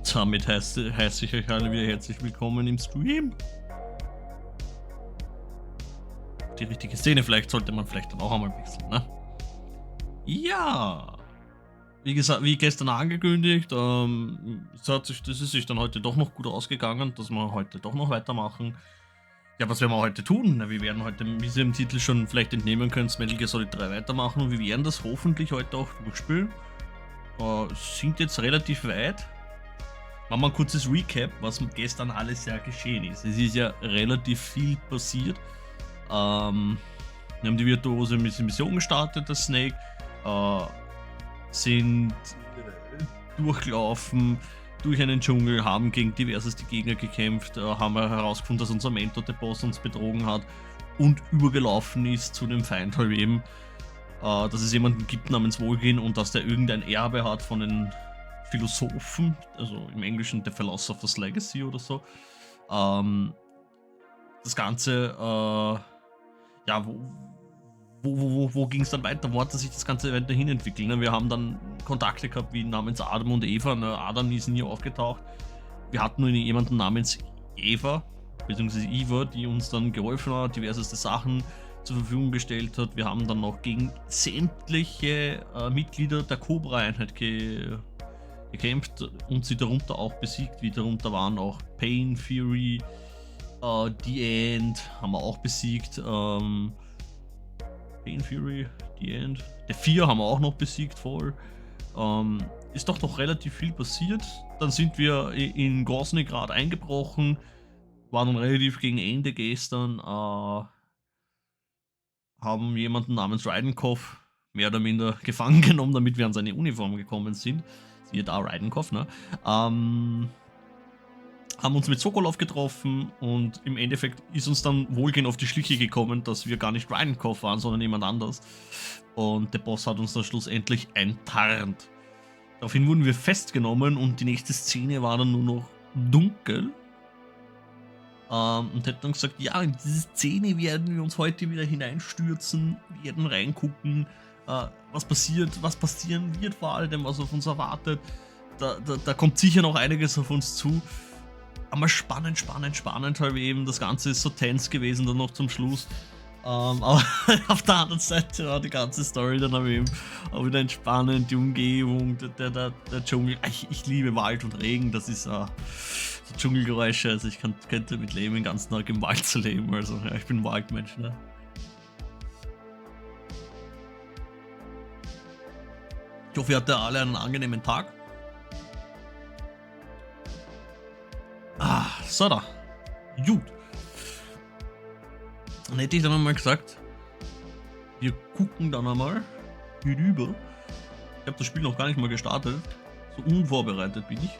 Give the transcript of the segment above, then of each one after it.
Und damit heiße ich euch alle wieder herzlich willkommen im Stream. Die richtige Szene, vielleicht sollte man vielleicht dann auch einmal wechseln, ne? Ja, wie gesagt, wie gestern angekündigt, das ist sich dann heute doch noch gut ausgegangen, dass wir heute doch noch weitermachen. Ja, was werden wir heute tun? Na, wir werden heute, wie ihr im Titel schon vielleicht entnehmen könnt, Metal Gear Solid 3 weitermachen und wir werden das hoffentlich heute auch durchspielen. Sind jetzt relativ weit. Machen wir ein kurzes Recap, was gestern alles ja geschehen ist. Es ist ja relativ viel passiert. Wir haben die Virtuose Mission gestartet, das Snake. Sind durchlaufen durch einen Dschungel, haben gegen diverseste Gegner gekämpft, haben herausgefunden, dass unser Mentor, der Boss, uns betrogen hat und übergelaufen ist zu dem Feind halt eben. Dass es jemanden gibt namens Wohlgehen und dass der irgendein Erbe hat von den Philosophen, also im Englischen The Philosopher's Legacy oder so. Das Ganze, ja, wo ging es dann weiter? Wo hat sich das Ganze weiterhin entwickelt? Ne? Wir haben dann Kontakte gehabt wie namens Adam und Eva. Ne? Adam ist nie aufgetaucht. Wir hatten nur jemanden namens Eva, beziehungsweise Eva, die uns dann geholfen hat, diverseste Sachen zur Verfügung gestellt hat. Wir haben dann noch gegen sämtliche Mitglieder der Cobra-Einheit gekämpft und sie darunter auch besiegt, wie darunter waren auch Pain, Fury, The End haben wir auch besiegt, Pain, Fury, The End, der 4 haben wir auch noch besiegt voll. Ist doch noch relativ viel passiert. Dann sind wir in großen gerade eingebrochen, waren dann relativ gegen Ende gestern, haben jemanden namens Reidenkopf mehr oder minder gefangen genommen, damit wir an seine Uniform gekommen sind. Siehe da, Reidenkopf, ne? Haben uns mit Sokolov getroffen und im Endeffekt ist uns dann Wohlgehen auf die Schliche gekommen, dass wir gar nicht Reidenkopf waren, sondern jemand anders. Und der Boss hat uns dann schlussendlich enttarnt. Daraufhin wurden wir festgenommen und die nächste Szene war dann nur noch dunkel. Und hätte dann gesagt, ja, in diese Szene werden wir uns heute wieder hineinstürzen, werden reingucken, was passieren wird vor allem, was auf uns erwartet. Da kommt sicher noch einiges auf uns zu. Aber spannend halt eben. Das Ganze ist so tense gewesen dann noch zum Schluss. Aber auf der anderen Seite war die ganze Story dann aber eben auch wieder entspannend, die Umgebung, der Dschungel. Ich liebe Wald und Regen, das ist so Dschungelgeräusche, also ich könnte damit leben, den ganzen Tag im Wald zu leben, also ja, ich bin ein Waldmensch, ne? Ich hoffe, ihr hattet alle einen angenehmen Tag. So da. Gut. Dann hätte ich dann einmal gesagt, wir gucken dann einmal hier rüber. Ich habe das Spiel noch gar nicht mal gestartet. So unvorbereitet bin ich.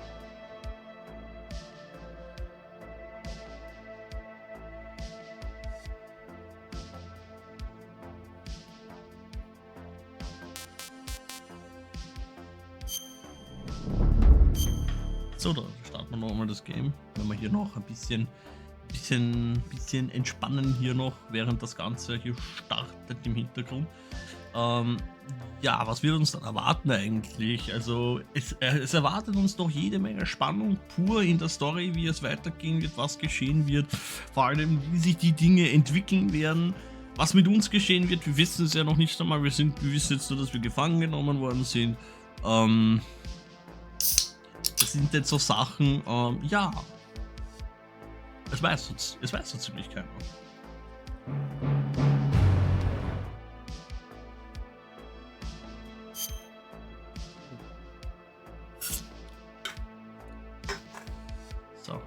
So, da starten wir nochmal das Game. Wenn wir hier noch ein bisschen entspannen hier noch, während das Ganze hier startet im Hintergrund. Ja, was wird uns dann erwarten eigentlich? Also es erwartet uns noch jede Menge Spannung pur in der Story, wie es weitergehen wird, was geschehen wird, vor allem wie sich die Dinge entwickeln werden, was mit uns geschehen wird. Wir wissen es ja noch nicht einmal, wir wissen jetzt nur, dass wir gefangen genommen worden sind. Das sind jetzt so Sachen, ja, es weiß so ziemlich keiner. So.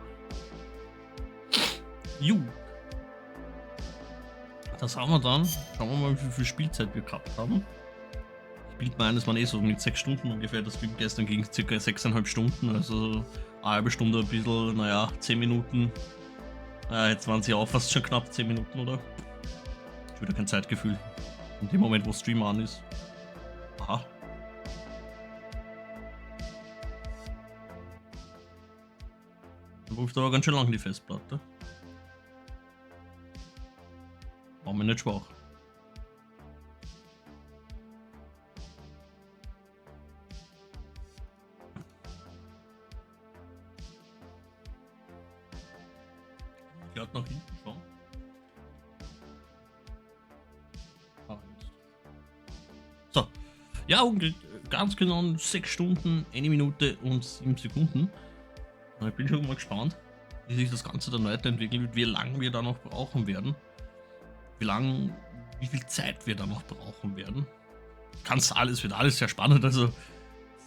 Das haben wir dann. Schauen wir mal, wie viel Spielzeit wir gehabt haben. Ich bilde mir ein, das waren so mit 6 Stunden ungefähr. Das Spiel gestern ging ca. 6,5 Stunden, also eine halbe Stunde ein bisschen, naja, 10 Minuten. Jetzt waren sie auch fast schon knapp 10 Minuten, oder? Ich habe wieder kein Zeitgefühl. In dem Moment, wo Stream an ist. Aha. Dann ruft aber ganz schön lang die Festplatte. War mir nicht schwach. Gehört nach hinten schon. So. Ja, und ganz genau 6 Stunden, 1 Minute und 7 Sekunden. Ich bin schon mal gespannt, wie sich das Ganze dann weiterentwickeln wird, wie lange wir da noch brauchen werden. Wie viel Zeit wir da noch brauchen werden. Wird alles sehr spannend, also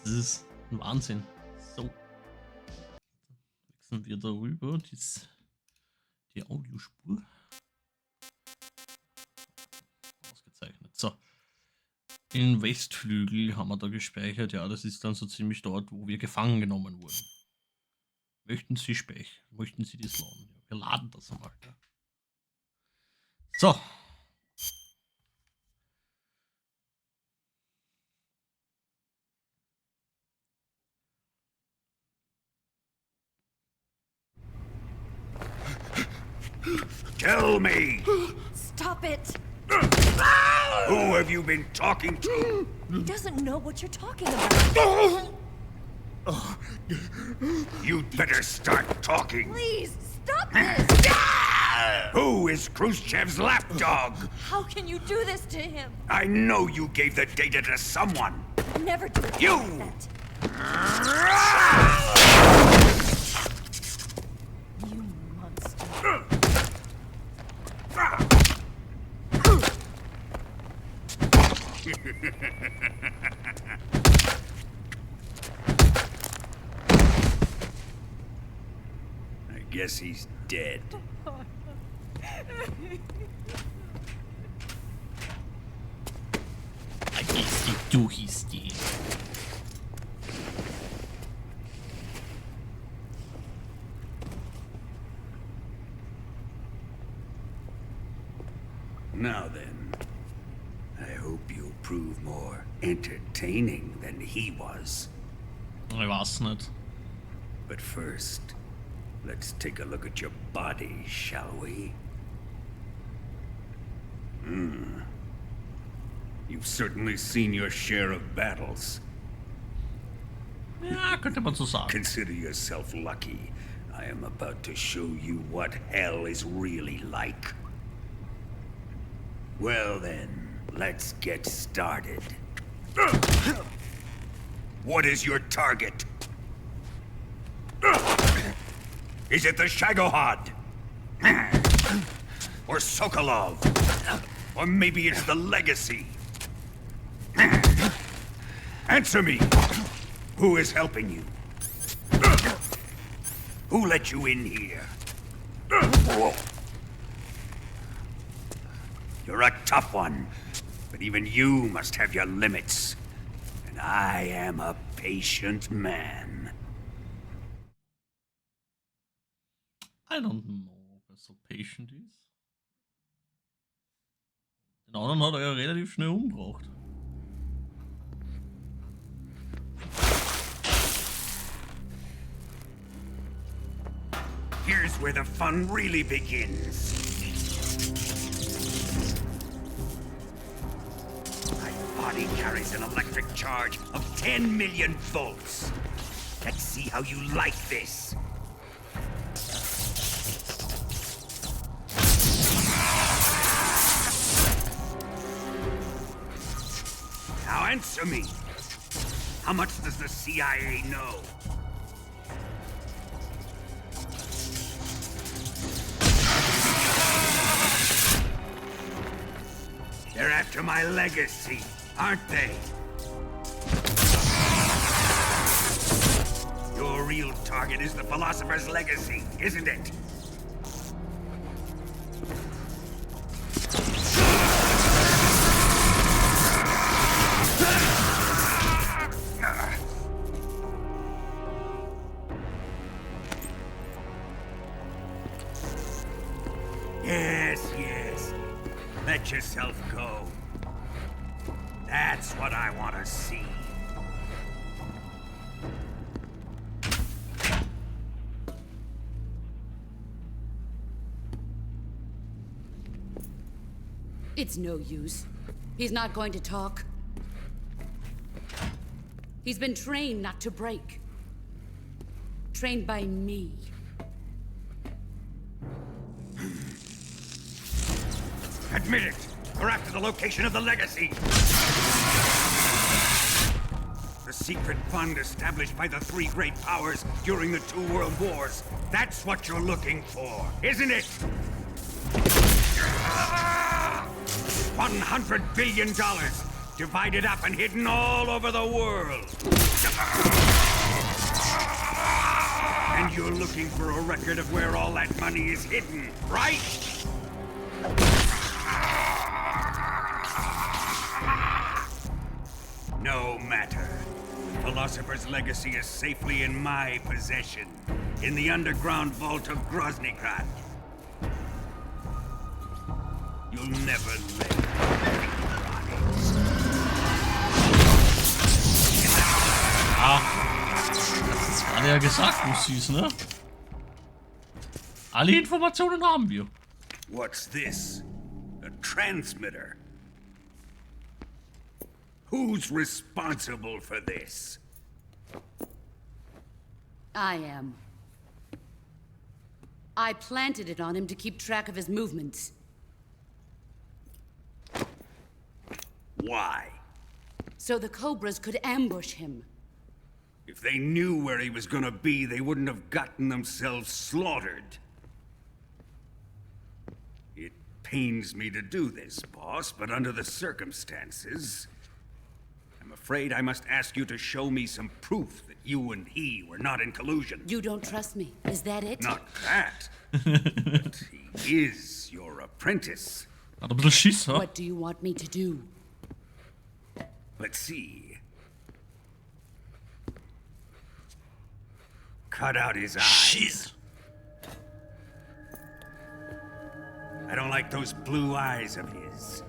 das ist ein Wahnsinn. So. Wechseln wir darüber, die Audiospur. Ausgezeichnet. So. In Westflügel haben wir da gespeichert. Ja, das ist dann so ziemlich dort, wo wir gefangen genommen wurden. Möchten Sie das laden? Ja, wir laden das einmal. Ja. So. Tell me! Stop it! Who have you been talking to? He doesn't know what you're talking about. You'd better start talking. Please, stop this! Who is Khrushchev's lapdog? How can you do this to him? I know you gave the data to someone. Never do it You! like that. You monster. I guess he's dead. I guess you do his deed. Now then, I hope you'll prove more entertaining than he was. Ich weiß nicht. But first, let's take a look at your body, shall we? You've certainly seen your share of battles. Ja, könnte man so sagen. Consider yourself lucky. I am about to show you what hell is really like. Well then, let's get started. What is your target? Is it the Shagohod? Or Sokolov? Or maybe it's the Legacy? Answer me! Who is helping you? Who let you in here? You're a tough one, but even you must have your limits. And I am a patient man. I don't know, ob er so patient ist. Den anderen hat er ja relativ schnell umgebracht. Here's where the fun really begins. My body carries an electric charge of 10 million volts. Let's see how you like this. Now answer me. How much does the CIA know? They're after my legacy, aren't they? Your real target is the philosopher's legacy, isn't it? Yes. Let yourself go. That's what I want to see. It's no use. He's not going to talk. He's been trained not to break. Trained by me. Admit it! We're after the location of the legacy! The secret fund established by the three great powers during the 2 world wars. That's what you're looking for, isn't it? $100 billion, divided up and hidden all over the world. And you're looking for a record of where all that money is hidden, right? No matter. The Philosopher's legacy is safely in my possession, in the underground vault of Groznygrad. You'll never live. Das hat er ja gesagt, wo sie ist, ne? Alle Informationen haben wir. What's this? A transmitter? Who's responsible for this? I am. I planted it on him to keep track of his movements. Why? So the Cobras could ambush him. If they knew where he was gonna be, they wouldn't have gotten themselves slaughtered. It pains me to do this, boss, but under the circumstances, I'm afraid I must ask you to show me some proof that you and he were not in collusion. You don't trust me, is that it? Not that. But he is your apprentice. Hat ein bisschen Schiss, ha? What do you want me to do? Let's see. Cut out his eyes. Shit. I don't like those blue eyes of his.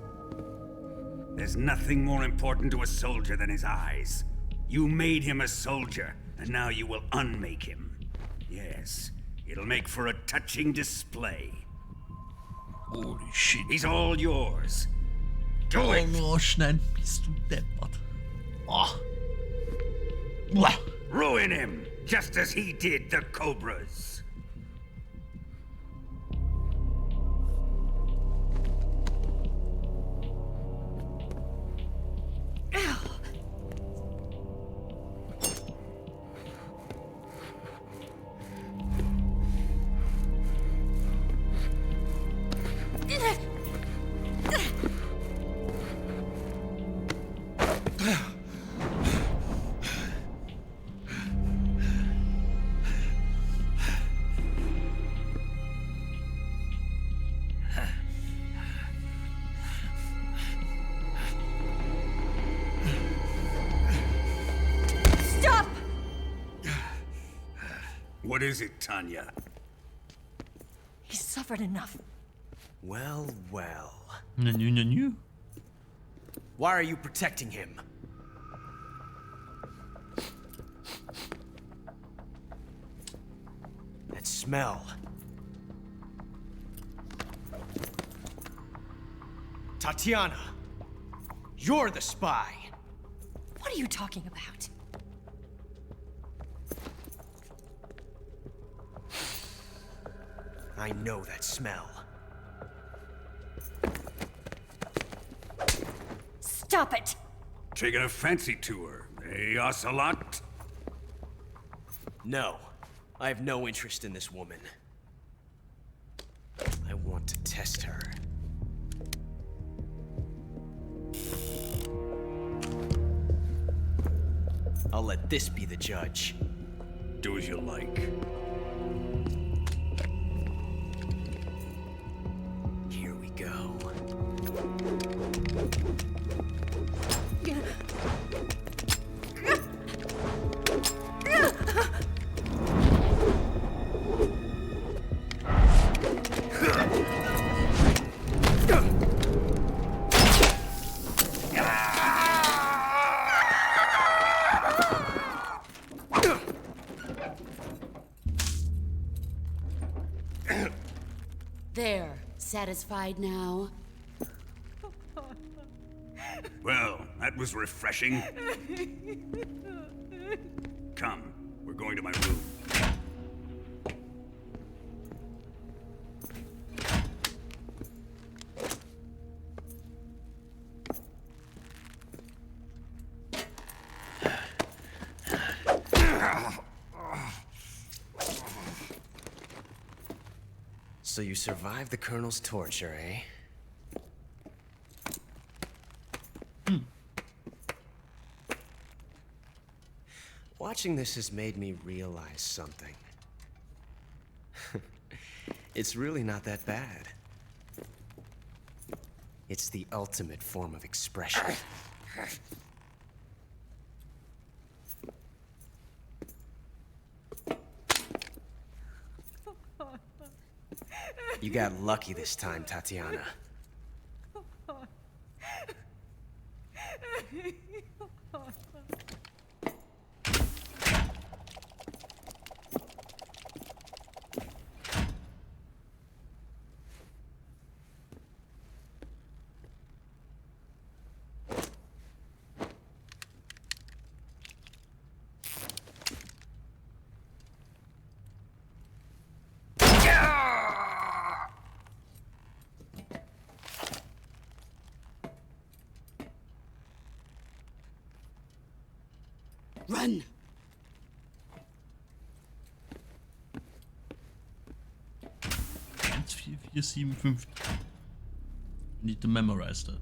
There's nothing more important to a soldier than his eyes. You made him a soldier, and now you will unmake him. Yes, it'll make for a touching display. Holy shit. He's all yours. Do it! Oh, schnell. Bist du deppert. Oh. Uah. Ruin him, just as he did the Cobras. Stop! What is it, Tanya? He's suffered enough. Well, well. Nu. Why are you protecting him? That smell. Tatiana, you're the spy. What are you talking about? I know that smell. Stop it! Taking a fancy to her, eh, Ocelot? No, I have no interest in this woman. I want to test her. I'll let this be the judge. Do as you like. Here we go. There, satisfied now? Well, that was refreshing. Come, we're going to my room. So you survived the Colonel's torture, eh? Watching this has made me realize something. It's really not that bad. It's the ultimate form of expression. You got lucky this time, Tatiana. Run! 14475. Need to memorize that.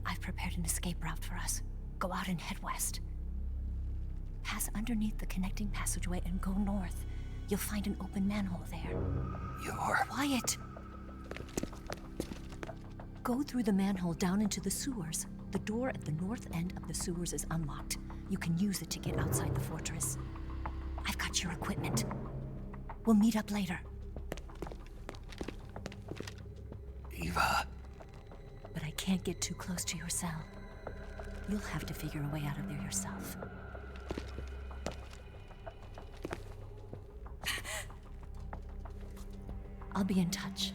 I've prepared an escape route for us. Go out and head west. Pass underneath the connecting passageway and go north. You'll find an open manhole there. You're... Quiet! Go through the manhole down into the sewers. The door at the north end of the sewers is unlocked. You can use it to get outside the fortress. I've got your equipment. We'll meet up later. Eva. But I can't get too close to your cell. You'll have to figure a way out of there yourself. I'll be in touch.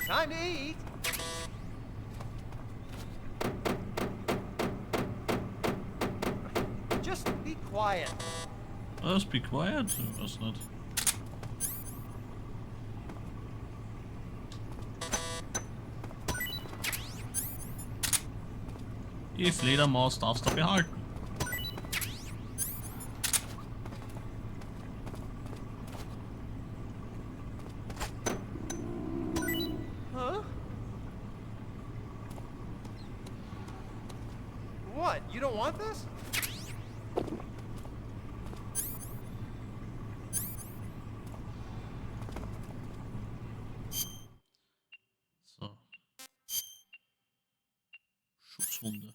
Time to eat. Just be quiet. Just be quiet. Was not. Die Fledermaus darfst du behalten. Huh? What? You don't want this? So. Schutzwunde.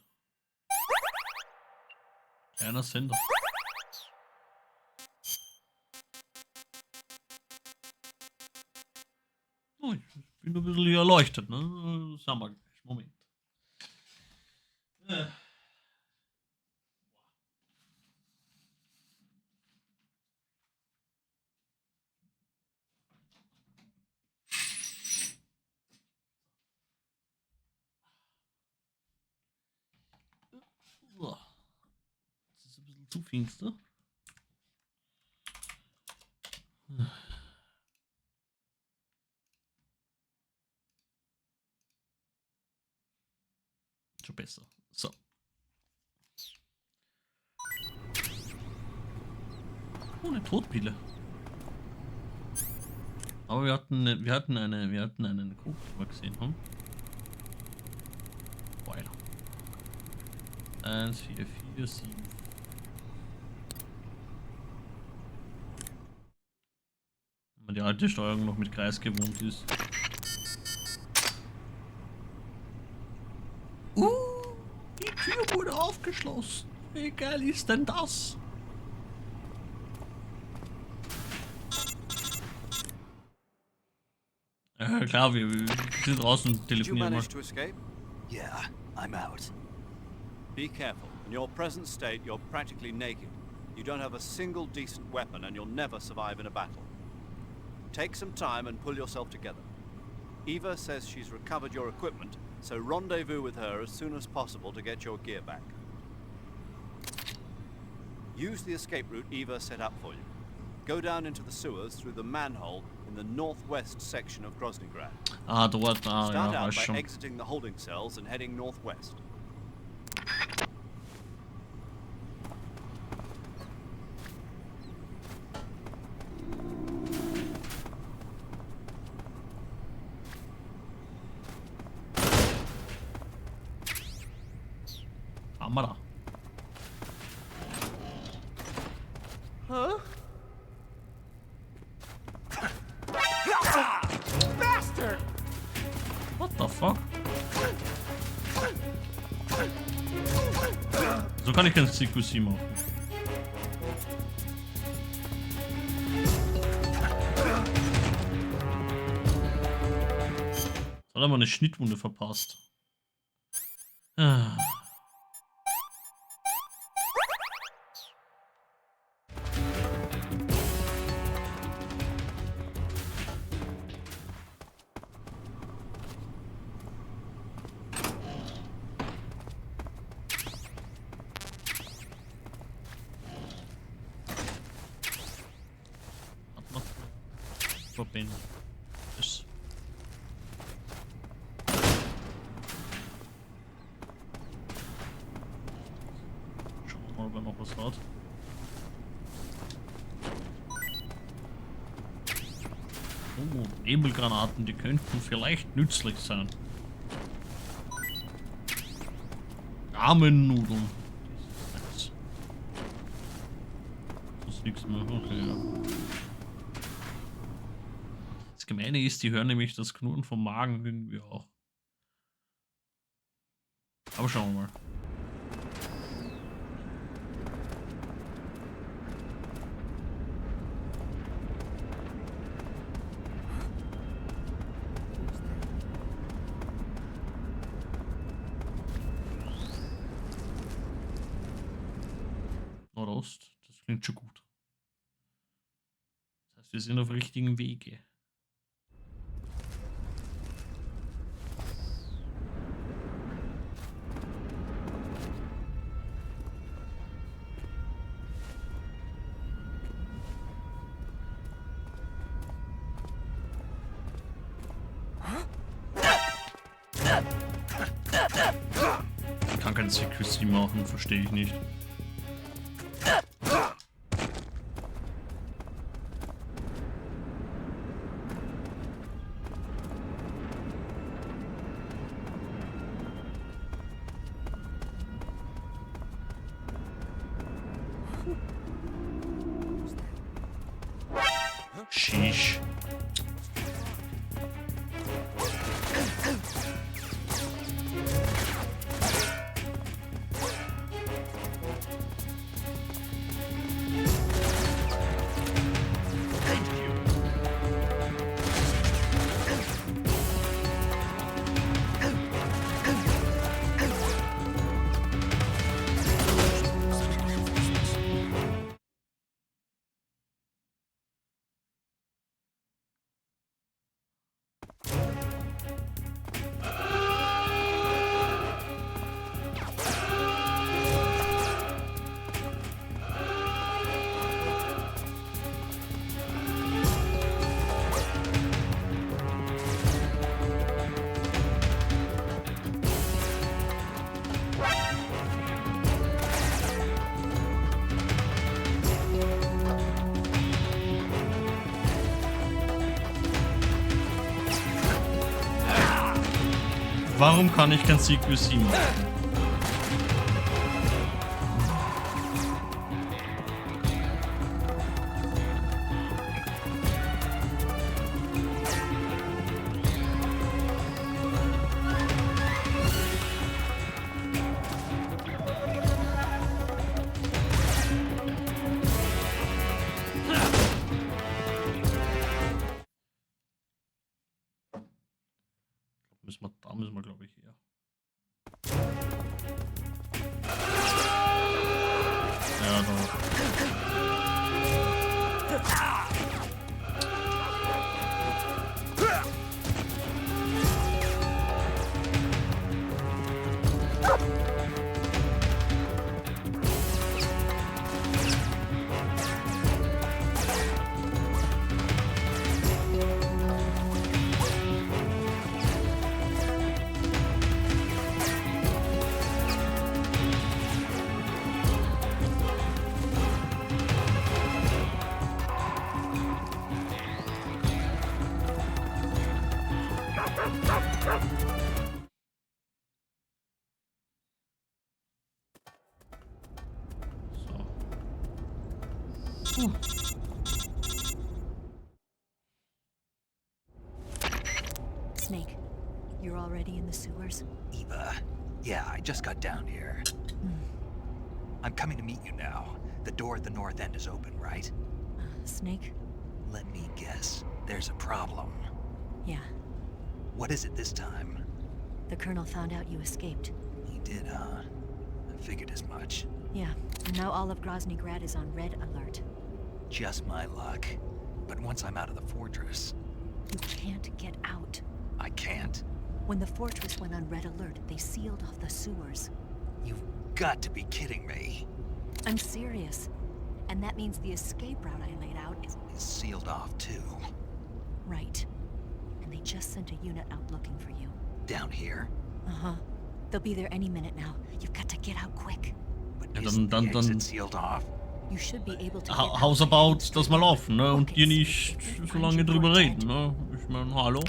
Kleiner Sender. Oh, ich bin ein bisschen erleuchtet, ne? Das haben wir gleich. Moment. So. Das ist ein bisschen zu finster. Schon besser. So. Oh, eine Todpille. Aber wir hatten einen Kuchen, die wir gesehen haben. Weiter. 1, 4, 4, 7. Wenn man die alte Steuerung noch mit Kreis gewohnt ist. Die Tür wurde aufgeschlossen. Wie geil ist denn das? Klar, wir sind draußen und Did you telefonieren mal. manage to escape? Yeah, I'm out. Be careful. In your present state, you're practically naked. You don't have a single decent weapon and you'll never survive in a battle. Take some time and pull yourself together. Eva says she's recovered your equipment, so rendezvous with her as soon as possible to get your gear back. Use the escape route Eva set up for you. Go down into the sewers through the manhole in the northwest section of Groznygrad. Ah, dort, Start ja, out weiß by schon. exiting the holding cells and heading northwest. Kamera. Huh? What the fuck? So kann ich kein CQC machen. Jetzt hat er mal eine Schnittwunde verpasst. Ah. Verbinden. Ist. Schauen wir mal, ob er noch was hat. Oh, Nebelgranaten, die könnten vielleicht nützlich sein. Ramennudeln. Das ist nichts mehr. Okay, ja. Das Gemeine ist, die hören nämlich das Knurren vom Magen irgendwie auch. Aber schauen wir mal. Nordost, das klingt schon gut. Das heißt, wir sind auf richtigen Wege. Ich kann kein CQC machen, verstehe ich nicht. Sheesh. Warum kann ich kein CQC machen? Da müssen wir glaube ich her. Ja, da. Snake, you're already in the sewers? Eva. Yeah, I just got down here. I'm coming to meet you now. The door at the north end is open, right? Snake? Let me guess. There's a problem. Yeah. What is it this time? The Colonel found out you escaped. He did, huh? I figured as much. Yeah, and now all of Grozny Grad is on red alert. Just my luck. But once I'm out of the fortress... You can't get out. I can't? When the fortress went on red alert, they sealed off the sewers. You've got to be kidding me. I'm serious. And that means the escape route I laid out is... It's sealed off, too. Right. And they just sent a unit out looking for you. Down here? Uh-huh. They'll be there any minute now. You've got to get out quick. But Ja, isn't the dann exit sealed off? You should be able to How's about das mal laufen, ne? Und hier nicht so lange drüber reden, ne? Ich meine, hallo?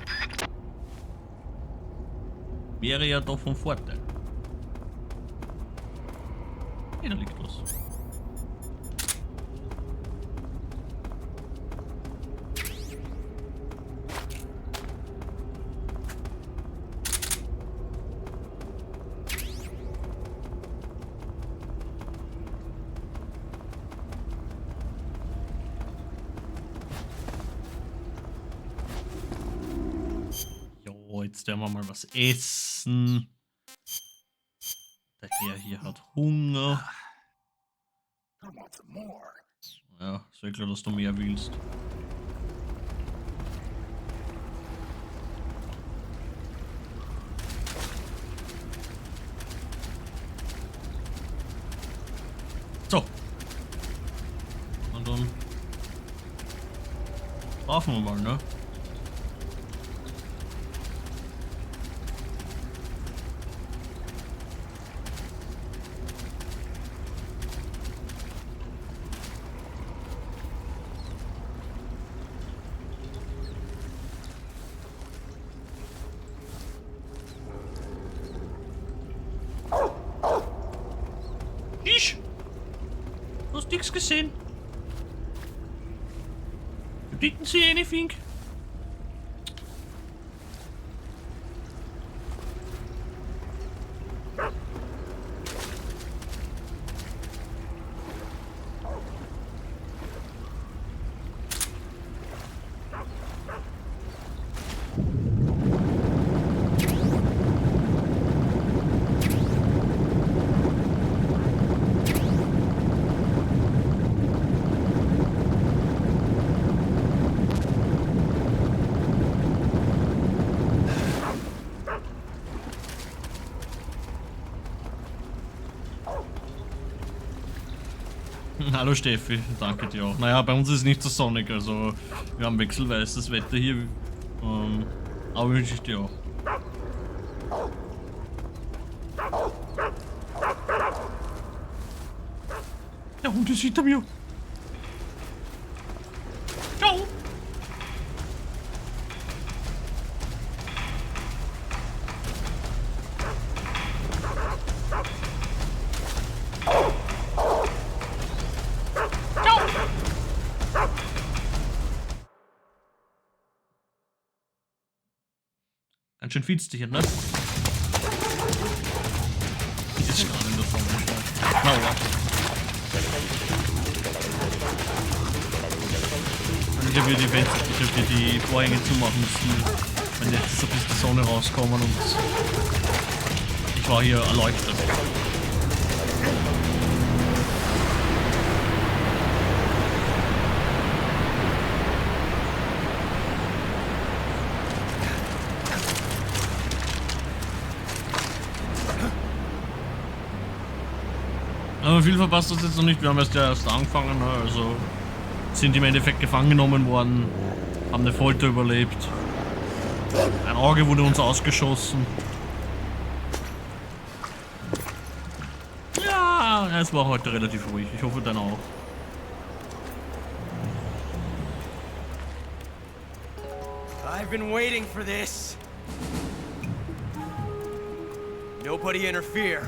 Wäre ja doch von Vorteil. Hier, da liegt was. Jetzt werden wir mal was essen. Der Herr hier hat Hunger. Ja, ist ja klar, dass du mehr willst. So. Und dann schlafen wir mal, ne? Du hast nichts gesehen. Didn't see anything. Hallo Steffi, danke dir auch. Naja, bei uns ist es nicht so sonnig, also wir haben wechselweises Wetter hier. Aber wünsche ich dir auch. Der Hund ist hinter mir. Ciao. Ganz schön finster hier, ne? Ist gerade in der Sonne. Na, warte. Ich habe hier die Vorhänge zumachen müssen, Wenn jetzt ist ein bisschen die Sonne rauskommen und ich war hier erleuchtet. Aber viel verpasst das jetzt noch nicht, wir haben erst angefangen, also sind im Endeffekt gefangen genommen worden, haben eine Folter überlebt. Ein Auge wurde uns ausgeschossen. Ja, es war heute relativ ruhig, ich hoffe deiner auch. I've been waiting for this. Nobody interfere.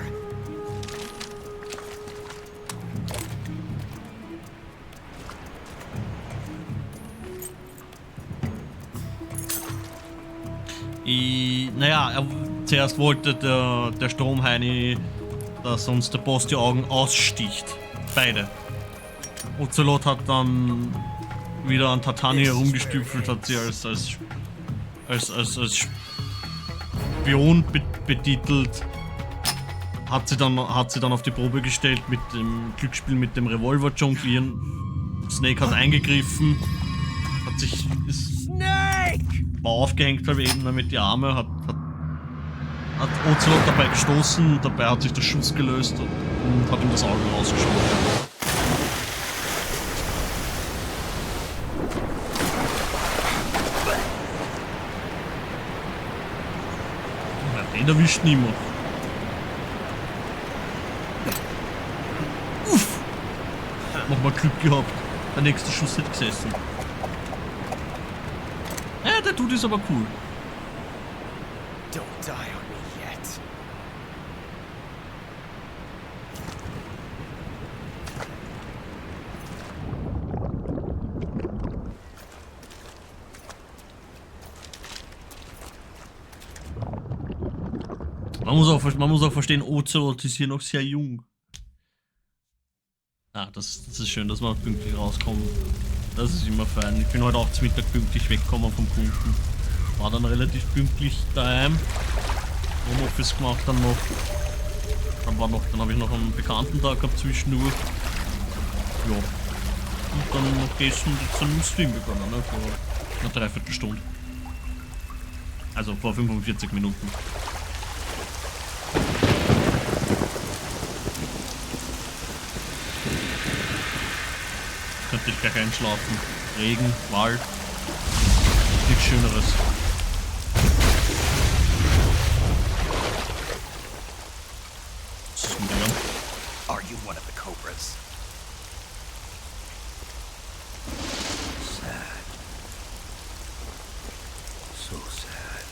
Naja, zuerst wollte der Stromheini, dass uns der Boss die Augen aussticht. Beide. Ocelot hat dann wieder an Tatani herumgestüpfelt, hat sie als Spion betitelt, hat sie dann auf die Probe gestellt mit dem Glücksspiel mit dem Revolver jonglieren. Snake hat eingegriffen, war aufgehängt halt eben mit die Arme, hat Ocelot dabei gestoßen, dabei hat sich der Schuss gelöst und hat ihm das Auge rausgeschoben. Den erwischt niemand. Uff! Nochmal Glück gehabt. Der nächste Schuss hätte gesessen. Ja, der Dude ist aber cool. Don't die on me yet. Man muss auch verstehen, Ocelot ist hier noch sehr jung. Ah, das ist schön, dass wir pünktlich rauskommen. Das ist immer fein. Ich bin heute auch zum Mittag pünktlich weggekommen vom Kunden. War dann relativ pünktlich daheim. Homeoffice gemacht dann noch. Dann habe ich noch einen Bekanntentag gehabt zwischendurch. Ja. Und dann noch gestern zum Stream begonnen, ne? Vor einer Dreiviertelstunde. Also vor 45 Minuten. Könnte ich gleich einschlafen. Regen, Wald. Nichts Schöneres. Was ist mit dem? Are you one of the Cobras? Sad. So sad.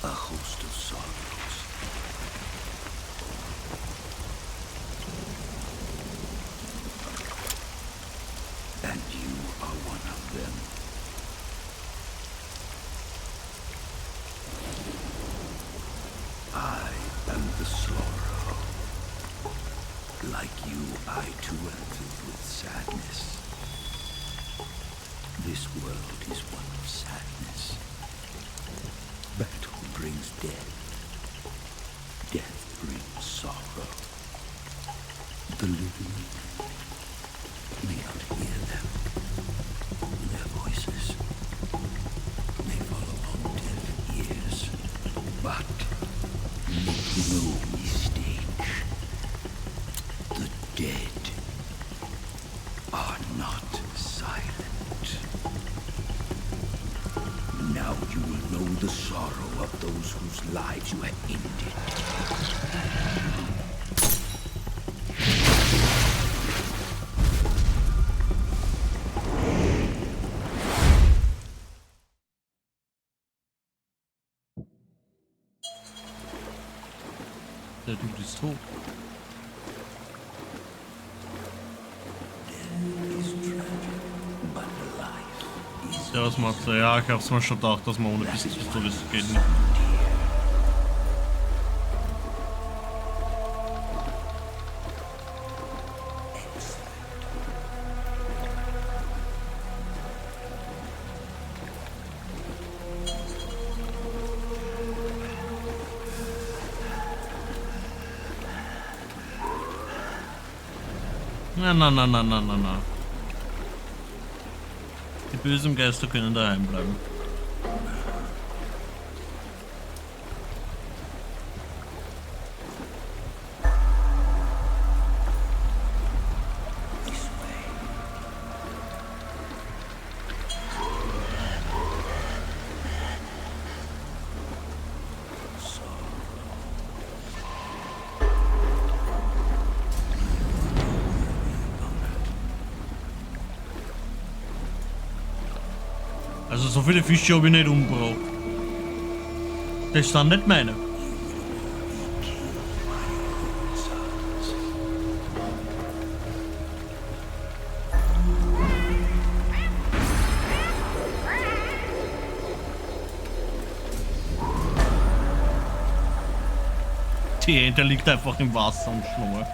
A host of sorrows. And you are one of them. I am the sorrow. Like you, I too am filled with sadness. This world is one of sadness. Battle brings death. Death brings sorrow. The living may not hear them. Their voices may fall upon deaf ears. But make no mistake. The dead are not silent. Now you will know the sorrow of those whose lives you have ended. Der Dude ist tot. Ja, was macht er? Ja, ich hab's mir schon gedacht, dass man ohne Pistole geht nicht. Na, na, na, na, na, na, na. Die bösen Geister können daheim bleiben. Also so viele Fische habe ich nicht umgebracht. Das sind nicht meine. Die Ente liegt einfach im Wasser und schnurrt.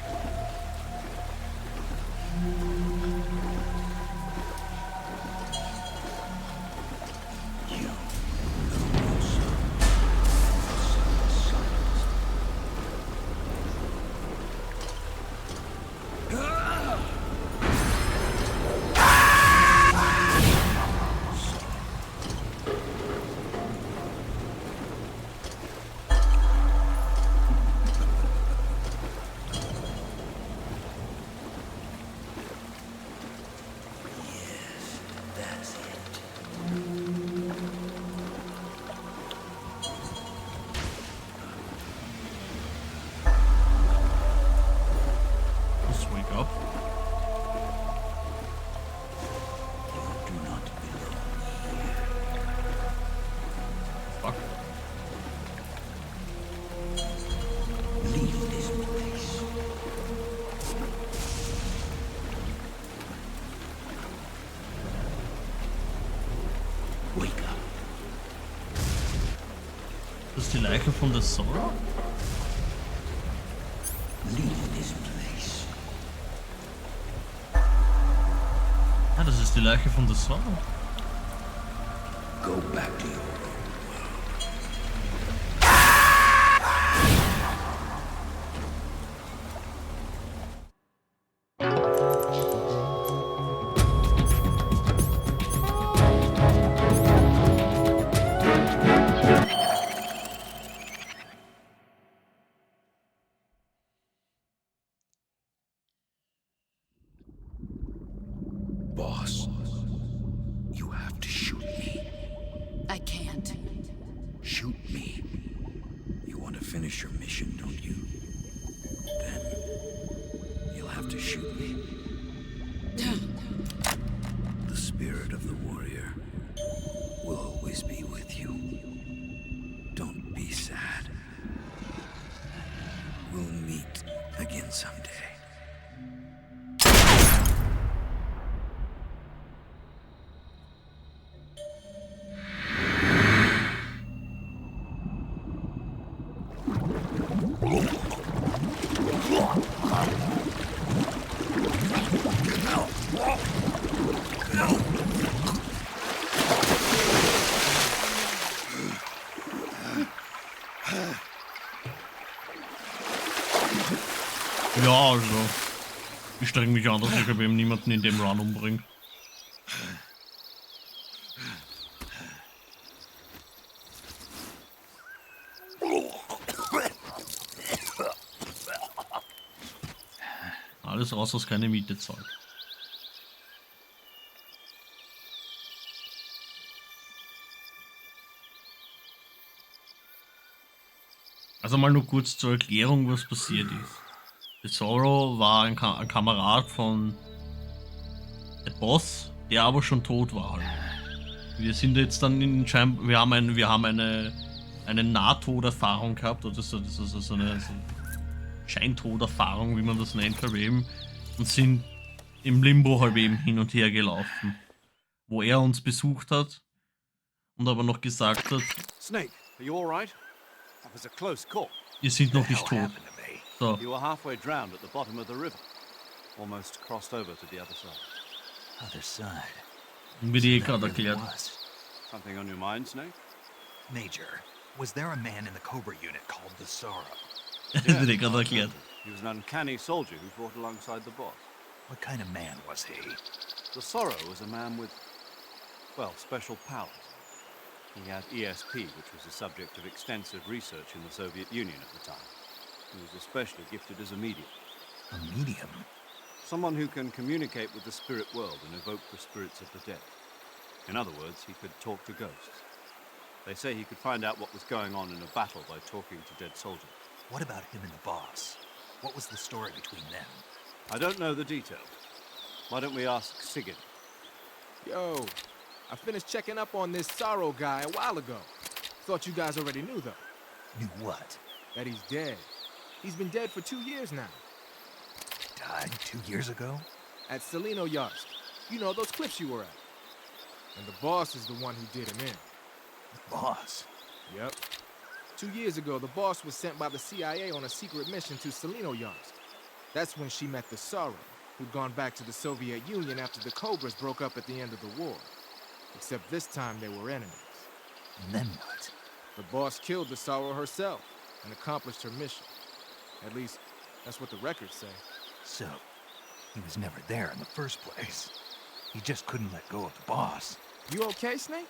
Das ist die Leiche von der Sorrow? Ah, das ist die Leiche von der Sorrow. Go back to your Boss, you have to shoot me. I can't. Shoot me. You want to finish your mission, don't you? Then you'll have to shoot me. The spirit of the warrior will always be with you. Don't be sad. We'll meet again someday. Ja, also. Ich streng mich an, dass ich aber eben niemanden in dem Run umbringe. Alles raus, was keine Miete zahlt. Also mal nur kurz zur Erklärung, was passiert ist. Der Zorro war ein Kamerad von der Boss, der aber schon tot war. Wir sind jetzt dann in wir haben eine Nahtoderfahrung gehabt, oder so eine Scheintoderfahrung, wie man das nennt, halt eben, und sind im Limbo halt eben hin und her gelaufen, wo er uns besucht hat und aber noch gesagt hat, Snake, are you all right? That was a close call. ihr seid noch nicht tot. So. You were halfway drowned at the bottom of the river. Almost crossed over to the other side. Other side. Wie die gerade erklärt. Something on your mind, Snake? Major, was there a man in the Cobra unit called the Sorrow? Die gerade erklärt. He was an uncanny soldier who fought alongside the boss. What kind of man was he? The Sorrow was a man with, well, special powers. He had ESP, which was the subject of extensive research in the Soviet Union at the time. He was especially gifted as a medium. A medium? Someone who can communicate with the spirit world and evoke the spirits of the dead. In other words, he could talk to ghosts. They say he could find out what was going on in a battle by talking to dead soldiers. What about him and the boss? What was the story between them? I don't know the details. Why don't we ask Sigurd? Yo, I finished checking up on this Sorrow guy a while ago. Thought you guys already knew, though. Knew what? That he's dead. He's been dead for 2 years now. Died 2 years ago? At Selino Yarsk. You know, those cliffs you were at. And the boss is the one who did him in. The boss? Yep. 2 years ago, the boss was sent by the CIA on a secret mission to Selino Yarsk. That's when she met the Sorrow, who'd gone back to the Soviet Union after the Cobras broke up at the end of the war. Except this time they were enemies. And then what? The boss killed the Sorrow herself and accomplished her mission. At least, that's what the records say. So, he was never there in the first place. He just couldn't let go of the boss. You okay, Snake?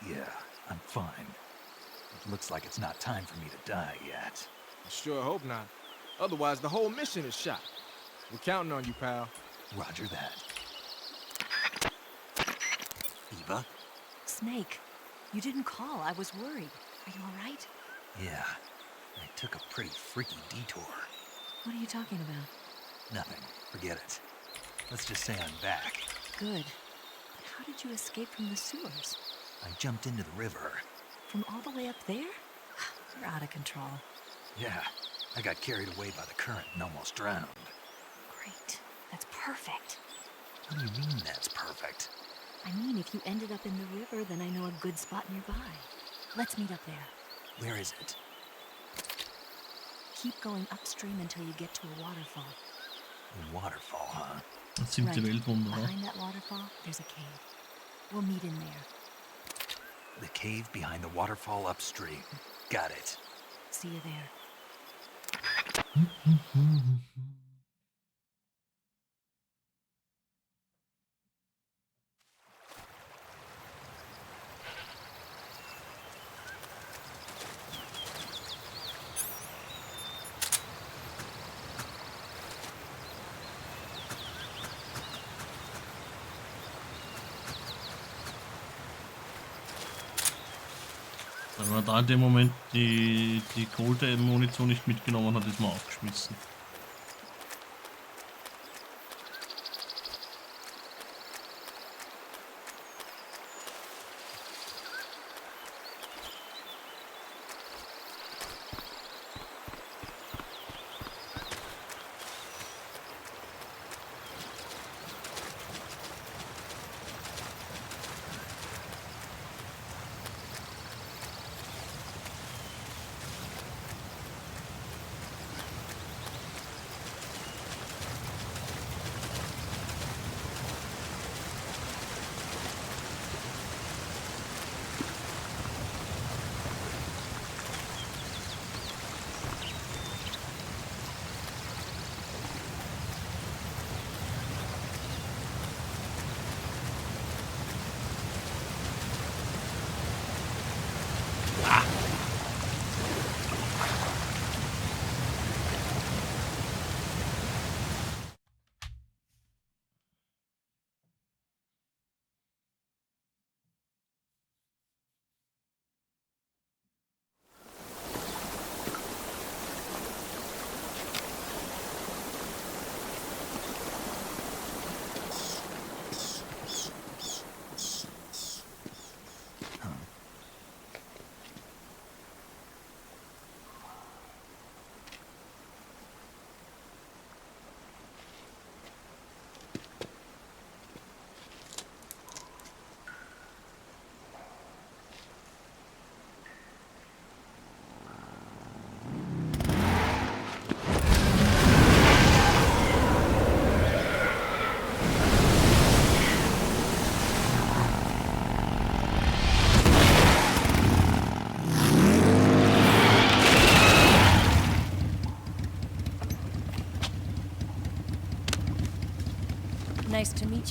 Yeah, I'm fine. It looks like it's not time for me to die yet. I sure hope not. Otherwise, the whole mission is shot. We're counting on you, pal. Roger that. Eva? Snake, you didn't call. I was worried. Are you all right? Yeah, I took a pretty freaky detour. What are you talking about? Nothing. Forget it. Let's just say I'm back. Good. But how did you escape from the sewers? I jumped into the river. From all the way up there? You're out of control. Yeah, I got carried away by the current and almost drowned. Great. That's perfect. What do you mean that's perfect? I mean, if you ended up in the river, then I know a good spot nearby. Let's meet up there. Where is it? Keep going upstream until you get to a waterfall. A waterfall, huh? Das 7. Weltwunder. Behind that waterfall, there's a cave. We'll meet in there. The cave behind the waterfall upstream. Got it. See you there. Wenn man da in dem Moment die geholte Munition nicht mitgenommen hat, ist man aufgeschmissen.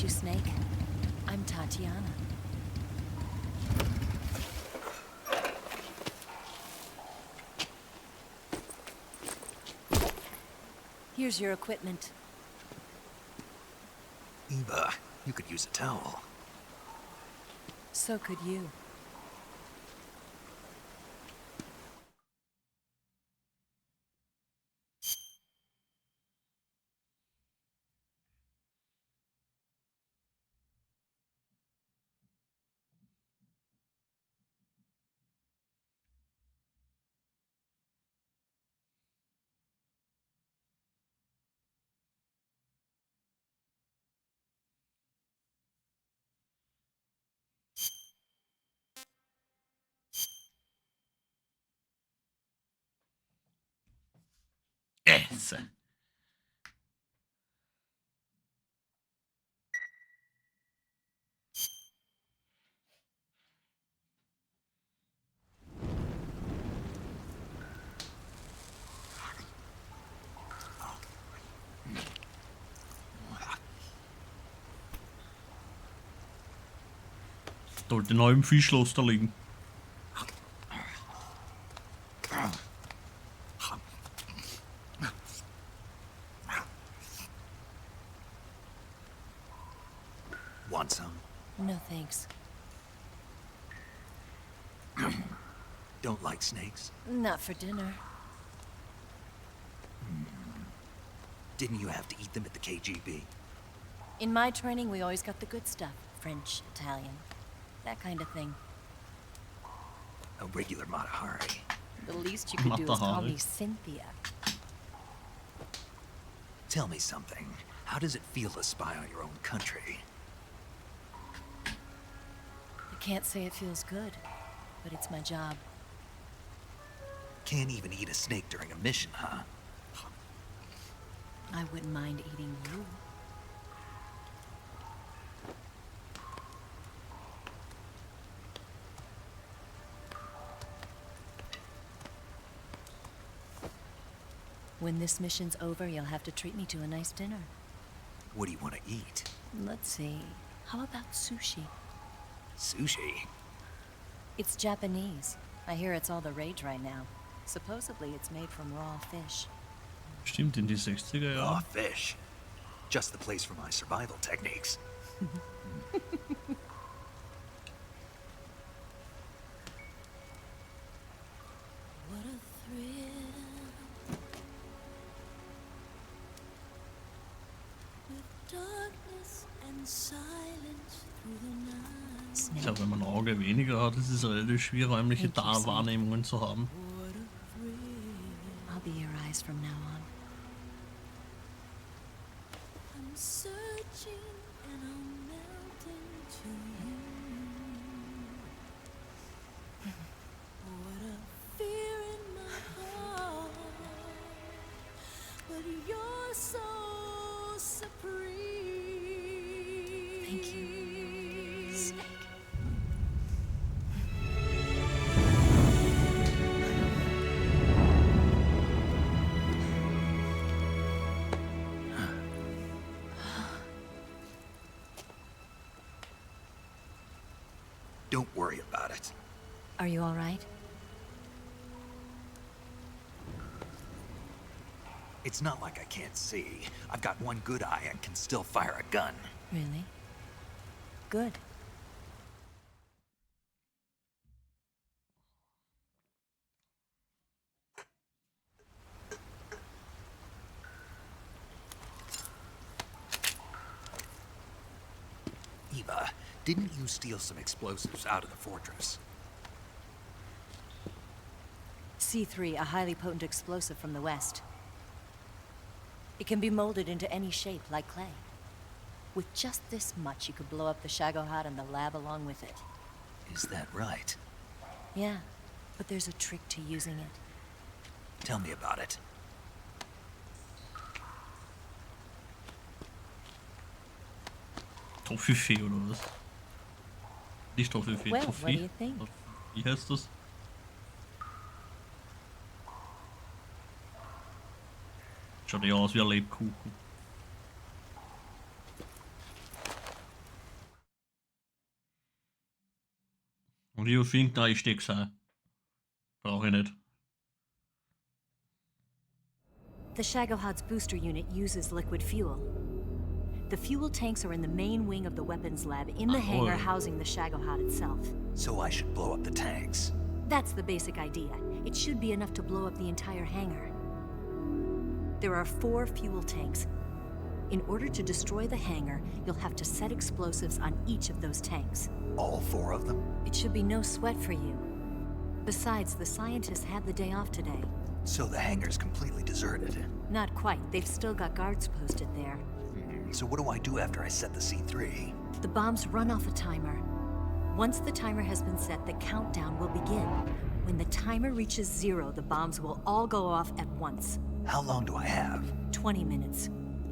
meet you, Snake. I'm Tatiana. Here's your equipment. Eva, you could use a towel. So could you. Esse. Sollte neu im Fischlos da liegen. Want some? No thanks. Don't like snakes? Not for dinner. Didn't you have to eat them at the KGB? In my training, we always got the good stuff. French, Italian, that kind of thing. A regular Matahari. The least you could do is call me Cynthia. Tell me something. How does it feel to spy on your own country? I can't say it feels good, but it's my job. Can't even eat a snake during a mission, huh? I wouldn't mind eating you. When this mission's over, you'll have to treat me to a nice dinner. What do you want to eat? Let's see. How about sushi? Sushi? It's Japanese. I hear it's all the rage right now. Supposedly it's made from raw fish. Stimmt, in die 60er Jahre. Raw fish. Just the place for my survival techniques. What a thrill. With darkness and silence through the night. Ich glaube, wenn man ein Auge weniger hat, ist es relativ schwer, räumliche Wahrnehmungen zu haben. I'll be your eyes from now on. I'm searching and I'm melting to you. What a fear in my heart, but you're so supreme. Thank you, Snake. Don't worry about it. Are you all right? It's not like I can't see. I've got one good eye and can still fire a gun. Really? Good. Eva, didn't you steal some explosives out of the fortress? C3, a highly potent explosive from the west. It can be molded into any shape, like clay. With just this much, you could blow up the Shagohod and the lab along with it. Is that right? Yeah, but there's a trick to using it. Tell me about it. Toffifee oder was? Nicht Toffifee, Well, Toffee. what do you think? Wie heißt das? Schaut eher aus wie ein Lebkuchen. Und ich finde, da ich steck's ein. Brauche ich nicht. The Shagohod's booster unit uses liquid fuel. The fuel tanks are in the main wing of the weapons lab in the hangar housing the Shagohod itself. So I should blow up the tanks. That's the basic idea. It should be enough to blow up the entire hangar. There are 4 fuel tanks. In order to destroy the hangar, you'll have to set explosives on each of those tanks. All 4 of them? It should be no sweat for you. Besides, the scientists had the day off today. So the hangar's completely deserted. Not quite. They've still got guards posted there. So what do I do after I set the C3? The bombs run off a timer. Once the timer has been set, the countdown will begin. When the timer reaches 0, the bombs will all go off at once. How long do I have? 20 minutes.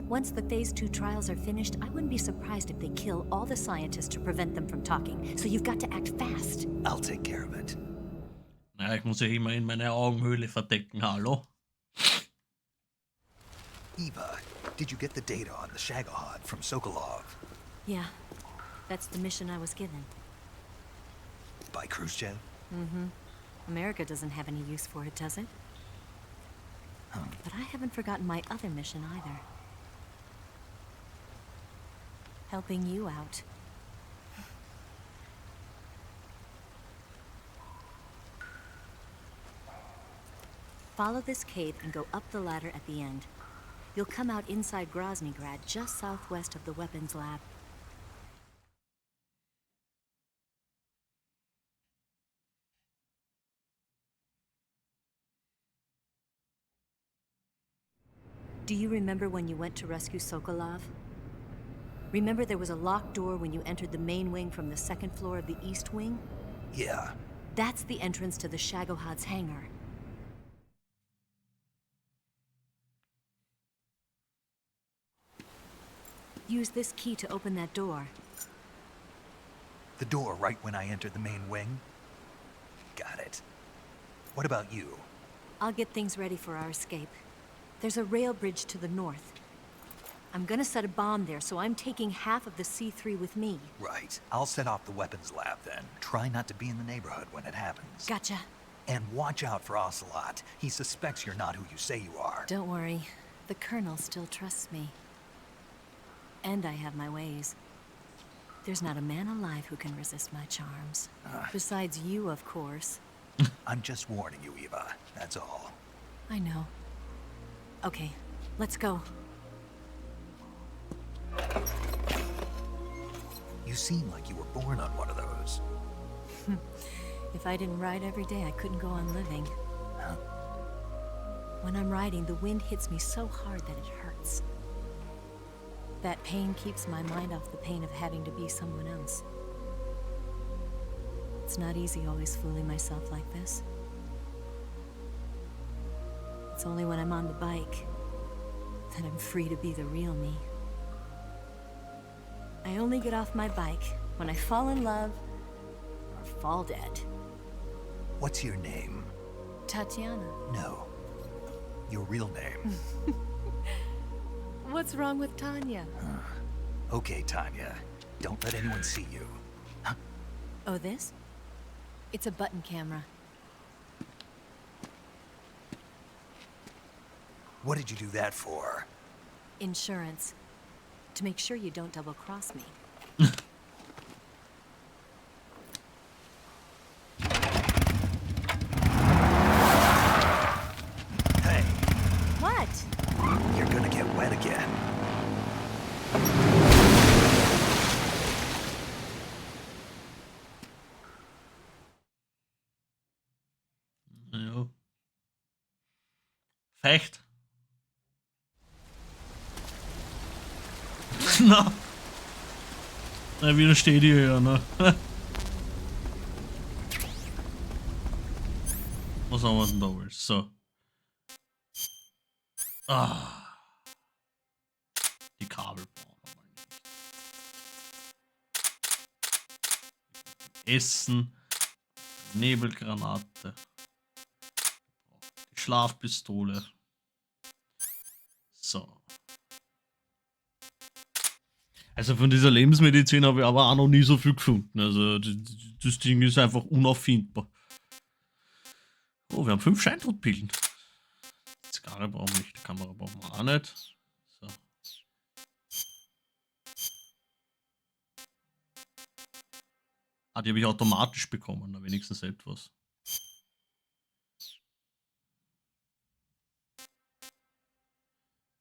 Once the Phase 2 trials are finished, I wouldn't be surprised if they kill all the scientists to prevent them from talking. So you've got to act fast. I'll take care of it. Ja, ich muss ja immer in meine Augenhöhle verdecken, hallo? Eva, did you get the data on the Shagohod from Sokolov? Yeah, that's the mission I was given. By Khrushchev? Mm-hmm. America doesn't have any use for it, does it? But I haven't forgotten my other mission either. Helping you out. Follow this cave and go up the ladder at the end. You'll come out inside Groznygrad, just southwest of the weapons lab. Do you remember when you went to rescue Sokolov? Remember there was a locked door when you entered the main wing from the 2nd floor of the east wing? Yeah. That's the entrance to the Shagohod's hangar. Use this key to open that door. The door right when I entered the main wing? Got it. What about you? I'll get things ready for our escape. There's a rail bridge to the north. I'm gonna set a bomb there, so I'm taking half of the C3 with me. Right. I'll set off the weapons lab then. Try not to be in the neighborhood when it happens. Gotcha. And watch out for Ocelot. He suspects you're not who you say you are. Don't worry. The Colonel still trusts me. And I have my ways. There's not a man alive who can resist my charms. Besides you, of course. I'm just warning you, Eva. That's all. I know. Okay, let's go. You seem like you were born on one of those. If I didn't ride every day, I couldn't go on living. Huh? When I'm riding, the wind hits me so hard that it hurts. That pain keeps my mind off the pain of having to be someone else. It's not easy always fooling myself like this. It's only when I'm on the bike that I'm free to be the real me. I only get off my bike when I fall in love or fall dead. What's your name? Tatiana. No. Your real name. What's wrong with Tanya? Okay, Tanya. Don't let anyone see you. Huh? Oh, this? It's a button camera. What did you do that for? Insurance. To make sure you don't double-cross me. Hey. What? You're gonna get wet again. Ja. Fecht. Na. Na, widersteht ihr ja, ne? Was haben wir denn da wohl? So. Die Kabel brauchen wir mal nicht. Essen. Nebelgranate. Die Schlafpistole. So. Also von dieser Lebensmedizin habe ich aber auch noch nie so viel gefunden. Also das Ding ist einfach unauffindbar. Oh, wir haben 5 Scheintodpillen. Zigarre brauchen wir nicht, die Kamera brauchen wir auch nicht. So. Ah, die habe ich automatisch bekommen, na wenigstens etwas.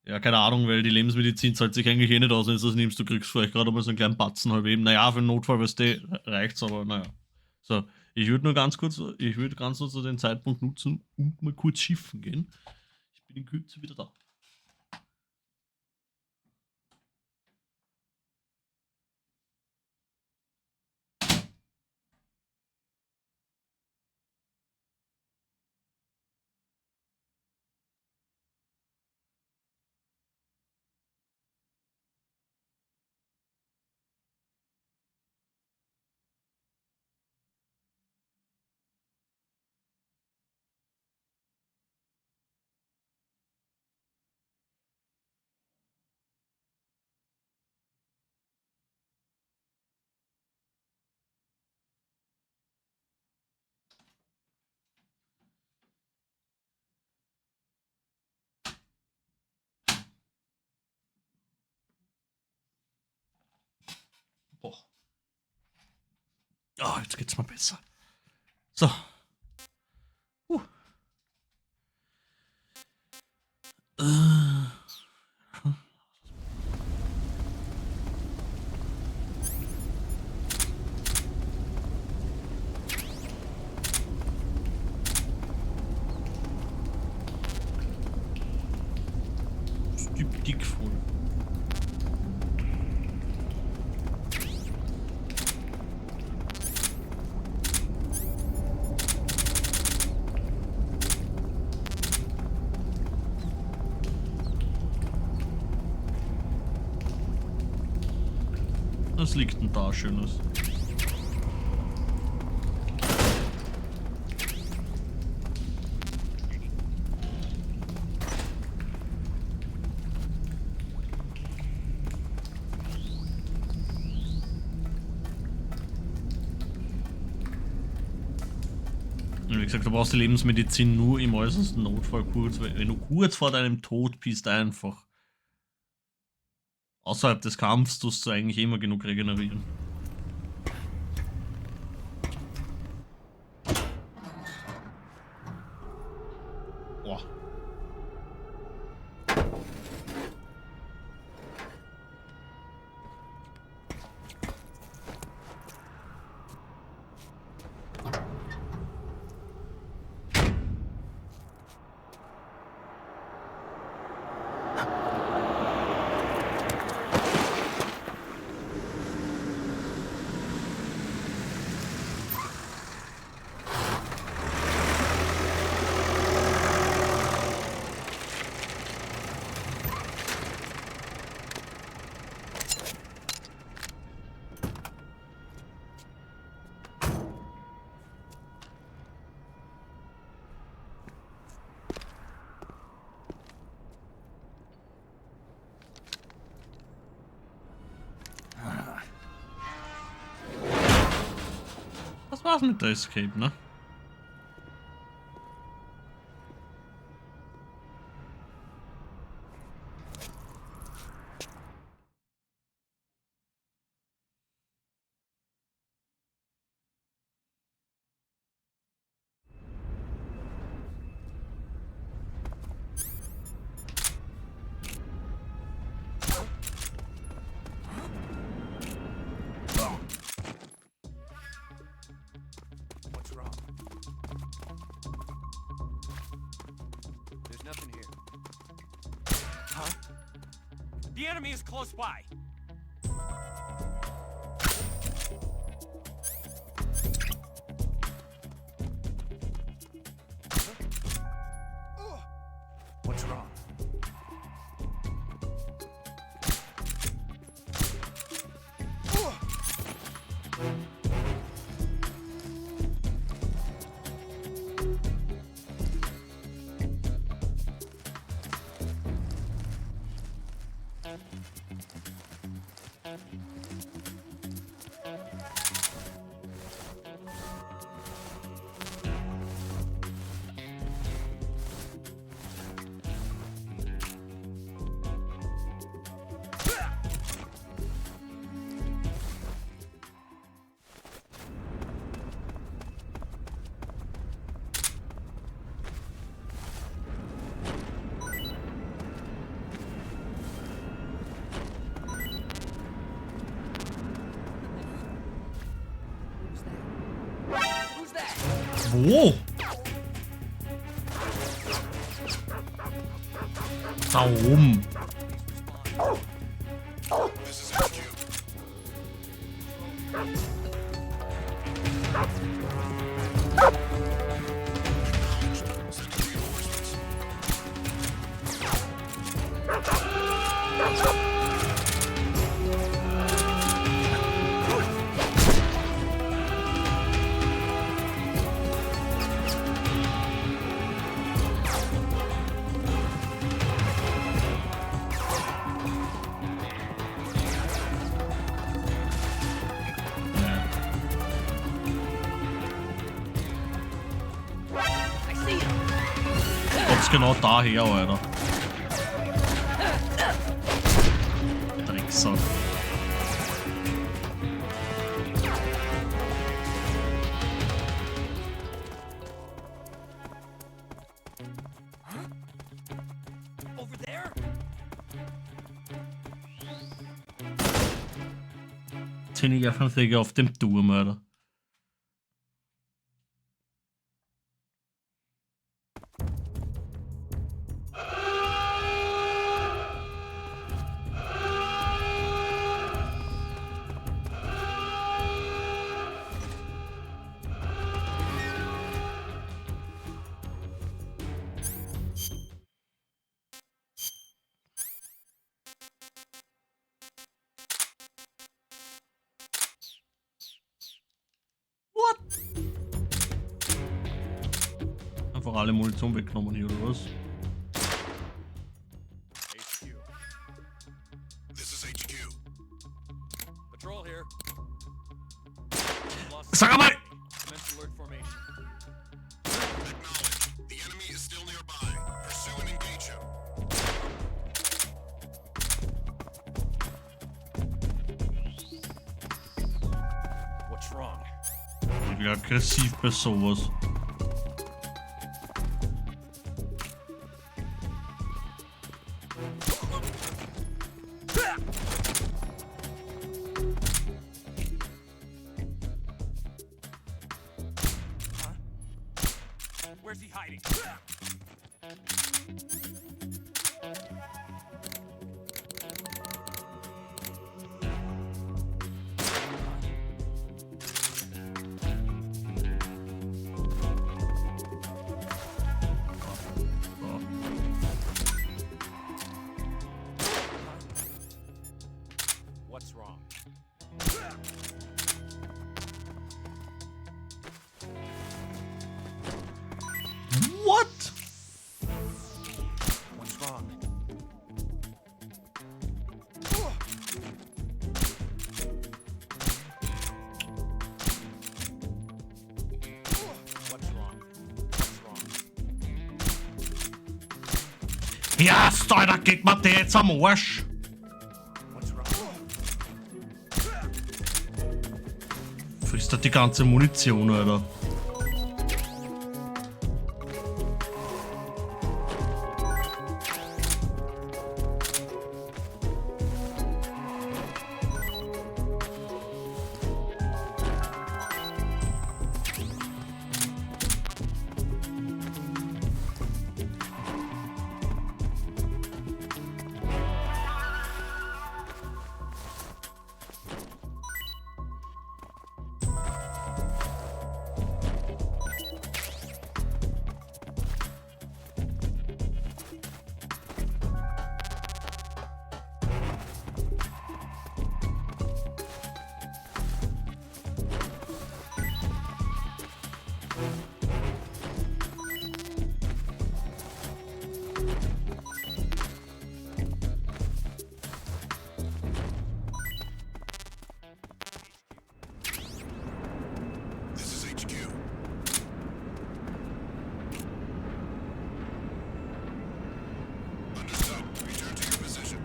Ja, keine Ahnung, weil die Lebensmedizin zahlt sich eigentlich eh nicht aus, wenn du das nimmst. Du kriegst vielleicht gerade mal so einen kleinen Batzen halb eben. Naja, für einen Notfall, weißt du, reicht's, aber naja. So, ich würde ganz kurz so den Zeitpunkt nutzen und mal kurz schiffen gehen. Ich bin in Kürze wieder da. Boah. Ah, jetzt geht's mal besser. So. Ist dick voll. Was liegt denn da Schönes? Wie gesagt, du brauchst die Lebensmedizin nur im äußersten Notfall kurz, wenn du kurz vor deinem Tod bist, einfach. Außerhalb des Kampfs tust du eigentlich immer genug regenerieren. Boah. Das war's mit der Escape, ne? What's wrong? There's nothing here. Huh? The enemy is close by. What's wrong? Wo? Da oben. Genau daher, Alter. Drecksack. Ziemlich Anfänger auf dem Turm, Alter. Einfach alle Munition weggenommen hier, oder was? HQ. This is HQ. Patrol here. Sag mal! Commence alert formation. Acknowledge. The enemy is still nearby. Pursue and engage him. What's wrong? Ich bin aggressiv bei sowas. Where's he hiding? What's wrong? What? What's wrong? What's wrong? What's wrong? Ja, Alter, geht mir der jetzt am Arsch. What's wrong? Frisst halt die ganze Munition, Alter. This is HQ. Understood. Return to your position.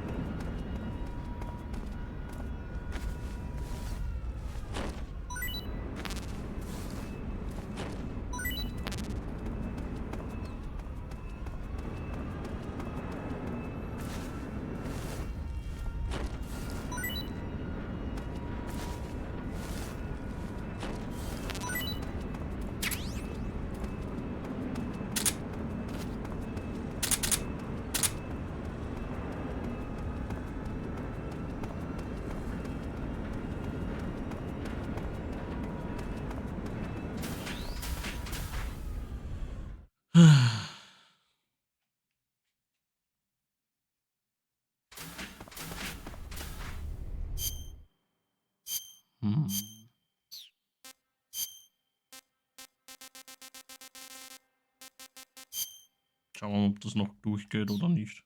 Schauen wir mal, ob das noch durchgeht oder nicht.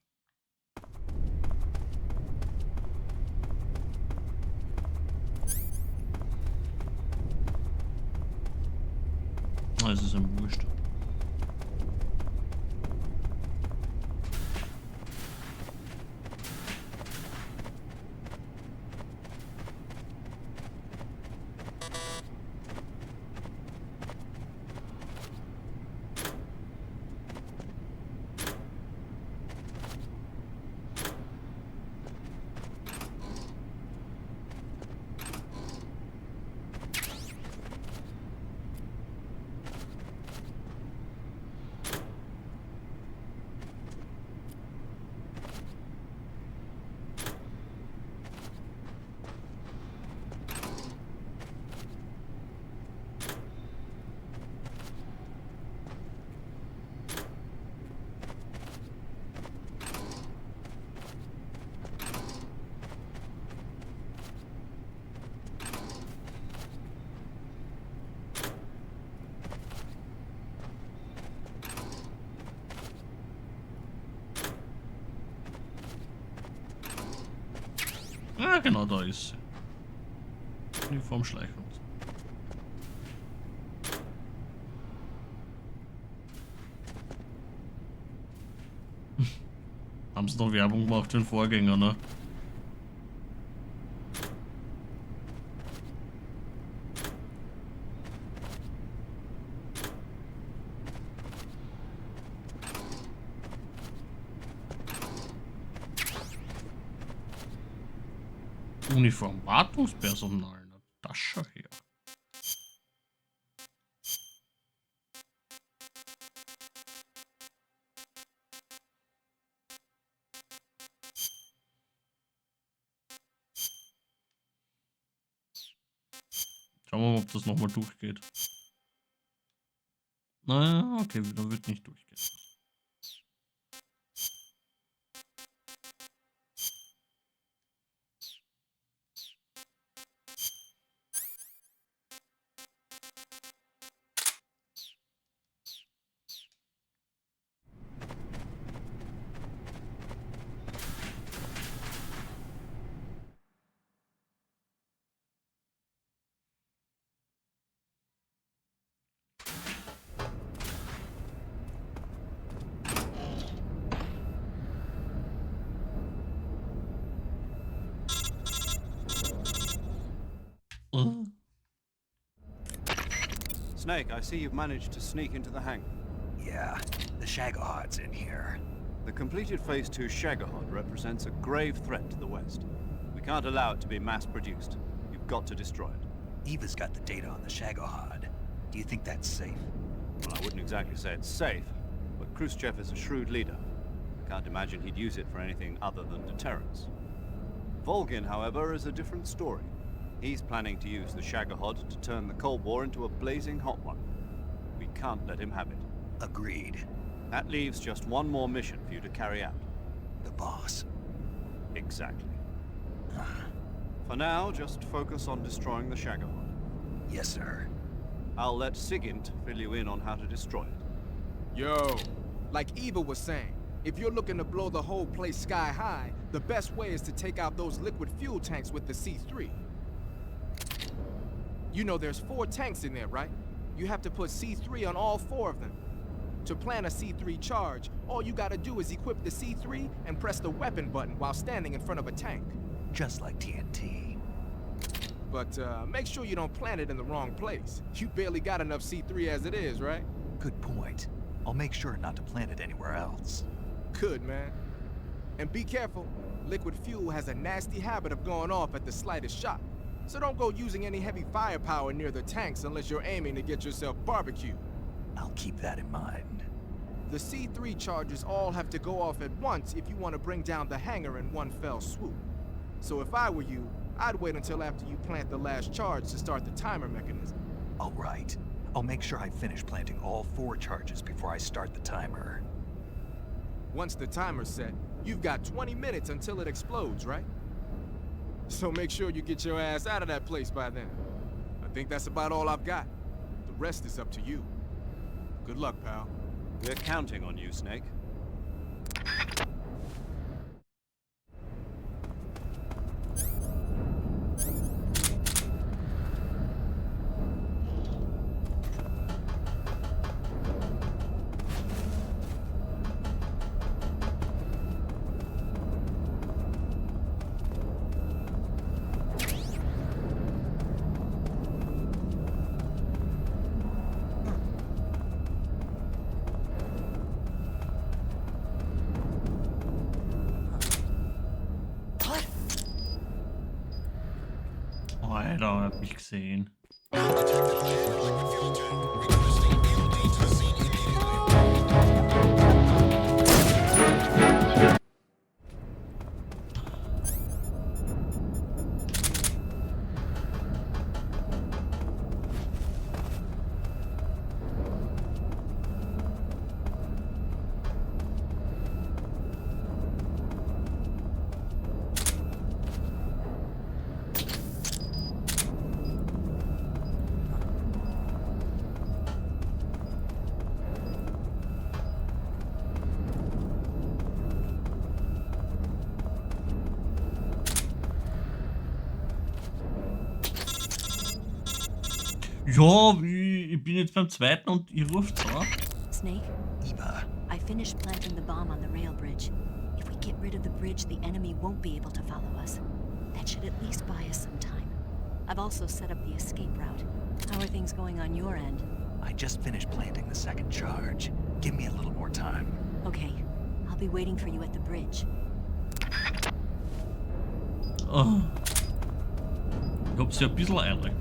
Ah, es ist ihm wurscht. Ja, genau, da ist sie. Uniformschleichung. Haben sie noch Werbung gemacht für den Vorgänger, ne? Uniform, Wartungspersonal, na das schau her. Schauen wir mal, ob das nochmal durchgeht. Naja, okay, da wird nicht durchgehen. Snake, I see you've managed to sneak into the hangar. Yeah, the Shagahod's in here. The completed Phase 2 Shagahod represents a grave threat to the West. We can't allow it to be mass-produced. You've got to destroy it. Eva's got the data on the Shagahod. Do you think that's safe? Well, I wouldn't exactly say it's safe, but Khrushchev is a shrewd leader. I can't imagine he'd use it for anything other than deterrence. Volgin, however, is a different story. He's planning to use the Shagahod to turn the Cold War into a blazing hot one. We can't let him have it. Agreed. That leaves just one more mission for you to carry out. The boss. Exactly. For now, just focus on destroying the Shagahod. Yes, sir. I'll let Sigint fill you in on how to destroy it. Yo, like Eva was saying, if you're looking to blow the whole place sky high, the best way is to take out those liquid fuel tanks with the C3. You know there's 4 tanks in there, right? You have to put C3 on all 4 of them. To plan a C3 charge, all you gotta do is equip the C3 and press the weapon button while standing in front of a tank. Just like TNT. But make sure you don't plant it in the wrong place. You barely got enough C3 as it is, right? Good point. I'll make sure not to plant it anywhere else. Good, man. And be careful. Liquid fuel has a nasty habit of going off at the slightest shock. So don't go using any heavy firepower near the tanks unless you're aiming to get yourself barbecued. I'll keep that in mind. The C3 charges all have to go off at once if you want to bring down the hangar in one fell swoop. So if I were you, I'd wait until after you plant the last charge to start the timer mechanism. All right. I'll make sure I finish planting all 4 charges before I start the timer. Once the timer's set, you've got 20 minutes until it explodes, right? So make sure you get your ass out of that place by then. I think that's about all I've got. The rest is up to you. Good luck, pal. We're counting on you, Snake. ich gesehen. Ja, ich bin jetzt beim zweiten und ihr ruft so. Snake, Eva. I finished planting the bomb on the rail bridge. If we get rid of the bridge, the enemy won't be able to follow us. That should at least buy us some time. I've also set up the escape route. How are things going on your end? I just finished planting the second charge. Give me a little more time. Okay, I'll be waiting for you at the bridge. Oh. Ich hab's ja ein bisschen eilig.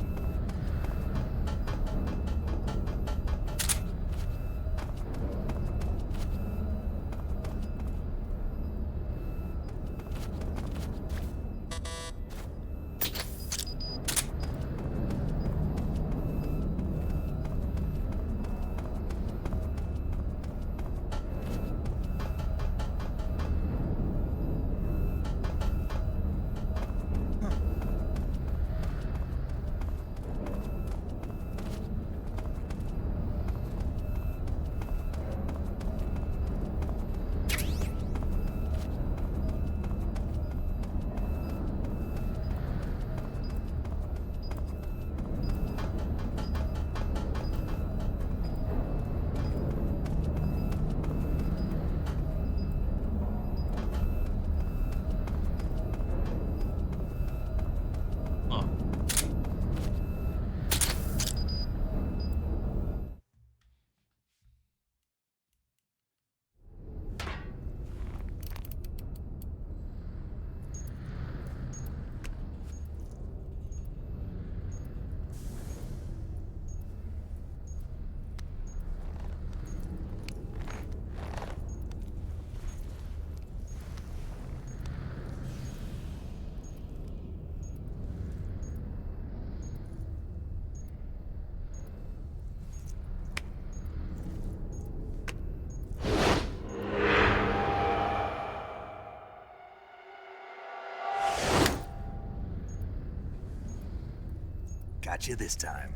Got you this time.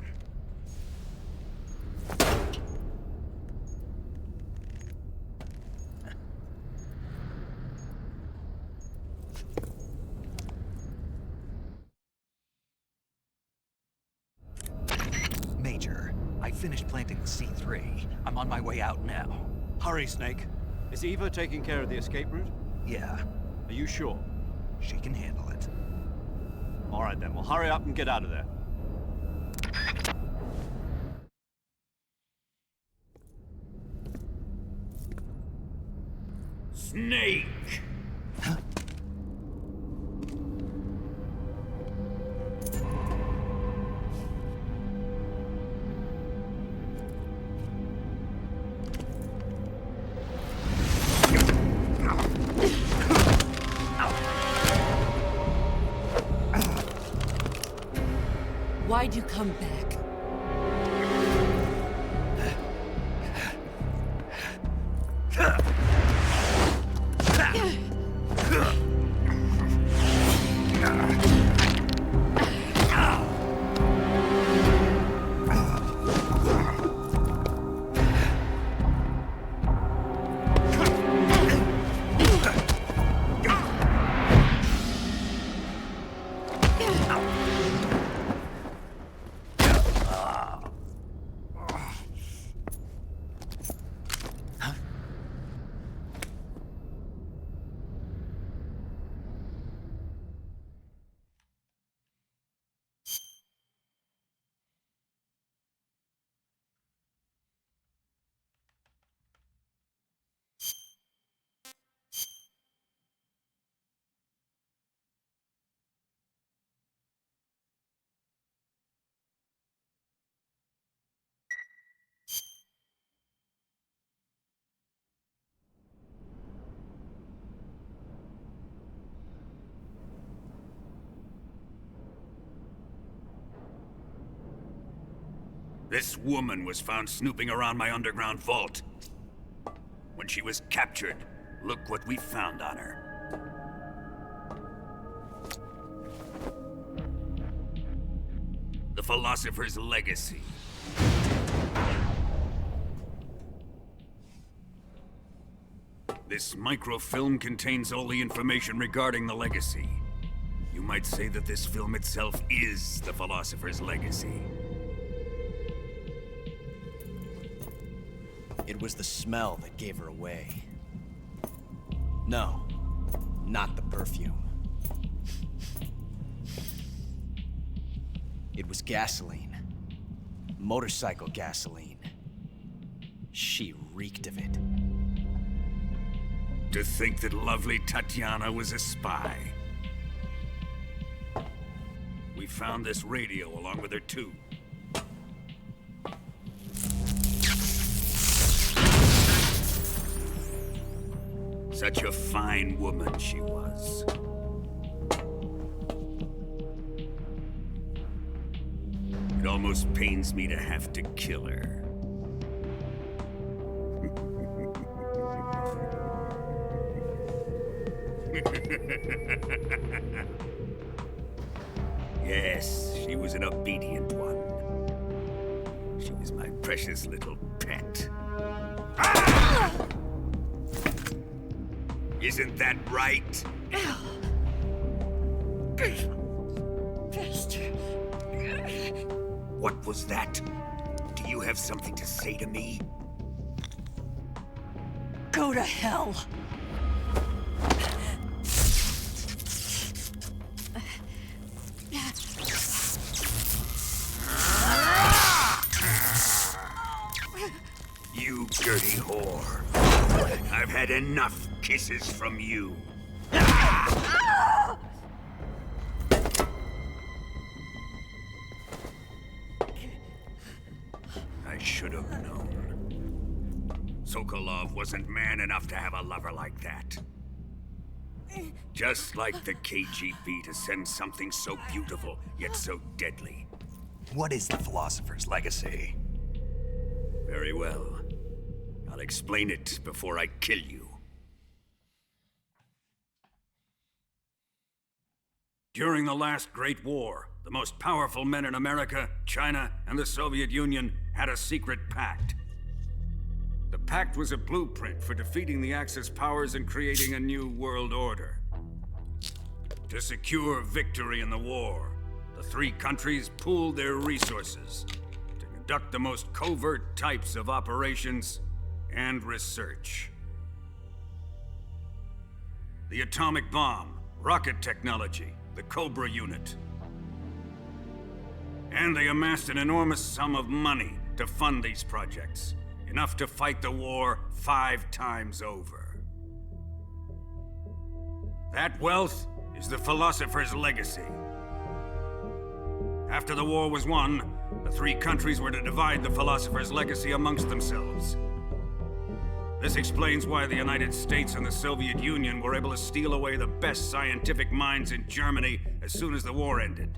Major, I finished planting the C3. I'm on my way out now. Hurry, Snake. Is Eva taking care of the escape route? Yeah, Are you sure? she can handle it. All right then, well hurry up and get out of there. Snake! Why'd you come back? This woman was found snooping around my underground vault. When she was captured, look what we found on her. The philosopher's legacy. This microfilm contains all the information regarding the legacy. You might say that this film itself is the philosopher's legacy. It was the smell that gave her away. No, not the perfume. It was gasoline. Motorcycle gasoline. She reeked of it. To think that lovely Tatiana was a spy. We found this radio along with her too. Such a fine woman she was. It almost pains me to have to kill her. Yes, she was an obedient one. She was my precious little pet. Ah! Isn't that right? What was that? Do you have something to say to me? Go to hell. You dirty whore. I've had enough kisses from you. I should have known. Sokolov wasn't man enough to have a lover like that. Just like the KGB to send something so beautiful, yet so deadly. What is the philosopher's legacy? Very well. I'll explain it before I kill you. During the last Great War, the most powerful men in America, China, and the Soviet Union had a secret pact. The pact was a blueprint for defeating the Axis powers and creating a new world order. To secure victory in the war, the three countries pooled their resources to conduct the most covert types of operations and research. The atomic bomb, rocket technology, the Cobra unit. And they amassed an enormous sum of money to fund these projects, enough to fight the war 5 times over. That wealth is the philosopher's legacy. After the war was won, the three countries were to divide the philosopher's legacy amongst themselves. This explains why the United States and the Soviet Union were able to steal away the best scientific minds in Germany as soon as the war ended.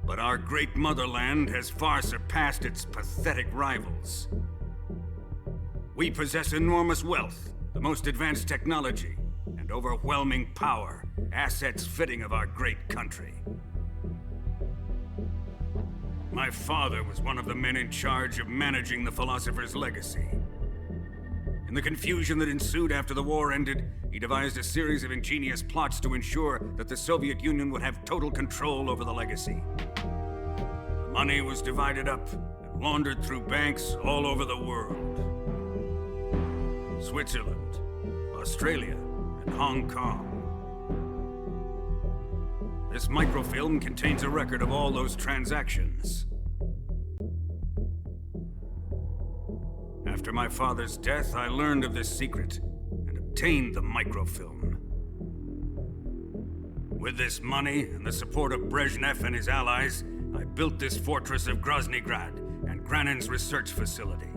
But our great motherland has far surpassed its pathetic rivals. We possess enormous wealth, the most advanced technology, and overwhelming power, assets fitting of our great country. My father was one of the men in charge of managing the philosopher's legacy. In the confusion that ensued after the war ended, he devised a series of ingenious plots to ensure that the Soviet Union would have total control over the legacy. The money was divided up and laundered through banks all over the world. Switzerland, Australia, and Hong Kong. This microfilm contains a record of all those transactions. After my father's death, I learned of this secret and obtained the microfilm. With this money and the support of Brezhnev and his allies, I built this fortress of Groznygrad and Granin's research facility.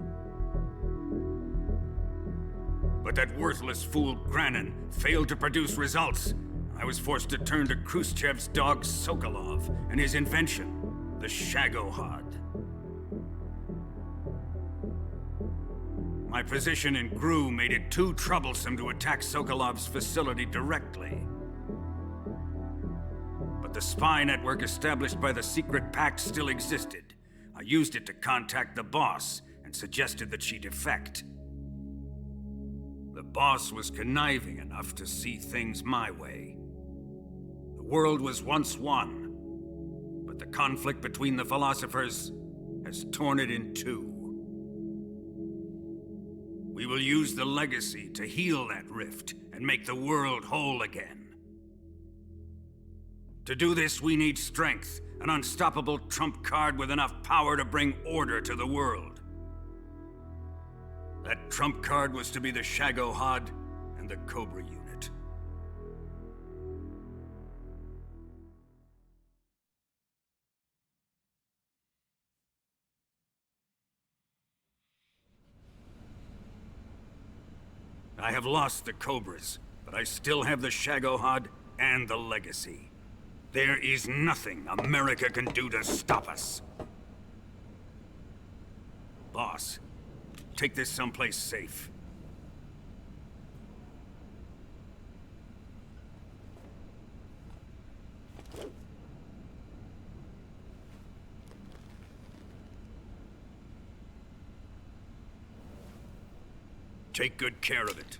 But that worthless fool Granin failed to produce results. I was forced to turn to Khrushchev's dog Sokolov and his invention, the Shagohod. My position in GRU made it too troublesome to attack Sokolov's facility directly. But the spy network established by the secret pact still existed. I used it to contact the boss and suggested that she defect. The boss was conniving enough to see things my way. The world was once one, but the conflict between the philosophers has torn it in two. We will use the legacy to heal that rift and make the world whole again. To do this, we need strength, an unstoppable trump card with enough power to bring order to the world. That trump card was to be the Shagohod and the Cobra unit. I have lost the Cobras, but I still have the Shagohod and the legacy. There is nothing America can do to stop us. Boss, take this someplace safe. Take good care of it.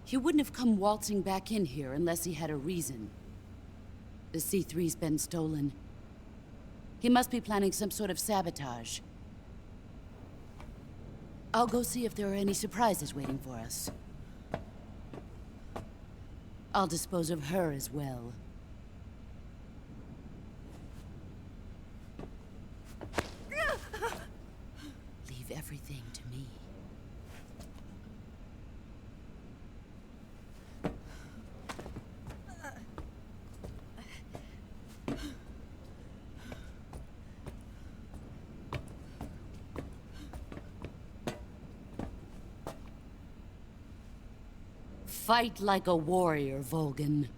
He wouldn't have come waltzing back in here unless he had a reason. The C3's been stolen. He must be planning some sort of sabotage. I'll go see if there are any surprises waiting for us. I'll dispose of her as well. Leave everything to me. Fight like a warrior, Volgan.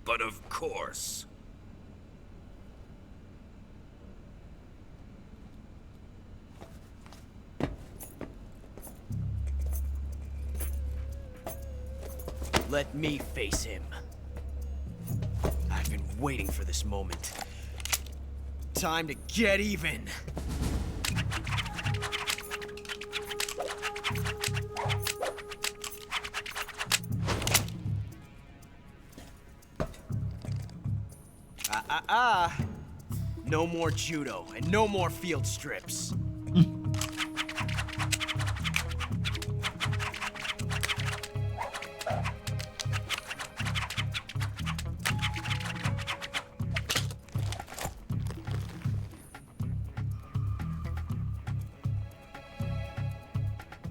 But of course. Let me face him. I've been waiting for this moment. Time to get even. No more judo, and no more field strips.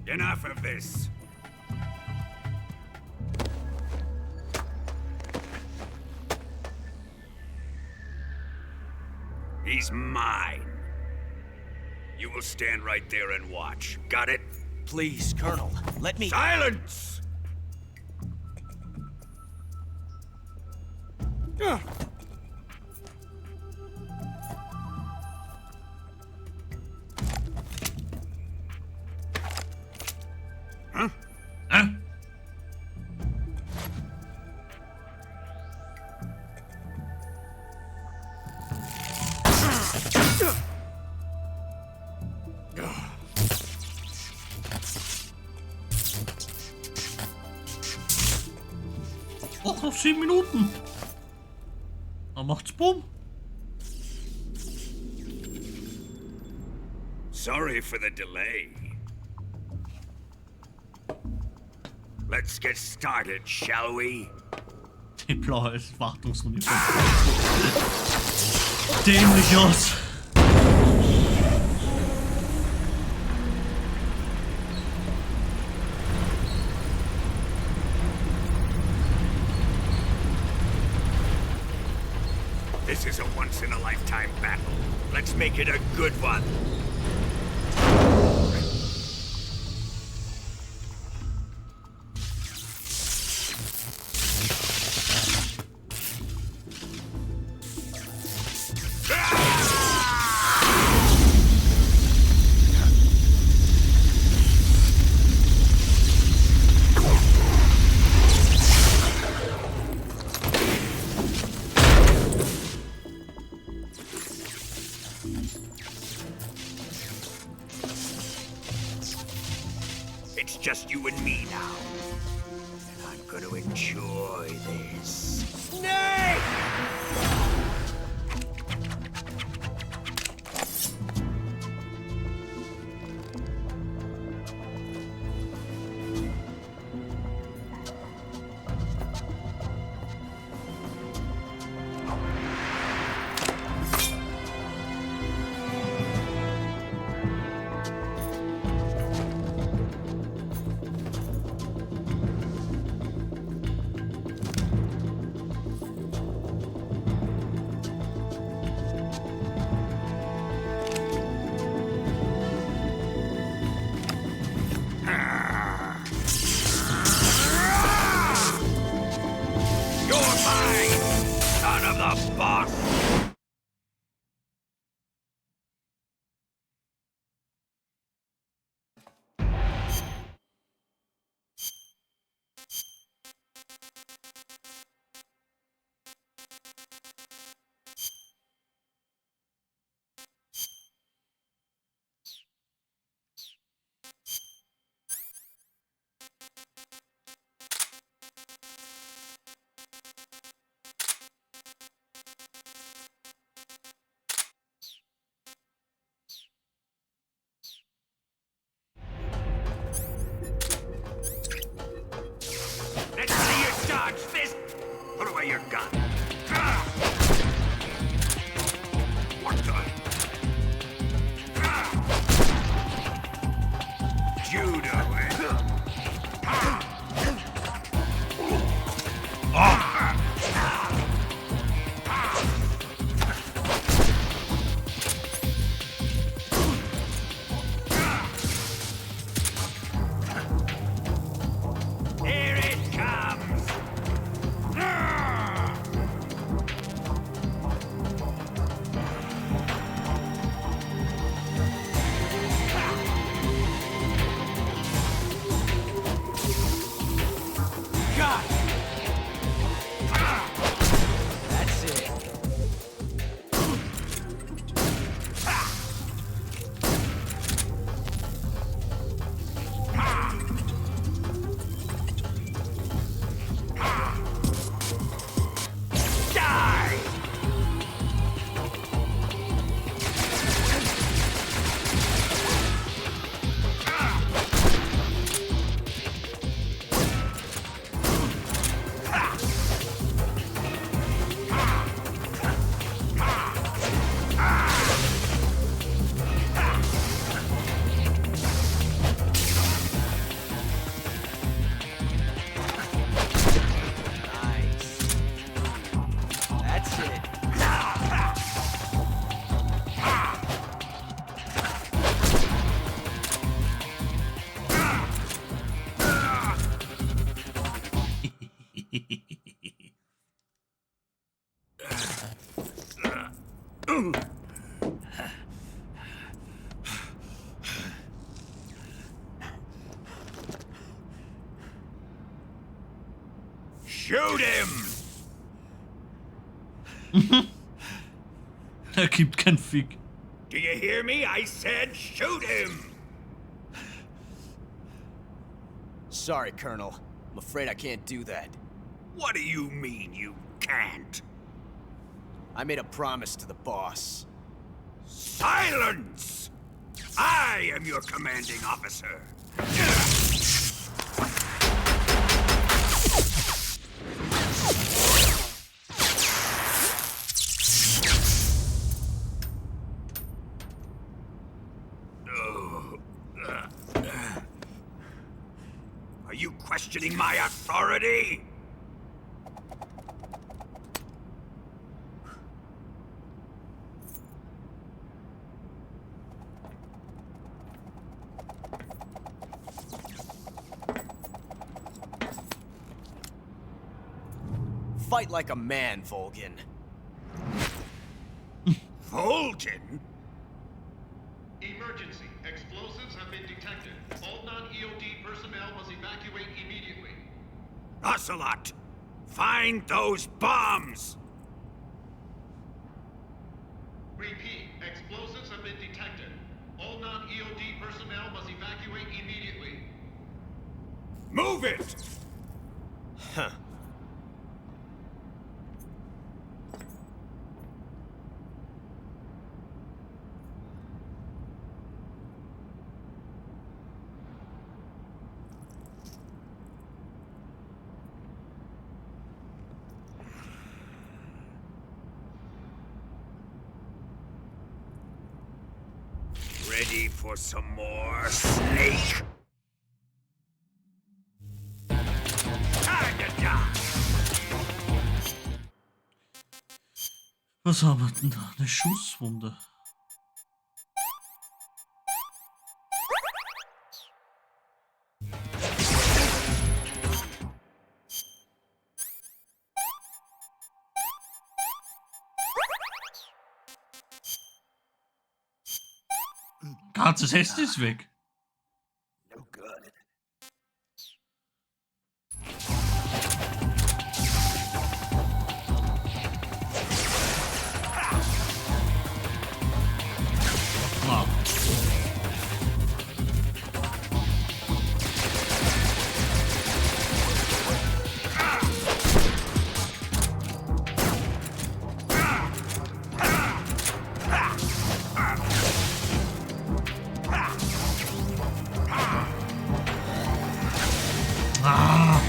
Enough of this. He's mine. You will stand right there and watch. Got it? Please, Colonel, let me— Silence! Huh? Huh? Och, noch 7 Minuten. Dann macht's Bumm. Sorry for the delay. Let's get started, shall we? Die blaue Wartungsuniform. Dämlich aus. This is a once-in-a-lifetime battle. Let's make it a good one. just you and me now. And I'm gonna enjoy this. Snake! Put away your gun. What the? Judo, Here it comes! That's it. Die! Nice. That's it. Shoot him! Er gibt kein Fick. Do you hear me? I said shoot him! Sorry, Colonel. I'm afraid I can't do that. What do you mean you can't? I made a promise to the boss. Silence! I am your commanding officer. Are you questioning my authority? Fight like a man, Volgin. Volgin? Emergency. Explosives have been detected. All non-EOD personnel must evacuate immediately. Ocelot! Find those bombs! Repeat. Explosives have been detected. All non-EOD personnel must evacuate immediately. Move it! Huh. Ready for some more snake? Time to die! Was haben wir denn da? Eine Schusswunde. Ganzes Hest ist weg. No good. Ah. Ah.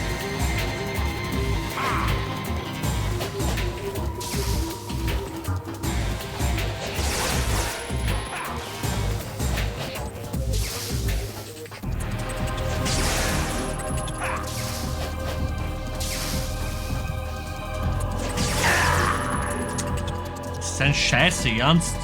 Das ist ein Scheiße, ernst?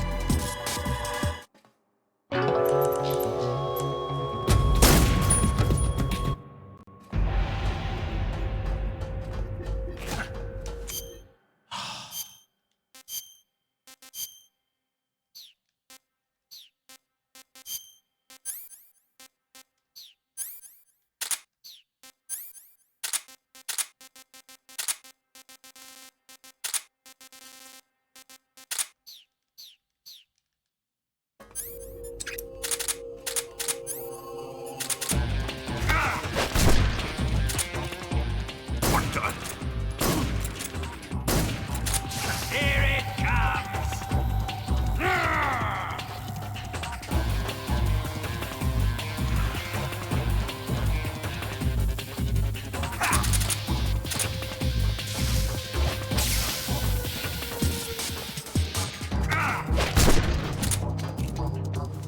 Here it comes!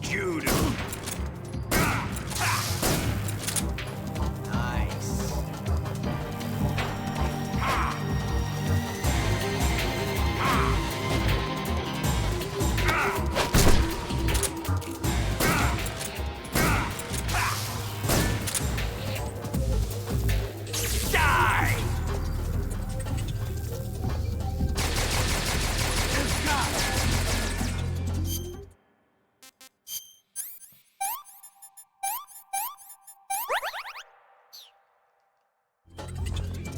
Judo! Nice. Die!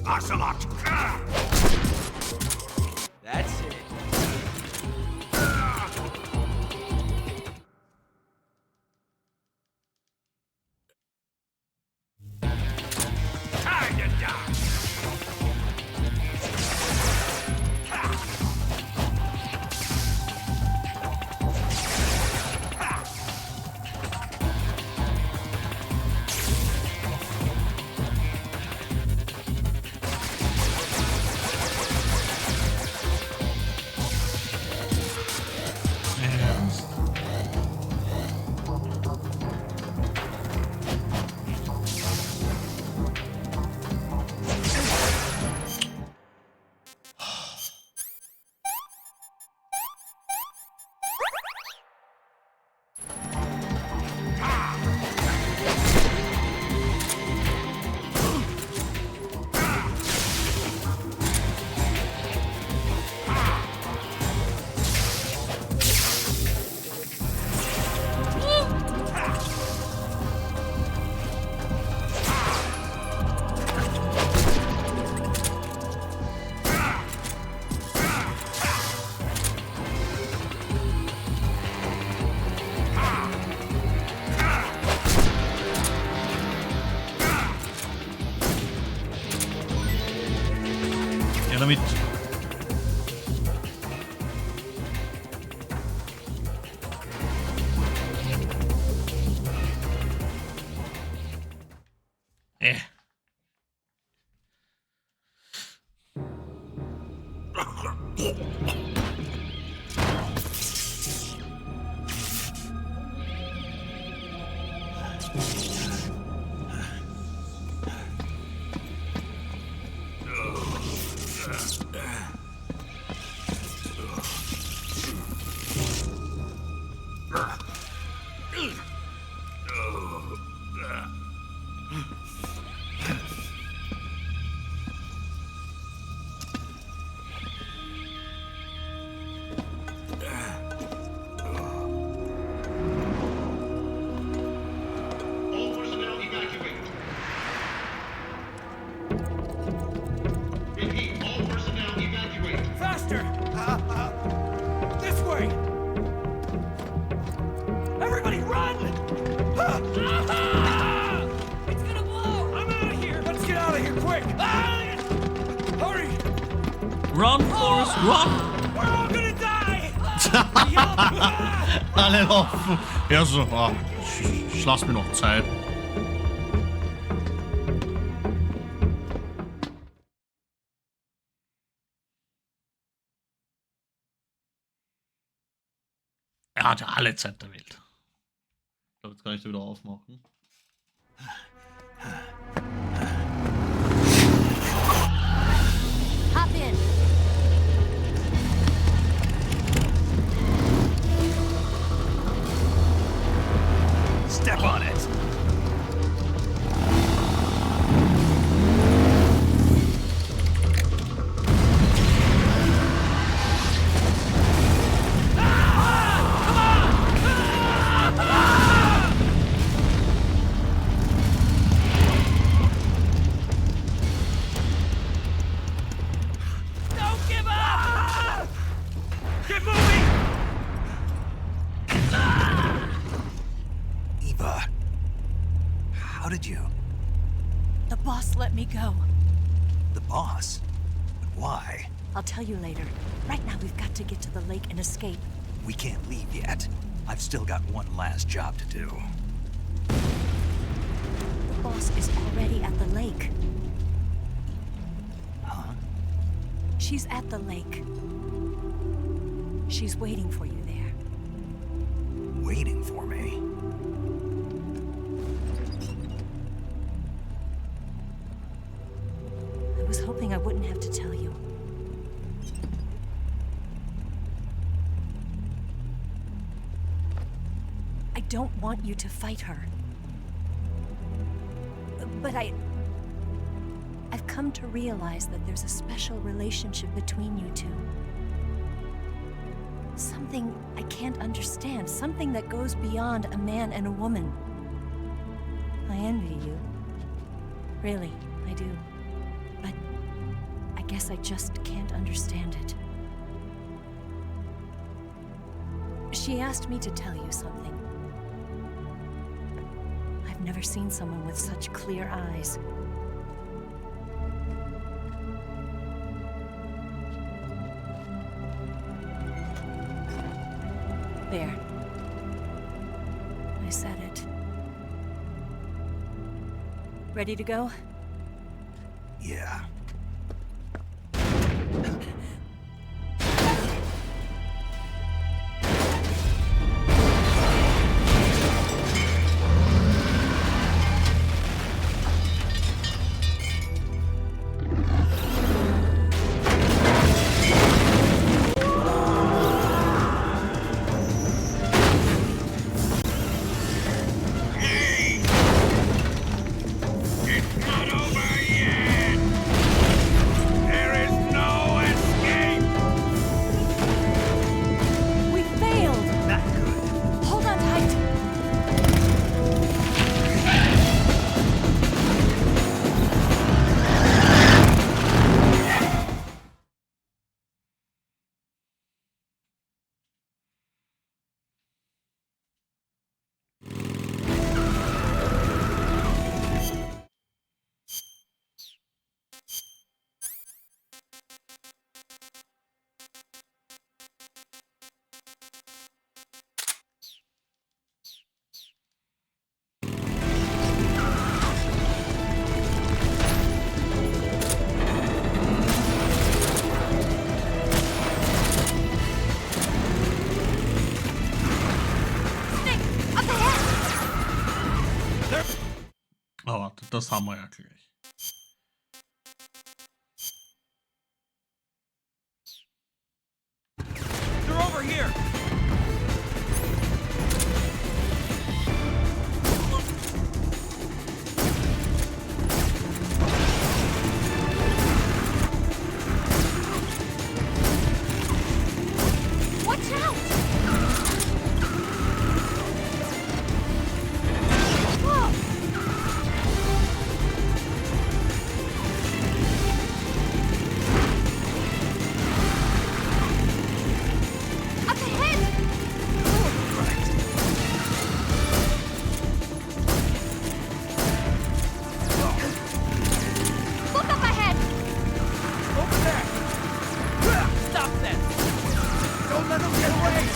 Ocelot! That's it. Time to die! All personnel evacuate. Repeat, all personnel evacuate. Faster! This way! Everybody run! It's gonna blow! I'm out of here! Let's get out of here quick! Hurry! Run, Forrest, run! We're all gonna die! Alle laufen. Ja, so. Ah, ich lass mir noch Zeit. Er hat ja alle Zeit der Welt. Ich glaube, jetzt kann ich da wieder aufmachen. Hop in. Step on it. Don't give up! Get moving! Eva, how did you? The boss let me go. The boss? But why? I'll tell you later. Right now, we've got to get to the lake and escape. We can't leave yet. I've still got one last job to do. The boss is already at the lake. Huh? She's at the lake. She's waiting for you there. Waiting for me? I was hoping I wouldn't have to tell you. I don't want you to fight her. But I've come to realize that there's a special relationship between you two. Something I can't understand, something that goes beyond a man and a woman. I envy you. Really, I do. But I guess I just can't understand it. She asked me to tell you something. I've never seen someone with such clear eyes. There. I said it. Ready to go? Yeah. It's not over yet! das haben wir ja gleich. They're over here! Watch out! Whoa! Up ahead! Look up ahead! Over there! Stop them! Don't let them get away!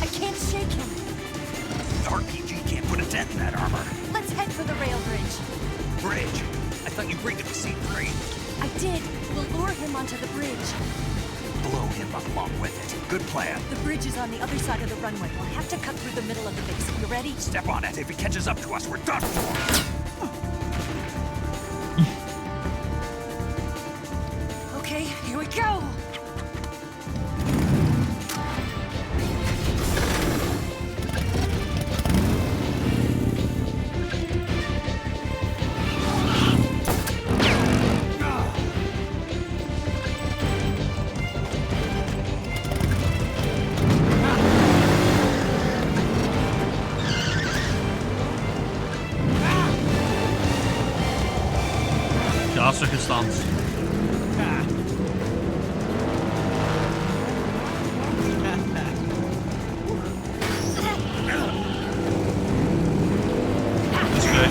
I can't shake him. The RPG can't put a dent in that armor. Let's head for the rail bridge. Bridge? I thought you bring it to C3. I did. We'll lure him onto the bridge. Blow him up along with it. Good plan. The bridge is on the other side of the runway. We'll have to cut through the middle of the base. You ready? Step on it. If he catches up to us, we're done for. Okay, here we go. Klasse Distanz. Bis gleich.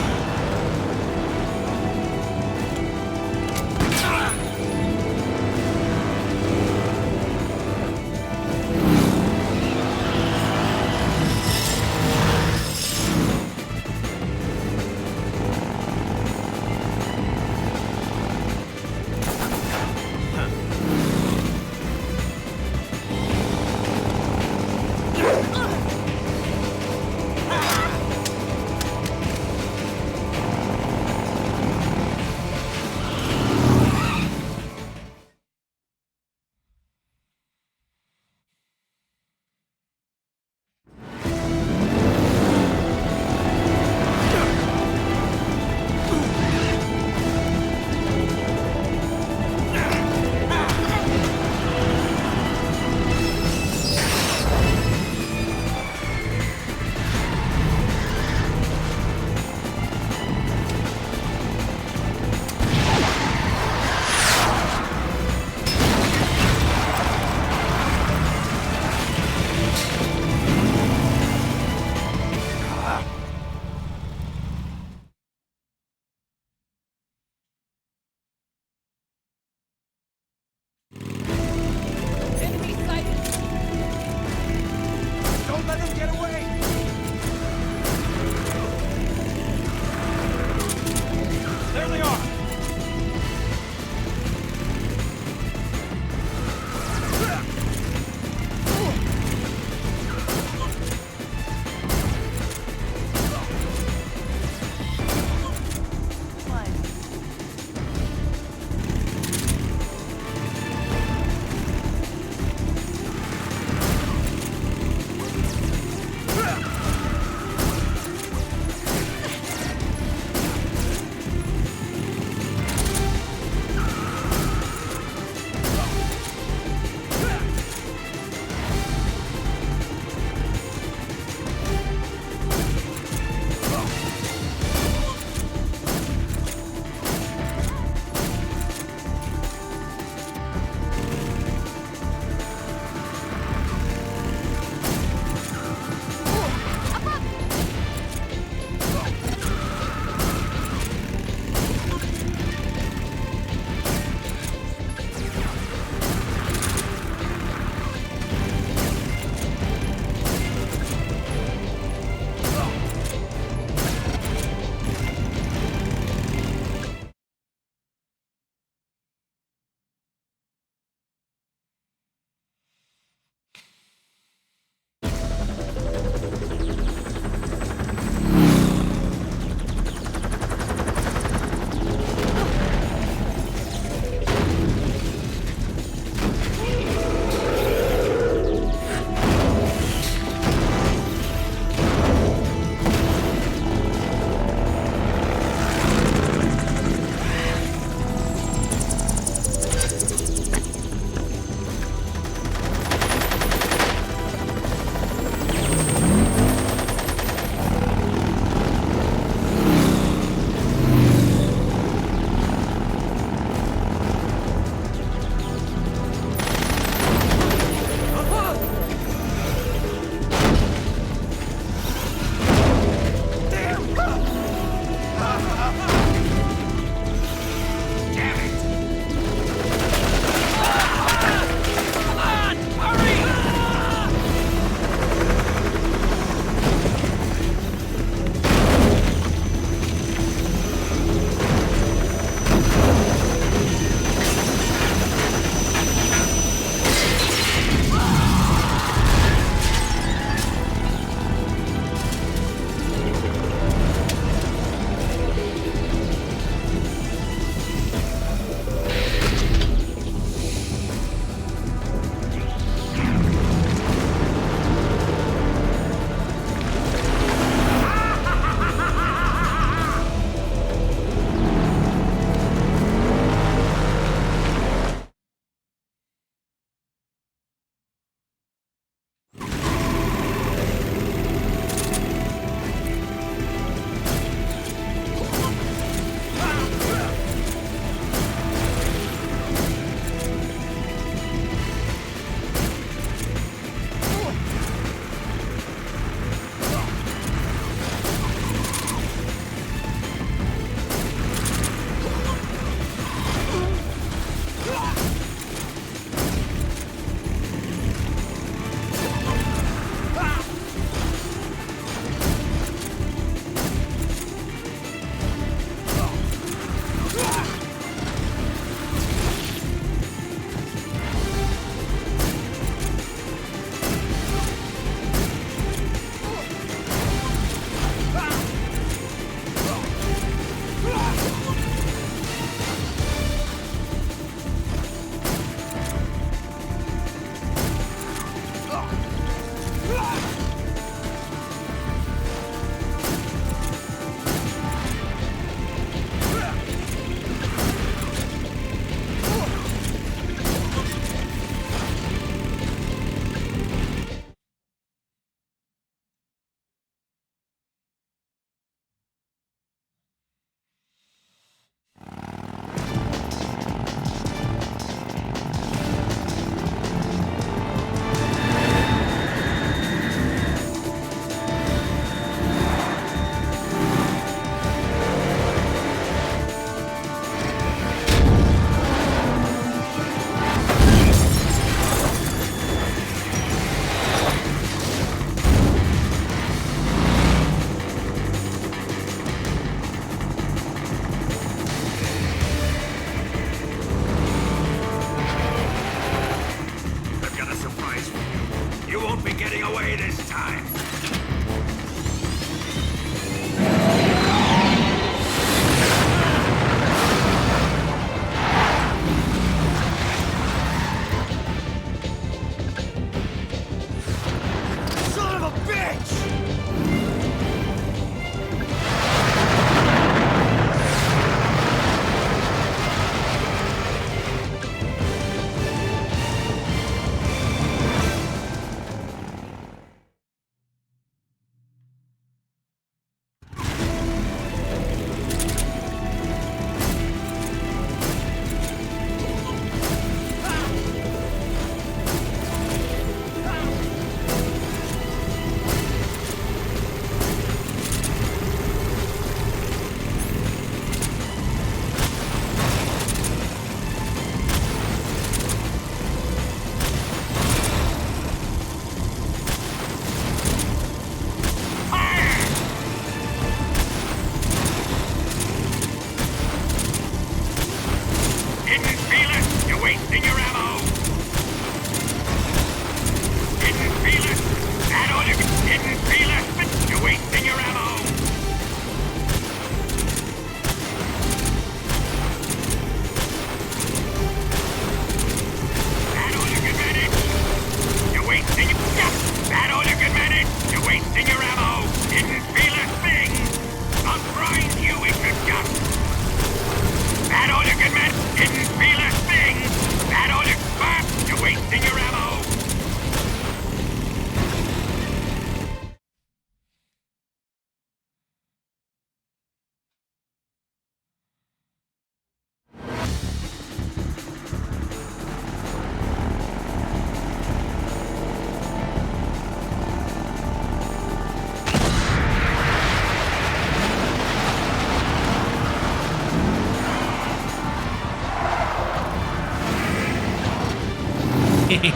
Macht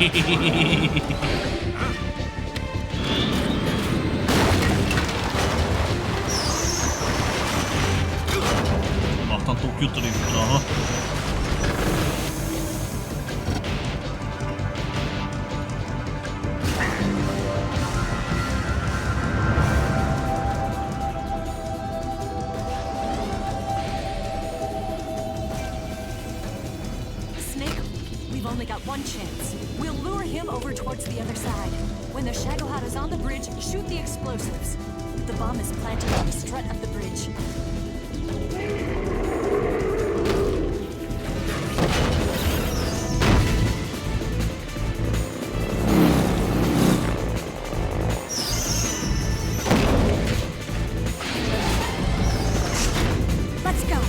dann Tokyo Drift, oder? One chance. We'll lure him over towards the other side. When the Shagohod is on the bridge, shoot the explosives. The bomb is planted on the strut of the bridge. Let's go.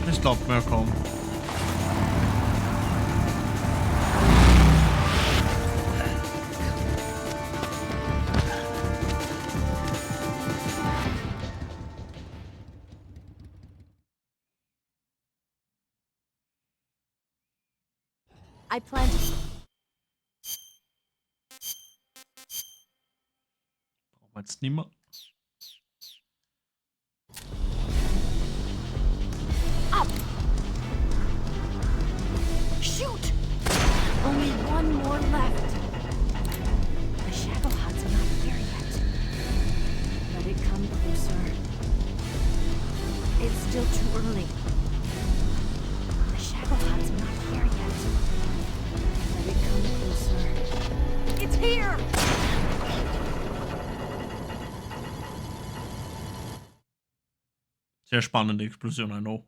Das glaubt mir ja kaum. I plan to... Brauchen wir jetzt nicht mehr. Up! Shoot! Only one more left. The Shagohod's not here yet. Let it come closer. It's still too early. The Shagohod's not here yet. Let it come closer. It's here! Sehr spannende Explosion, I know.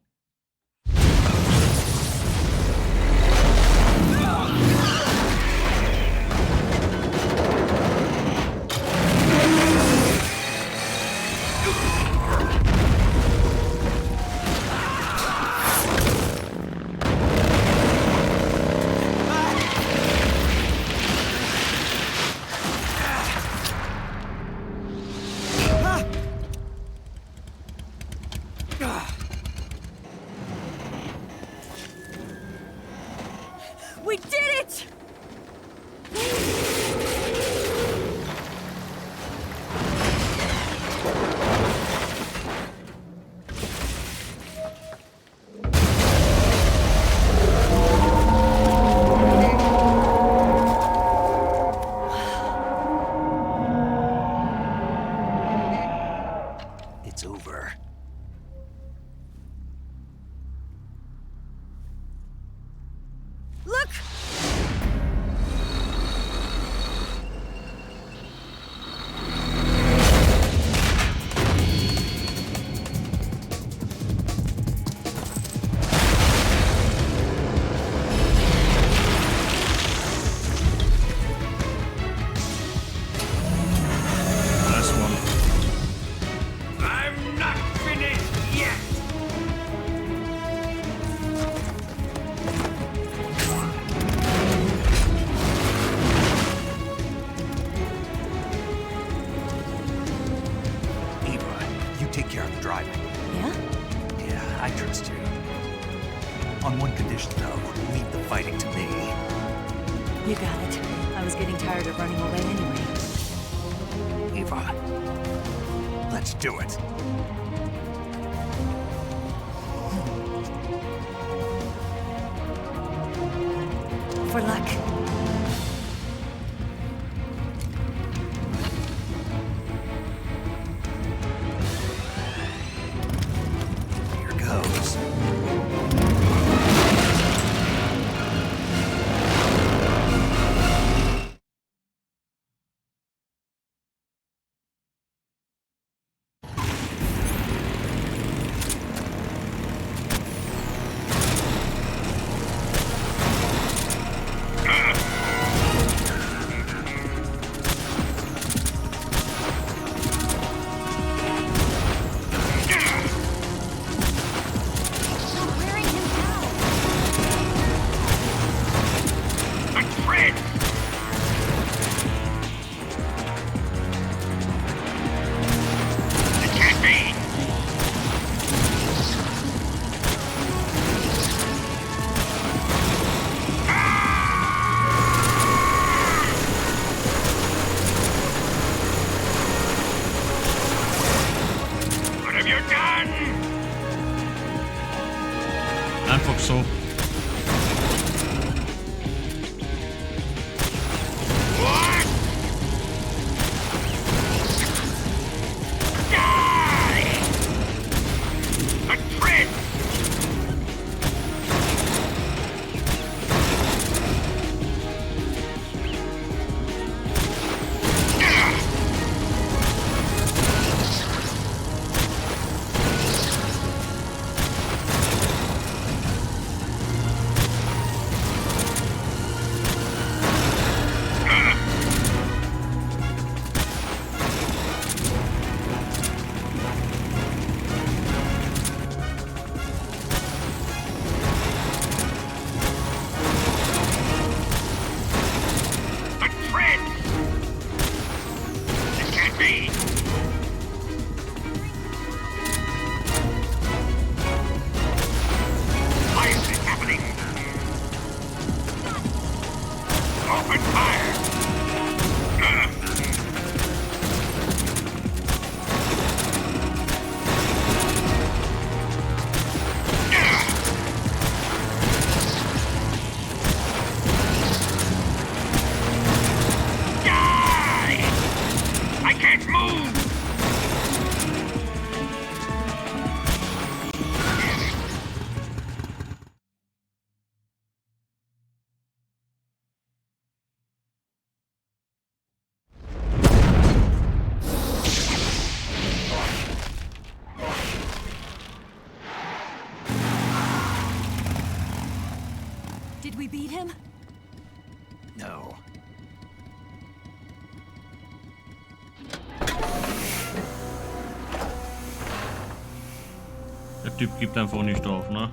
We did it! It's over. Look! Nice one. I'm not finished yet! Eva, you take care of the driving. Yeah? Yeah, I trust you. On one condition, though, leave the fighting to me. You got it. I was getting tired of running away anyway. Eva, let's do it. For luck. Open fire! I can't move! Did we beat him? No. Der Typ gibt einfach nicht auf, ne?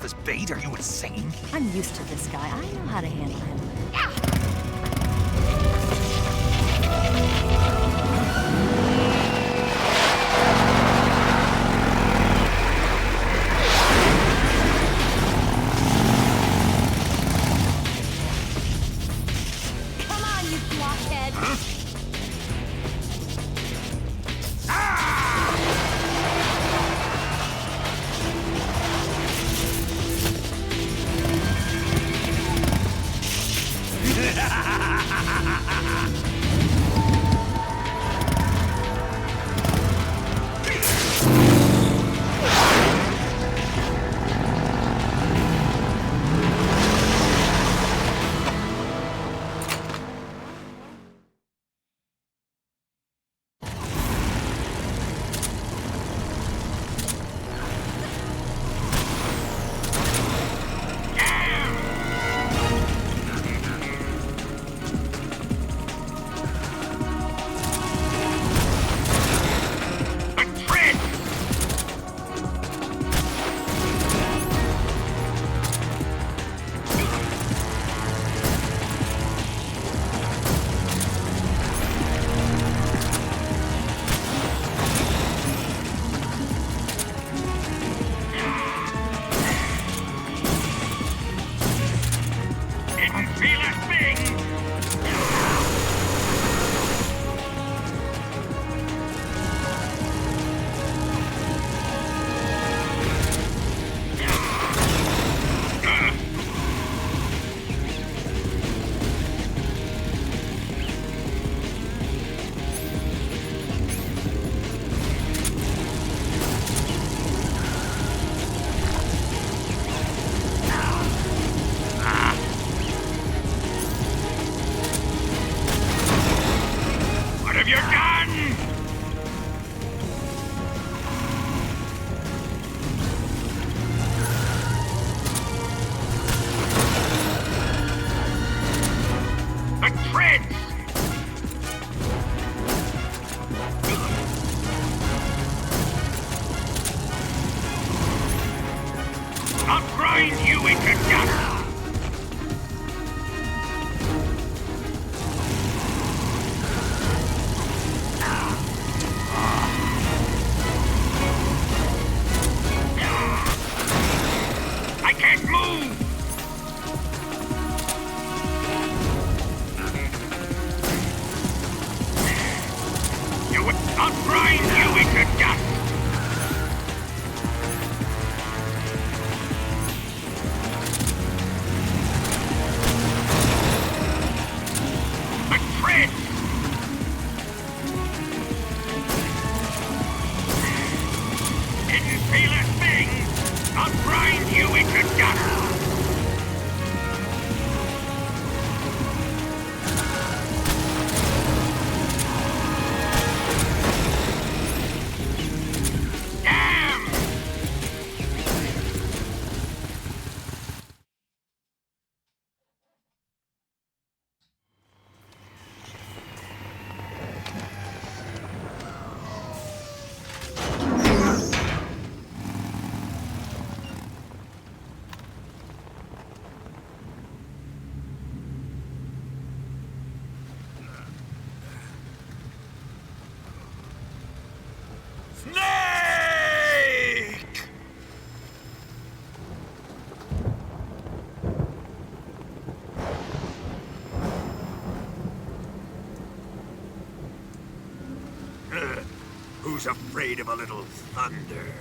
As bait? Are you insane? I'm used to this guy. I know how to handle him. Come on, you blockhead! Huh? Snake! Who's afraid of a little thunder?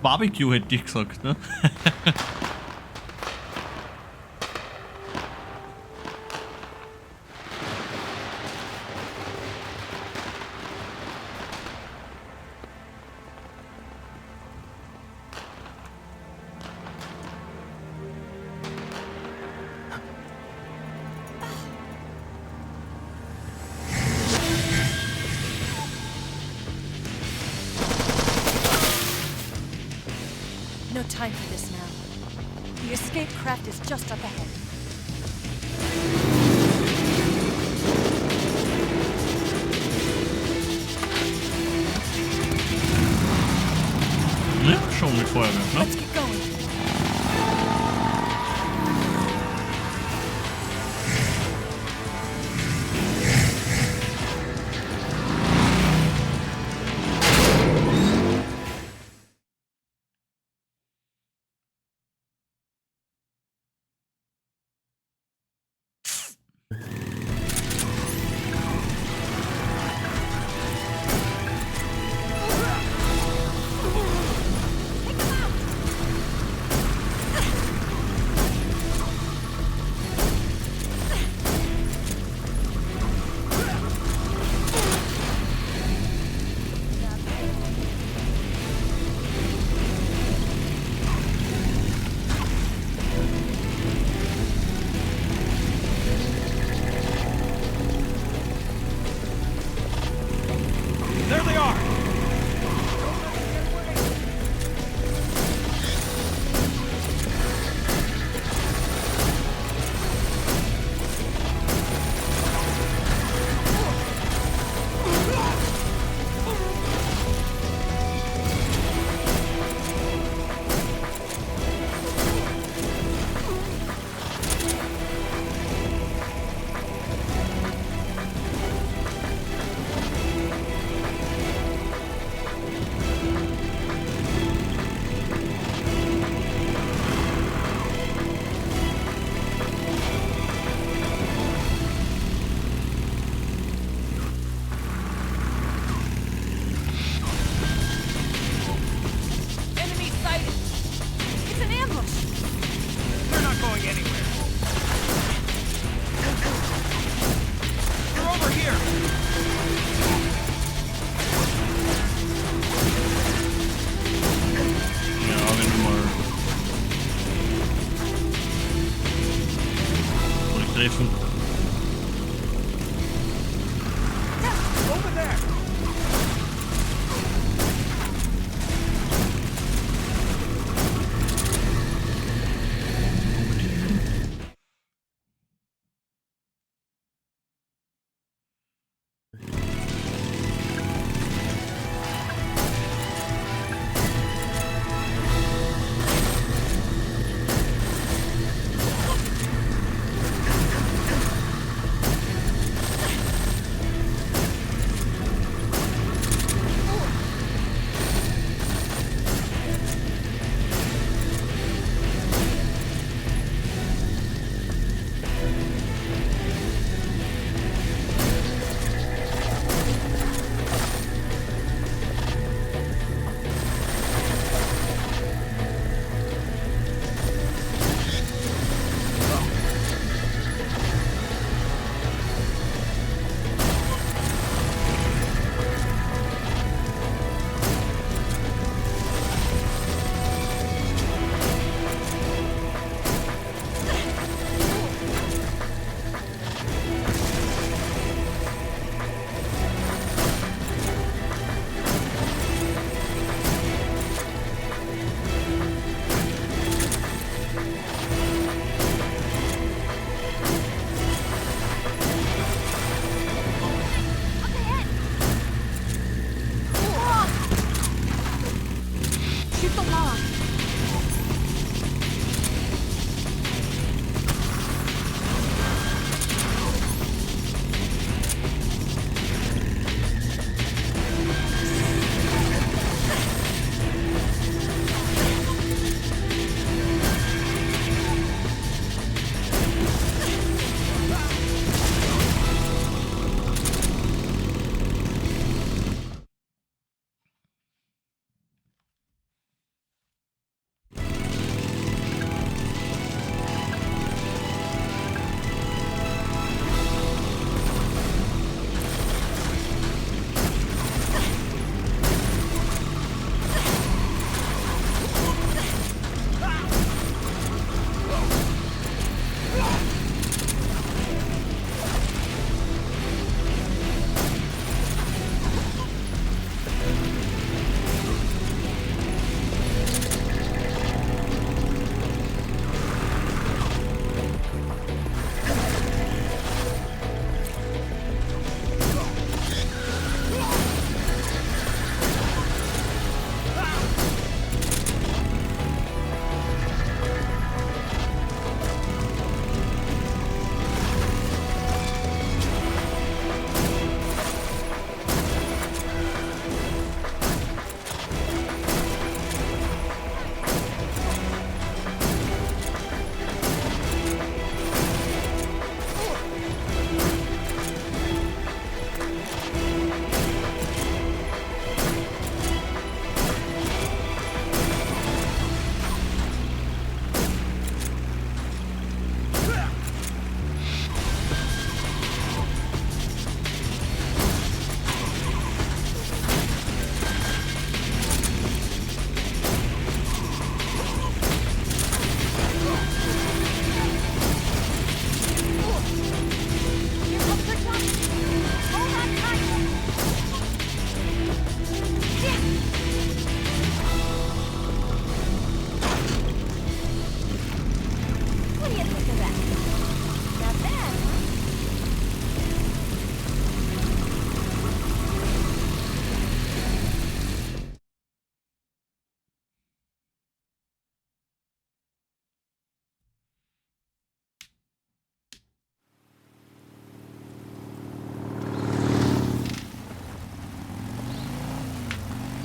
Barbecue hätte ich gesagt, ne? No time for this now. The escape craft is just up ahead. Ja, schon mit Feuerwehr, ne? Let's get going. There they are! treffen. Over there!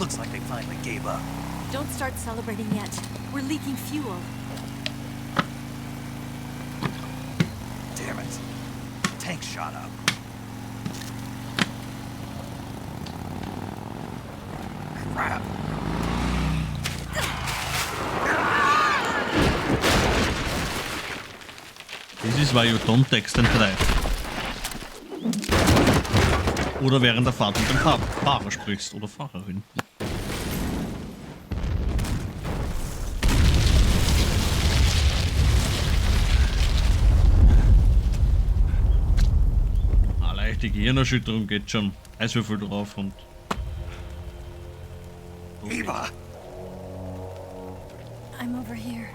Looks like they finally gave up. Don't start celebrating yet. We're leaking fuel. Damn it. Tank shot up. Crap. Das ist, weil du Tontexten treibst. Oder während der Fahrt mit dem Fahrer sprichst oder Fahrerin. Eine leichte Gehirnerschütterung geht schon. Eiswürfel drauf und... Eva! I'm over here.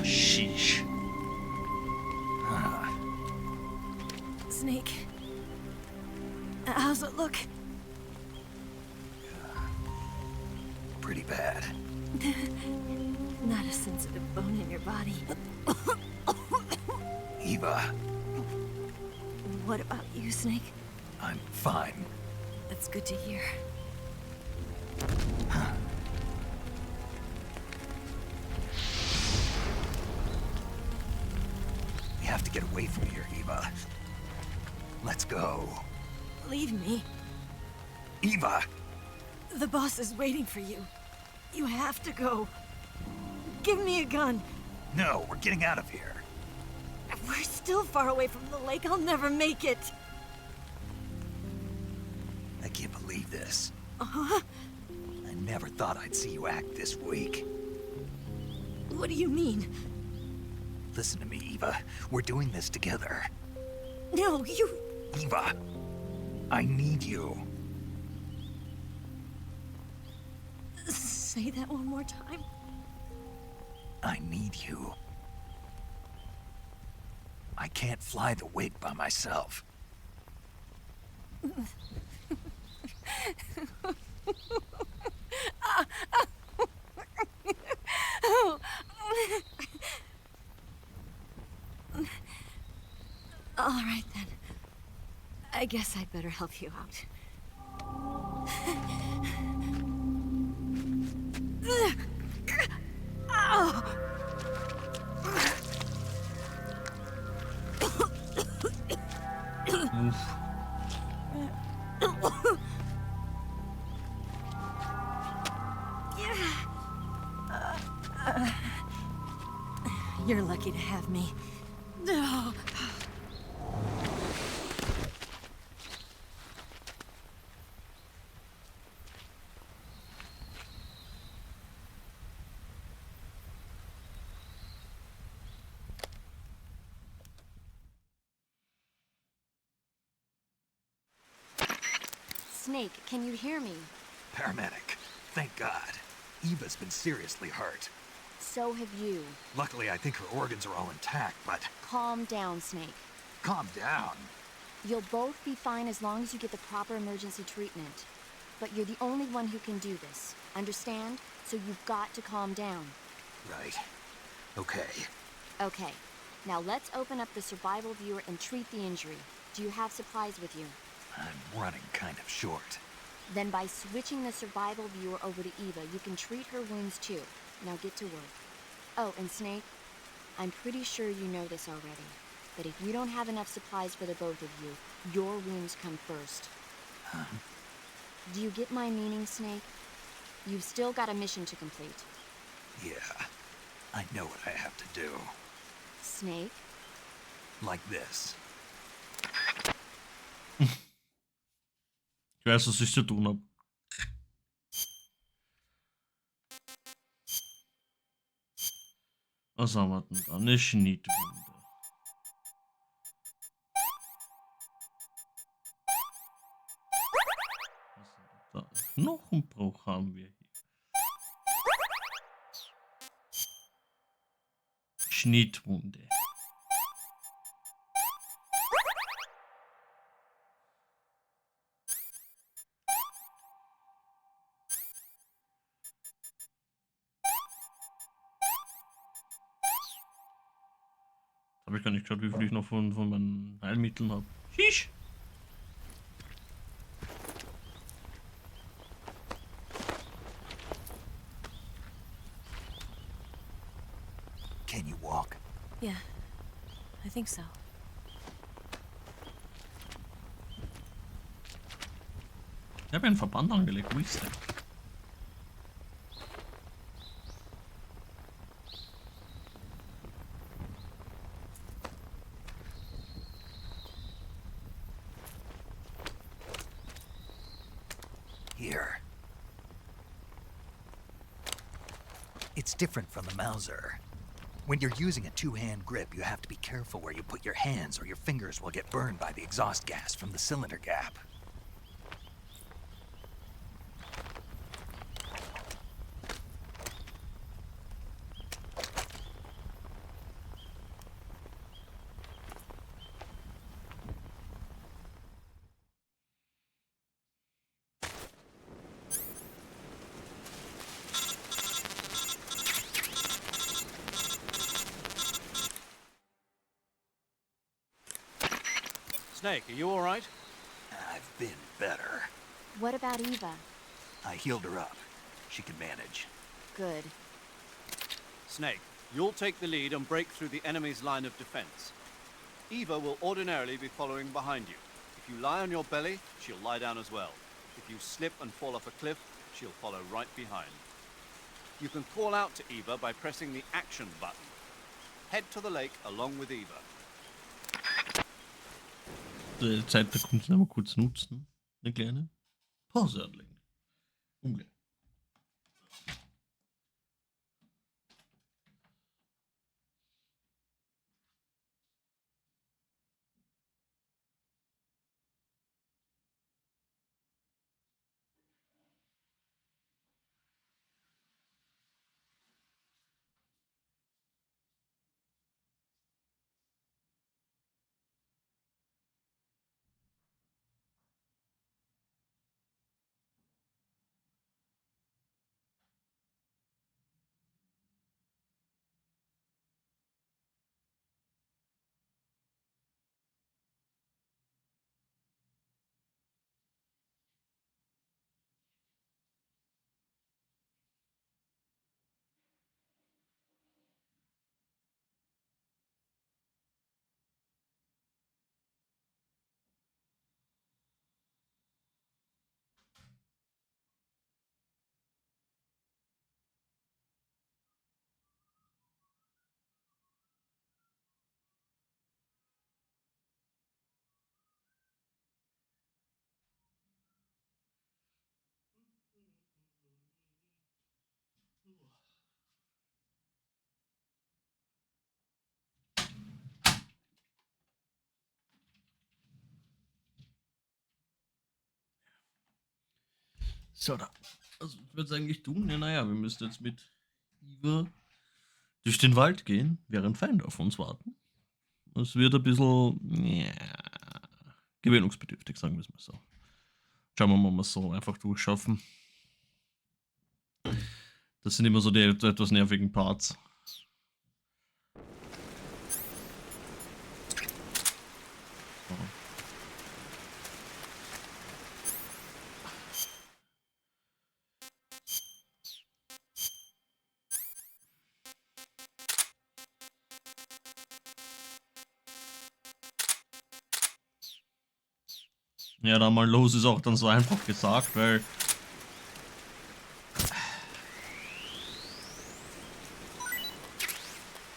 Sheesh. Snake. How's it look? Pretty bad. Not a sensitive bone in your body. Eva, What about you, Snake? I'm fine. That's good to hear. We have to get away from here, Eva. Let's go. Leave me. Eva! The boss is waiting for you. You have to go. Give me a gun. No, we're getting out of here. We're still far away from the lake. I'll never make it. I can't believe this. Uh-huh. I never thought I'd see you act this weak. What do you mean? Listen to me, Eva. We're doing this together. No, you... Eva, I need you. Say that one more time. I need you. I can't fly the wig by myself. All right, then. I guess I'd better help you out. You're lucky to have me. Snake, can you hear me? Paramedic. Thank God. Eva's been seriously hurt. So have you. Luckily, I think her organs are all intact, but... Calm down, Snake. Calm down. You'll both be fine as long as you get the proper emergency treatment. But you're the only one who can do this. Understand? So you've got to calm down. Right. Okay. Okay. Now let's open up the survival viewer and treat the injury. Do you have supplies with you? I'm running kind of short. Then by switching the survival viewer over to Eva, you can treat her wounds too. Now get to work. Oh, and Snake, I'm pretty sure you know this already, but if you don't have enough supplies for the both of you, your wounds come first. Huh? Do you get my meaning, Snake? You've still got a mission to complete. Yeah, I know what I have to do. Snake? Like this. Ich weiß, was ich zu tun habe. Was haben wir denn da? Eine Schnittwunde. Was haben wir da? Knochenbruch haben wir hier. Schnittwunde. Habe ich gar nicht geschaut, wie viel ich noch von meinen Heilmitteln habe. Hisch! Can you walk? Yeah, I think so. Ich habe einen Verband angelegt, wo ist der? Here. It's different from the Mauser. When you're using a two-hand grip, you have to be careful where you put your hands or your fingers will get burned by the exhaust gas from the cylinder gap. Snake, are you all right? I've been better. What about Eva? I healed her up. She can manage. Good. Snake, you'll take the lead and break through the enemy's line of defense. Eva will ordinarily be following behind you. If you lie on your belly, she'll lie down as well. If you slip and fall off a cliff, she'll follow right behind. You can call out to Eva by pressing the action button. Head to the lake along with Eva. Die Zeit der Kunst mal kurz nutzen. Eine kleine Pause anlegen. Ungleich. So, da. Also, ich würde eigentlich tun, ja, naja, wir müssen jetzt mit Eva durch den Wald gehen, während Feinde auf uns warten. Es wird ein bisschen gewöhnungsbedürftig, sagen wir es mal so. Schauen wir mal, ob wir es so einfach durchschaffen. Das sind immer so die etwas nervigen Parts. So. Ja, da mal los ist auch dann so einfach gesagt, weil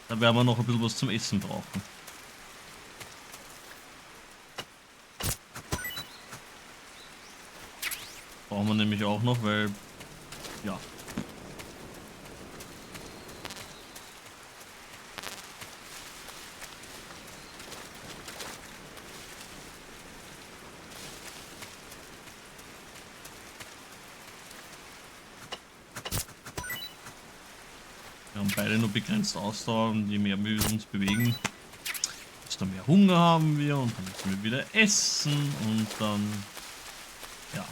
da werden wir noch ein bisschen was zum Essen brauchen. Brauchen wir nämlich auch noch, weil ja. Wir haben beide nur begrenzt Ausdauer und je mehr wir uns bewegen, desto mehr Hunger haben wir und dann müssen wir wieder essen und dann, ja.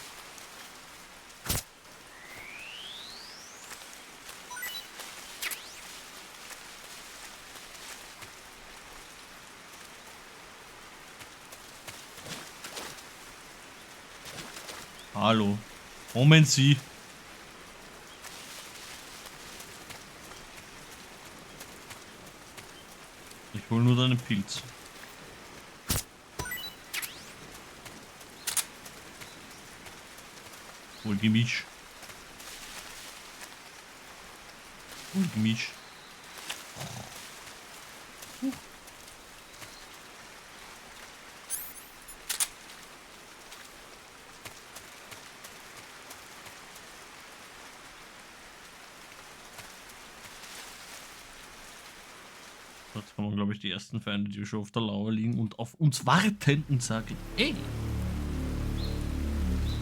Hallo. Kommen Sie. Ich hol nur deinen Pilz. Hol Gemisch. Hol Gemisch. Jetzt haben wir, glaube ich, die ersten Feinde, die schon auf der Lauer liegen und auf uns warten und sagen, ey!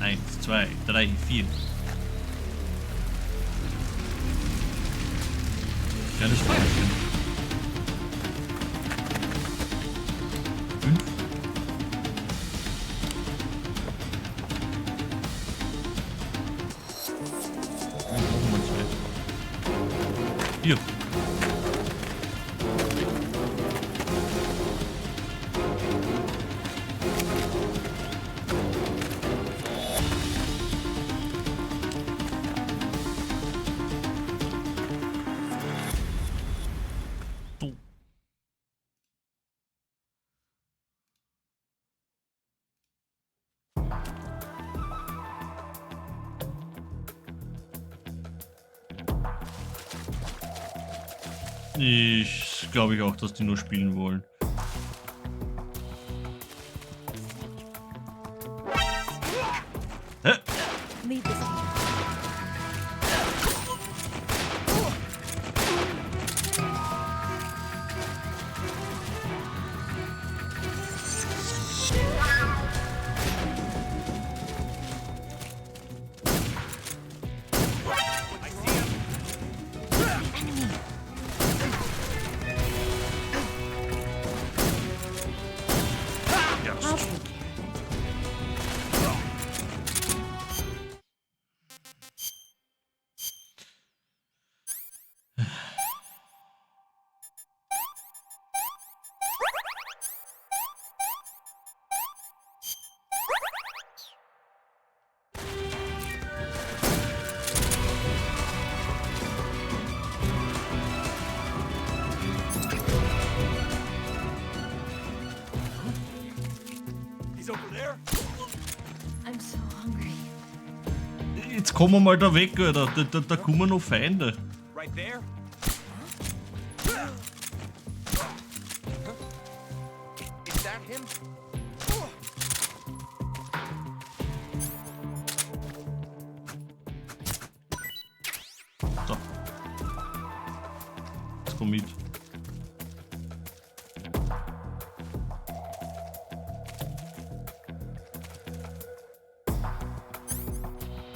1, 2, 3, 4. Kleines Feuerchen. 5. 4. Ich glaube auch, dass die nur spielen wollen. Hä? Jetzt kommen wir mal da weg, Alter. Da kommen noch Feinde. Right there? Is that him? So. Jetzt komm mit.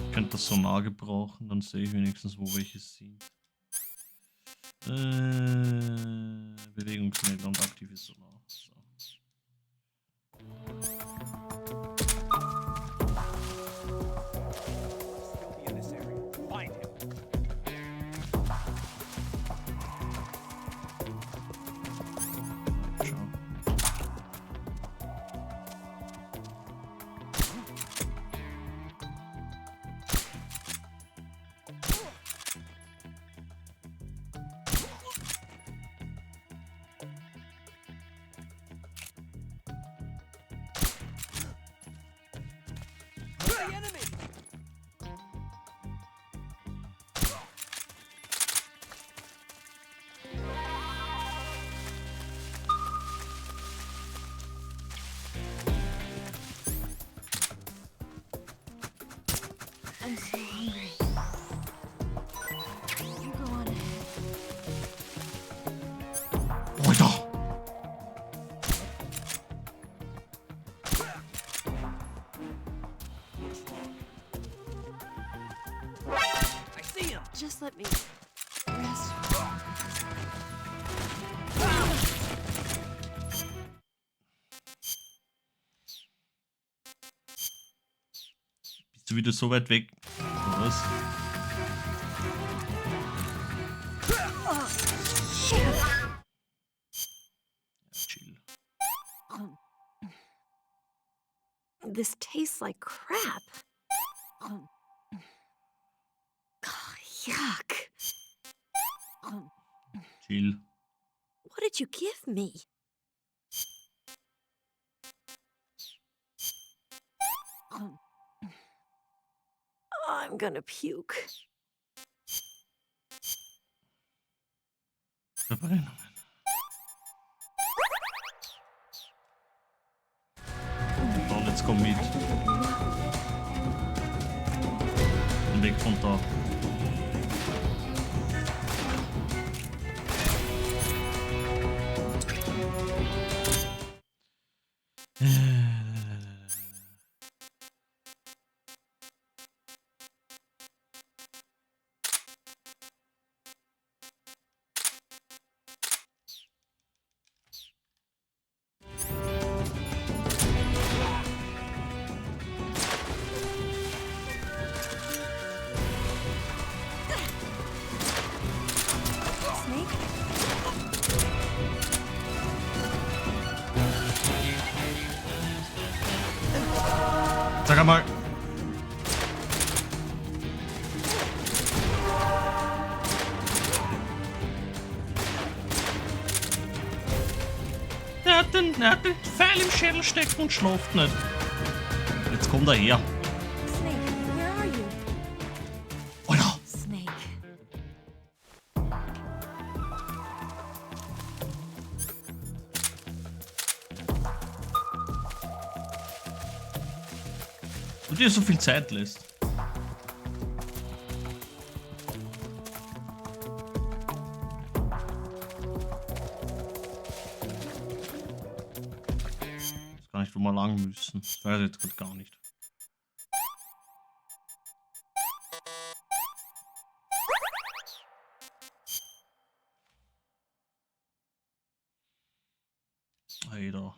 Ich könnte das Sonar gebrauchen, dann sehe ich wenigstens, wo welche sind. Bewegungsmelder und aktives Sonar. So. I'm so hungry. You go on ahead. Alter! I see him. Just let me rest. Bist du wieder so weit weg? Oder was? Chill. This tastes like crap. Yuck. Chill. What did you give me? I'm gonna puke. Verbrennen. So, jetzt komm mit. Und weg von da. Sag mal. Er hat den Pfeil im Schädel stecken und schlaft nicht. Jetzt kommt er her. Snake, where are you? Alter. Snake. Du dir so viel Zeit lässt. Ist gar nicht, wo wir lang müssen. Weiß jetzt gerade gar nicht. Hey da.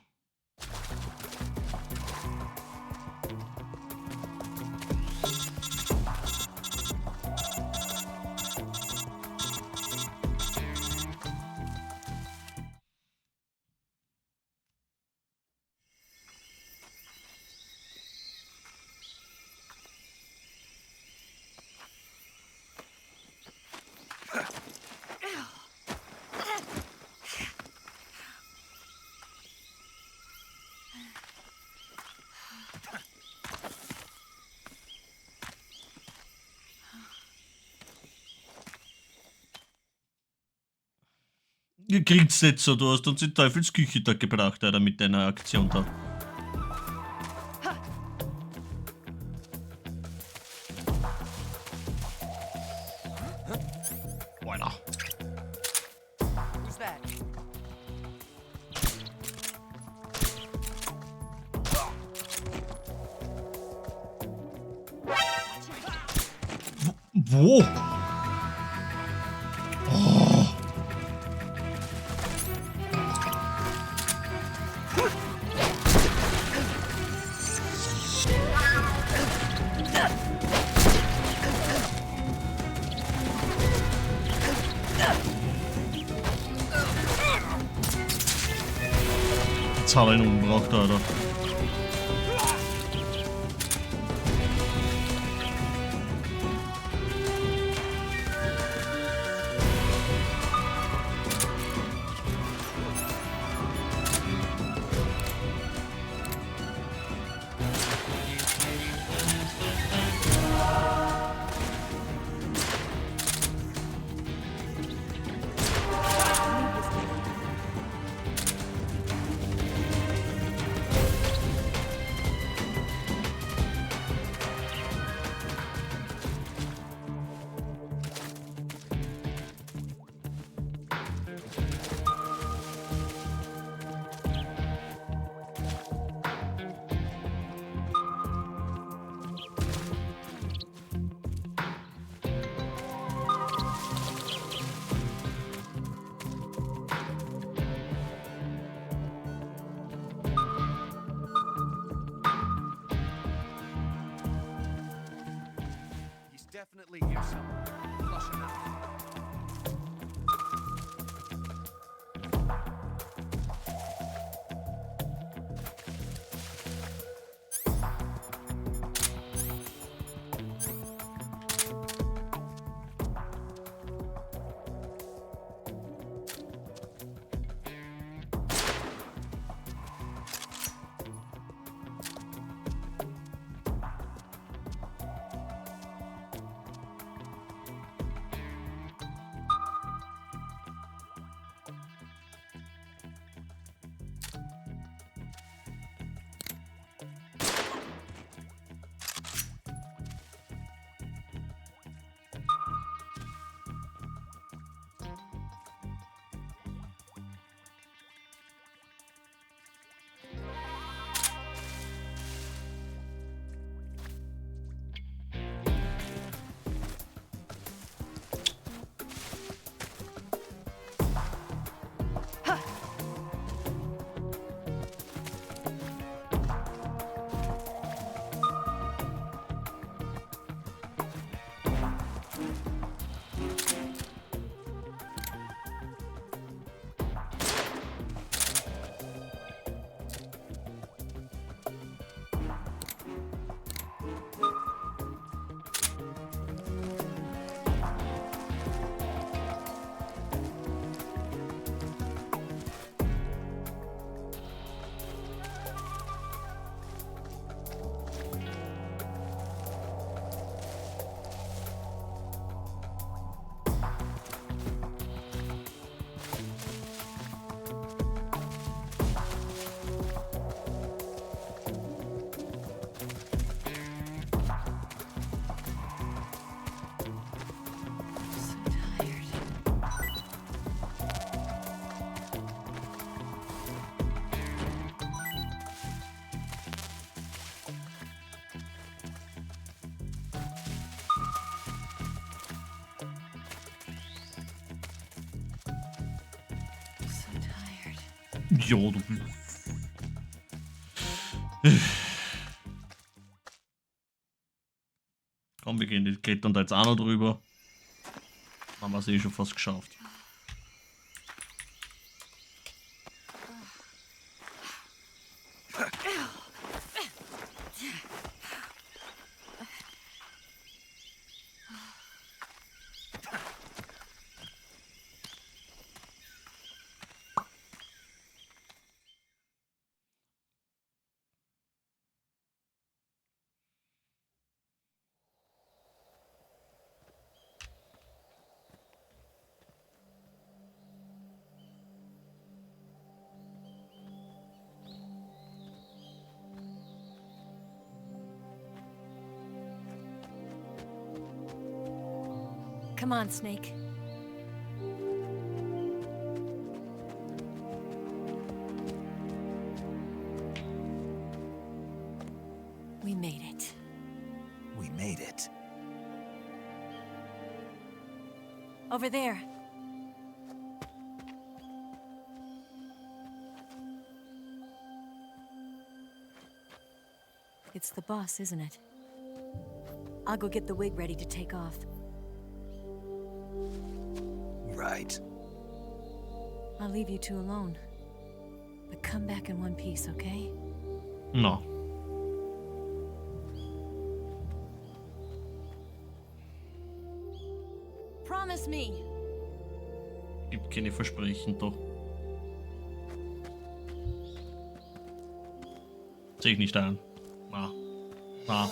Ihr kriegt's nicht so, du hast uns in Teufelsküche da gebracht, Alter, mit deiner Aktion da. Alter. Who's that? Wo? Oh. Jetzt hat er ihn umgebracht, Alter. Definitely hear something. Flush him out. Ja, du. Komm, wir gehen die klettern da jetzt auch noch drüber. Haben wir es eh schon fast geschafft. Come on, Snake. We made it. We made it. Over there. It's the boss, isn't it? I'll go get the wig ready to take off. Right. I'll leave you two alone. But come back in one piece, okay? No. Promise me. Gibt keine Versprechen, doch. Sehe ich nicht ein. Na. Na.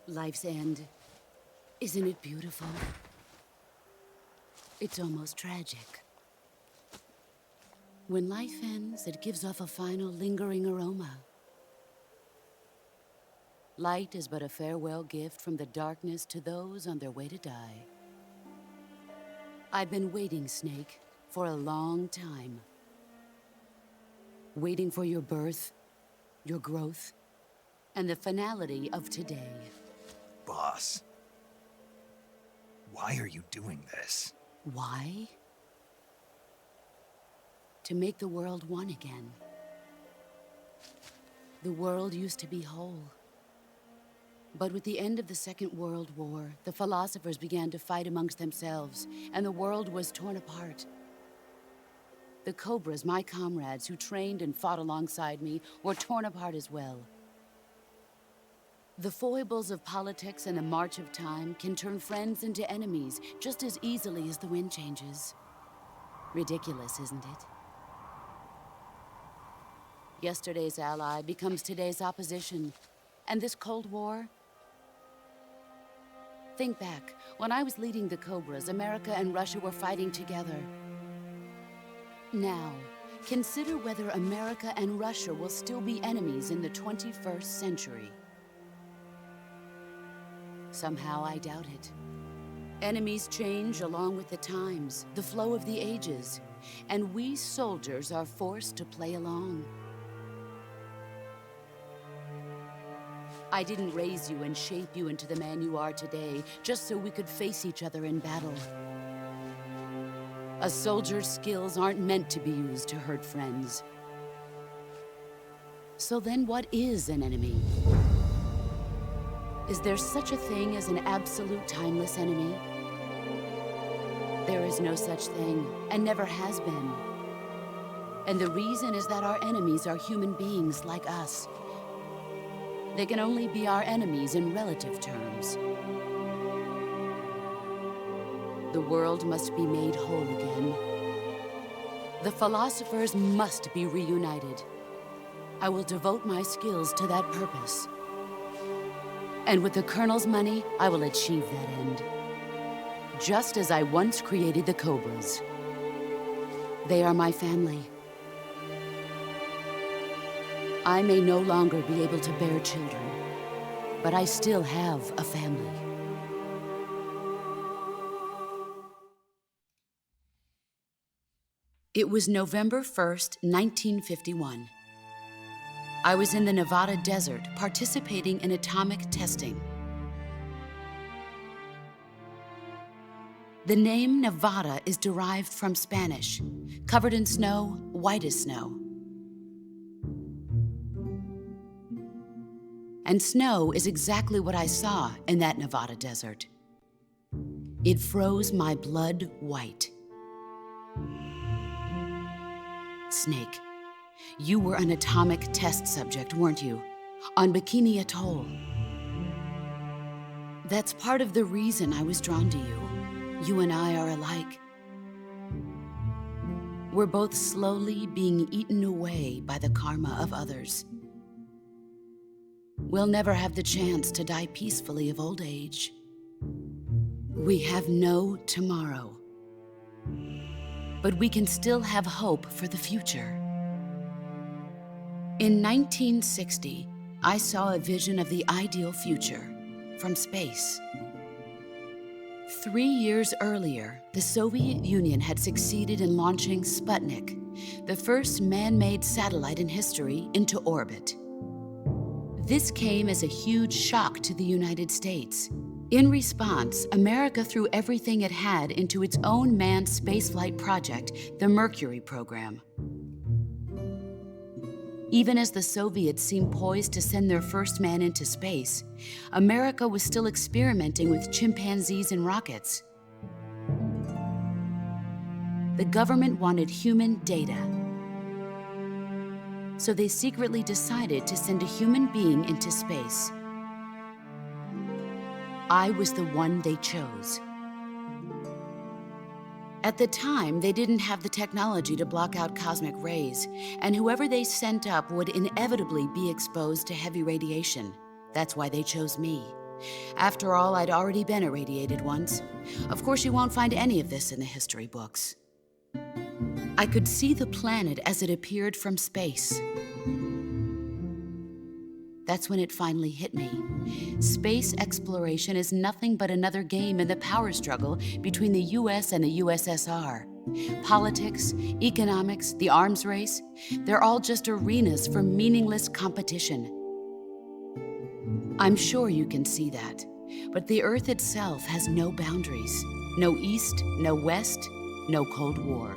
Life's end. Isn't it beautiful? It's almost tragic. When life ends, it gives off a final lingering aroma. Light is but a farewell gift from the darkness to those on their way to die. I've been waiting, Snake, for a long time. Waiting for your birth, your growth, and the finality of today. Boss. Why are you doing this? Why? To make the world one again. The world used to be whole. But with the end of the Second World War, the philosophers began to fight amongst themselves, and the world was torn apart. The Cobras, my comrades who trained and fought alongside me, were torn apart as well. The foibles of politics and the march of time can turn friends into enemies just as easily as the wind changes. Ridiculous, isn't it? Yesterday's ally becomes today's opposition. And this Cold War? Think back. When I was leading the Cobras, America and Russia were fighting together. Now, consider whether America and Russia will still be enemies in the 21st century. Somehow I doubt it. Enemies change along with the times, the flow of the ages, and we soldiers are forced to play along. I didn't raise you and shape you into the man you are today just so we could face each other in battle. A soldier's skills aren't meant to be used to hurt friends. So then what is an enemy? Is there such a thing as an absolute timeless enemy? There is no such thing, and never has been. And the reason is that our enemies are human beings like us. They can only be our enemies in relative terms. The world must be made whole again. The philosophers must be reunited. I will devote my skills to that purpose. And with the Colonel's money, I will achieve that end. Just as I once created the Cobras. They are my family. I may no longer be able to bear children, but I still have a family. It was November 1st, 1951. I was in the Nevada desert participating in atomic testing. The name Nevada is derived from Spanish, covered in snow, white as snow. And snow is exactly what I saw in that Nevada desert. It froze my blood white. Snake, you were an atomic test subject, weren't you? On Bikini Atoll. That's part of the reason I was drawn to you. You and I are alike. We're both slowly being eaten away by the karma of others. We'll never have the chance to die peacefully of old age. We have no tomorrow. But we can still have hope for the future. In 1960, I saw a vision of the ideal future from space. 3 years earlier, the Soviet Union had succeeded in launching Sputnik, the first man-made satellite in history, into orbit. This came as a huge shock to the United States. In response, America threw everything it had into its own manned spaceflight project, the Mercury program. Even as the Soviets seemed poised to send their first man into space, America was still experimenting with chimpanzees and rockets. The government wanted human data, so they secretly decided to send a human being into space. I was the one they chose. At the time, they didn't have the technology to block out cosmic rays, and whoever they sent up would inevitably be exposed to heavy radiation. That's why they chose me. After all, I'd already been irradiated once. Of course, you won't find any of this in the history books. I could see the planet as it appeared from space. That's when it finally hit me. Space exploration is nothing but another game in the power struggle between the US and the USSR. Politics, economics, the arms race, they're all just arenas for meaningless competition. I'm sure you can see that, but the Earth itself has no boundaries. No East, no West, no Cold War.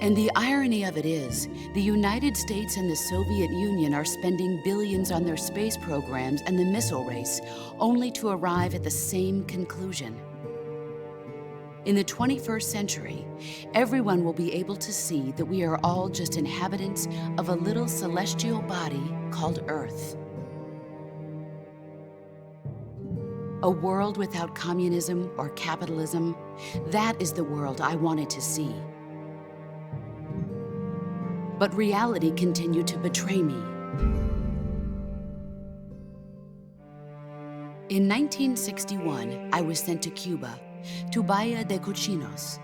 And the irony of it is, the United States and the Soviet Union are spending billions on their space programs and the missile race, only to arrive at the same conclusion. In the 21st century, everyone will be able to see that we are all just inhabitants of a little celestial body called Earth. A world without communism or capitalism, that is the world I wanted to see. But reality continued to betray me. In 1961, I was sent to Cuba, to Bahia de Cochinos.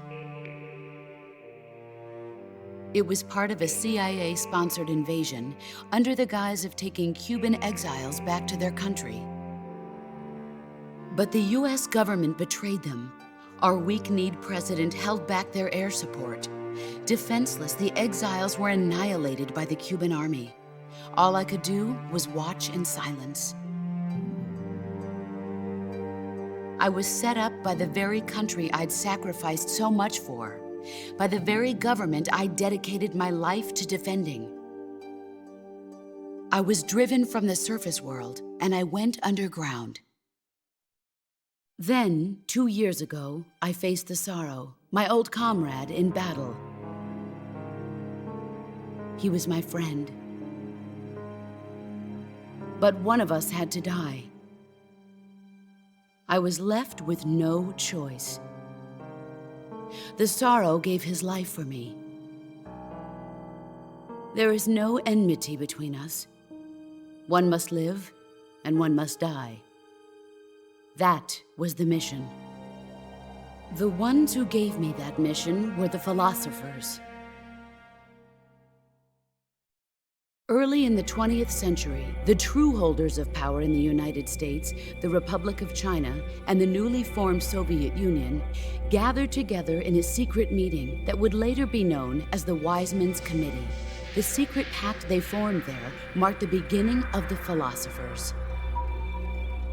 It was part of a CIA-sponsored invasion under the guise of taking Cuban exiles back to their country. But the US government betrayed them. Our weak-kneed president held back their air support. Defenseless, the exiles were annihilated by the Cuban army. All I could do was watch in silence. I was set up by the very country I'd sacrificed so much for, by the very government I dedicated my life to defending. I was driven from the surface world, and I went underground. Then, 2 years ago, I faced the sorrow, my old comrade in battle. He was my friend. But one of us had to die. I was left with no choice. The sorrow gave his life for me. There is no enmity between us. One must live, and one must die. That was the mission. The ones who gave me that mission were the philosophers. Early in the 20th century, the true holders of power in the United States, the Republic of China, and the newly formed Soviet Union gathered together in a secret meeting that would later be known as the Wise Men's Committee. The secret pact they formed there marked the beginning of the philosophers.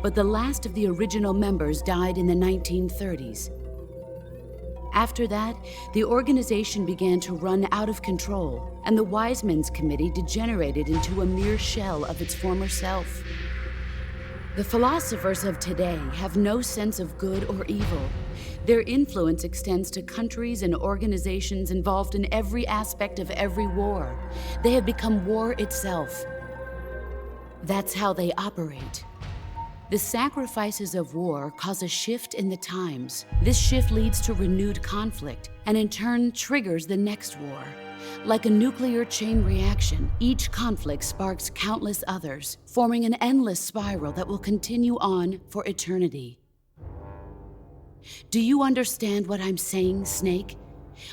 But the last of the original members died in the 1930s. After that, the organization began to run out of control, and the Wise Men's Committee degenerated into a mere shell of its former self. The philosophers of today have no sense of good or evil. Their influence extends to countries and organizations involved in every aspect of every war. They have become war itself. That's how they operate. The sacrifices of war cause a shift in the times. This shift leads to renewed conflict, and in turn triggers the next war. Like a nuclear chain reaction, each conflict sparks countless others, forming an endless spiral that will continue on for eternity. Do you understand what I'm saying, Snake?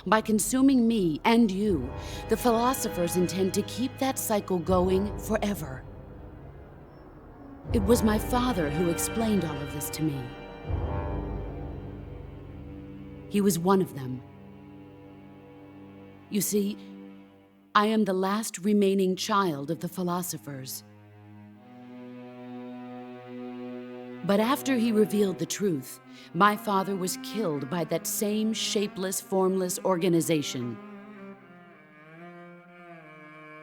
By consuming me and you, the philosophers intend to keep that cycle going forever. It was my father who explained all of this to me. He was one of them. You see, I am the last remaining child of the philosophers. But after he revealed the truth, my father was killed by that same shapeless, formless organization.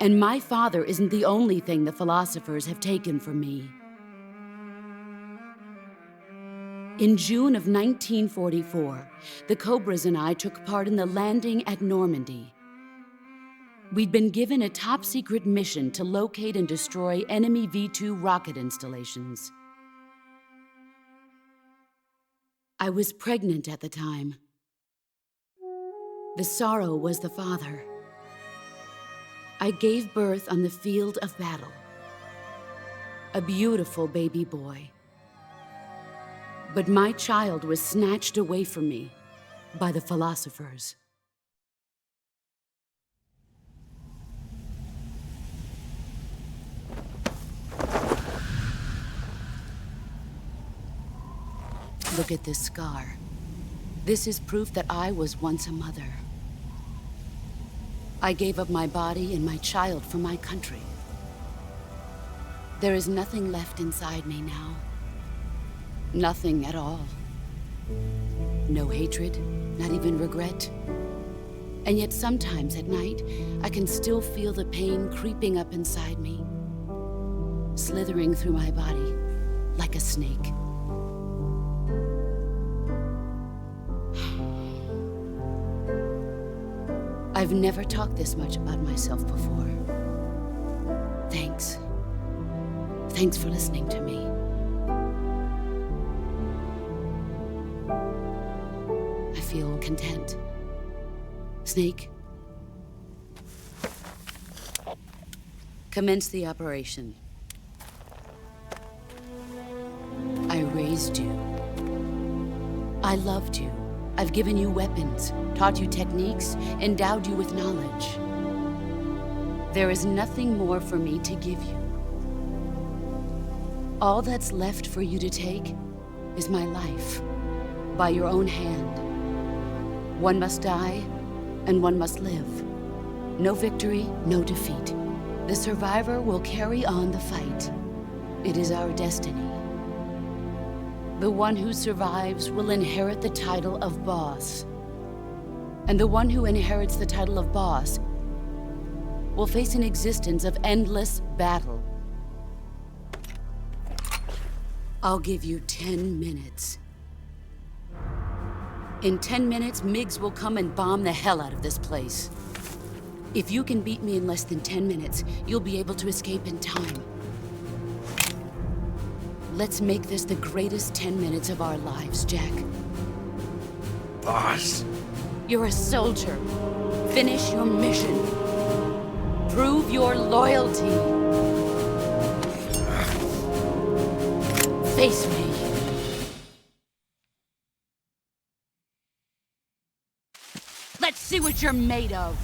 And my father isn't the only thing the philosophers have taken from me. In June of 1944, the Cobras and I took part in the landing at Normandy. We'd been given a top-secret mission to locate and destroy enemy V-2 rocket installations. I was pregnant at the time. The sorrow was the father. I gave birth on the field of battle. A beautiful baby boy. But my child was snatched away from me by the philosophers. Look at this scar. This is proof that I was once a mother. I gave up my body and my child for my country. There is nothing left inside me now. Nothing at all. No hatred, not even regret. And yet sometimes at night, I can still feel the pain creeping up inside me, slithering through my body like a snake. I've never talked this much about myself before. Thanks. Thanks for listening to me. I feel content. Snake, commence the operation. I raised you. I loved you. I've given you weapons, taught you techniques, endowed you with knowledge. There is nothing more for me to give you. All that's left for you to take is my life, by your own hand. One must die, and one must live. No victory, no defeat. The survivor will carry on the fight. It is our destiny. The one who survives will inherit the title of boss. And the one who inherits the title of boss will face an existence of endless battle. I'll give you 10 minutes. In 10 minutes, MiGs will come and bomb the hell out of this place. If you can beat me in less than 10 minutes, you'll be able to escape in time. Let's make this the greatest 10 minutes of our lives, Jack. Boss? You're a soldier. Finish your mission. Prove your loyalty. Face me. Let's see what you're made of.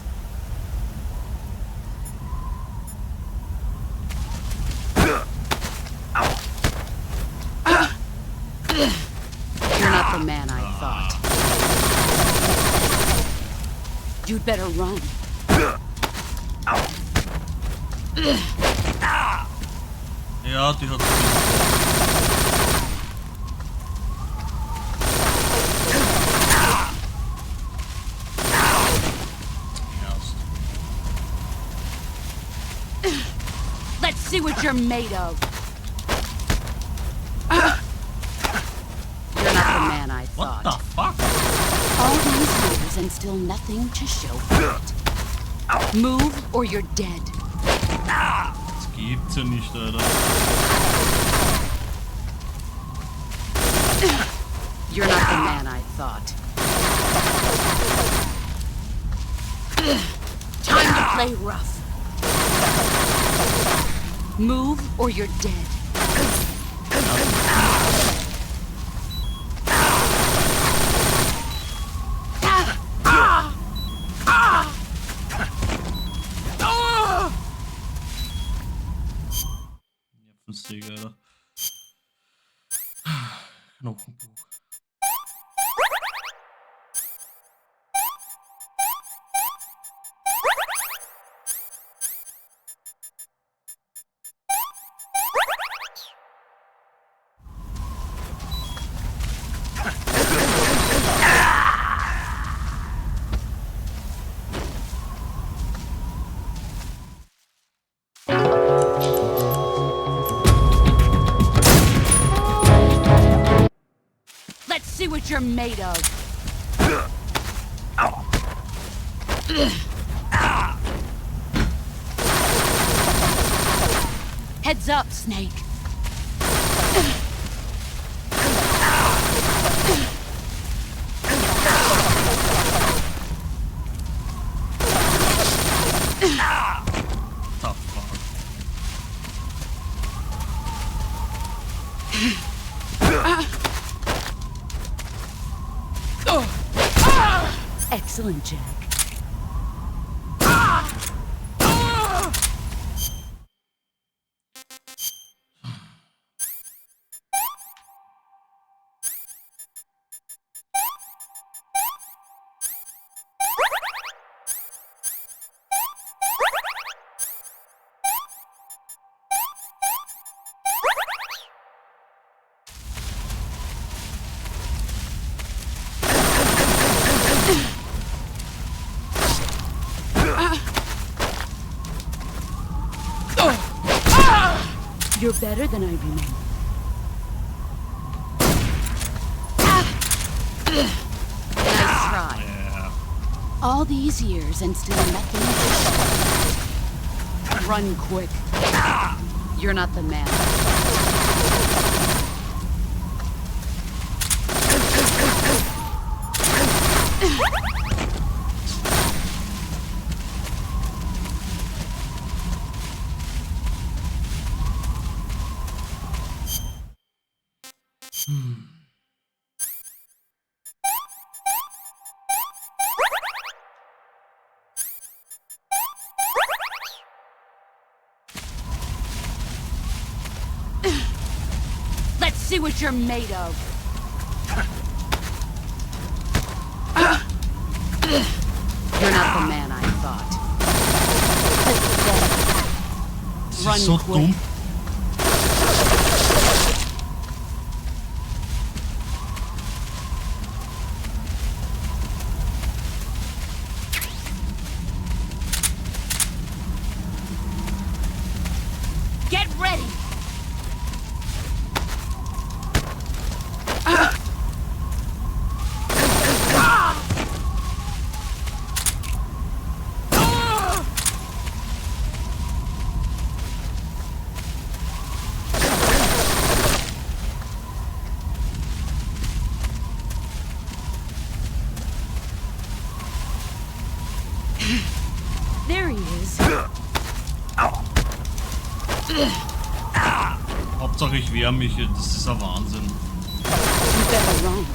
You'd better run. Ja, die hat... Let's see what you're made of. You're not the man I thought. What the fuck? All these years and still nothing to show for it. Move or you're dead. Das gibt's ja nicht, Alter. You're not the man I thought. Time to play rough. Move or you're dead. Nervenssäge, Alter. Knochenbruch. See what you're made of. Heads up, Snake. Tough fuck. Excellent, Jack. You're better than I remember. Nice try. Yeah. All these years and still nothing to show. Run quick. You're not the man. Let's see what you're made of. You're not the man I thought. Run so quick. dumm. Get ready. There he is. Hauptsache ich wehre mich, das ist ein Wahnsinn. You better run.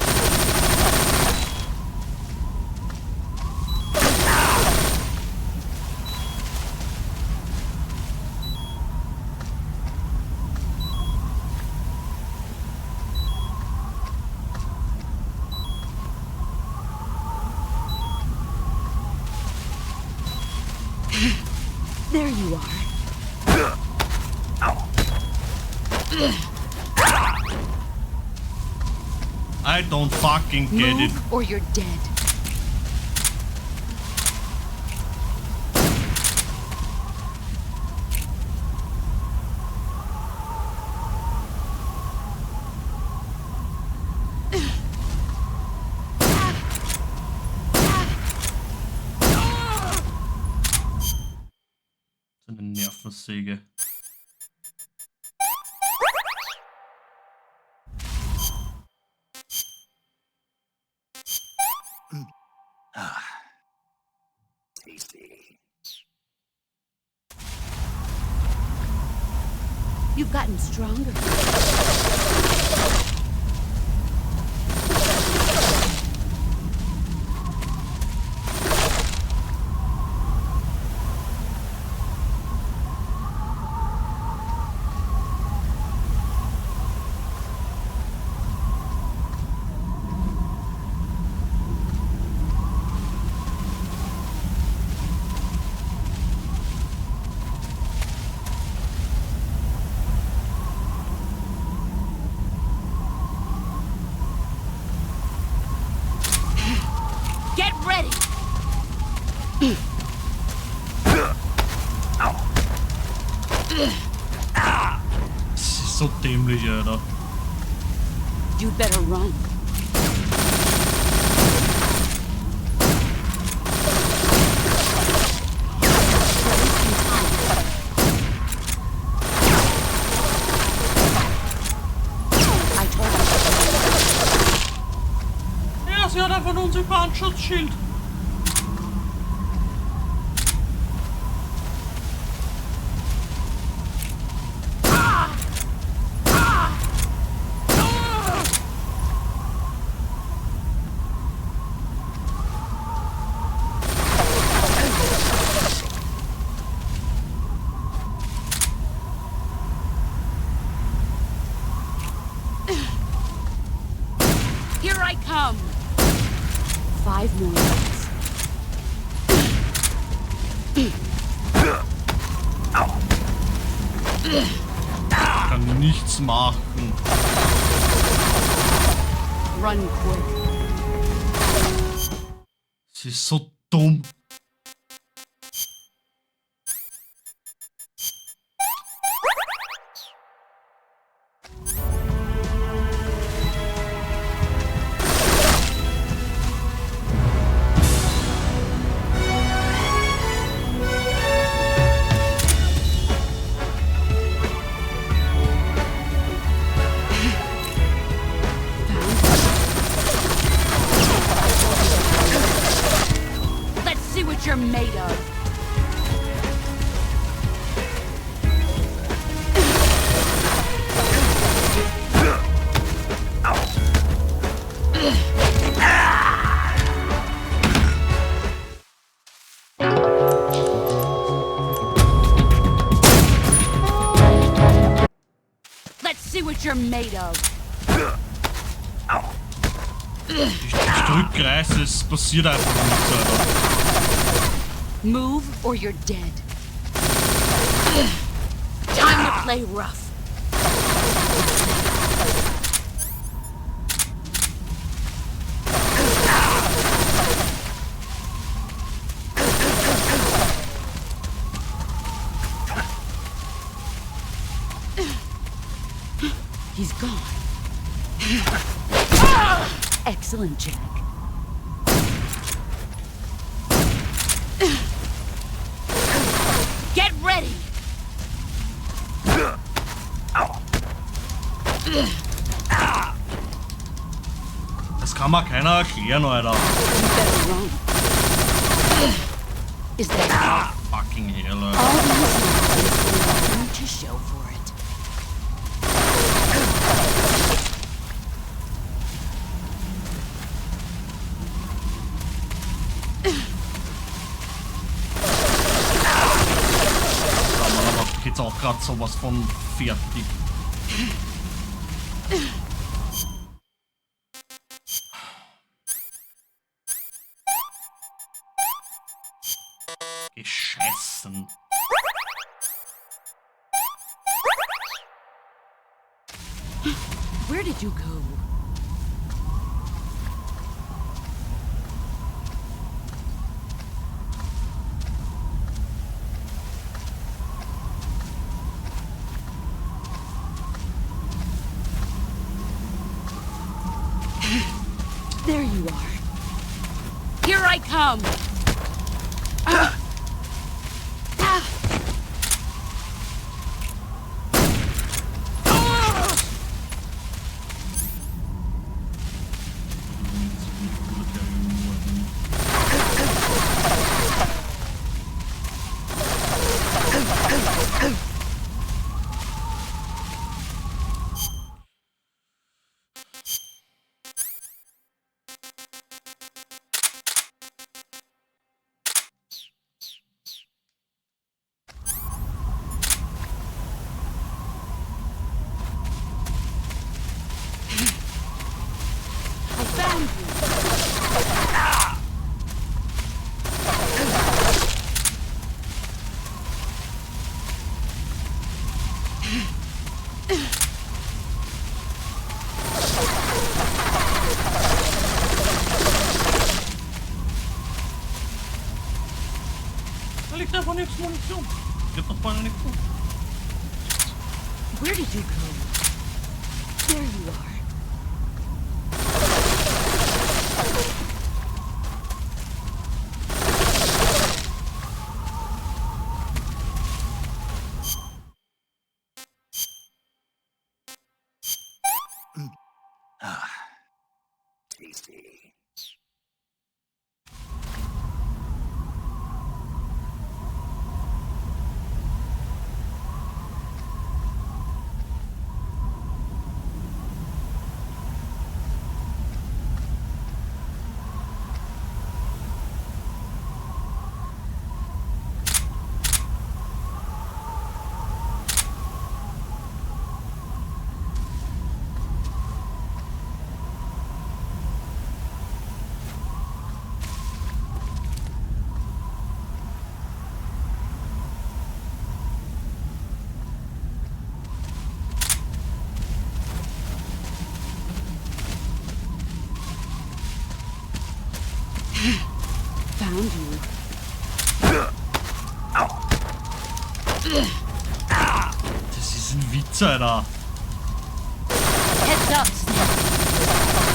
you are. I don't fucking get it. Move or you're dead. So eine Nervensäge. You've gotten stronger. Get ready! Das ist so dämlich, Alter. You'd better run. Ja, sie hat einfach einen unsichtbaren Schutzschild. Here I come! 5 more minutes. Kann nichts machen. Run quick. Sie ist so dumm. Let's see what you're made of. Let's see what you're made of. Ich drück Kreis, es passiert einfach nichts, Alter. Move or you're dead. Time to play rough. He's gone. Excellent, Jack. Get ready! Das kann mir keiner erklären, Alter. You better run. Is that Fucking hell, all Alter. these nothing to show for it? Aber geht's auch gerade sowas von fertig. Gescheißen. Where did you go? There you are. Here I come! Where did you go? There you are. Tasty. Found you. Das ist ein Witz, Alter. Heads up, Snake.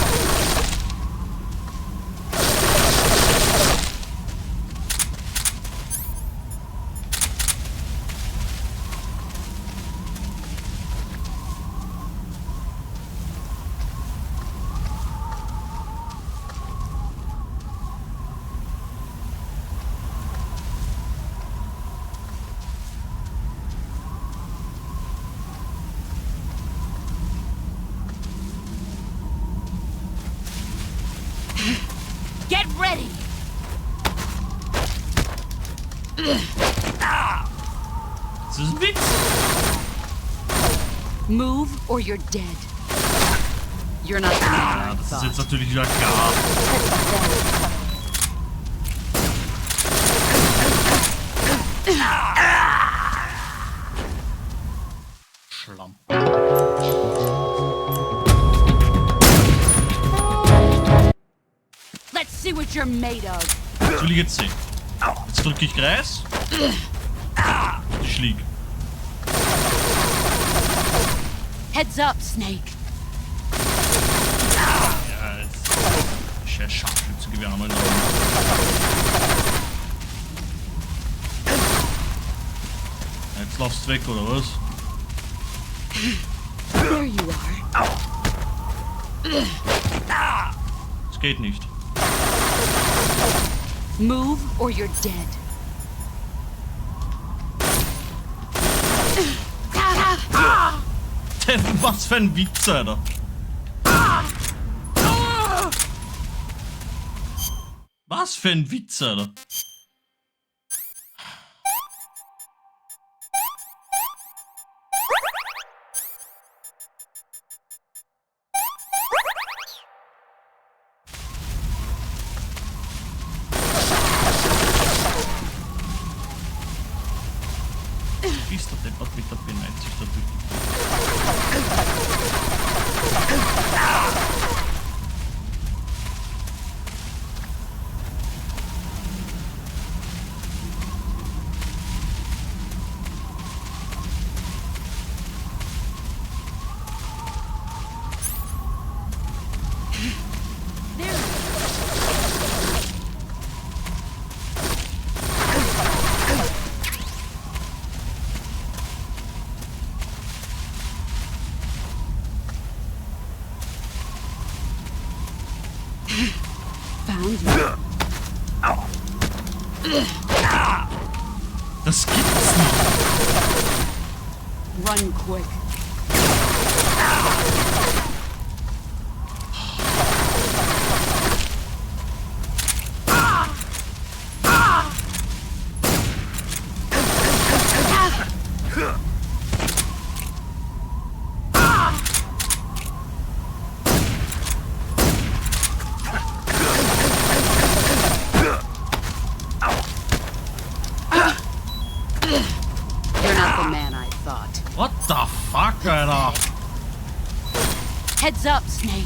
Get ready! Das ist ein Witz. Move or you're dead. You're not the man Ja, I das ist thought. jetzt natürlich wieder klar. Schlamm. Let's see what you're made of. Das will ich jetzt sehen. Jetzt drücke ich Kreis. Ich lieg. Heads up, Snake. Ja, jetzt. Scheiß Scharfschützengewehr haben wir noch. Jetzt laufst du weg, oder was? There you are. Das geht nicht. Move or you're dead. Was für ein Witz, Alter. Was für ein Witz, Alter. schießt der Deppert mit der P90 da durch die Das gibt's nicht. Run quick. What the fuck, Alter? Heads up, Snake.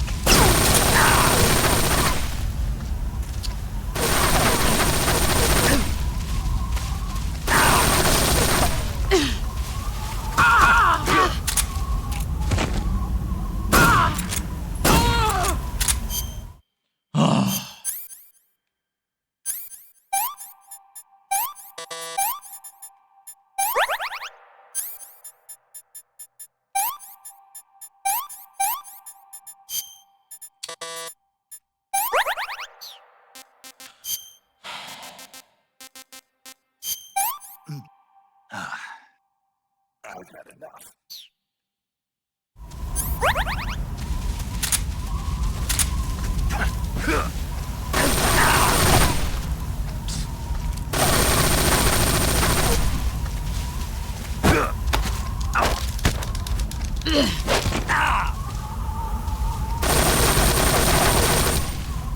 I've had enough.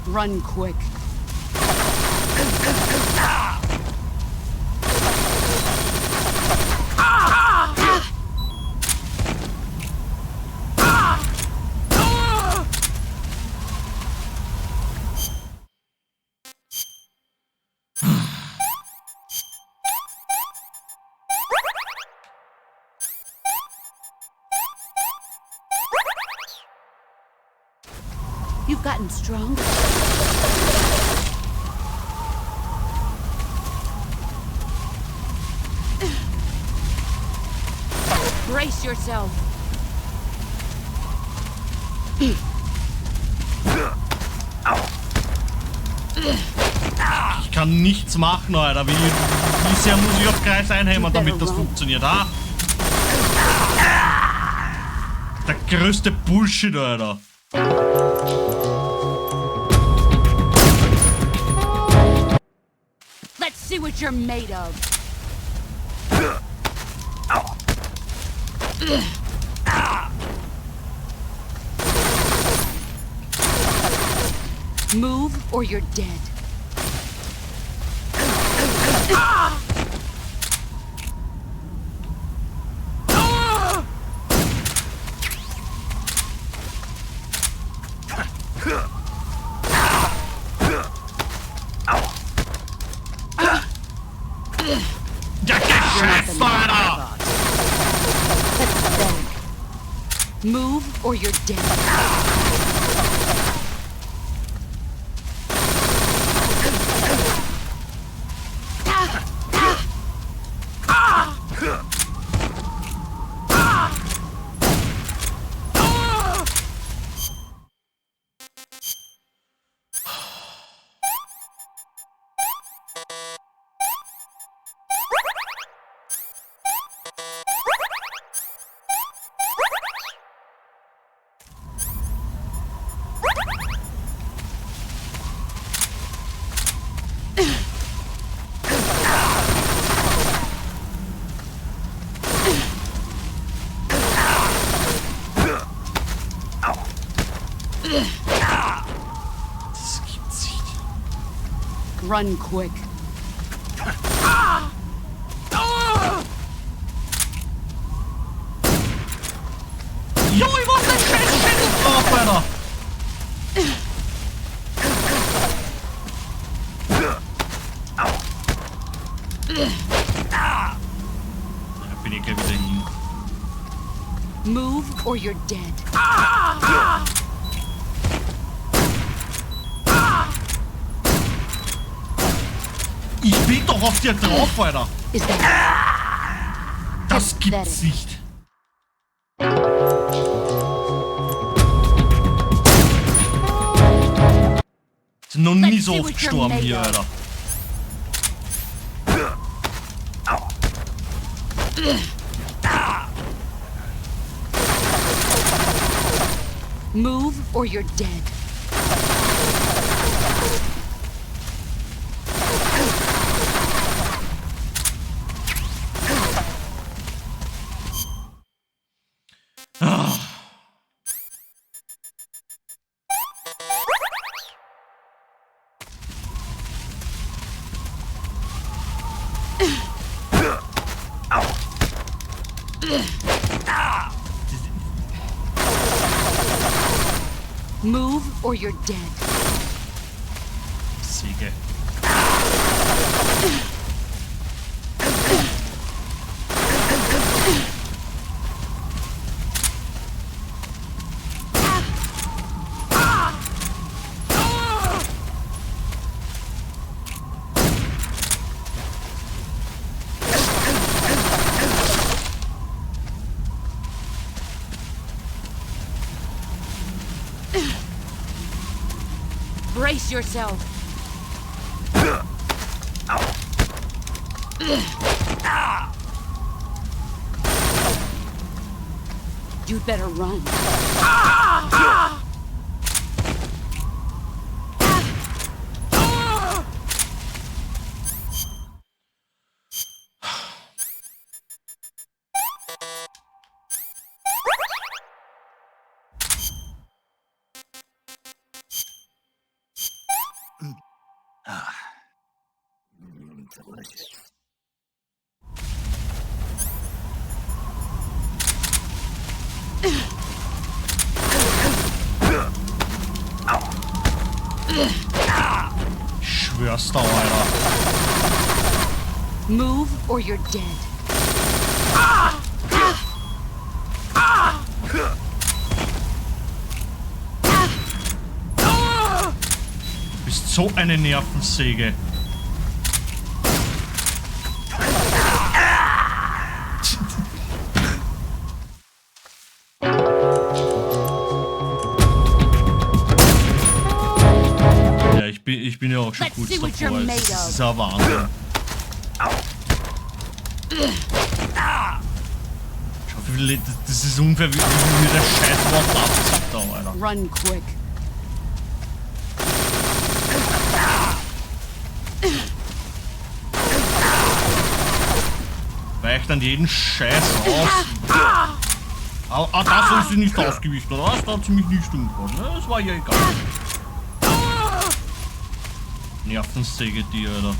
Run quick. You've gotten stronger. Brace yourself. Ich kann nichts machen, Alter. Wie sehr muss ich auf Kreis einhämmern, damit das funktioniert, ha? Der größte Bullshit, Alter. Let's see what you're made of. Move or you're dead. Move or you're dead. Run quick. Säge wieder hin. Move or you're dead. Ich bin doch auf dir drauf, Alter. Is that Das gibt's nicht. Sind noch nie so oft gestorben hier, Alter. Move or you're dead. Move or you're dead. Säge. Brace yourself. You'd better run. Schwör's da, Alter. Move or you're dead. Du bist so eine Nervensäge. Ich bin ja auch schon kurz davor. Das ist ja Wahnsinn. Schau, wie viel, das ist unfair, wie der Scheißwort abzieht da, Alter. Run quick. Weicht dann jeden Scheiß aus. Dafür ist sie nicht ausgewichen, oder was? Da hat sie mich nicht umgebracht, ne? Das war ja egal. Nervensäge, die, Alter.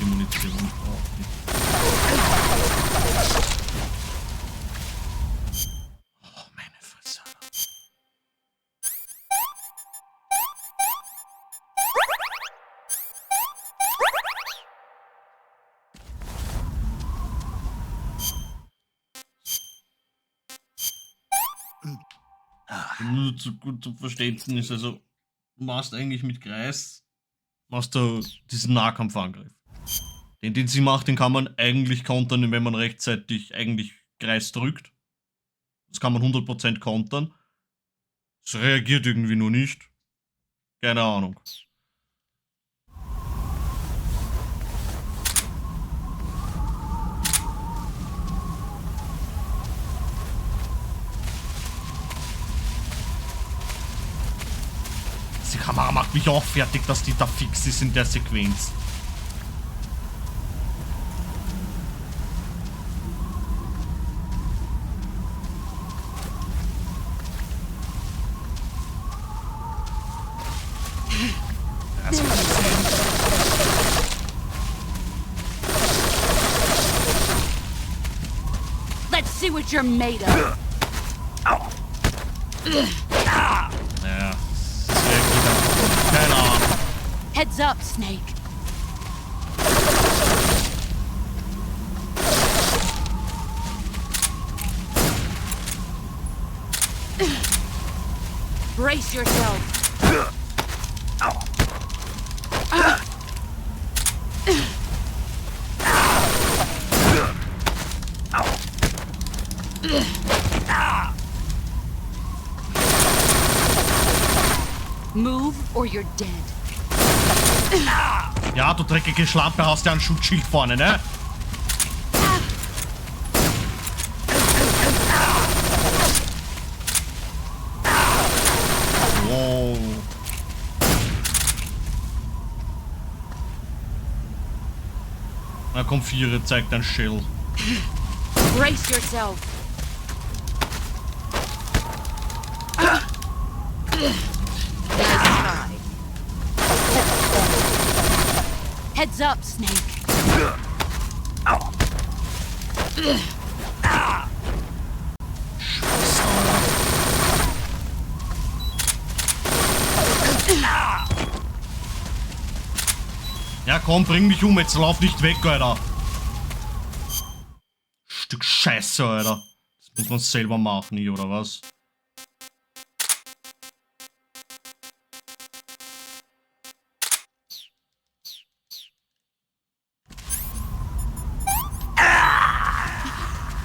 Die Munition braucht nicht. Oh, meine Fresse, Alter. Nur zu gut zu Verständnis, also du machst eigentlich mit Kreis, machst du diesen Nahkampfangriff. Den sie macht, den kann man eigentlich kontern, wenn man rechtzeitig eigentlich Kreis drückt. Das kann man 100% kontern. Es reagiert irgendwie nur nicht. Keine Ahnung. Die Kamera macht mich auch fertig, dass die da fix ist in der Sequenz. Let's see what you're made of. Ja. Keine Ahnung. Heads up, Snake. Brace yourself. Move or you're dead. Ja, du dreckige Schlampe, hast ja ein Schutzschild vorne, ne? Wow. Na komm, Viere, zeig dein Shell. Brace yourself. Heads up, Snake. Ja komm, bring mich um, jetzt lauf nicht weg, Alter. Stück Scheiße, Alter. Das muss man selber machen hier, oder was?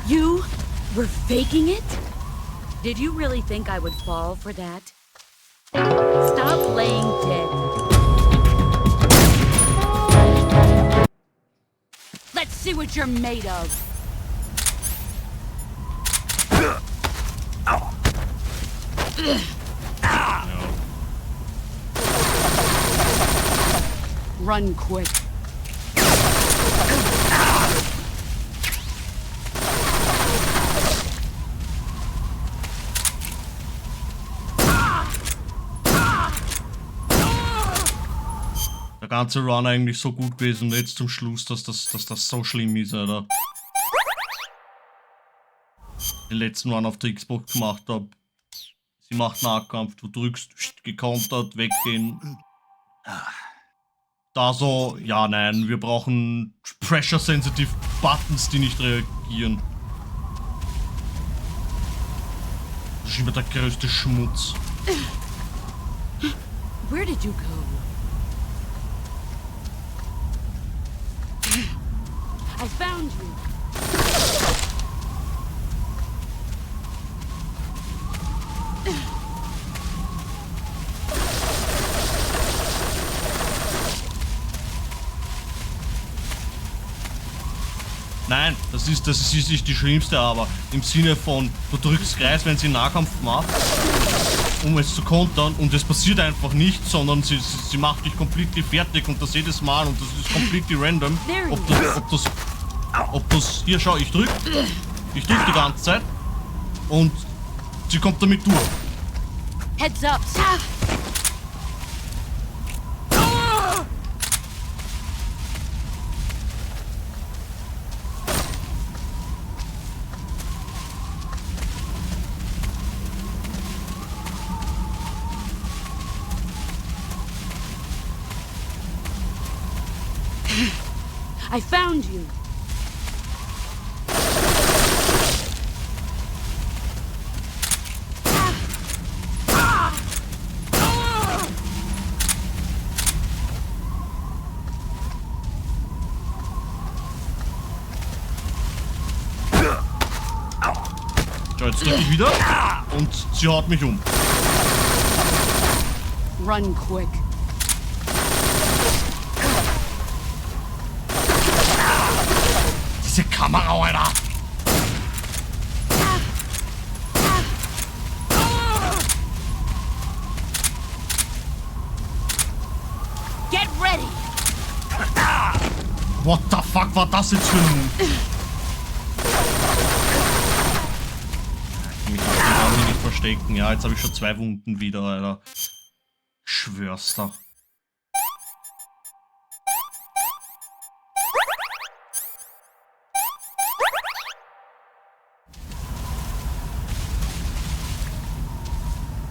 You were faking it? Did you really think I would fall for that? Stop playing dead. Let's see what you're made of. Run quick. Der ganze Run eigentlich so gut gewesen und jetzt zum Schluss, dass das so schlimm ist, Alter. Den letzten Run auf der Xbox gemacht habe. Sie macht Nahkampf, du drückst, gekontert, weggehen. Da so, ja nein, wir brauchen Pressure-Sensitive Buttons, die nicht reagieren. Das ist immer der größte Schmutz. Where did you go? I found you. Nein, das ist nicht die schlimmste, aber im Sinne von, du drückst Kreis, wenn sie einen Nahkampf macht, um es zu kontern und es passiert einfach nicht, sondern sie macht dich komplett fertig und das jedes Mal und das ist komplett random, ob das, hier schau, ich drück die ganze Zeit und sie kommt damit durch. Heads up. I found you. So, jetzt drück ich wieder und sie haut mich um. Run quick. Diese Kamera, Alter! Get ready. What the fuck war das jetzt für ein Move? Ich kann mich nicht verstecken. Ja, jetzt habe ich schon 2 Wunden wieder, Alter. Schwör's da.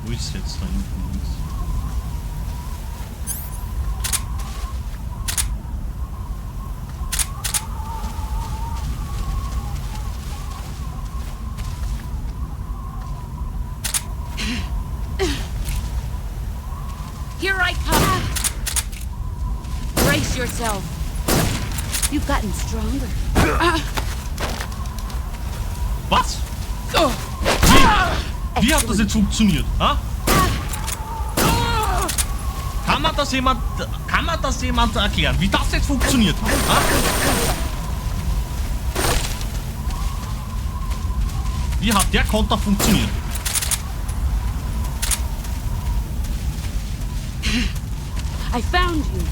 Wo ist jetzt da hinten links? yourself. You've gotten stronger. Was? Wie hat das jetzt funktioniert? Ha? Kann man das jemand erklären, wie das jetzt funktioniert hat? Ha? Wie hat der Konter funktioniert? I found you.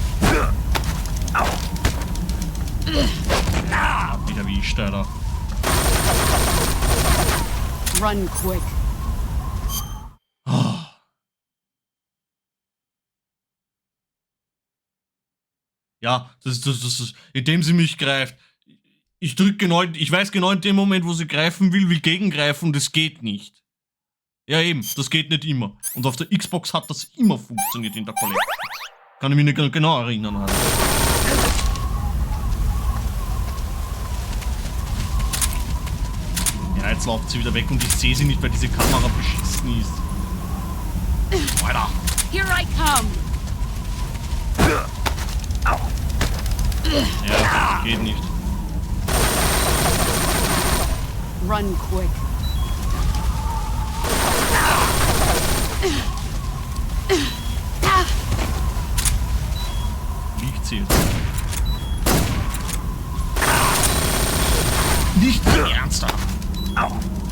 Hat mich erwischt, Alter. Run quick. Ja, das ist, indem sie mich greift. Ich drücke genau, ich weiß genau in dem Moment, wo sie greifen will gegengreifen und es geht nicht. Ja eben, das geht nicht immer. Und auf der Xbox hat das immer funktioniert in der Collection. Kann ich mich nicht genau erinnern. Halt. Ja, jetzt läuft sie wieder weg und ich sehe sie nicht, weil diese Kamera beschissen ist. Alter. Here I come. Ja, geht nicht. Run quick. Liegt sie jetzt? Nicht ernsthaft.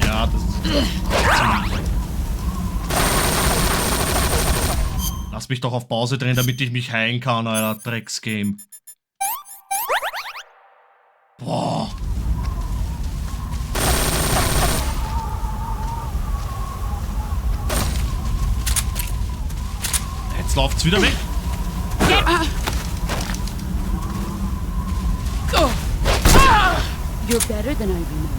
Ja, das ist ziemlich. Lass mich doch auf Pause drehen, damit ich mich heilen kann, Alter. Drecksgame. Boah. Jetzt läuft's wieder weg. You're better than I remember.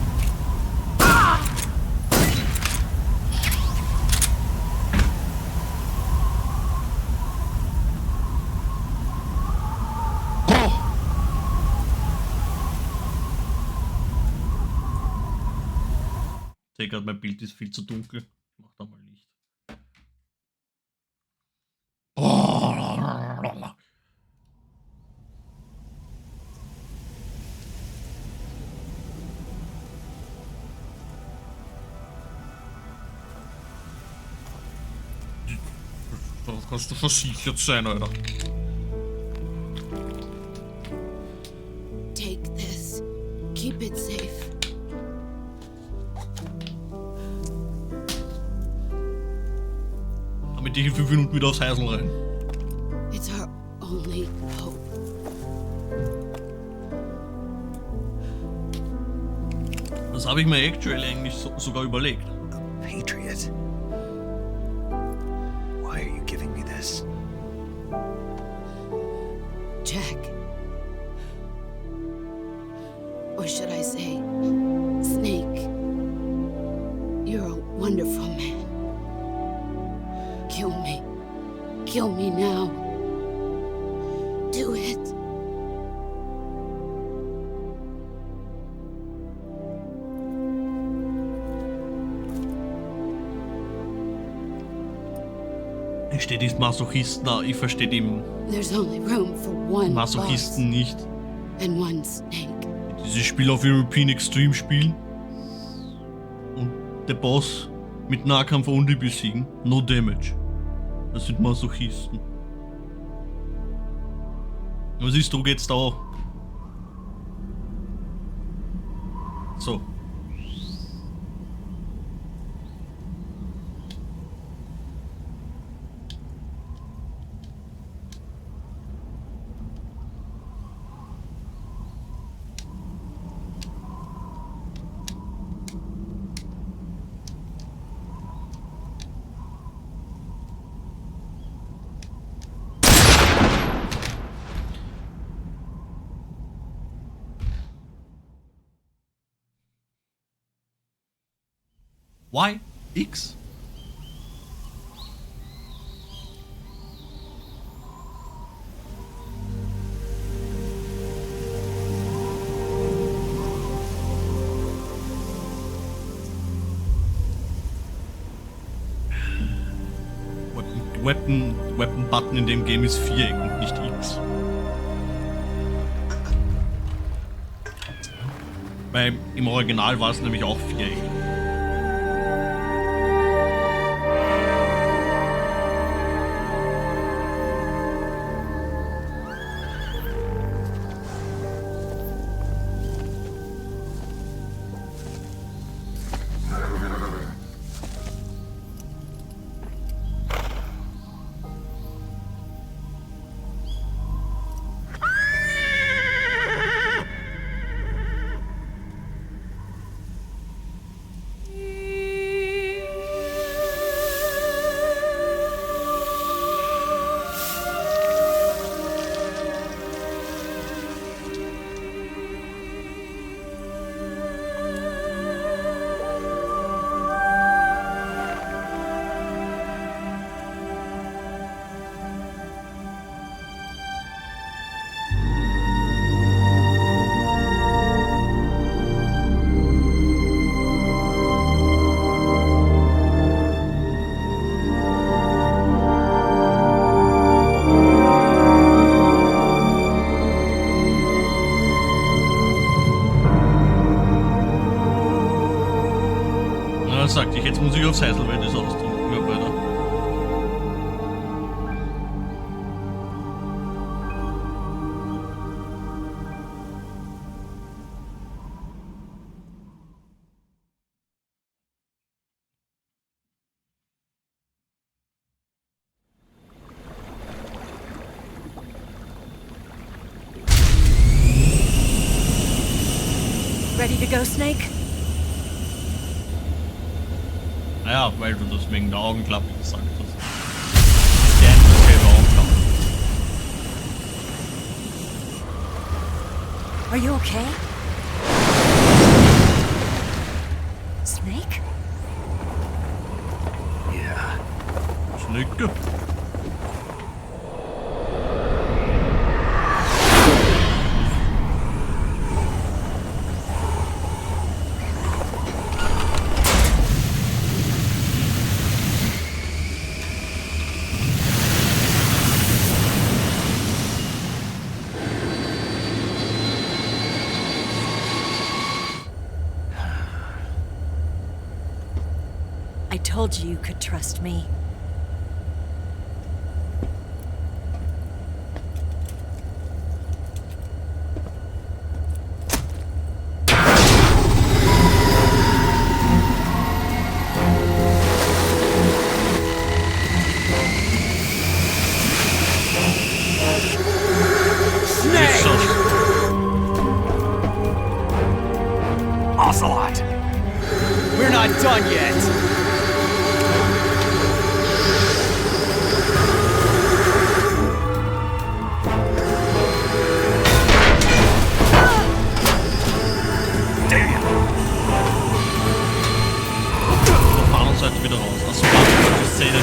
Ich sehe gerade, mein Bild ist viel zu dunkel. Ich mach da mal Licht. Da kannst du versichert sein, Alter. Take this. Keep it safe. Damit ich in 5 Minuten wieder aufs Heisel rein. It's our only hope. Das habe ich mir actually eigentlich sogar überlegt. Patriot. Why are you giving me this? Jack. Or should I say, Snake. You're a wonderful man. Kill me. Kill me now. Do it. Ich verstehe diesen Masochisten, ich verstehe den There's only room for one Masochisten nicht. and one snake. Dieses Spiel auf European Extreme spielen und der Boss mit Nahkampf only besiegen. No damage. Das sind Masochisten. Was ist du jetzt da? So. Y? X? Weapon Button in dem Game ist Viereck und nicht X. Weil im Original war es nämlich auch viereckig. Sagte ich, jetzt muss ich aufs Heisel, wenn das ausdrücken, ja, weiter. Ready to go, Snake? Naja, weil du das wegen der Augenklappe gesagt hast. Der selber Augenklappe. Are you okay? Snake? Yeah. Snake. I told you could trust me. Ocelot! We're not done yet! Wieder raus. Achso, warte, die Szene.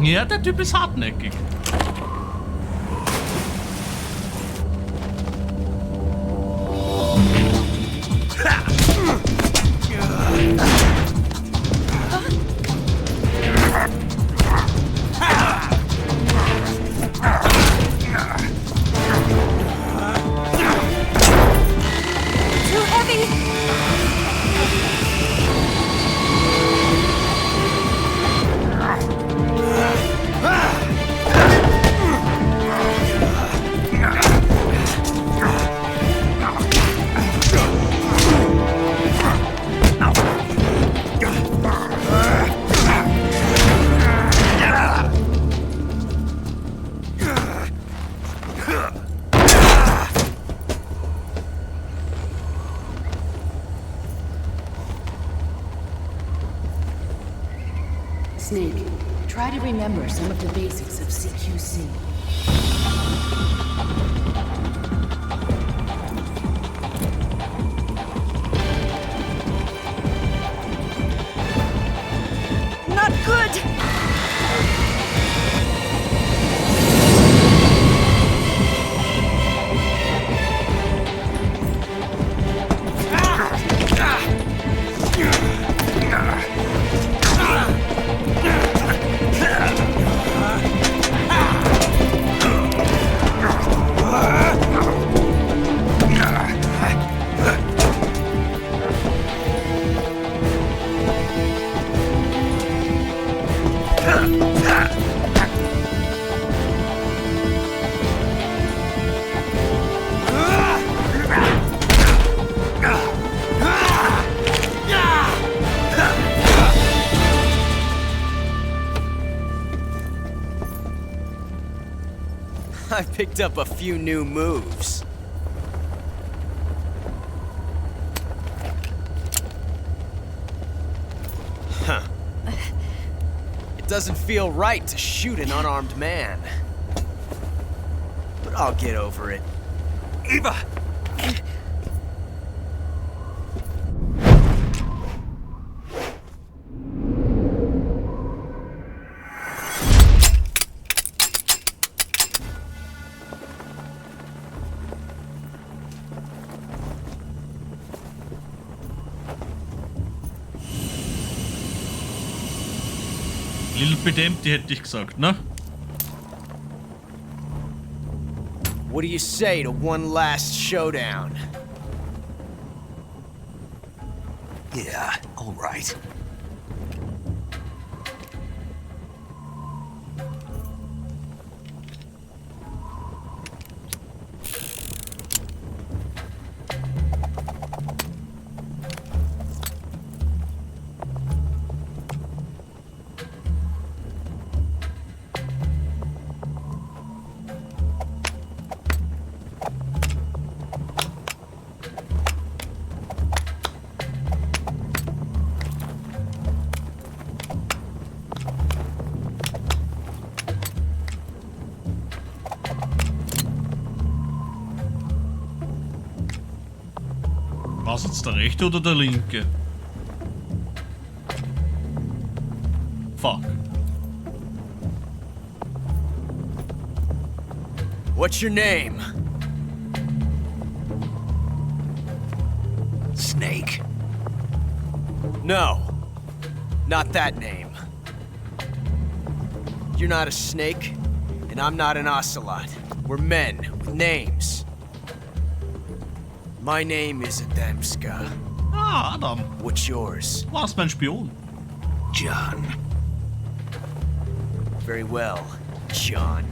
Ja, der Typ ist hartnäckig. Snake, try to remember some of the basics of CQC. Not good! I picked up a few new moves. Huh. It doesn't feel right to shoot an unarmed man. But I'll get over it. Eva! Little bit empty, hätte ich gesagt, ne? What do you say to one last showdown? Yeah, all right. Was jetzt der rechte oder der linke? Fuck. What's your name? Snake. No, not that name. You're not a snake, and I'm not an ocelot. We're men with names. My name is Adamska. Ah, Adam. What's yours? Was mein Spion? John. Very well, John.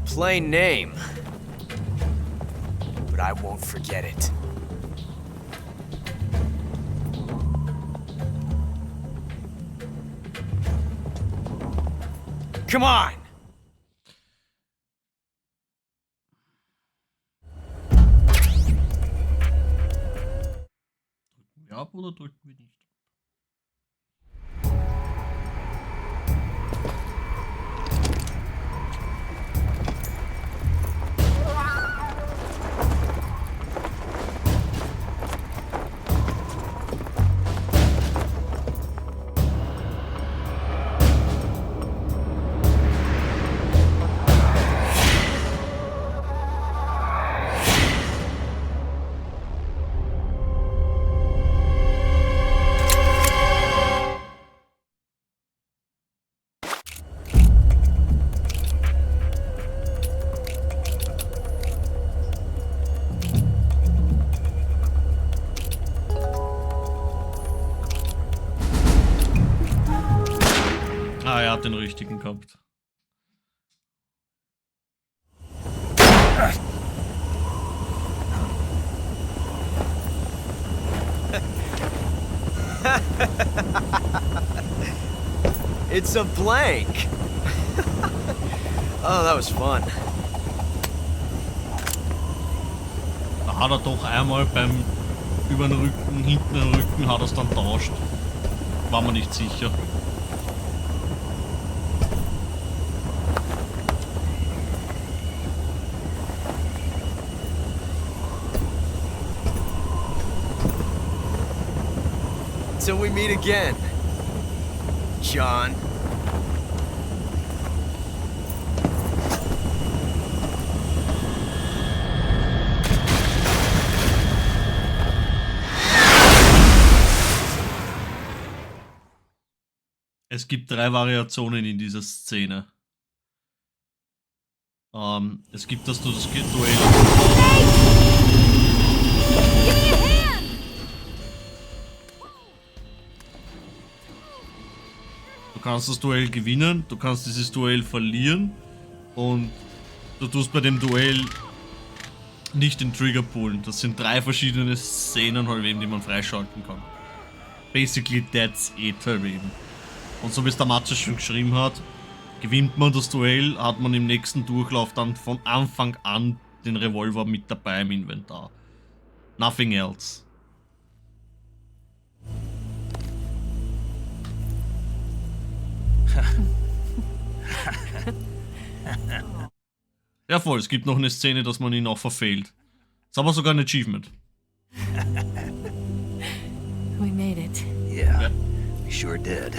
Plain name, but I won't forget it. Come on! Ja, ab oder drücken wir nicht? Ah, er hat den richtigen gehabt. It's a blank. Oh, that was fun. Da hat er doch einmal beim über den Rücken, hinten den Rücken hat er es dann tauscht. War mir nicht sicher. Till we meet again, John. Es gibt 3 Variationen in dieser Szene. Es gibt das Duell. Du kannst das Duell gewinnen, du kannst dieses Duell verlieren und du tust bei dem Duell nicht den Trigger pullen. Das sind 3 verschiedene Szenen halt eben, die man freischalten kann. Basically that's it halt eben. Und so wie es der Matze schon geschrieben hat, gewinnt man das Duell, hat man im nächsten Durchlauf dann von Anfang an den Revolver mit dabei im Inventar. Nothing else. Ja voll, es gibt noch eine Szene, dass man ihn auch verfehlt. Ist aber sogar ein Achievement. We made it. Yeah, we sure did.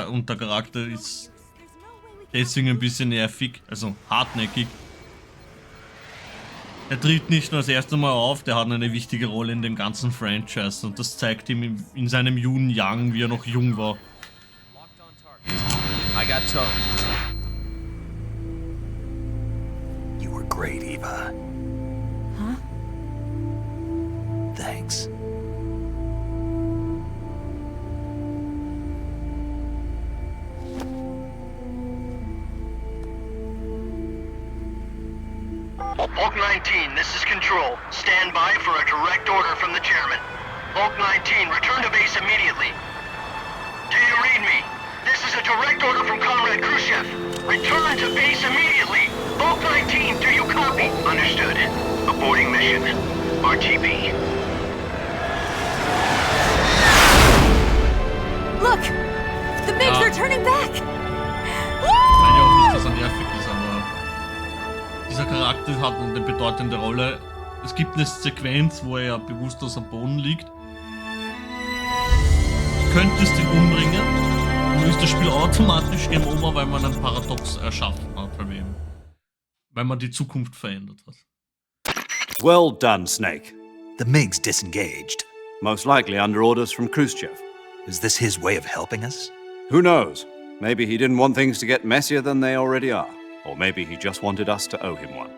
Und der Charakter ist deswegen ein bisschen nervig, also hartnäckig. Er tritt nicht nur das erste Mal auf, der hat eine wichtige Rolle in dem ganzen Franchise und das zeigt ihm in seinem jungen Jahren, wie er noch jung war. I got towed. You were great, Eva. Huh? Thanks. Bulk 19, this is Control. Stand by for a direct order from the chairman. Bulk 19, return to base immediately. Do you read me? This is a direct order from Comrade Khrushchev. Return to base immediately. Bulk 19, do you copy? Understood. Aborting mission. RTB. Look! The MiGs are turning back! Ich meine ja auch nicht, dass er nervig ist, aber dieser Charakter hat eine bedeutende Rolle. Es gibt eine Sequenz, wo er bewusstlos am Boden liegt. Du könntest ihn umbringen, dann ist das Spiel automatisch Game Over, weil man ein Paradox erschaffen hat, weil man die Zukunft verändert hat. Well done, Snake. The MiGs disengaged. Most likely under orders from Khrushchev. Is this his way of helping us? Who knows? Maybe he didn't want things to get messier than they already are. Or maybe he just wanted us to owe him one.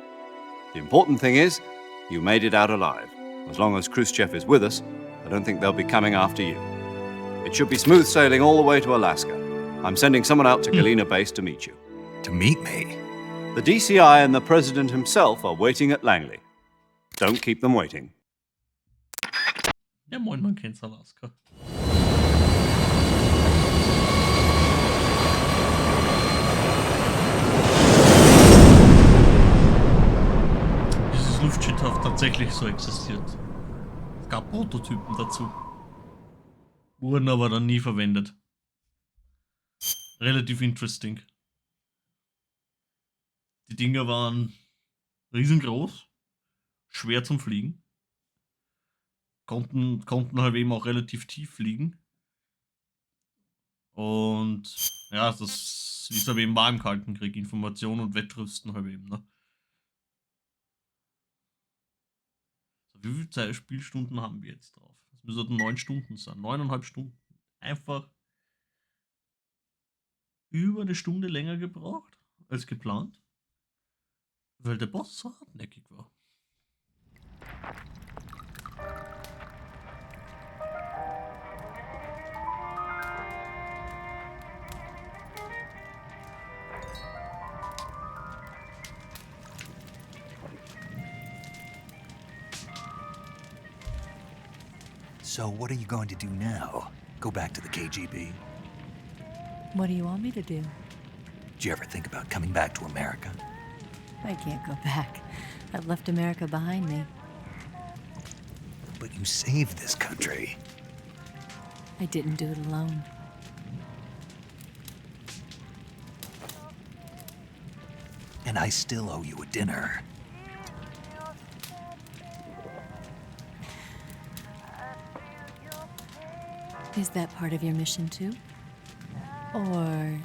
The important thing is, you made it out alive. As long as Khrushchev is with us, I don't think they'll be coming after you. It should be smooth sailing all the way to Alaska. I'm sending someone out to Galena Base to meet you. To meet me? The DCI and the President himself are waiting at Langley. Don't keep them waiting. Ja moin, man kennt's Alaska. Dieses Luftschiff hat tatsächlich so existiert. Es gab Prototypen dazu. Wurden aber dann nie verwendet. Relativ interesting. Die Dinger waren riesengroß, schwer zum Fliegen. Konnten halt eben auch relativ tief fliegen. Und ja, das ist aber eben war im Kalten Krieg. Information und Wettrüsten halt eben, ne? So, wie viele Spielstunden haben wir jetzt drauf? Das müssen 9 Stunden sein. 9,5 Stunden. Einfach über eine Stunde länger gebraucht als geplant. Weil der Boss so hartnäckig war. So what are you going to do now? Go back to the KGB? What do you want me to do? Did you ever think about coming back to America? I can't go back. I've left America behind me. But you saved this country. I didn't do it alone. And I still owe you a dinner. Is that part of your mission too? Or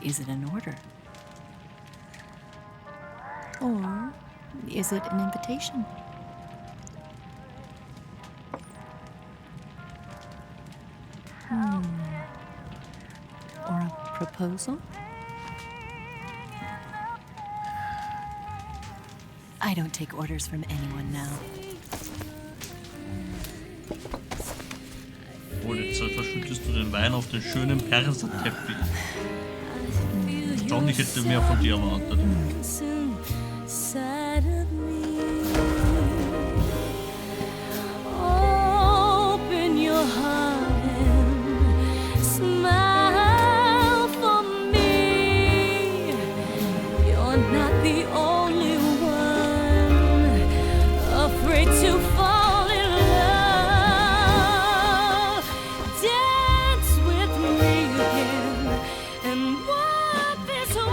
is it an order? Or is it an invitation? Or a proposal? I don't take orders from anyone now. Oh, jetzt verschüttest du den Wein auf den schönen Perserteppich. Ich glaube, ich hätte mehr von dir erwartet. Open your heart and smile for me. You're not the only one afraid to fall in love. Dance with me again and walk this way.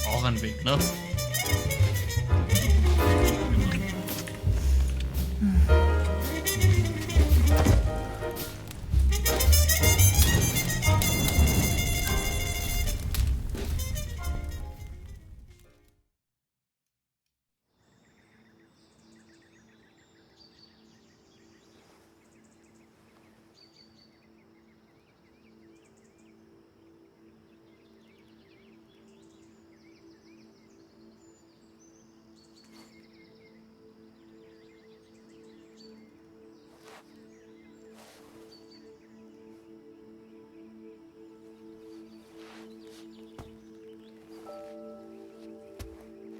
Auch ein Weg, ne?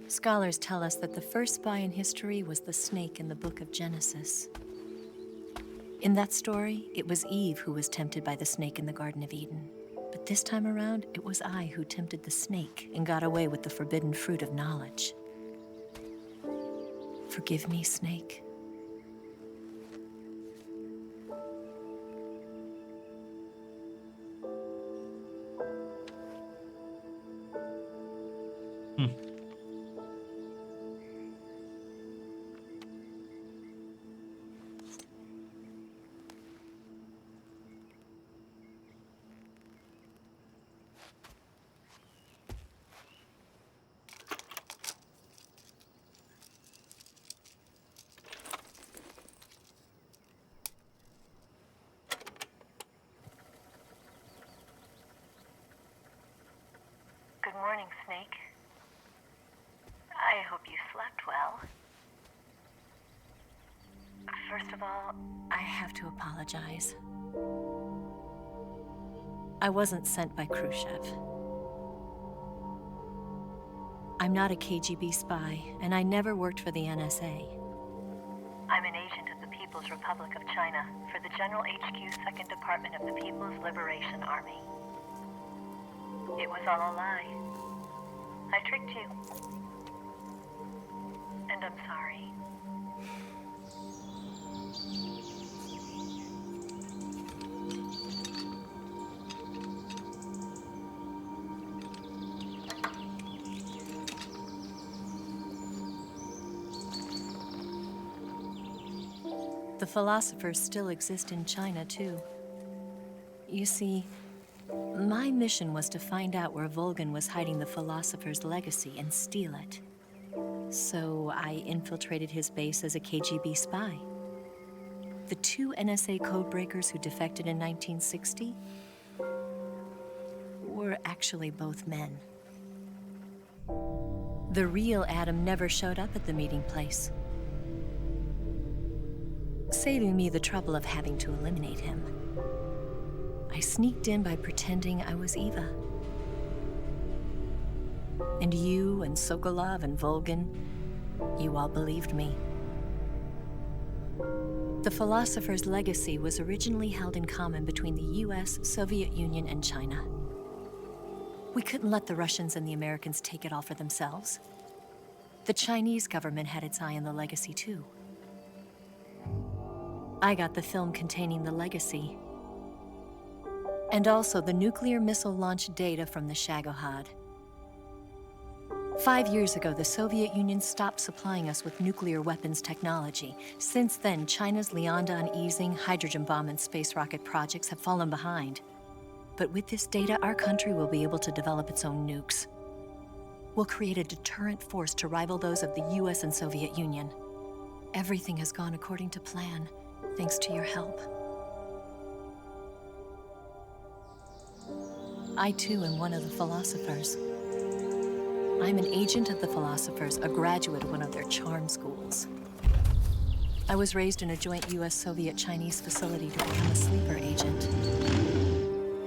Scholars tell us that the first spy in history was the snake in the book of Genesis. In that story, it was Eve who was tempted by the snake in the Garden of Eden. But this time around, it was I who tempted the snake and got away with the forbidden fruit of knowledge. Forgive me, snake. Good morning, Snake. I hope you slept well. First of all, I have to apologize. I wasn't sent by Khrushchev. I'm not a KGB spy, and I never worked for the NSA. I'm an agent of the People's Republic of China for the General HQ 2nd Department of the People's Liberation Army. It was all a lie. I tricked you. And I'm sorry. The philosophers still exist in China, too. You see, my mission was to find out where Volgan was hiding the philosopher's legacy and steal it. So I infiltrated his base as a KGB spy. The two NSA codebreakers who defected in 1960 were actually both men. The real Adam never showed up at the meeting place, saving me the trouble of having to eliminate him. I sneaked in by pretending I was Eva. And you and Sokolov and Volgin, you all believed me. The philosopher's legacy was originally held in common between the US, Soviet Union, and China. We couldn't let the Russians and the Americans take it all for themselves. The Chinese government had its eye on the legacy too. I got the film containing the legacy, and also the nuclear missile launch data from the Shagohod. 5 years ago, the Soviet Union stopped supplying us with nuclear weapons technology. Since then, China's Lianda and Easing, hydrogen bomb and space rocket projects have fallen behind. But with this data, our country will be able to develop its own nukes. We'll create a deterrent force to rival those of the US and Soviet Union. Everything has gone according to plan, thanks to your help. I too am one of the philosophers. I'm an agent of the philosophers, a graduate of one of their charm schools. I was raised in a joint US-Soviet-Chinese facility to become a sleeper agent.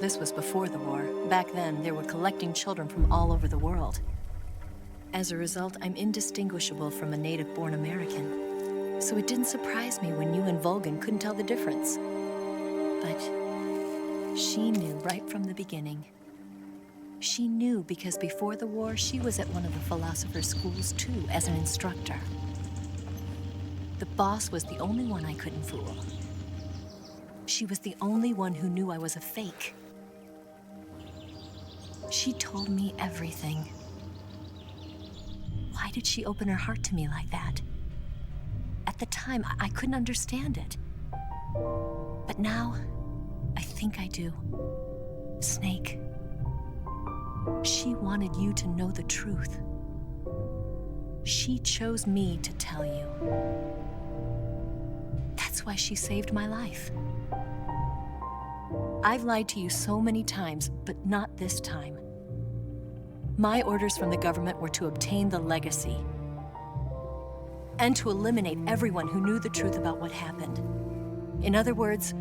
This was before the war. Back then, they were collecting children from all over the world. As a result, I'm indistinguishable from a native-born American. So it didn't surprise me when you and Volgin couldn't tell the difference. But she knew right from the beginning. She knew because before the war, she was at one of the philosopher's schools too, as an instructor. The boss was the only one I couldn't fool. She was the only one who knew I was a fake. She told me everything. Why did she open her heart to me like that? At the time, I couldn't understand it. But now, I think I do. Snake. She wanted you to know the truth. She chose me to tell you. That's why she saved my life. I've lied to you so many times, but not this time. My orders from the government were to obtain the legacy and to eliminate everyone who knew the truth about what happened. In other words,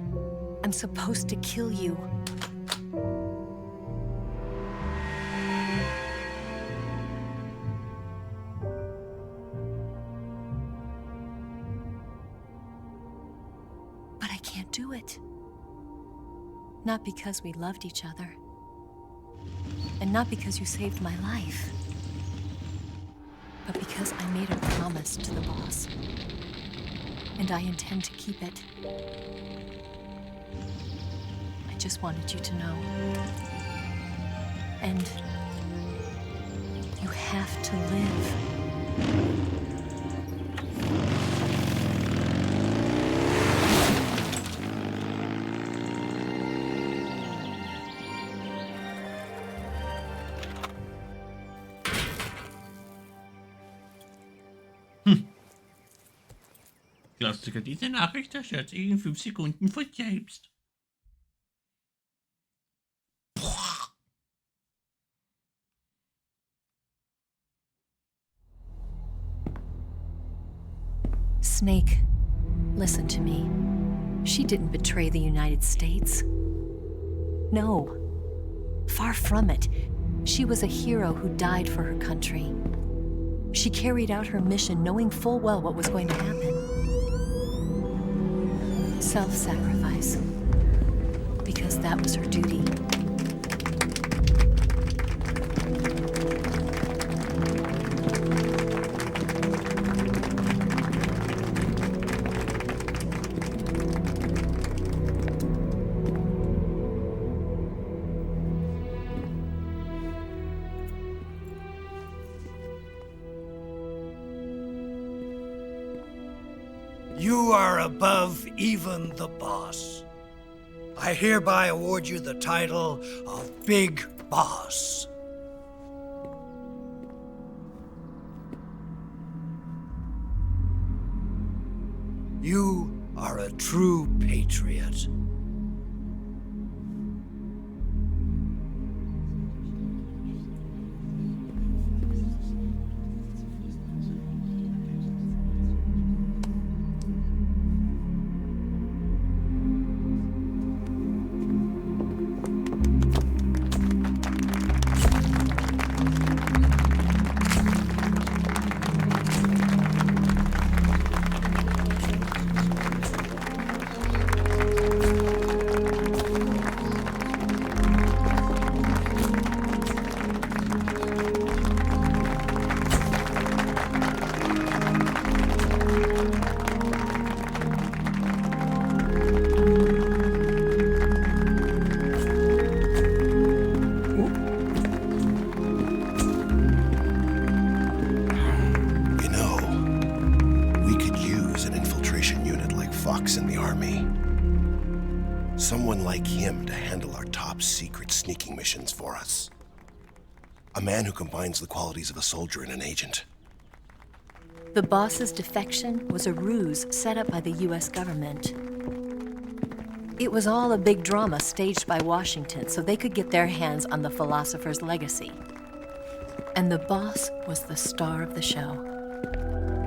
I'm supposed to kill you. But I can't do it. Not because we loved each other. And not because you saved my life. But because I made a promise to the boss. And I intend to keep it. I just wanted you to know. And you have to live. Klassiker, diese Nachricht erscheint sich in 5 Sekunden von selbst. Snake, listen to me. She didn't betray the United States. No. Far from it. She was a hero who died for her country. She carried out her mission knowing full well what was going to happen. Self-sacrifice. Because that was her duty. You are above even the boss. I hereby award you the title of Big Boss. You are a true patriot. him to handle our top secret sneaking missions for us. A man who combines the qualities of a soldier and an agent. The boss's defection was a ruse set up by the US government. It was all a big drama staged by Washington so they could get their hands on the philosopher's legacy. And the boss was the star of the show.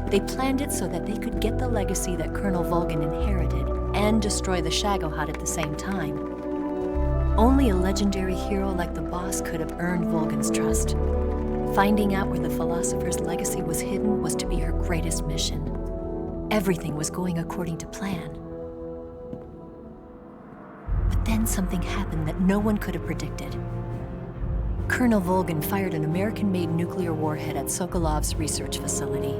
They planned it so that they could get the legacy that Colonel Volgin inherited and destroy the Shagohod at the same time. Only a legendary hero like the boss could have earned Volgin's trust. Finding out where the philosopher's legacy was hidden was to be her greatest mission. Everything was going according to plan. But then something happened that no one could have predicted. Colonel Volgin fired an American-made nuclear warhead at Sokolov's research facility.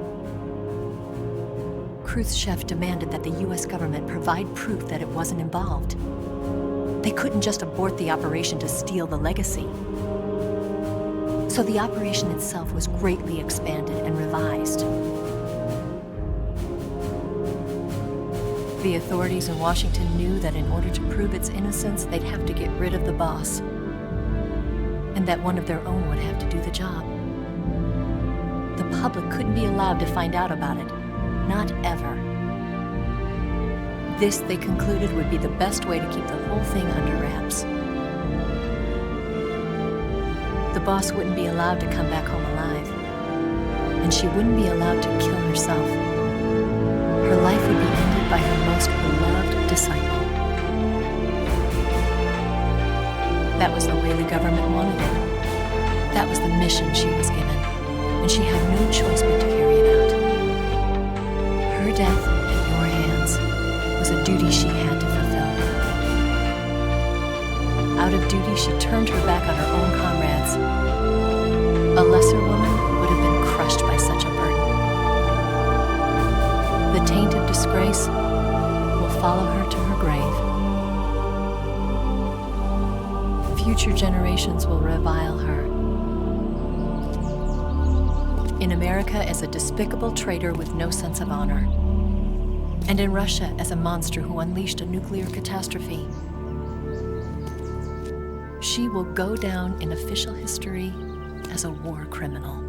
Khrushchev demanded that the US government provide proof that it wasn't involved. They couldn't just abort the operation to steal the legacy. So the operation itself was greatly expanded and revised. The authorities in Washington knew that in order to prove its innocence, they'd have to get rid of the boss, and that one of their own would have to do the job. The public couldn't be allowed to find out about it, not ever. This, they concluded, would be the best way to keep the whole thing under wraps. The boss wouldn't be allowed to come back home alive, and she wouldn't be allowed to kill herself. Her life would be ended by her most beloved disciple. That was the way the government wanted it. That was the mission she was given, and she had no choice but to carry it out. Her death at your hands was a duty she had to fulfill. Out of duty, she turned her back on her own comrades. A lesser woman would have been crushed by such a burden. The taint of disgrace will follow her to her grave. Future generations will revile her. In America as a despicable traitor with no sense of honor. And in Russia as a monster who unleashed a nuclear catastrophe. She will go down in official history as a war criminal.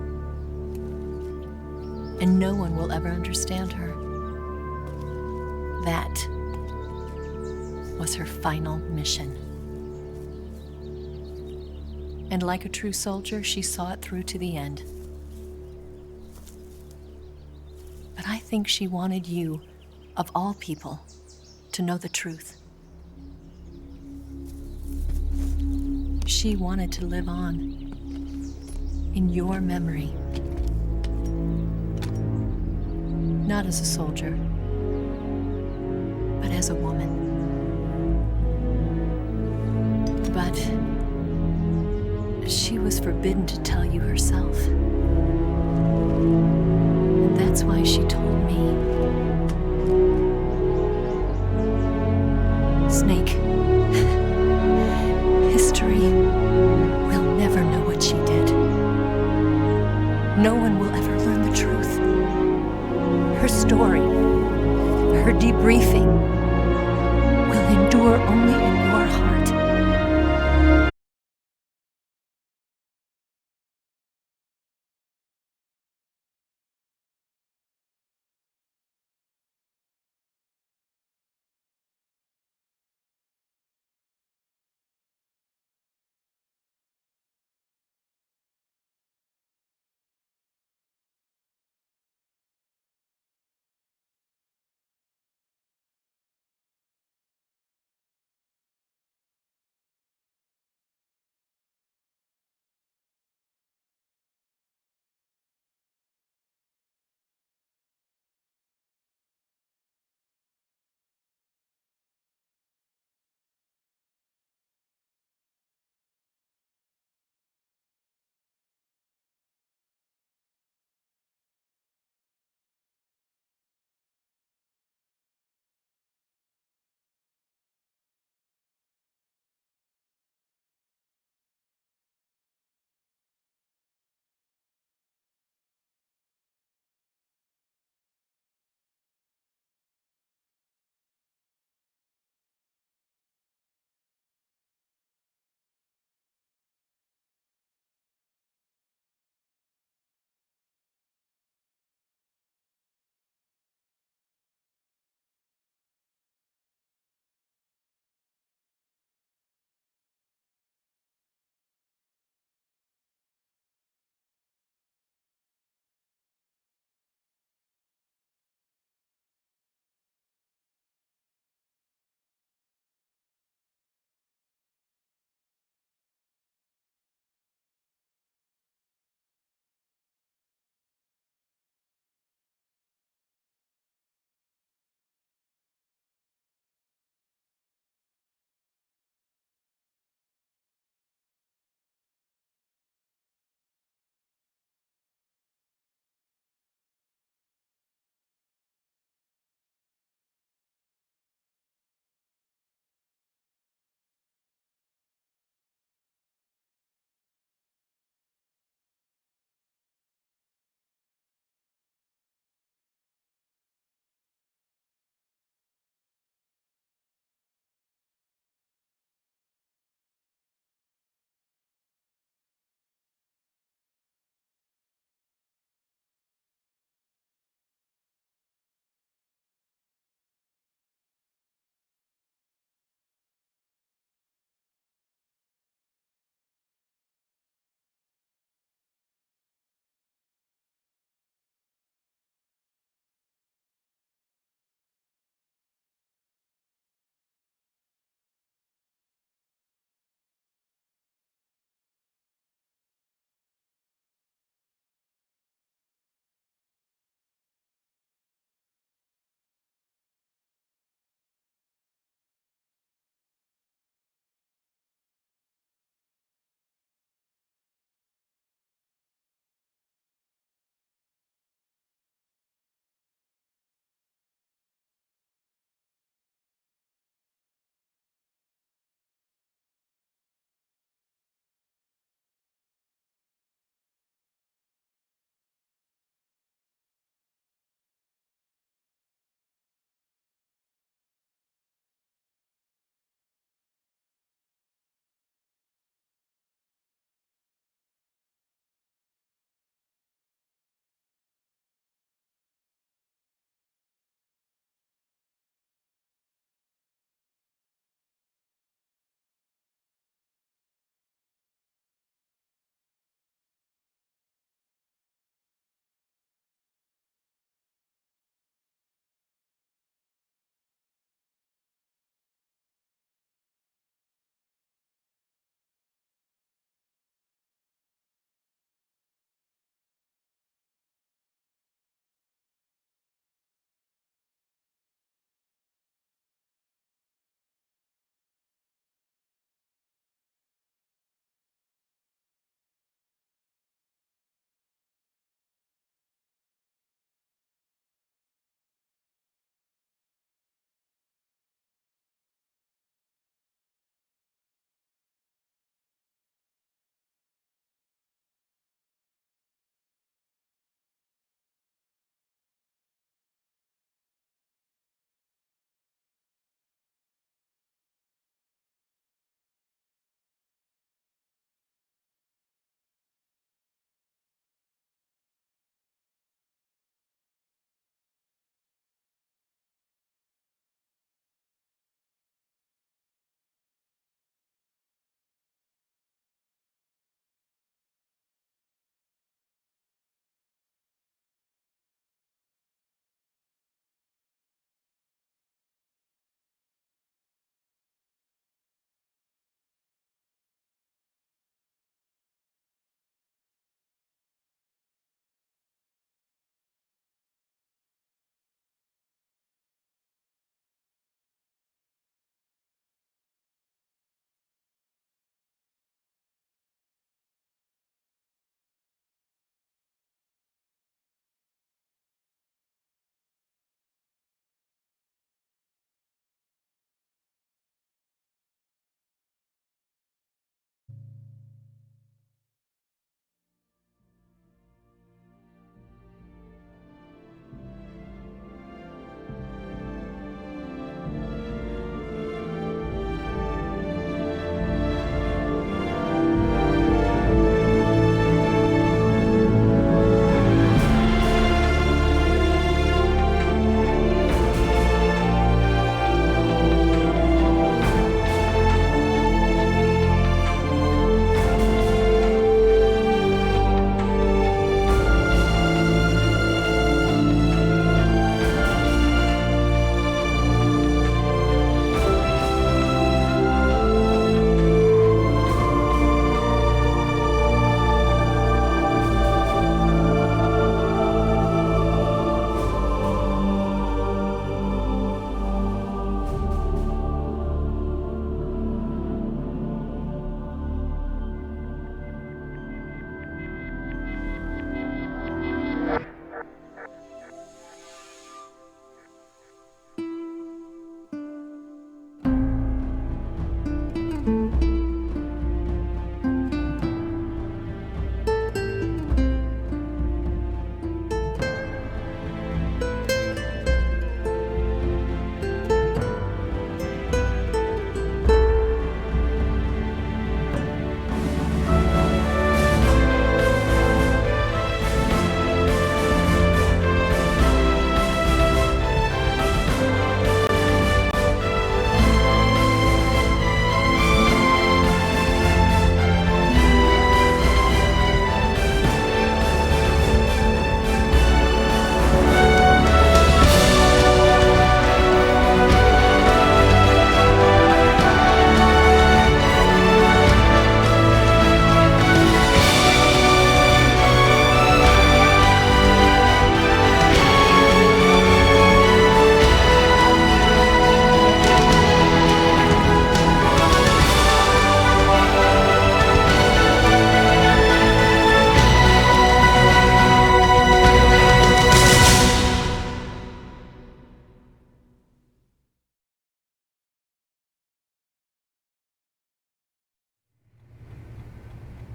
And no one will ever understand her. That was her final mission. And like a true soldier, she saw it through to the end. But I think she wanted you, of all people, to know the truth. She wanted to live on in your memory. Not as a soldier, but as a woman. But she was forbidden to tell you herself. And that's why she told me. Snake, history will never know what she did. No one will ever learn the truth. Her story, her debriefing, will endure only in your heart.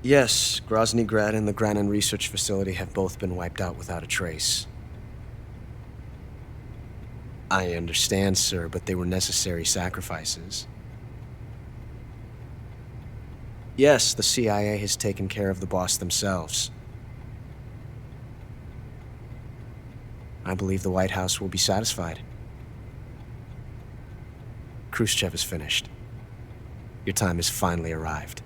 Yes, Grozny Grad and the Granin Research Facility have both been wiped out without a trace. I understand, sir, but they were necessary sacrifices. Yes, the CIA has taken care of the boss themselves. I believe the White House will be satisfied. Khrushchev is finished. Your time has finally arrived.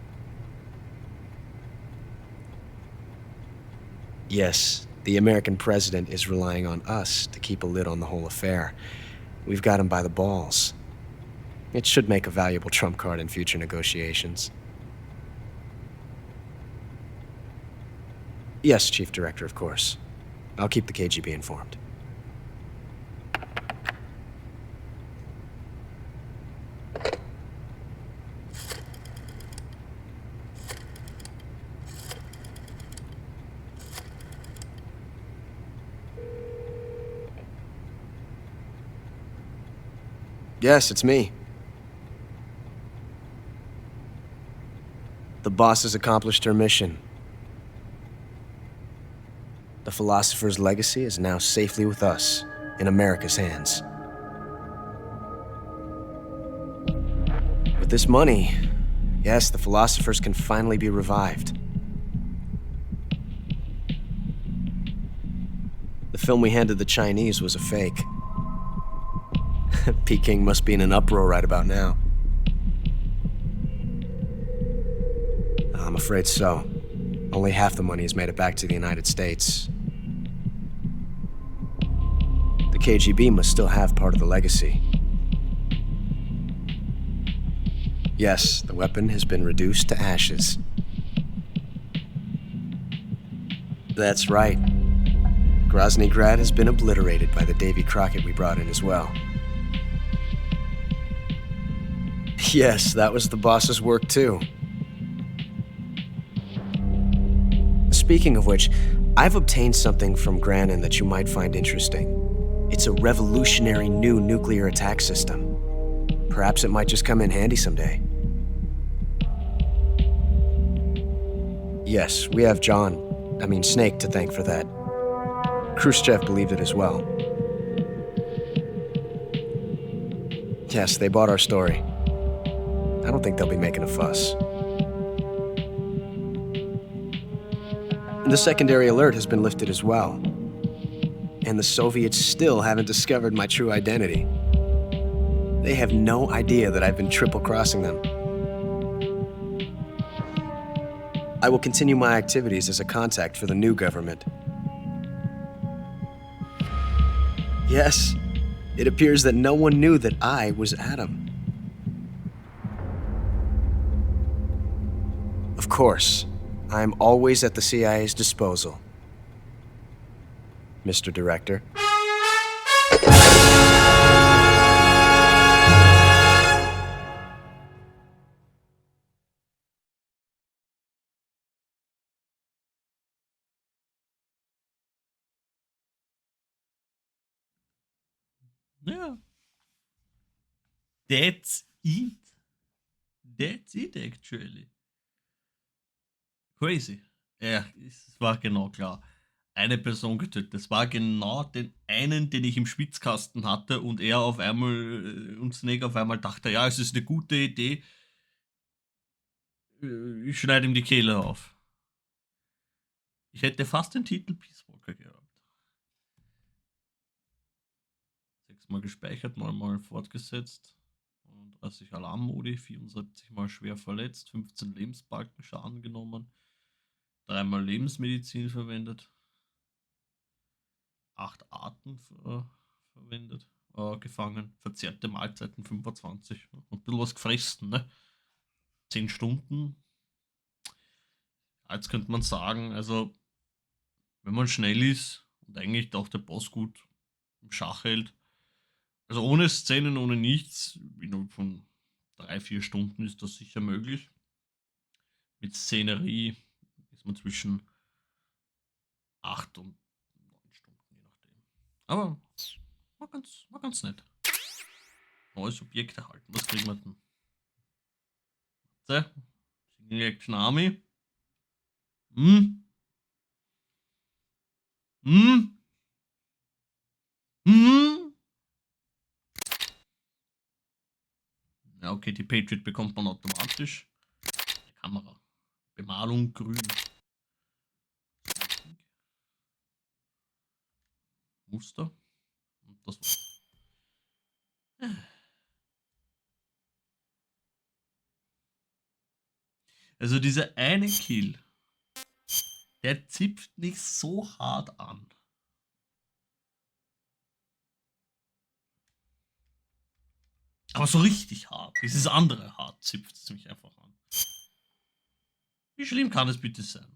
Yes, the American president is relying on us to keep a lid on the whole affair. We've got him by the balls. It should make a valuable trump card in future negotiations. Yes, Chief Director, of course. I'll keep the KGB informed. Yes, it's me. The boss has accomplished her mission. The philosopher's legacy is now safely with us, in America's hands. With this money, yes, the philosophers can finally be revived. The film we handed the Chinese was a fake. Peking must be in an uproar right about now. I'm afraid so. Only half the money has made it back to the United States. The KGB must still have part of the legacy. Yes, the weapon has been reduced to ashes. That's right. Grozny Grad has been obliterated by the Davy Crockett we brought in as well. Yes, that was the boss's work too. Speaking of which, I've obtained something from Granin that you might find interesting. It's a revolutionary new nuclear attack system. Perhaps it might just come in handy someday. Yes, we have Snake to thank for that. Khrushchev believed it as well. Yes, they bought our story. I don't think they'll be making a fuss. The secondary alert has been lifted as well. And the Soviets still haven't discovered my true identity. They have no idea that I've been triple-crossing them. I will continue my activities as a contact for the new government. Yes, it appears that no one knew that I was Adam. Of course, I'm always at the CIA's disposal, Mr. Director. Ja. That's it. That's it, actually. Crazy. Ja, es war genau klar. Eine Person getötet. Das war genau den einen, den ich im Schwitzkasten hatte und er auf einmal und Snake auf einmal dachte, ja, es ist eine gute Idee. Ich schneide ihm die Kehle auf. Ich hätte fast den Titel Peace Walker gehabt. 6-mal gespeichert, 9-mal fortgesetzt. 30 Alarmmodi, 74-mal schwer verletzt, 15 Lebensbalken Schaden genommen, 3-mal Lebensmedizin verwendet, 8 Arten verwendet, gefangen, verzehrte Mahlzeiten 25 und ein bisschen was gefressen, ne? 10 Stunden. Jetzt könnte man sagen, also wenn man schnell ist und eigentlich auch der Boss gut im Schach hält, also ohne Szenen, ohne nichts, innerhalb von 3-4 Stunden ist das sicher möglich. Mit Szenerie ist man zwischen 8 und 9 Stunden, je nachdem. Aber war ganz nett. Neues Objekt erhalten. Was kriegen wir denn? Single Action Army. Hm? Hm? Hm? Ja, okay, die Patriot bekommt man automatisch. Kamera. Bemalung grün. Muster. Und das war's. Also dieser eine Kill, der zipft nicht so hart an. Aber so richtig hart. Dieses andere hart zipft es mich einfach an. Wie schlimm kann es bitte sein?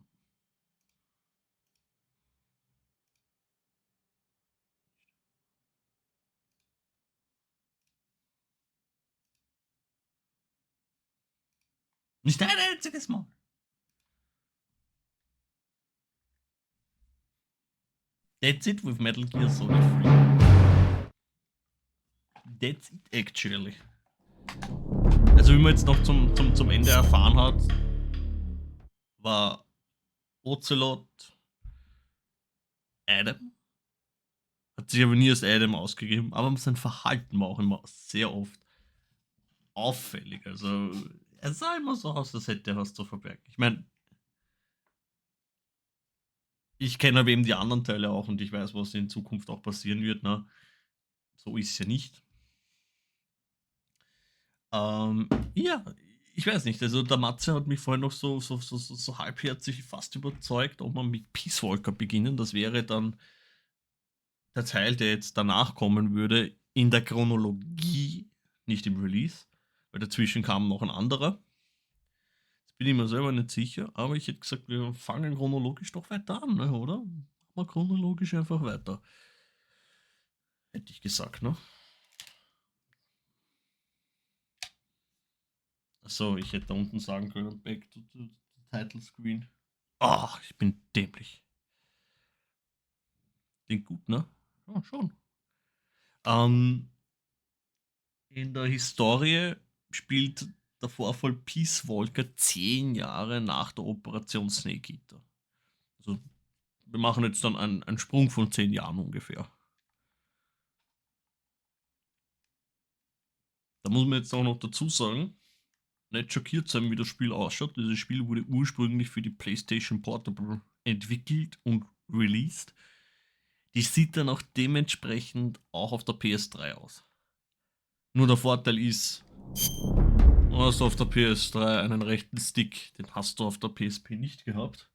Nicht ein einziges Mal. That's it with Metal Gear Solid 3. That's it actually. Also wie man jetzt noch zum Ende erfahren hat, war Ocelot Adam. Hat sich aber nie als Adam ausgegeben, aber sein Verhalten war auch immer sehr oft auffällig. Also er sah immer so aus, als hätte er was zu verbergen. Ich meine, ich kenne aber eben die anderen Teile auch und ich weiß, was in Zukunft auch passieren wird. Ne? So ist es ja nicht. Ja, ich weiß nicht. Also der Matze hat mich vorhin noch so halbherzig fast überzeugt, ob man mit Peace Walker beginnen. Das wäre dann der Teil, der jetzt danach kommen würde, in der Chronologie, nicht im Release, weil dazwischen kam noch ein anderer. Jetzt bin ich mir selber nicht sicher, aber ich hätte gesagt, wir fangen chronologisch doch weiter an, ne, oder? Machen wir chronologisch einfach weiter. Hätte ich gesagt, ne? Achso, ich hätte da unten sagen können, back to the title screen. Ach, ich bin dämlich. Klingt gut, ne? Ja, schon. In der Historie spielt der Vorfall Peace Walker 10 Jahre nach der Operation Snake Eater. Also, wir machen jetzt dann einen Sprung von 10 Jahren ungefähr. Da muss man jetzt auch noch dazu sagen, nicht schockiert sein, wie das Spiel ausschaut. Dieses Spiel wurde ursprünglich für die PlayStation Portable entwickelt und released. Die sieht dann auch dementsprechend auch auf der PS3 aus. Nur der Vorteil ist, du hast auf der PS3 einen rechten Stick, den hast du auf der PSP nicht gehabt.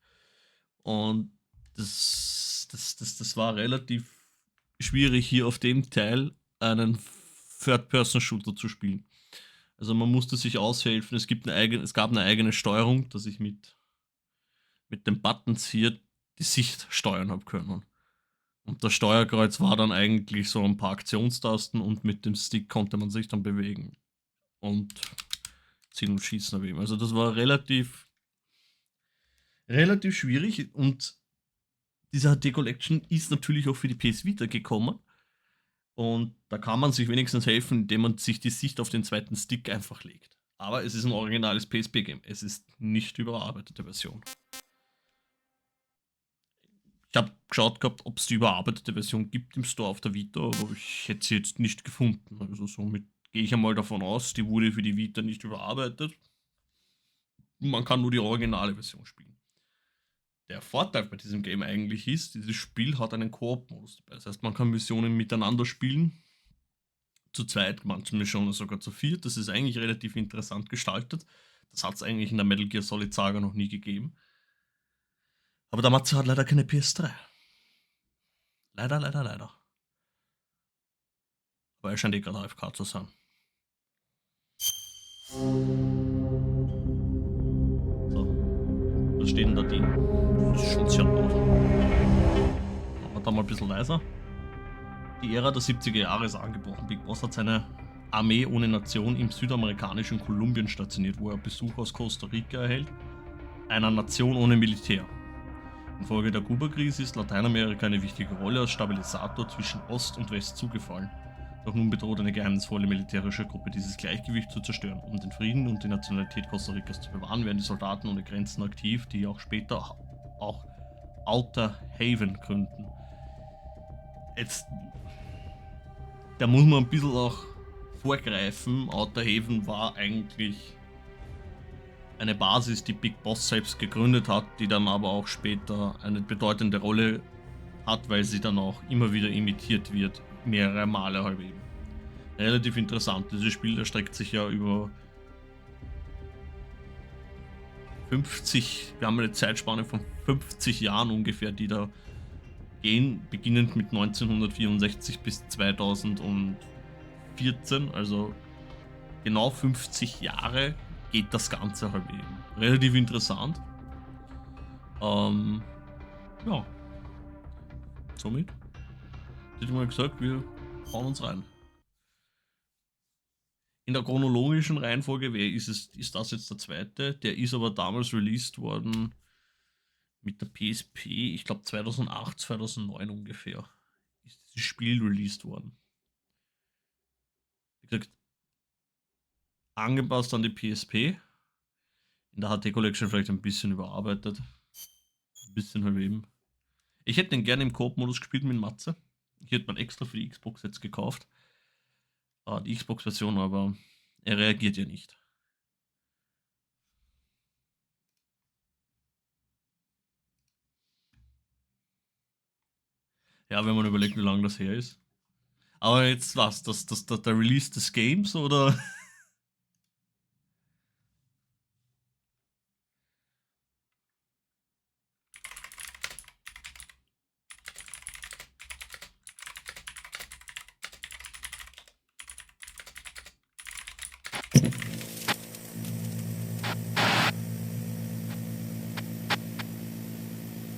Und das war relativ schwierig, hier auf dem Teil einen Third-Person-Shooter zu spielen. Also man musste sich aushelfen, es gab eine eigene Steuerung, dass ich mit den Buttons hier die Sicht steuern habe können. Und das Steuerkreuz war dann eigentlich so ein paar Aktionstasten und mit dem Stick konnte man sich dann bewegen. Und ziehen und schießen auf ihm. Also das war relativ schwierig und diese HD Collection ist natürlich auch für die PS Vita gekommen. Und da kann man sich wenigstens helfen, indem man sich die Sicht auf den zweiten Stick einfach legt. Aber es ist ein originales PSP-Game. Es ist nicht die überarbeitete Version. Ich habe geschaut gehabt, ob es die überarbeitete Version gibt im Store auf der Vita, aber ich hätte sie jetzt nicht gefunden. Also somit gehe ich einmal davon aus, die wurde für die Vita nicht überarbeitet. Man kann nur die originale Version spielen. Der Vorteil bei diesem Game eigentlich ist, dieses Spiel hat einen Koop-Modus dabei. Das heißt, man kann Missionen miteinander spielen. Zu zweit, manche Missionen sogar zu viert. Das ist eigentlich relativ interessant gestaltet. Das hat es eigentlich in der Metal Gear Solid Saga noch nie gegeben. Aber der Matze hat leider keine PS3. Leider. Aber er scheint gerade AFK zu sein. So. Was steht denn da drin? Das ist schon sehr laut. Machen wir da mal ein bisschen leiser. Die Ära der 70er Jahre ist angebrochen. Big Boss hat seine Armee ohne Nation im südamerikanischen Kolumbien stationiert, wo er Besuch aus Costa Rica erhält. Einer Nation ohne Militär. Infolge der Kuba-Krise ist Lateinamerika eine wichtige Rolle als Stabilisator zwischen Ost und West zugefallen. Doch nun bedroht eine geheimnisvolle militärische Gruppe dieses Gleichgewicht zu zerstören. Um den Frieden und die Nationalität Costa Ricas zu bewahren, werden die Soldaten ohne Grenzen aktiv, die auch später auch Outer Haven gründen. Jetzt, da muss man ein bisschen auch vorgreifen. Outer Haven war eigentlich eine Basis, die Big Boss selbst gegründet hat, die dann aber auch später eine bedeutende Rolle hat, weil sie dann auch immer wieder imitiert wird, mehrere Male halt eben. Relativ interessant, dieses Spiel erstreckt sich ja über 50, wir haben eine Zeitspanne von 50 Jahren ungefähr, die da gehen, beginnend mit 1964 bis 2014, also genau 50 Jahre geht das Ganze halt eben. Relativ interessant. Ja. Somit hätte ich mal gesagt, wir hauen uns rein. In der chronologischen Reihenfolge ist das jetzt der zweite. Der ist aber damals released worden mit der PSP, ich glaube 2008, 2009 ungefähr, ist dieses Spiel released worden. Wie gesagt, angepasst an die PSP. In der HD Collection vielleicht ein bisschen überarbeitet. Ein bisschen halt eben. Ich hätte den gerne im Koop-Modus gespielt mit Matze. Ich hätte mir extra für die Xbox jetzt gekauft. Die Xbox-Version, aber er reagiert ja nicht. Ja, wenn man überlegt, wie lange das her ist. Aber jetzt was? Der Release des Games oder?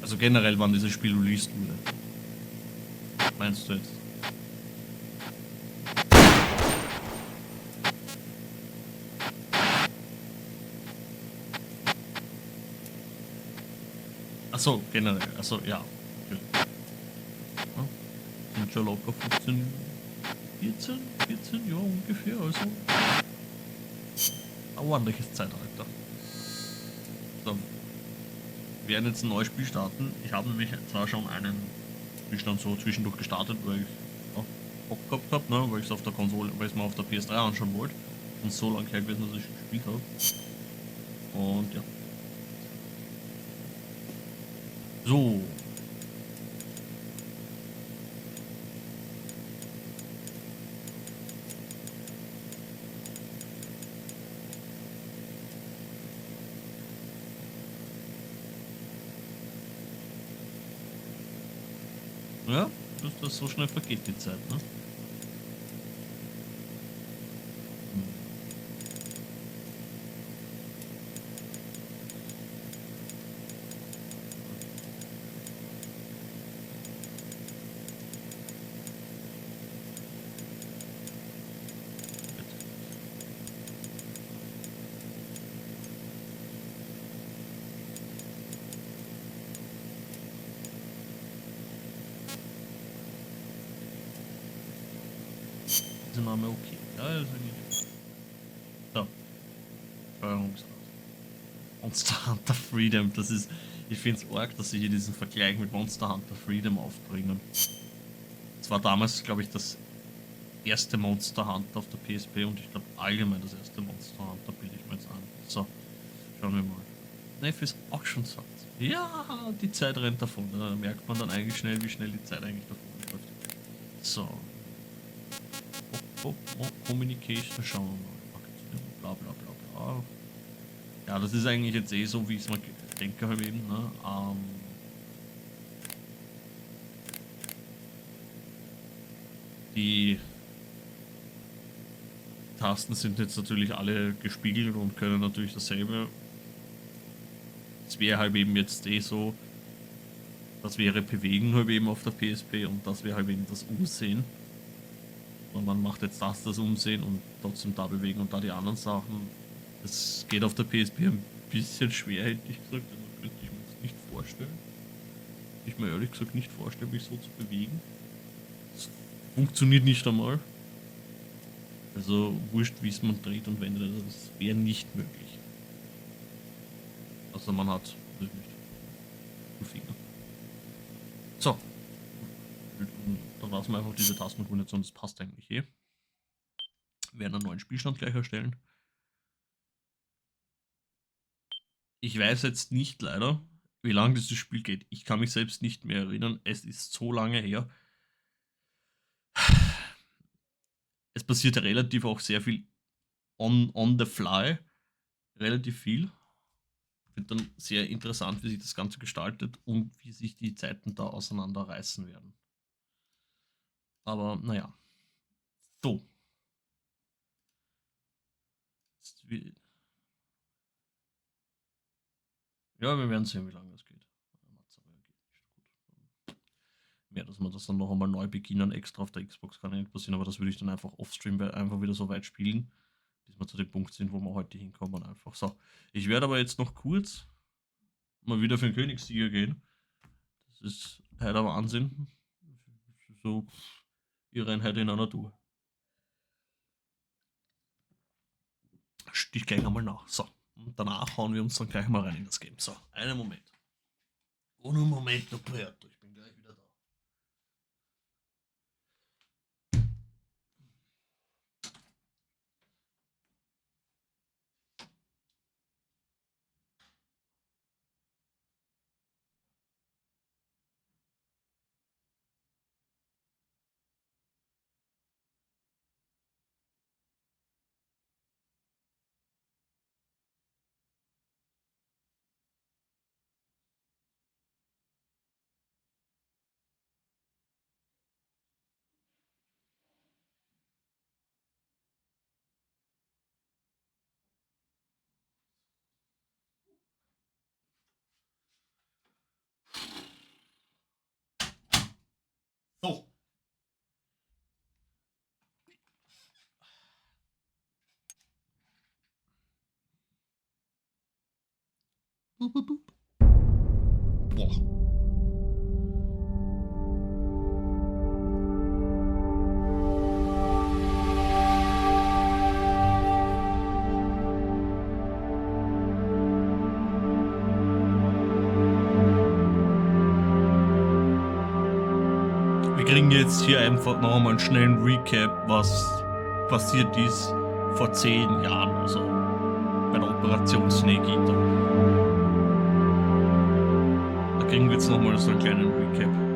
Also generell, wann dieses Spiel released wurde. Meinst du jetzt? Achso, generell. Achso, ja. Okay. Ja. Sind schon locker 14 Jahre ungefähr, also. Ein ordentliches Zeitalter. So. Wir werden jetzt ein neues Spiel starten. Ich habe nämlich zwar schon einen Spielstand so zwischendurch gestartet, weil ich Bock gehabt habe, ne? Weil ich es auf der Konsole, weil ich es mal auf der PS3 anschauen wollte. Und so lange her gewesen, dass ich gespielt habe. Und ja. So. Ja, das so schnell vergeht die Zeit, ne? Name okay. Ja, also nicht. So. Steuerungsart. Monster Hunter Freedom. Das ist. Ich finde es arg, dass sie hier diesen Vergleich mit Monster Hunter Freedom aufbringen. Das war damals, glaube ich, das erste Monster Hunter auf der PSP und ich glaube allgemein das erste Monster Hunter, bilde ich mir jetzt an. So. Schauen wir mal. Nef ist auch schon satt. Ja, die Zeit rennt davon. Da merkt man dann eigentlich schnell, wie schnell die Zeit eigentlich davon läuft. So. Communication, schauen wir mal. Bla bla bla bla. Ja, das ist eigentlich jetzt eh so, wie ich es mal denke halt eben. Ne? Die Tasten sind jetzt natürlich alle gespiegelt und können natürlich dasselbe. Es wäre halt eben jetzt eh so, das wäre Bewegen halt eben auf der PSP und das wäre halt eben das Umsehen. Und man macht jetzt das Umsehen und trotzdem da bewegen und da die anderen Sachen. Das geht auf der PSP ein bisschen schwer, hätte ich gesagt. Also könnte ich mir das nicht vorstellen. Ich mir ehrlich gesagt nicht vorstellen, mich so zu bewegen. Das funktioniert nicht einmal. Also wurscht, wie es man dreht und wendet, das wäre nicht möglich. Also man hat, weiß nicht, Finger. So. Dann lassen wir einfach diese Tastenkombination, das passt eigentlich eh. Wir werden einen neuen Spielstand gleich erstellen. Ich weiß jetzt nicht leider, wie lange dieses Spiel geht. Ich kann mich selbst nicht mehr erinnern. Es ist so lange her. Es passiert relativ auch sehr viel on the fly. Relativ viel. Wird dann sehr interessant, wie sich das Ganze gestaltet und wie sich die Zeiten da auseinanderreißen werden. Aber naja. So. Ja, wir werden sehen, wie lange das geht. Ja, dass wir das dann noch einmal neu beginnen, extra auf der Xbox kann ja nicht passieren, aber das würde ich dann einfach offstream einfach wieder so weit spielen, bis wir zu dem Punkt sind, wo wir heute hinkommen einfach. So, ich werde aber jetzt noch kurz mal wieder für den Königssieger gehen. Das ist halt der Wahnsinn. So Irreinheit in einer Tour. Stich gleich einmal nach. So, und danach hauen wir uns dann gleich mal rein in das Game. So, einen Moment. Ohne Momento, Puerto. Ich bin gleich wieder da. So. Boah. Wir kriegen jetzt hier einfach noch einmal einen schnellen Recap, was passiert ist vor 10 Jahren, also bei der Operation Snake Eater. Da kriegen wir jetzt noch mal so einen kleinen Recap.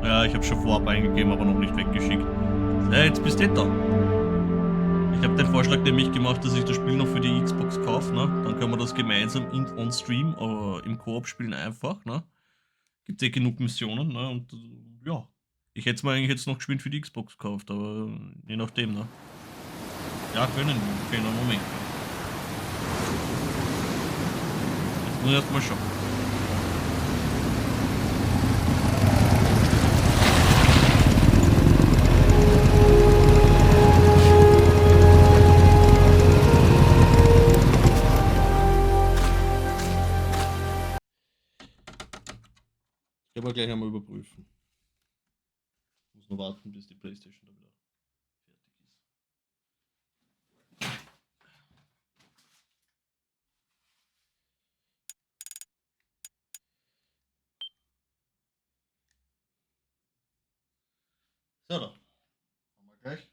Ja, ich habe schon vorab eingegeben, aber noch nicht weggeschickt. Jetzt bist du da. Ich habe den Vorschlag nämlich gemacht, dass ich das Spiel noch für die Xbox kaufe, ne? Dann können wir das gemeinsam on Stream, aber im Koop spielen einfach, ne? Gibt eh genug Missionen, ne? Und ja, ich hätte es mir eigentlich jetzt noch geschwind für die Xbox gekauft, aber je nachdem, ne? Ja, können wir. Okay, noch einen Moment. Jetzt muss ich erst mal schauen. Ich werde gleich einmal überprüfen. Ich muss nur warten, bis die PlayStation da wieder fertig ist. So, da. Haben wir gleich.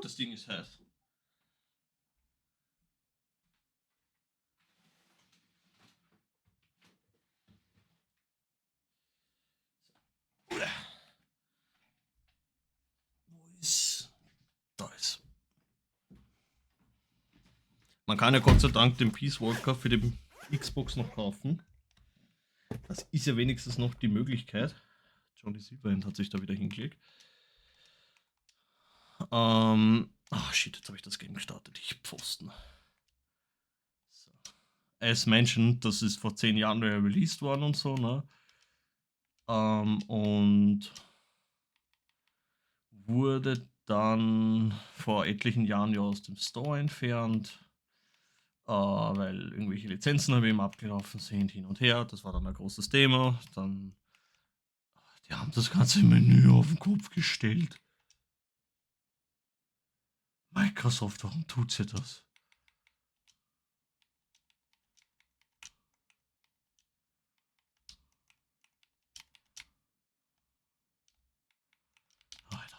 das Ding ist heiß. Wo ist... Da ist. Man kann ja Gott sei Dank den Peace Walker für den Xbox noch kaufen. Das ist ja wenigstens noch die Möglichkeit. Johnny Silverhand hat sich da wieder hingelegt. Shit, jetzt habe ich das Game gestartet. Ich Pfosten. So. As mentioned, das ist vor 10 Jahren released worden und so, ne? Und wurde dann vor etlichen Jahren ja aus dem Store entfernt, weil irgendwelche Lizenzen eben abgelaufen sind, hin und her. Das war dann ein großes Thema. Dann, die haben das ganze Menü auf den Kopf gestellt. Microsoft, warum tut sie das? Alter.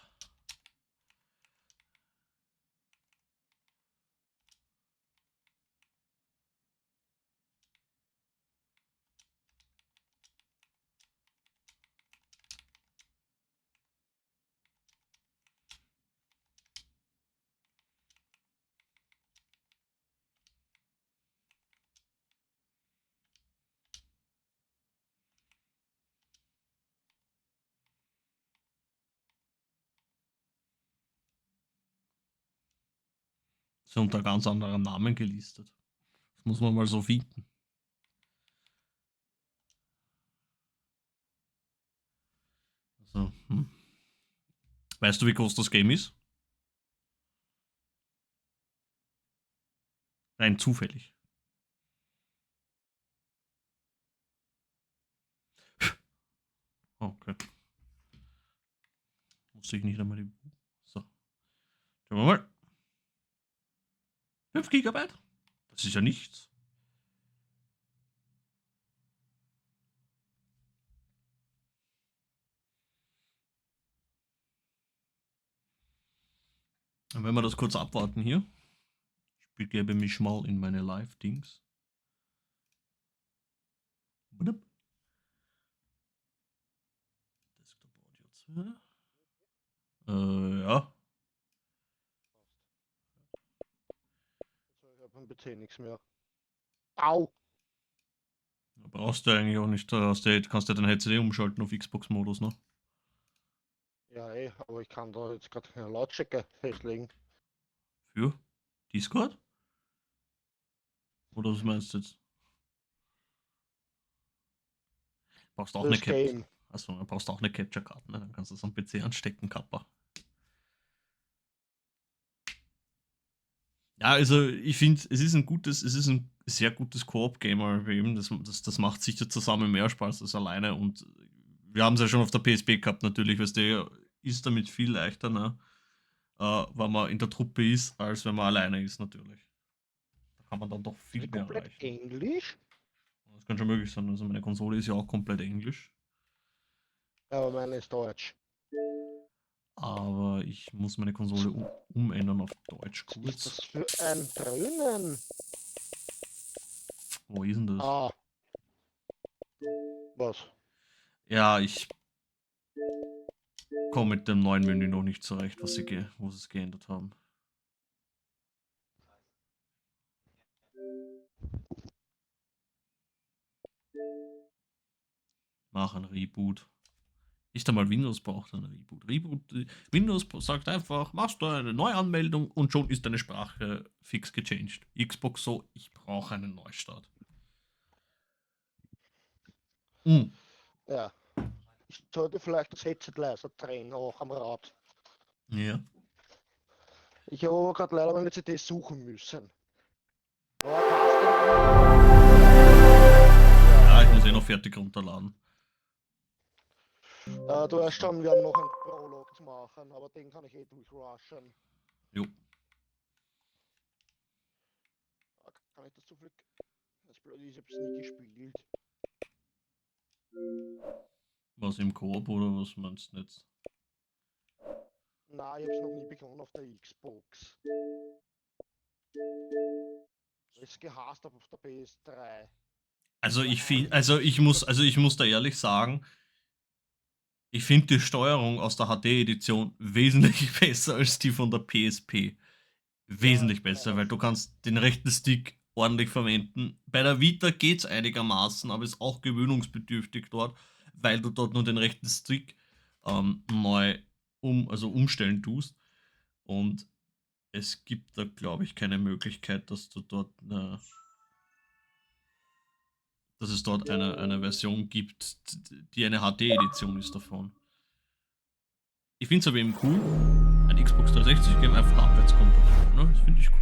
Ist unter ganz anderen Namen gelistet. Das muss man mal so finden. Also, Weißt du, wie groß das Game ist? Rein zufällig. Okay. Musste ich nicht einmal die... So. Schauen wir mal. 5 GB? Das ist ja nichts. Und wenn wir das kurz abwarten hier. Ich begebe mich mal in meine Live-Dings. Desktop Audio 2. Ja. Ich habe am PC nichts mehr. Au! Da brauchst du eigentlich auch nicht. Kannst du dein Headset umschalten auf Xbox-Modus, ne? Ja, aber ich kann da jetzt gerade keine Lautstärke festlegen. Für? Discord? Oder was meinst du jetzt? Brauchst auch eine Capture. Achso, dann brauchst du auch eine Capture-Karte, ne? Dann kannst du es am PC anstecken, Kappa. Ja, also ich finde, es ist ein sehr gutes Koop-Gamer eben. Das macht sicher zusammen mehr Spaß als alleine. Und wir haben es ja schon auf der PSP gehabt, natürlich, weißt du, ist damit viel leichter, ne? Wenn man in der Truppe ist, als wenn man alleine ist, natürlich. Da kann man dann doch viel mehr erreichen. Englisch? Das kann schon möglich sein. Also meine Konsole ist ja auch komplett Englisch. Aber meine ist Deutsch. Aber ich muss meine Konsole umändern auf Deutsch kurz. Was ist das für ein Dröhnen? Wo ist denn das? Ah. Was? Ja, ich komme mit dem neuen Menü noch nicht zurecht, wo sie es geändert haben. Mach ein Reboot. Nicht einmal Windows braucht einen Reboot. Windows sagt einfach, machst du eine Neuanmeldung und schon ist deine Sprache fix gechanged. Xbox so, ich brauche einen Neustart. Ja. Ich sollte vielleicht das Headset leiser drehen, auch am Rad. Ja. Ich habe aber gerade leider meine CD suchen müssen. Ja, ich muss eh noch fertig runterladen. Du weißt schon, wir haben noch einen Prolog zu machen, aber den kann ich durchrushen. Jo. Kann ich das zufällig? Das Blöde ist, ich hab's nie gespielt. Was im Koop oder was meinst du jetzt? Nein, ich hab's noch nie bekommen auf der Xbox. Es gehasst auf der PS3. Also ich muss da ehrlich sagen, ich finde die Steuerung aus der HD-Edition wesentlich besser als die von der PSP. Wesentlich besser, weil du kannst den rechten Stick ordentlich verwenden. Bei der Vita geht's einigermaßen, aber ist auch gewöhnungsbedürftig dort, weil du dort nur den rechten Stick neu umstellen tust. Und es gibt da, glaube ich, keine Möglichkeit, dass du dort dass es dort eine Version gibt, die eine HD-Edition ist davon. Ich finde es aber eben cool, ein Xbox 360 Game einfach abwärtskompatibel, ne? Das finde ich cool.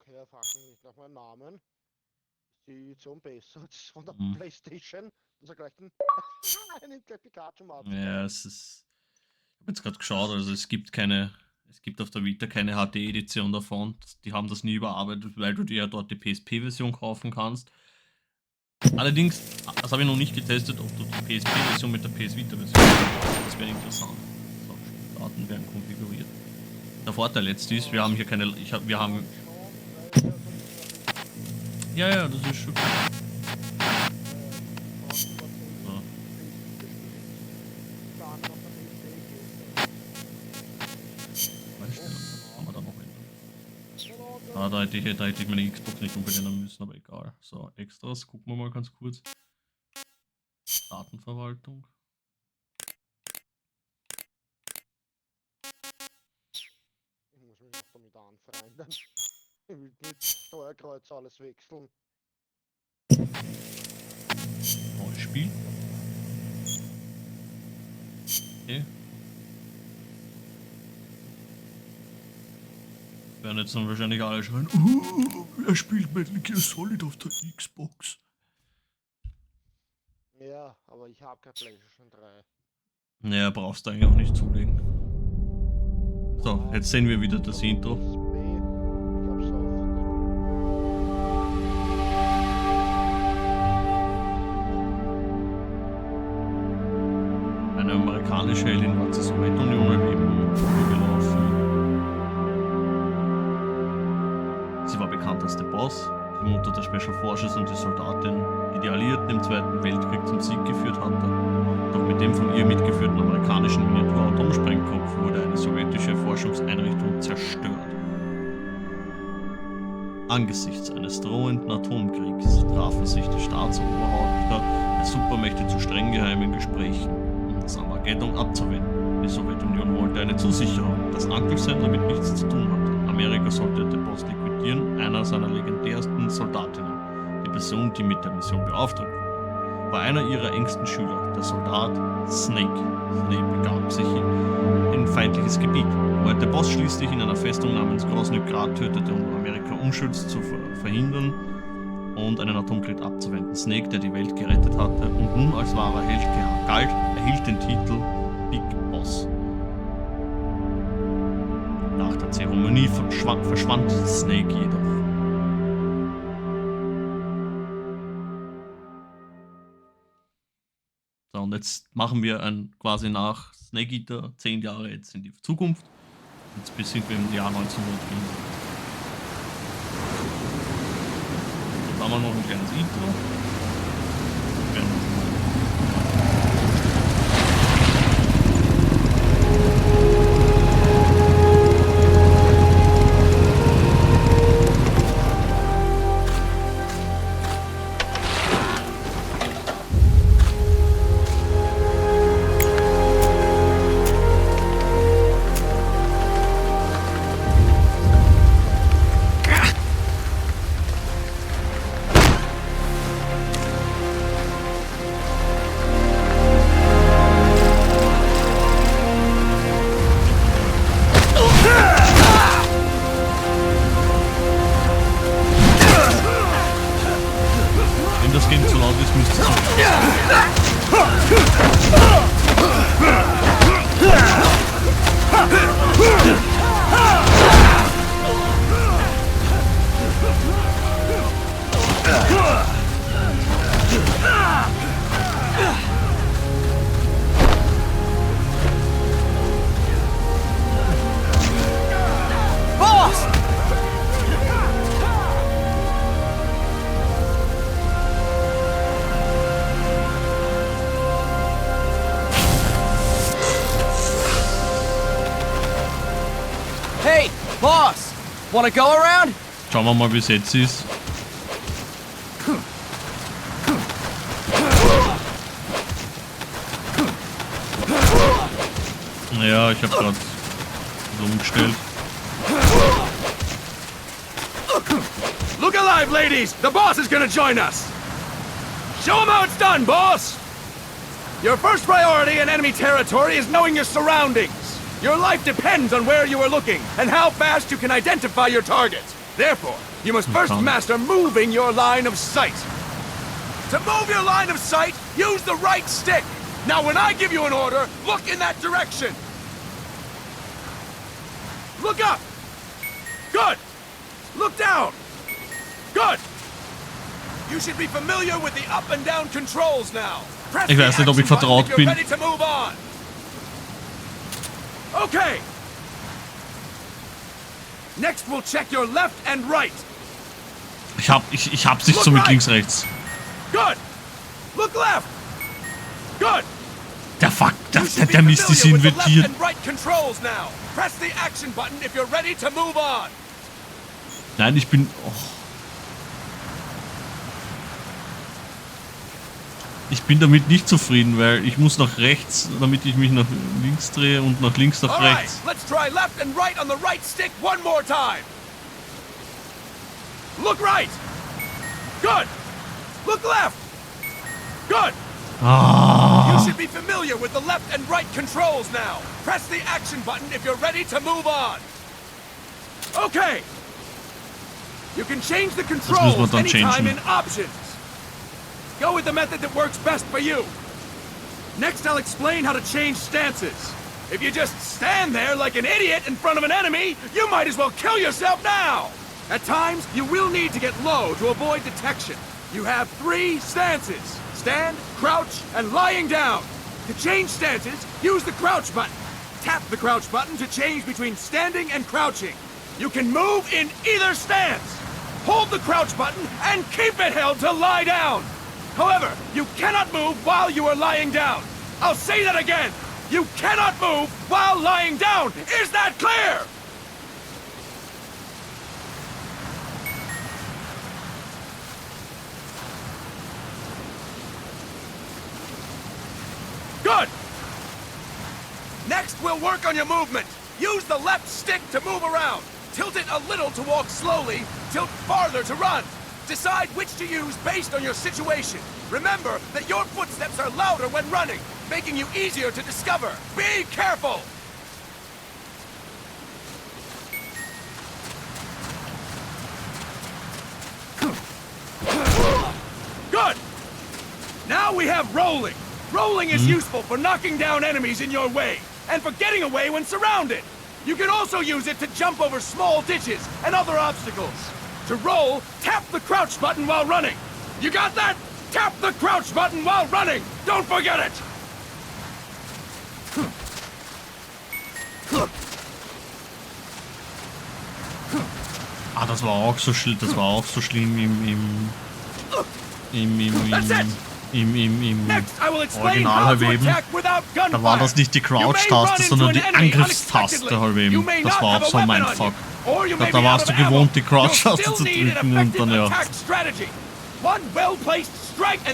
Okay, er fragt mich nicht nach meinem Namen. Ist die Edition besser als von der Mhm. Playstation? Das er gleich den nimmt gleich Pikachu mal. Ja, es ist. Ich habe jetzt gerade geschaut, also es gibt auf der Vita keine HD-Edition davon. Die haben das nie überarbeitet, weil du dir ja dort die PSP-Version kaufen kannst. Allerdings, das habe ich noch nicht getestet, ob du die PSP-Version mit der PS Vita-Version kannst. Das wäre interessant. So, Daten werden konfiguriert. Der Vorteil jetzt ist, wir haben hier keine. Wir haben. Ja, das ist schon gut. So. Kann man da noch ändern. Ah, da hätte ich meine Xbox nicht umbenennen müssen, aber egal. So, Extras, gucken wir mal ganz kurz. Datenverwaltung. Ich muss mich noch damit anfreunden. Ich will mit Steuerkreuz alles wechseln. Neues Spiel. Okay. Werden jetzt dann wahrscheinlich alle schreien, er spielt Metal Gear Solid auf der Xbox. Ja, aber ich habe kein PlayStation 3. Naja, brauchst du eigentlich auch nicht zulegen. So, jetzt sehen wir wieder das Intro. Eine amerikanische Heldin war zur Sowjetunion erleben gelaufen. Sie war bekannt als der Boss, die Mutter der Special Forces und die Soldatin, die die Alliierten im Zweiten Weltkrieg zum Sieg geführt hatte. Doch mit dem von ihr mitgeführten amerikanischen Miniatur-Atomsprengkopf wurde eine sowjetische Forschungseinrichtung zerstört. Angesichts eines drohenden Atomkriegs trafen sich die Staatsoberhäupter der Supermächte zu streng geheimen Gesprächen, um das Armageddon abzuwenden. Die Sowjetunion wollte eine Zusicherung, dass Angelsend damit nichts zu tun hatte. Amerika sollte den Boss liquidieren, einer seiner legendärsten Soldatinnen, die Person, die mit der Mission beauftragt wurde, war einer ihrer engsten Schüler, der Soldat Snake. Snake begab sich in ein feindliches Gebiet, wo er den Boss schließlich in einer Festung namens Grosny tötete, um Amerika Unschuld zu verhindern und einen Atomkrieg abzuwenden. Snake, der die Welt gerettet hatte und nun als wahrer Held galt, erhielt den Titel Big Boss. Nach der Zeremonie verschwand Snake jedoch. So, und jetzt machen wir quasi nach Snake Eater 10 Jahre jetzt in die Zukunft. Jetzt sind wir im Jahr 1900. Jetzt haben wir noch ein kleines Intro. Wanna go around? Schauen wir mal, wie es jetzt ist. Ja, ich habe gerade umgestellt. Look alive, ladies! The boss is gonna join us! Show him how it's done, boss! Your first priority in enemy territory is knowing your surroundings. Your life depends on where you are looking and how fast you can identify your targets. Therefore, you must first master moving your line of sight. To move your line of sight, use the right stick. Now, when I give you an order, look in that direction. Look up. Good. Look down. Good. You should be familiar with the up and down controls now. Press Ich weiß nicht, ob ich vertraut bin. ready to move on. Okay. Next we'll check your left and right. Ich hab's nicht so mit links, rechts. Good. Look left. Good. Der Fuck, der Mist ist invertiert. And right controls now. Press the action button if you're ready to move on. Nein, ich bin... Oh. Ich bin damit nicht zufrieden, weil ich muss nach rechts, damit ich mich nach links drehe und nach links nach rechts. Let's try left and right on the right stick one more time. Look right. Good. Look left. Good. You should be familiar with the left and right controls now. Press the action button if you're ready to move on. Okay. You can change the controls anytime in options. Go with the method that works best for you. Next, I'll explain how to change stances. If you just stand there like an idiot in front of an enemy, you might as well kill yourself now. At times, you will need to get low to avoid detection. You have 3 stances: stand, crouch, and lying down. To change stances, use the crouch button. Tap the crouch button to change between standing and crouching. You can move in either stance. Hold the crouch button and keep it held to lie down. However, you cannot move while you are lying down. I'll say that again. You cannot move while lying down. Is that clear? Good. Next, we'll work on your movement. Use the left stick to move around. Tilt it a little to walk slowly. Tilt farther to run. Decide which to use based on your situation. Remember that your footsteps are louder when running, making you easier to discover. Be careful! Good! Now we have rolling. Rolling is useful for knocking down enemies in your way, and for getting away when surrounded. You can also use it to jump over small ditches and other obstacles. To roll, tap the crouch button while running. You got that? Tap the crouch button while running. Don't forget it. Ah, das war auch so schlimm. Das war auch so schlimm im Original Halbeben. Da war das nicht die Crouch-Taste, sondern die Angriffstaste Halbeben. Das war auch so mein Fuck. Da warst du gewohnt, die Crouch-Taste zu drücken und dann ja.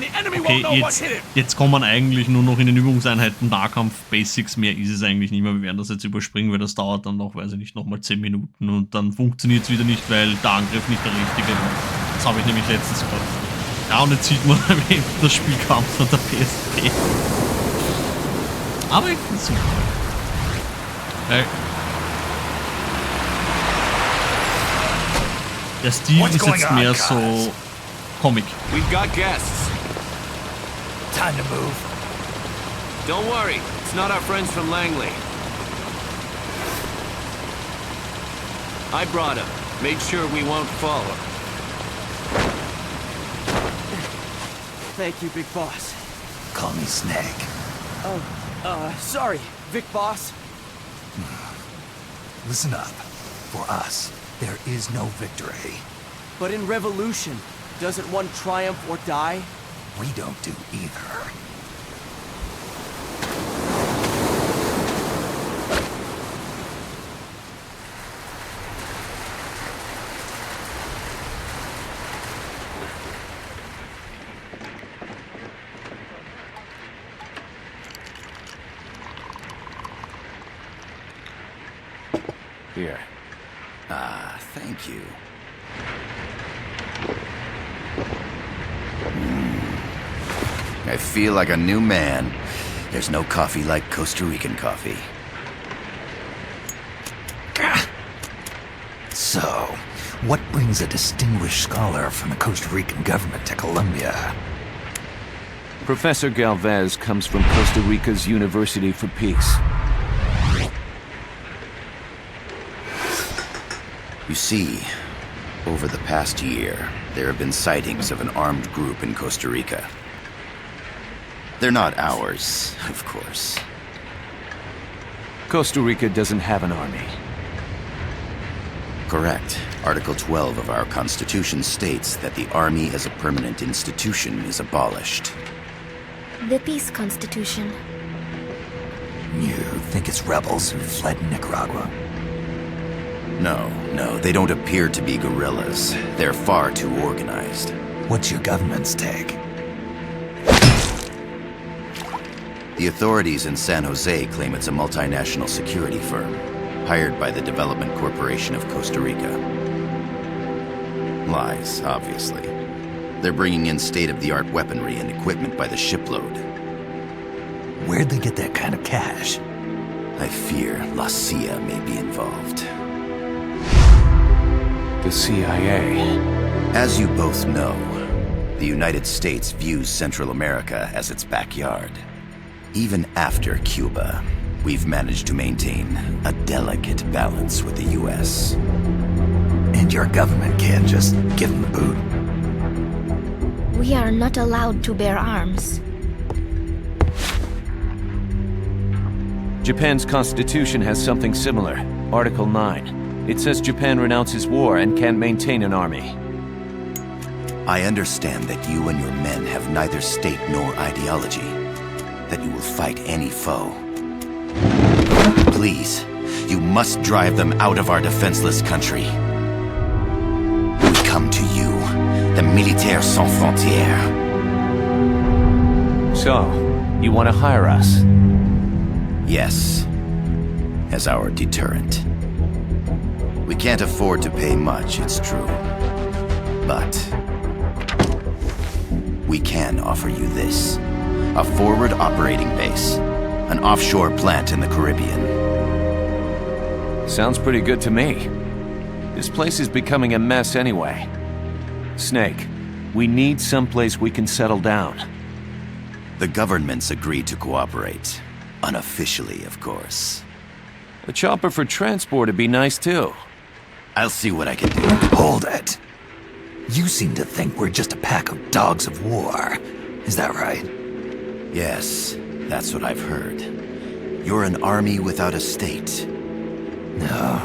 Okay, jetzt kommen eigentlich nur noch in den Übungseinheiten Nahkampf-Basics. Mehr ist es eigentlich nicht mehr. Wir werden das jetzt überspringen, weil das dauert dann noch, weiß ich nicht, nochmal 10 Minuten. Und dann funktioniert es wieder nicht, weil der Angriff nicht der richtige war. Das habe ich nämlich letztens gehabt. Ja, und jetzt sieht man, wie das Spiel kam von der PS3. Aber ich finde es super. Der Stil ist jetzt mehr so Comic. We've got guests. Time to move. Don't worry, it's not our friends from Langley. I brought him. Made sure we won't fall. Thank you, Big Boss. Call me Snake. Oh, sorry, Vic Boss. Listen up. For us, there is no victory. But in Revolution, doesn't one triumph or die? We don't do either. Here. Ah, thank you. I feel like a new man. There's no coffee like Costa Rican coffee. So, what brings a distinguished scholar from the Costa Rican government to Colombia? Professor Galvez comes from Costa Rica's University for Peace. You see, over the past year, there have been sightings of an armed group in Costa Rica. They're not ours, of course. Costa Rica doesn't have an army. Correct. Article 12 of our Constitution states that the Army as a permanent institution is abolished. The Peace Constitution. You think it's rebels who fled Nicaragua? No, they don't appear to be guerrillas. They're far too organized. What's your government's take? The authorities in San Jose claim it's a multinational security firm, hired by the Development Corporation of Costa Rica. Lies, obviously. They're bringing in state-of-the-art weaponry and equipment by the shipload. Where'd they get that kind of cash? I fear La CIA may be involved. The CIA. As you both know, the United States views Central America as its backyard. Even after Cuba, we've managed to maintain a delicate balance with the U.S. And your government can't just give them the boot? We are not allowed to bear arms. Japan's constitution has something similar. Article 9. It says Japan renounces war and can't maintain an army. I understand that you and your men have neither state nor ideology. That you will fight any foe. Please, you must drive them out of our defenseless country. We come to you, the Militaires Sans Frontières. So, you want to hire us? Yes, as our deterrent. We can't afford to pay much, it's true. But we can offer you this. A forward operating base. An offshore plant in the Caribbean. Sounds pretty good to me. This place is becoming a mess anyway. Snake, we need someplace we can settle down. The government's agreed to cooperate. Unofficially, of course. A chopper for transport would be nice too. I'll see what I can do. Hold it. You seem to think we're just a pack of dogs of war. Is that right? Yes, that's what I've heard. You're an army without a state. No,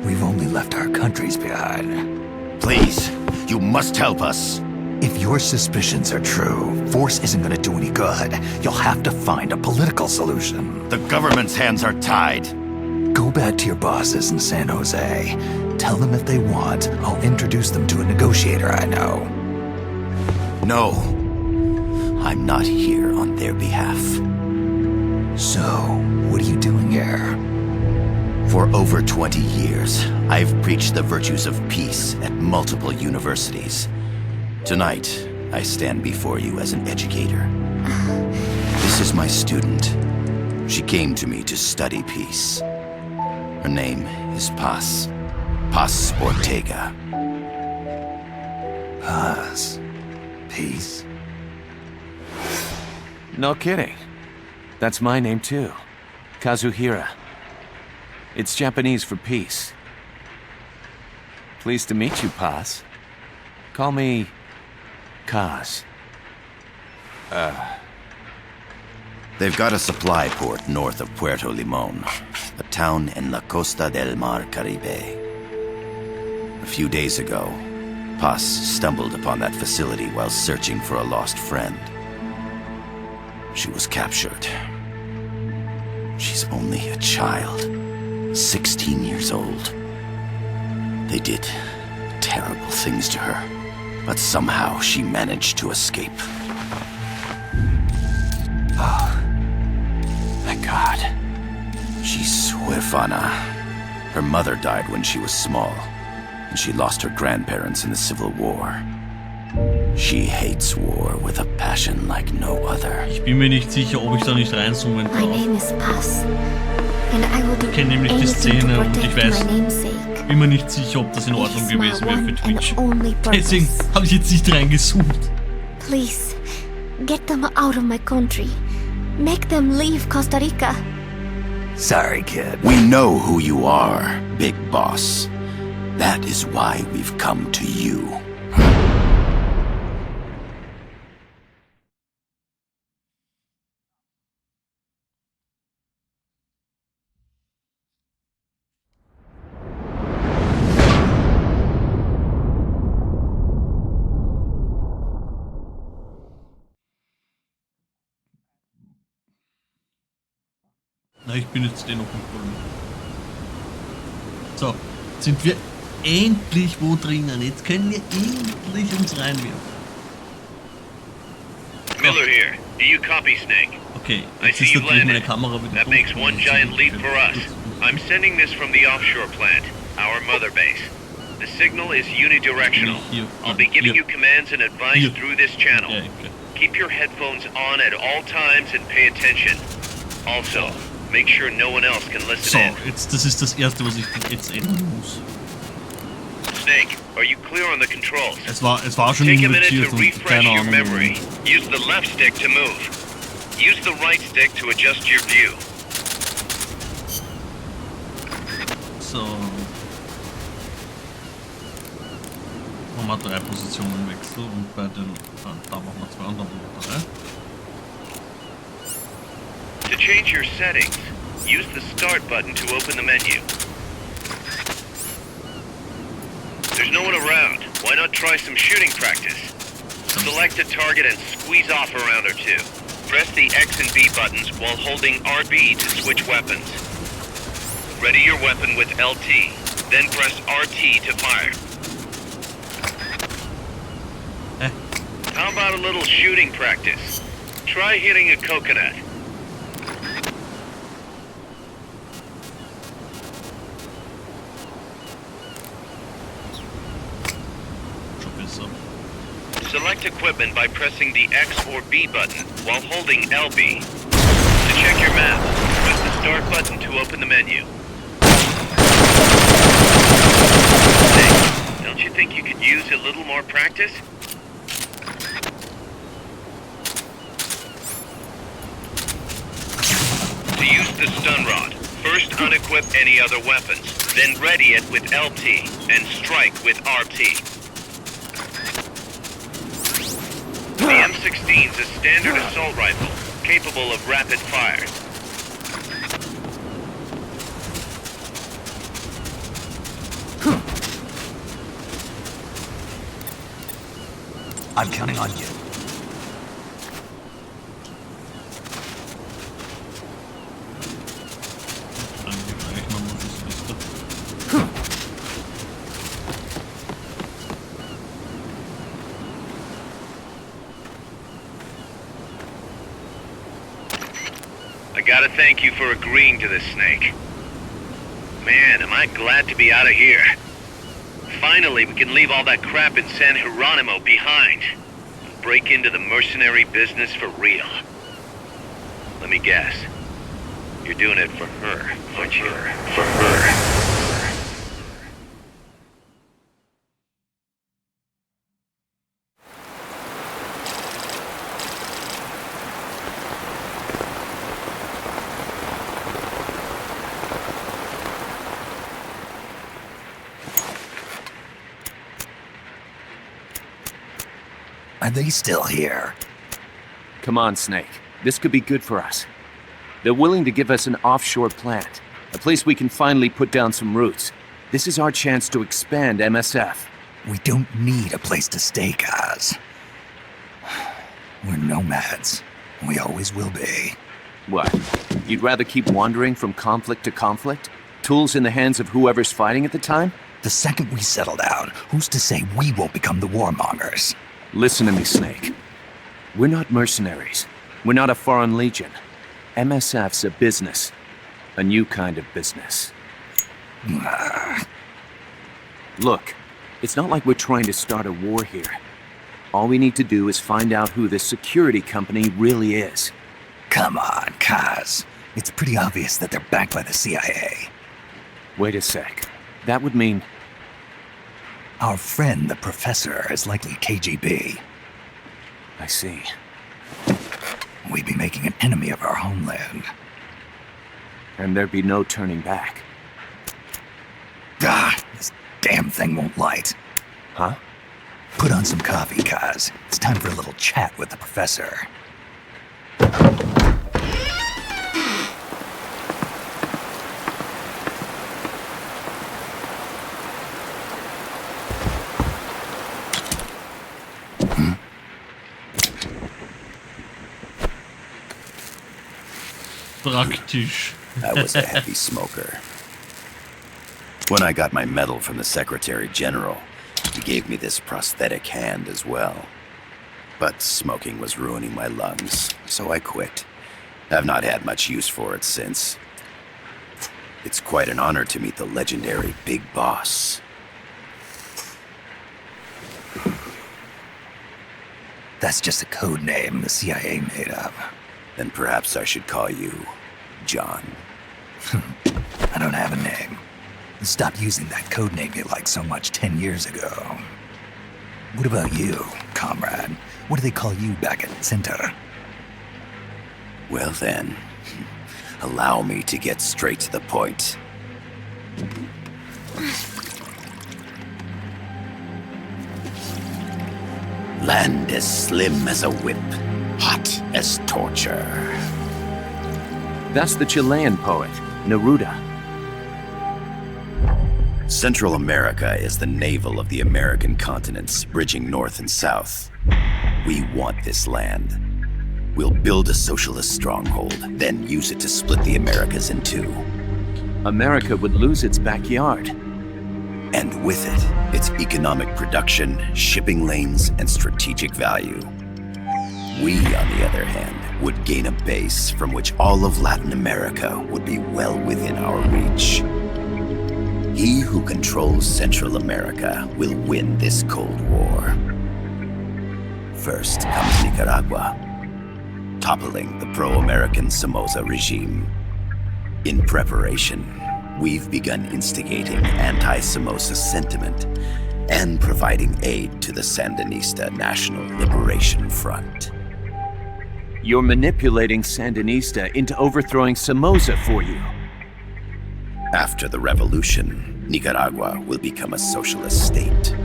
we've only left our countries behind. Please, you must help us. If your suspicions are true, force isn't going to do any good. You'll have to find a political solution. The government's hands are tied. Go back to your bosses in San Jose. Tell them if they want, I'll introduce them to a negotiator I know. No. I'm not here on their behalf. So, what are you doing here? For over 20 years, I've preached the virtues of peace at multiple universities. Tonight, I stand before you as an educator. This is my student. She came to me to study peace. Her name is Paz. Paz Ortega. Paz. Peace. No kidding. That's my name too. Kazuhira. It's Japanese for peace. Pleased to meet you, Paz. Call me Kaz. They've got a supply port north of Puerto Limon, a town in la Costa del Mar Caribe. A few days ago, Paz stumbled upon that facility while searching for a lost friend. She was captured. She's only a child, 16 years old. They did terrible things to her, but somehow she managed to escape. Oh, thank God. She's huérfana. Her mother died when she was small, and she lost her grandparents in the Civil War. She hates war with a passion like no other. Ich bin mir nicht sicher, ob ich da nicht reinzoomen darf. My name is Paz, and I will do Ich kenne nämlich die anything Szene to und ich protect weiß, my namesake. bin mir nicht sicher, ob das in Ordnung It is my gewesen wäre für one Twitch. and only purpose. Deswegen habe ich jetzt nicht reingezoomt. Please, get them out of my country. Make them leave Costa Rica. Sorry, kid. We know who you are, Big Boss. That is why we've come to you. Na, ich bin jetzt dennoch im Vollen. So, sind wir endlich wo drinnen. Jetzt können wir endlich uns reinwerfen. Miller here. Do you copy, Snake? Okay, I jetzt see ist you natürlich meine landed. Kamera wieder That tot. makes one giant leap for us. I'm sending this from the offshore plant, our mother base. The signal is unidirectional. I'll be giving you commands and advice through this channel. Keep your headphones on at all times and pay attention. Also, make sure no one else can listen So, in. jetzt, das ist das Erste, was ich jetzt ändern muss. Snake, are you clear on the controls? Es war schon Take a minute invertiert to und refresh keine your Ahnung. memory. Use the left stick to move. Use the right stick to adjust your view. So. Nochmal 3 Positionen wechseln und bei den. Da machen wir 2 andere Worte, To change your settings, use the start button to open the menu. There's no one around. Why not try some shooting practice? Select a target and squeeze off a round or two. Press the X and B buttons while holding RB to switch weapons. Ready your weapon with LT, then press RT to fire. How about a little shooting practice? Try hitting a coconut. Select equipment by pressing the X or B button while holding LB. To check your map, press the start button to open the menu. Hey, don't you think you could use a little more practice? To use the stun rod, first unequip any other weapons, then ready it with LT and strike with RT. The M16 is a standard assault rifle, capable of rapid fire. I'm counting on you. I gotta thank you for agreeing to this, Snake. Man, am I glad to be out of here. Finally, we can leave all that crap in San Geronimo behind. And break into the mercenary business for real. Let me guess. You're doing it for her, aren't you? For her. Are they still here? Come on, Snake. This could be good for us. They're willing to give us an offshore plant, a place we can finally put down some roots. This is our chance to expand MSF. We don't need a place to stay, guys. We're nomads. We always will be. What? You'd rather keep wandering from conflict to conflict? Tools in the hands of whoever's fighting at the time? The second we settle down, who's to say we won't become the warmongers? Listen to me, Snake. We're not mercenaries. We're not a foreign legion. MSF's a business. A new kind of business. Look, it's not like we're trying to start a war here. All we need to do is find out who this security company really is. Come on, Kaz. It's pretty obvious that they're backed by the CIA. Wait a sec. That would mean... Our friend, the professor, is likely KGB. I see. We'd be making an enemy of our homeland. And there'd be no turning back. Ah, this damn thing won't light. Huh? Put on some coffee, Kaz. It's time for a little chat with the professor. Praktisch. I was a heavy smoker. When I got my medal from the Secretary General, he gave me this prosthetic hand as well. But smoking was ruining my lungs, so I quit. I've not had much use for it since. It's quite an honor to meet the legendary Big Boss. That's just a code name the CIA made up. Then perhaps I should call you John. I don't have a name. Stop using that code name you liked so much 10 years ago. What about you, comrade? What do they call you back at Center? Well then, allow me to get straight to the point. Land as slim as a whip, hot as torture. That's the Chilean poet, Neruda. Central America is the navel of the American continents, bridging north and south. We want this land. We'll build a socialist stronghold, then use it to split the Americas in two. America would lose its backyard. And with it, its economic production, shipping lanes, and strategic value. We, on the other hand, would gain a base from which all of Latin America would be well within our reach. He who controls Central America will win this Cold War. First comes Nicaragua, toppling the pro-American Somoza regime. In preparation, we've begun instigating anti-Somoza sentiment and providing aid to the Sandinista National Liberation Front. You're manipulating Sandinista into overthrowing Somoza for you. After the revolution, Nicaragua will become a socialist state.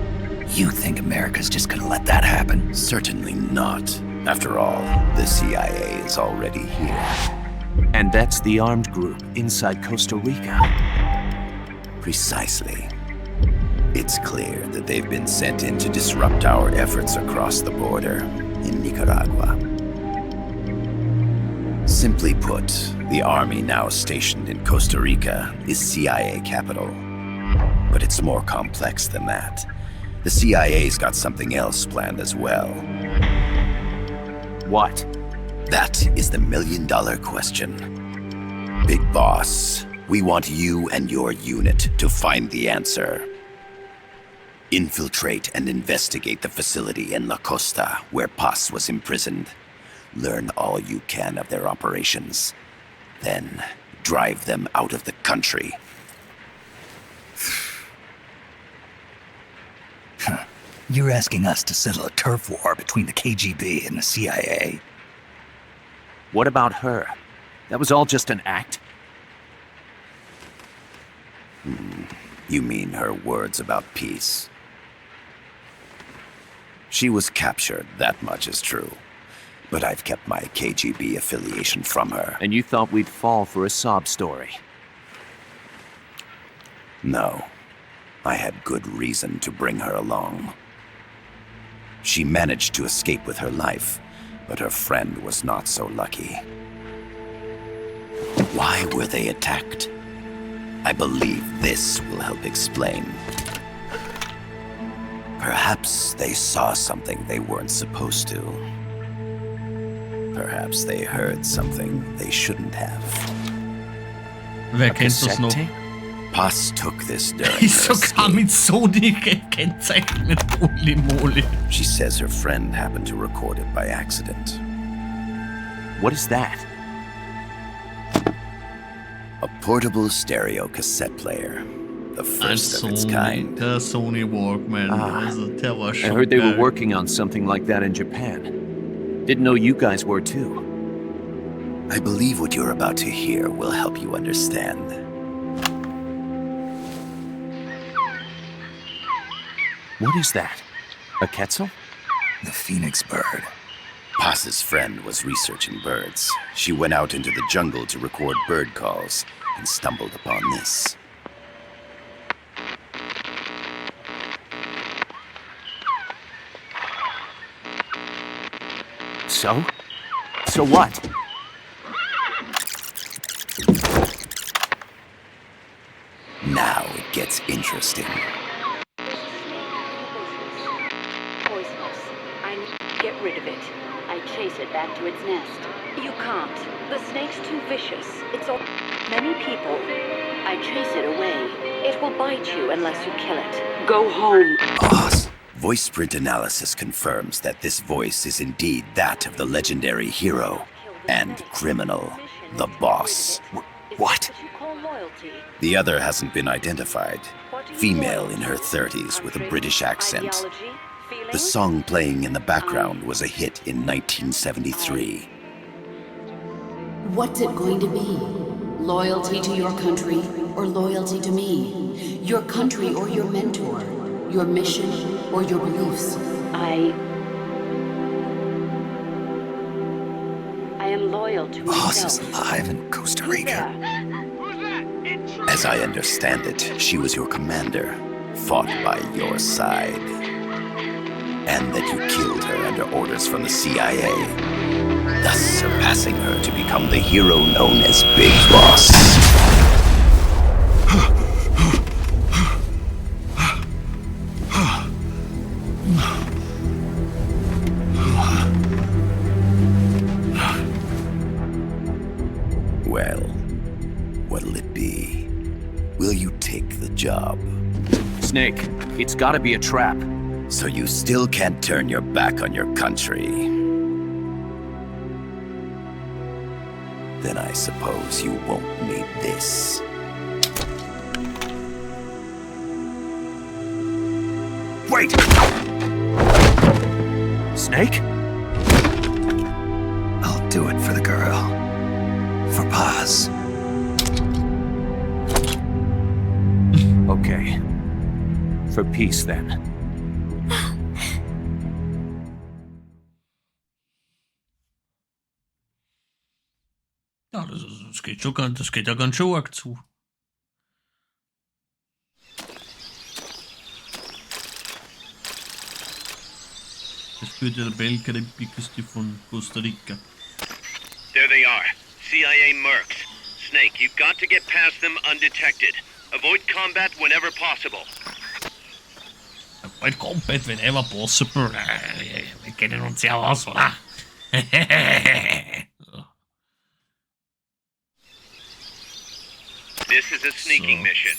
You think America's just gonna let that happen? Certainly not. After all, the CIA is already here. And that's the armed group inside Costa Rica. Precisely. It's clear that they've been sent in to disrupt our efforts across the border in Nicaragua. Simply put, the army now stationed in Costa Rica is CIA capital. But it's more complex than that. The CIA's got something else planned as well. What? That is the million-dollar question. Big Boss, we want you and your unit to find the answer. Infiltrate and investigate the facility in La Costa where Paz was imprisoned. Learn all you can of their operations. Then drive them out of the country. You're asking us to settle a turf war between the KGB and the CIA? What about her? That was all just an act? You mean her words about peace? She was captured, that much is true. But I've kept my KGB affiliation from her. And you thought we'd fall for a sob story? No. I had good reason to bring her along. She managed to escape with her life, but her friend was not so lucky. Why were they attacked? I believe this will help explain. Perhaps they saw something they weren't supposed to. Perhaps they heard something they shouldn't have. Wer kennt das noch? Paz took this during her Ist sogar mit Sony gekennzeichnet. Holy moly. She says her friend happened to record it by accident. What is that? A portable stereo cassette player. The first of its kind. Der Sony Walkman. Also, der war I schon heard they were geil. working on something like that in Japan. Didn't know you guys were too. I believe what you're about to hear will help you understand. What is that? A quetzal? The phoenix bird. Paz's friend was researching birds. She went out into the jungle to record bird calls and stumbled upon this. So? So what? Now it gets interesting. Poisonous. I need to get rid of it. I chase it back to its nest. You can't. The snake's too vicious. It's all many people. I chase it away. It will bite you unless you kill it. Go home. Voice print analysis confirms that this voice is indeed that of the legendary hero and criminal, the boss. What? The other hasn't been identified. Female in her 30s with a British accent. The song playing in the background was a hit in 1973. What's it going to be? Loyalty to your country or loyalty to me? Your country or your mentor? Your mission or your beliefs? I am loyal to Boss myself. is alive in Costa Rica. As I understand it, she was your commander, fought by your side. And that you killed her under orders from the CIA, thus surpassing her to become the hero known as Big Boss. Well, what'll it be? Will you take the job? Snake, it's gotta be a trap. So you still can't turn your back on your country? Then I suppose you won't need this. Wait! Snake? I'll do it for the girl. For Paz. Okay. For peace, then. Ja, das geht ja ganz schön arg zu. Das führt der Belgrad-Picke von Costa Rica. There they are. CIA mercs. Snake, you've got to get past them undetected. Avoid combat whenever possible. Avoid combat whenever possible. Wir kennen uns ja aus, oder? This is a sneaking mission.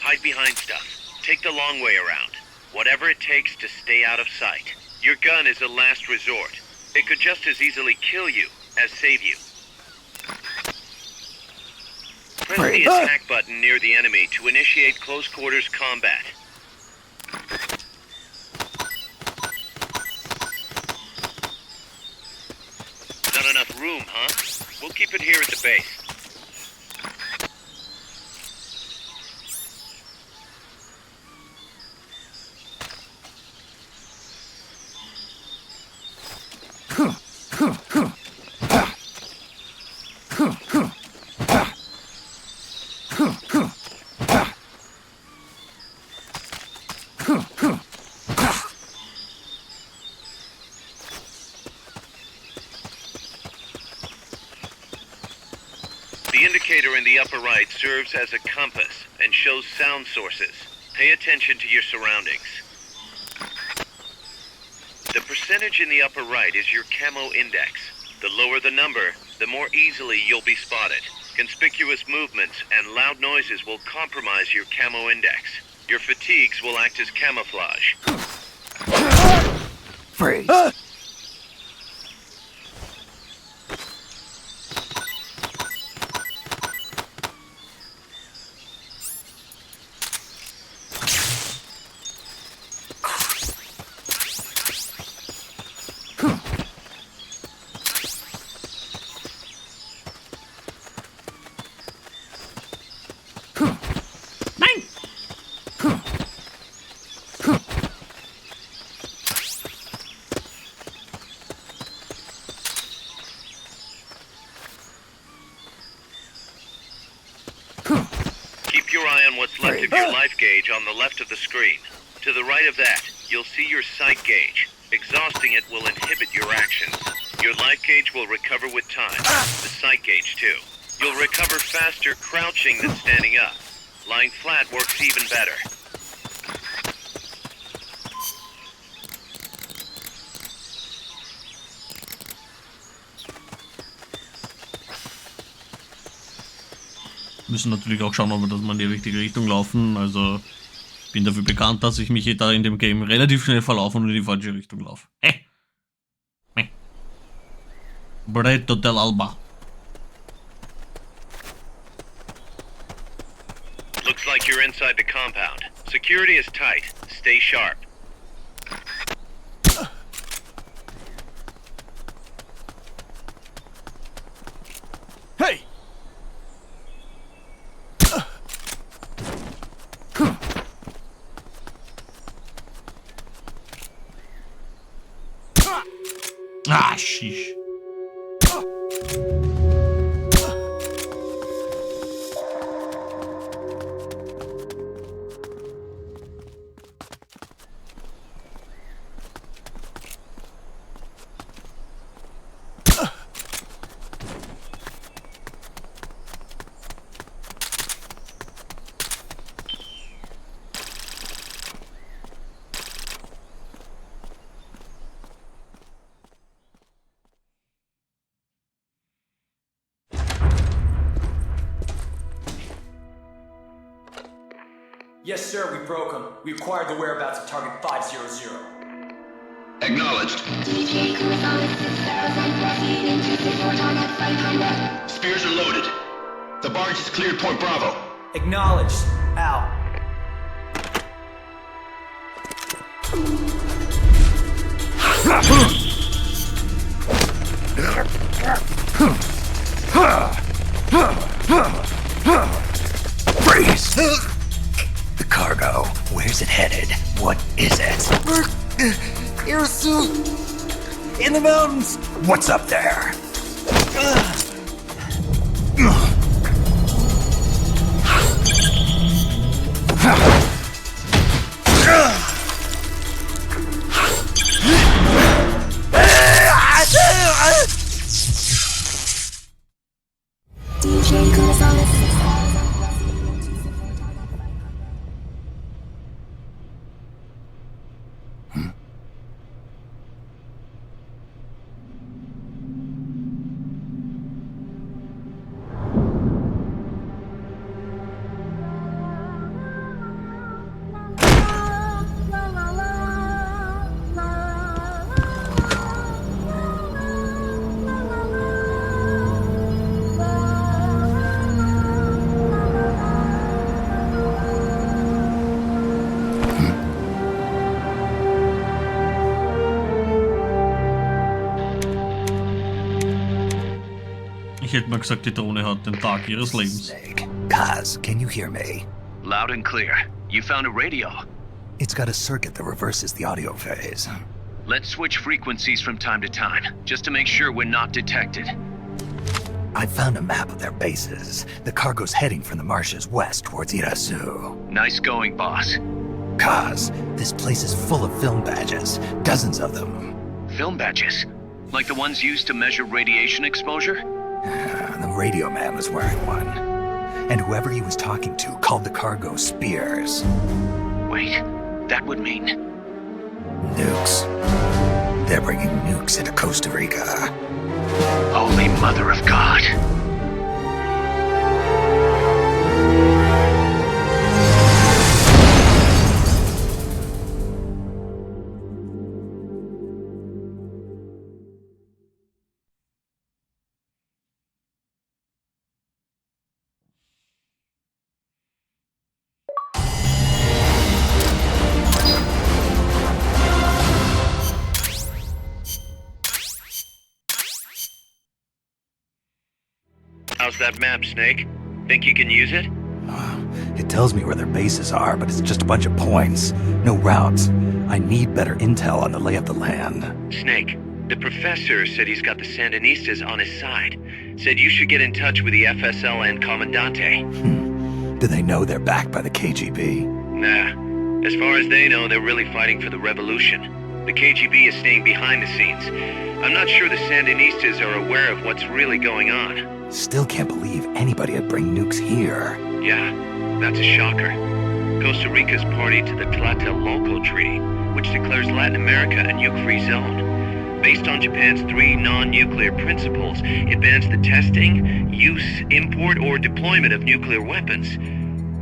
Hide behind stuff. Take the long way around. Whatever it takes to stay out of sight. Your gun is a last resort. It could just as easily kill you as save you. Press the attack button near the enemy to initiate close quarters combat. Not enough room, huh? We'll keep it here at the base. The indicator in the upper right serves as a compass and shows sound sources. Pay attention to your surroundings. The percentage in the upper right is your camo index. The lower the number, the more easily you'll be spotted. Conspicuous movements and loud noises will compromise your camo index. Your fatigues will act as camouflage. Freeze. Keep your eye on what's left of your life gauge on the left of the screen. To the right of that, you'll see your sight gauge. Exhausting it will inhibit your actions. Your life gauge will recover with time. The sight gauge, too. You'll recover faster crouching than standing up. Lying flat works even better. Müssen natürlich auch schauen, ob wir das mal in die richtige Richtung laufen. Also bin dafür bekannt, dass ich mich da in dem Game relativ schnell verlaufe und in die falsche Richtung laufe. Bretto del Alba. Looks like you're inside the compound. Security is tight. Stay sharp. Hey! Ah, sheesh. Yes, sir, we broke them. We acquired the whereabouts of target 500. Acknowledged. Spears are loaded. The barge has cleared Point Bravo. Acknowledged. Out. Freeze! The cargo, where's it headed? What is it? In the mountains! What's up there? Ich hätte mal gesagt, die Drohne hat den Tag ihres Lebens. Kaz, can you hear me? Loud and clear. You found a radio. It's got a circuit that reverses the audio phase. Let's switch frequencies from time to time, just to make sure we're not detected. I found a map of their bases. The cargo's heading from the marshes west towards Irasu. Nice going, boss. Kaz, this place is full of film badges. Dozens of them. Film badges? Like the ones used to measure radiation exposure? The radio man was wearing one. And whoever he was talking to called the cargo spears. Wait, that would mean... Nukes. They're bringing nukes into Costa Rica. Holy Mother of God. How's that map, Snake? Think you can use it? It tells me where their bases are, but it's just a bunch of points. No routes. I need better intel on the lay of the land. Snake, the professor said he's got the Sandinistas on his side. Said you should get in touch with the FSL and Commandante. Do they know they're backed by the KGB? Nah. As far as they know, they're really fighting for the revolution. The KGB is staying behind the scenes. I'm not sure the Sandinistas are aware of what's really going on. Still can't believe anybody would bring nukes here. Yeah, that's a shocker. Costa Rica's party to the Tlatelolco Treaty, which declares Latin America a nuke-free zone. Based on Japan's 3 non-nuclear principles, it bans the testing, use, import, or deployment of nuclear weapons.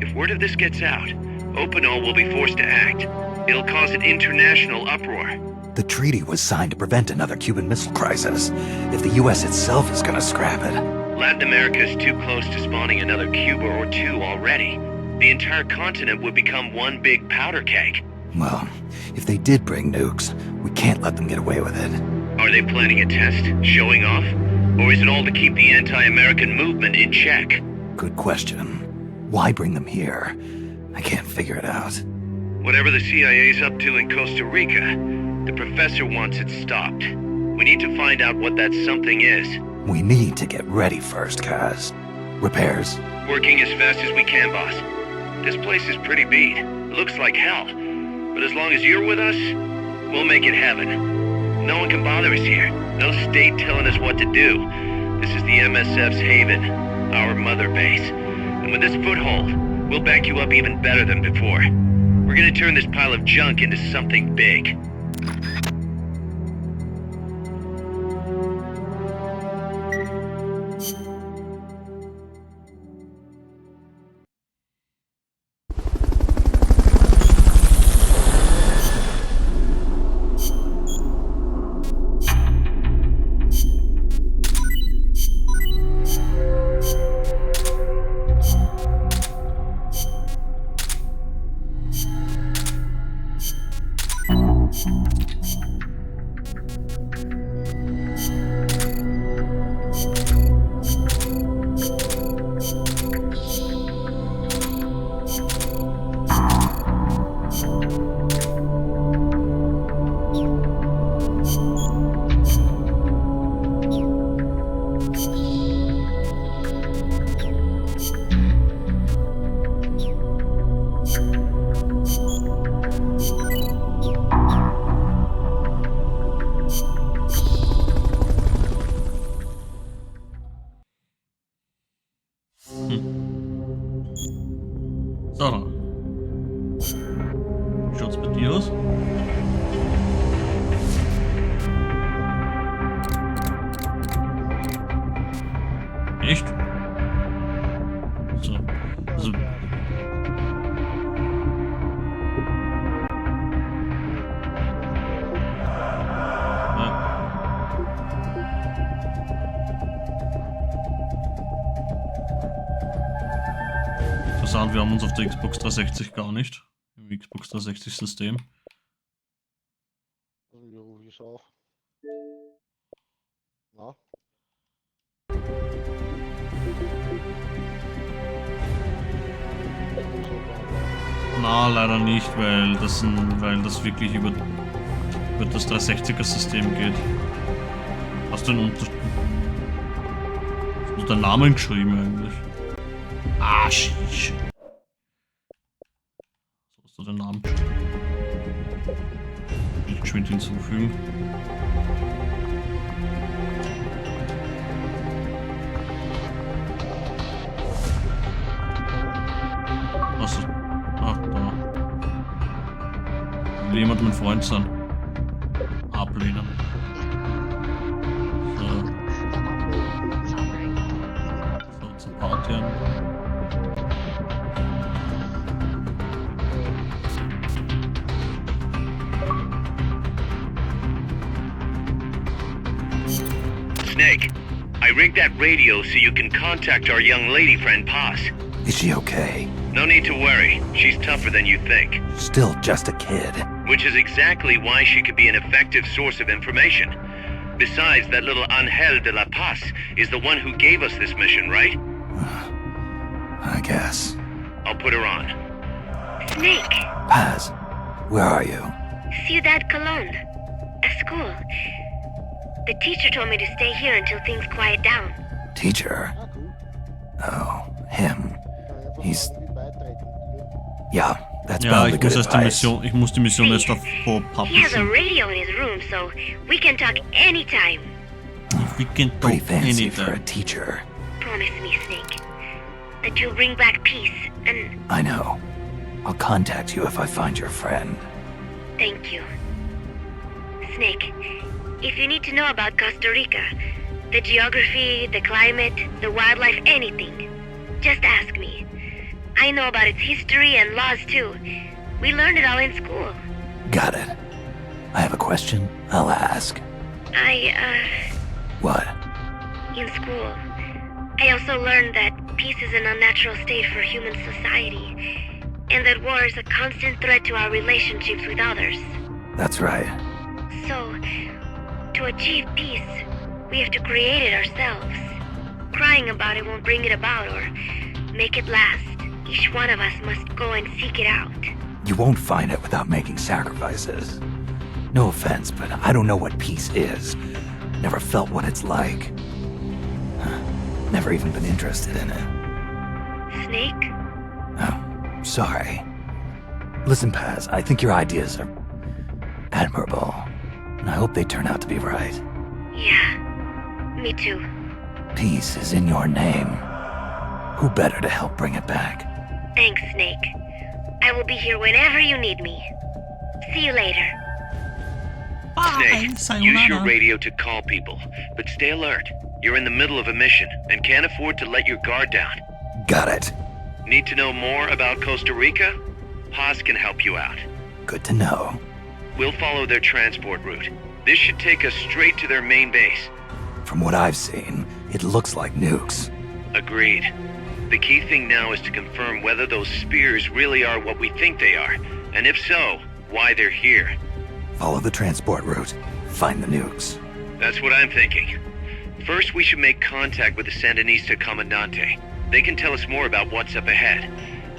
If word of this gets out, Opinol will be forced to act. It'll cause an international uproar. The treaty was signed to prevent another Cuban Missile Crisis. If the U.S. itself is gonna scrap it... Latin America is too close to spawning another Cuba or two already. The entire continent would become one big powder keg. Well, if they did bring nukes, we can't let them get away with it. Are they planning a test? Showing off? Or is it all to keep the anti-American movement in check? Good question. Why bring them here? I can't figure it out. Whatever the CIA's up to in Costa Rica, the professor wants it stopped. We need to find out what that something is. We need to get ready first, Kaz. Repairs? Working as fast as we can, boss. This place is pretty beat. Looks like hell. But as long as you're with us, we'll make it heaven. No one can bother us here. No state telling us what to do. This is the MSF's haven, our mother base. And with this foothold, we'll back you up even better than before. We're gonna turn this pile of junk into something big. So. Wie schaut's bei dir aus? Echt? So. Also. Interessant, wir haben uns auf der Xbox 360 gar nicht. Im Xbox 360 System. Jo, ich auch. Na? Na, leider nicht, weil das wirklich über das 360er System geht. Hast du deinen Namen geschrieben eigentlich? Ah, shit. So hast du den Namen geschrieben. Ich geschwind hinzufügen. Was? Ah, da. Will jemand mein Freund sein? Ablehnen. So. So, zur Party an. Snake, I rigged that radio so you can contact our young lady friend Paz. Is she okay? No need to worry. She's tougher than you think. Still just a kid. Which is exactly why she could be an effective source of information. Besides, that little Angel de la Paz is the one who gave us this mission, right? I guess. I'll put her on. Snake. Paz, where are you? Ciudad Colon. A school. The teacher told me to stay here until things quiet down. Teacher? Oh, him. He's... Yeah, that's probably good advice. Ich muss die Mission erst auf He has a publishen. radio in his room, so we can talk anytime. We can talk Pretty fancy anytime. for a teacher. Promise me, Snake, that you'll bring back peace, and I know. I'll contact you if I find your friend. thank you. Snake, if you need to know about Costa Rica, the geography, the climate, the wildlife, anything, just ask me. I know about its history and laws too. We learned it all in school. Got it. I have a question. I'll ask. What? In school, I also learned that peace is an unnatural state for human society, and that war is a constant threat to our relationships with others. That's right. So, to achieve peace, we have to create it ourselves. Crying about it won't bring it about or make it last. Each one of us must go and seek it out. You won't find it without making sacrifices. No offense, but I don't know what peace is. Never felt what it's like. Never even been interested in it. Snake? Oh, sorry. Listen, Paz, I think your ideas are admirable, and I hope they turn out to be right. Yeah, me too. Peace is in your name. Who better to help bring it back? Thanks, Snake. I will be here whenever you need me. See you later. Snake, use your radio to call people, but stay alert. You're in the middle of a mission and can't afford to let your guard down. Got it. Need to know more about Costa Rica? Paz can help you out. Good to know. We'll follow their transport route. This should take us straight to their main base. From what I've seen, it looks like nukes. Agreed. The key thing now is to confirm whether those spears really are what we think they are, and if so, why they're here. Follow the transport route. Find the nukes. That's what I'm thinking. First, we should make contact with the Sandinista Comandante. They can tell us more about what's up ahead.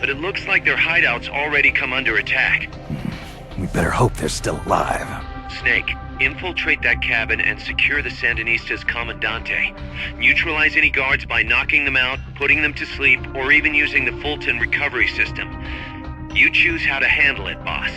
But it looks like their hideout's already come under attack. We better hope they're still alive. Snake, infiltrate that cabin and secure the Sandinista's Comandante. Neutralize any guards by knocking them out, putting them to sleep, or even using the Fulton recovery system. You choose how to handle it, boss.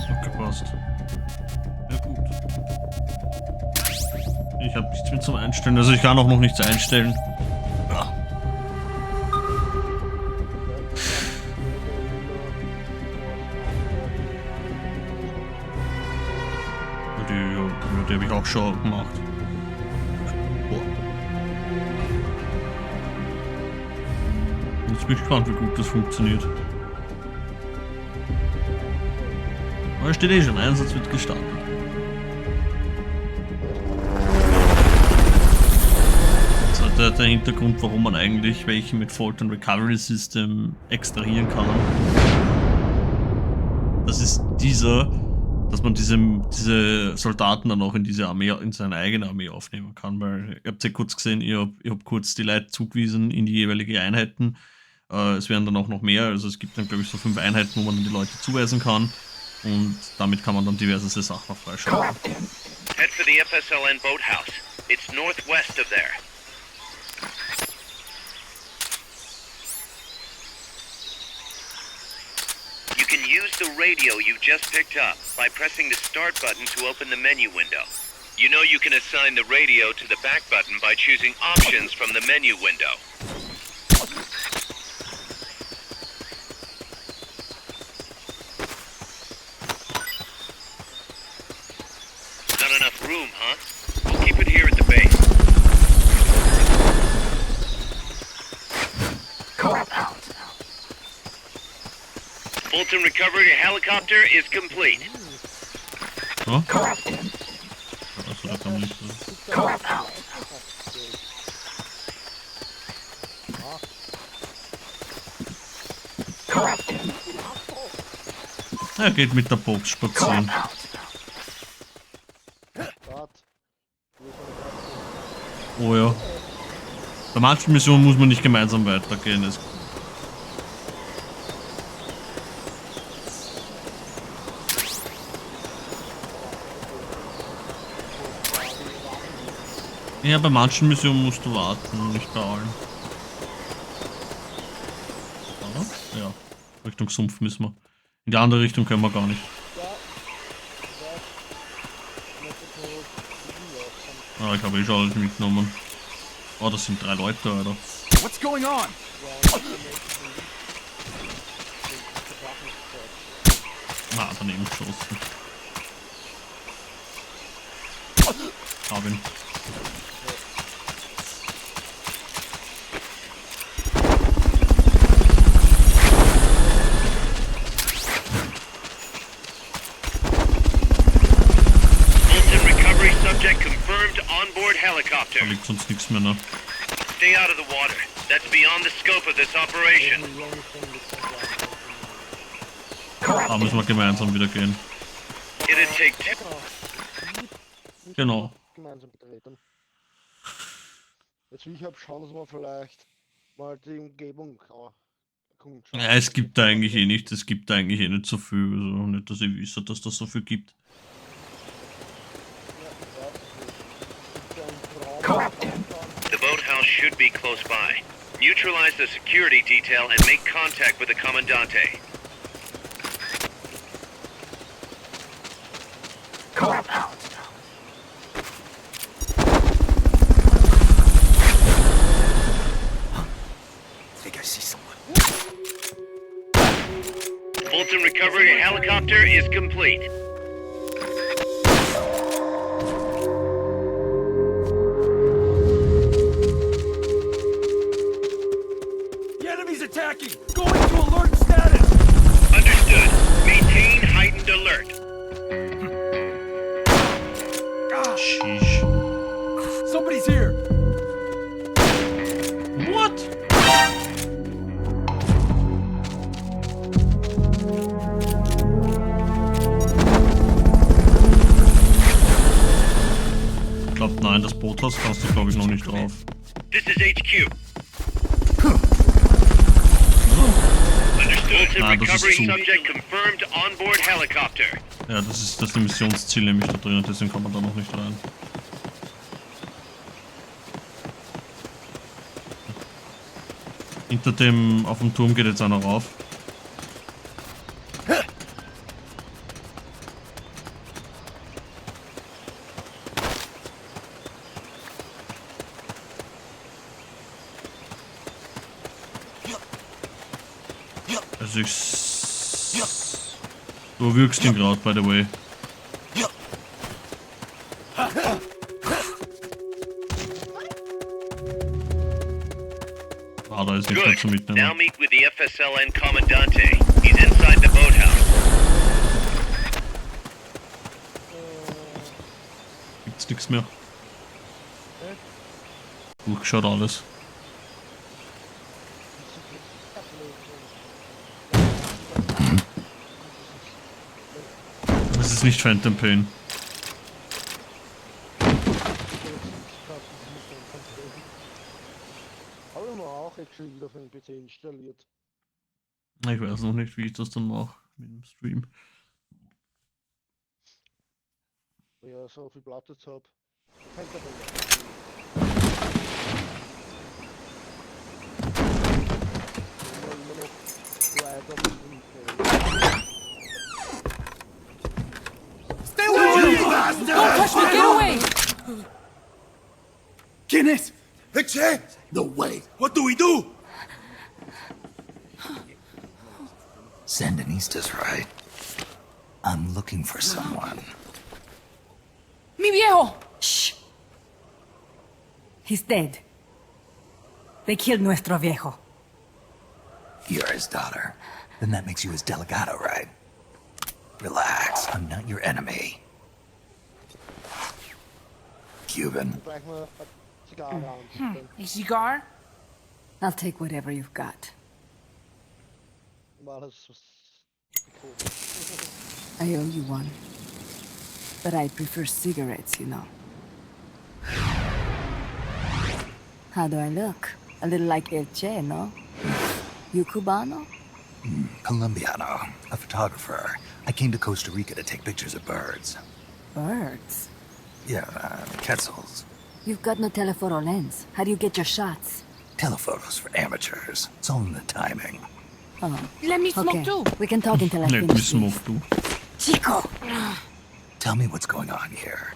Aufgepasst. Ja gut. Ich habe nichts mehr zum Einstellen, also ich kann auch noch nichts einstellen. Ja. Die habe ich auch schon gemacht. Boah. Jetzt bin ich gespannt, wie gut das funktioniert. Aber steht eh schon, Einsatz wird gestartet. Das ist halt der Hintergrund, warum man eigentlich welche mit Fulton Recovery System extrahieren kann. Das ist dieser, dass man diese Soldaten dann auch in diese Armee, in seine eigene Armee aufnehmen kann, weil ihr habt ja kurz gesehen, ich hab kurz die Leute zugewiesen in die jeweilige Einheiten. Es werden dann auch noch mehr, also es gibt dann glaube ich so 5 Einheiten, wo man dann die Leute zuweisen kann. Und damit kann man dann diverse Sachen freischalten. Head for the FSLN boathouse. It's northwest of there. You can use the radio you just picked up by pressing the start button to open the menu window. You know you can assign the radio to the back button by choosing options from the menu window. Not enough room, huh? We'll keep it here at the base. Fulton recovery helicopter is complete. Huh? Er geht mit der Box spazieren. Oh ja. Bei manchen Missionen muss man nicht gemeinsam weitergehen. Ja, bei manchen Missionen musst du warten, nicht bei allen. Aber, ja, Richtung Sumpf müssen wir. In die andere Richtung können wir gar nicht. Ah, ich habe eh schon alles mitgenommen. Oh, das sind 3 Leute, Alter. What's going on? Ah, daneben geschossen. Hab ihn. Helicopter. Da liegt sonst nichts mehr, ne? Stay out of the water. That's beyond the scope of this operation. Da müssen wir gemeinsam wieder gehen. It'd take genau. Gemeinsam betreten. Jetzt will ich schauen, dass wir vielleicht mal die Umgebung erkunden. Ja, es gibt da eigentlich eh nichts. Es gibt da eigentlich eh nicht so viel. Also nicht, dass ich wüsste, dass das so viel gibt. The boathouse should be close by. Neutralize the security detail and make contact with the Commandante. I think I see someone. Fulton recovery helicopter is complete. Attacking! Going to alert status! Understood. Maintain heightened alert. Sheesh. Somebody's here! What? Ich glaube, nein, das Boothaus kannst du, glaube ich, noch nicht drauf. This is HQ. Nein, das ist zu. Ja, das ist das Missionsziel nämlich da drin und deswegen kann man da noch nicht rein. Hinter dem, auf dem Turm geht jetzt einer rauf. Also du wirkst ihn gerade, by the way. Ah, da ist nichts mehr zu mitnehmen. Now meet with the FSLN Commandante. He's inside the boathouse. Gibt's nichts mehr. Durchgeschaut alles. Das ist nicht Phantom Pain. Habe ich mir auch actually wieder für den PC installiert. Ich weiß noch nicht, wie ich das dann mache mit dem Stream. Ja, so viel Platz jetzt habe. Stay away! Don't touch me! Get away! ¿Quién es? Leche? No way. What do we do? Sandinista's right. I'm looking for someone. ¡Mi viejo! Shh. He's dead. They killed nuestro viejo. You're his daughter. Then that makes you his delegado, right? Relax, I'm not your enemy. Cuban. A cigar? I'll take whatever you've got. I owe you one. But I prefer cigarettes, you know. How do I look? A little like Erce, no? You Cubano? Colombiano, a photographer. I came to Costa Rica to take pictures of birds. Birds? Yeah, quetzals. You've got no telephoto lens. How do you get your shots? Telephotos for amateurs. It's all in the timing. Oh. Let me smoke Okay. too. We can talk until I Let me finish. smoke too. Chico! Tell me what's going on here.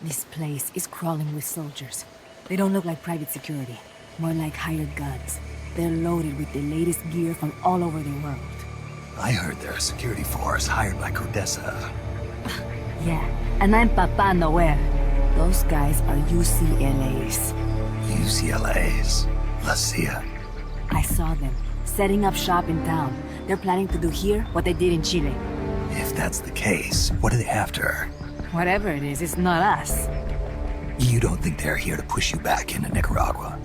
This place is crawling with soldiers. They don't look like private security. More like hired guns. They're loaded with the latest gear from all over the world. I heard they're a security force hired by Codessa. Yeah, and I'm Papa Nowhere. Those guys are UCLA's. UCLA's? La CIA. I saw them, setting up shop in town. They're planning to do here what they did in Chile. If that's the case, what are they after? Whatever it is, it's not us. You don't think they're here to push you back into Nicaragua?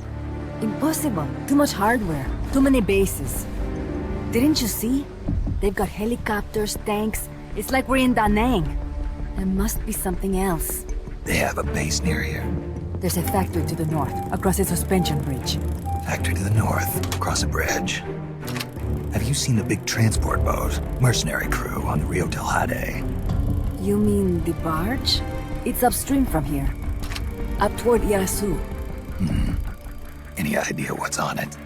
Impossible. Too much hardware. Too many bases. Didn't you see? They've got helicopters, tanks. It's like we're in Da Nang. There must be something else. They have a base near here. There's a factory to the north, across a suspension bridge. Factory to the north, across a bridge. Have you seen the big transport boat, mercenary crew on the Rio del Jade? You mean the barge? It's upstream from here. Up toward Irasu. Any idea what's on it?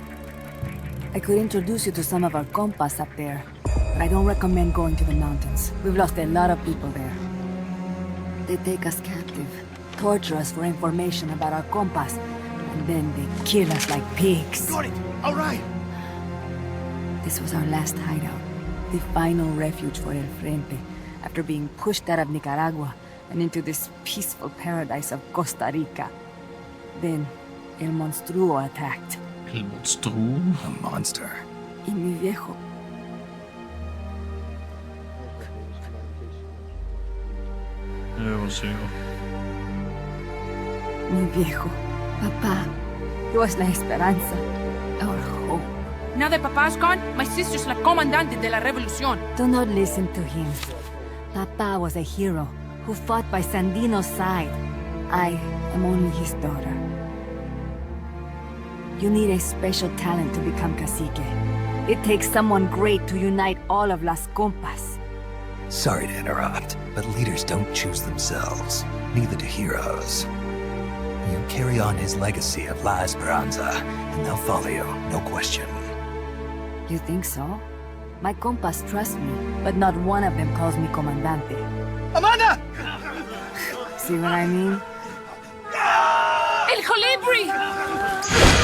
I could introduce you to some of our compas up there, but I don't recommend going to the mountains. We've lost a lot of people there. They take us captive, torture us for information about our compas, and then they kill us like pigs. Got it. All right. This was our last hideout, the final refuge for El Frente, after being pushed out of Nicaragua and into this peaceful paradise of Costa Rica. Then, El Monstruo attacked. El Monstruo? A monster. Y mi viejo. Mi viejo. Papá. He was la esperanza. Our hope. Now that Papa's gone, my sister's la comandante de la revolución. Do not listen to him. Papa was a hero who fought by Sandino's side. I am only his daughter. You need a special talent to become cacique. It takes someone great to unite all of Las Compas. Sorry to interrupt, but leaders don't choose themselves. Neither do heroes. You carry on his legacy of La Esperanza, and they'll follow you, no question. You think so? My compas trust me, but not one of them calls me comandante. Amanda! See what I mean? El Colibri!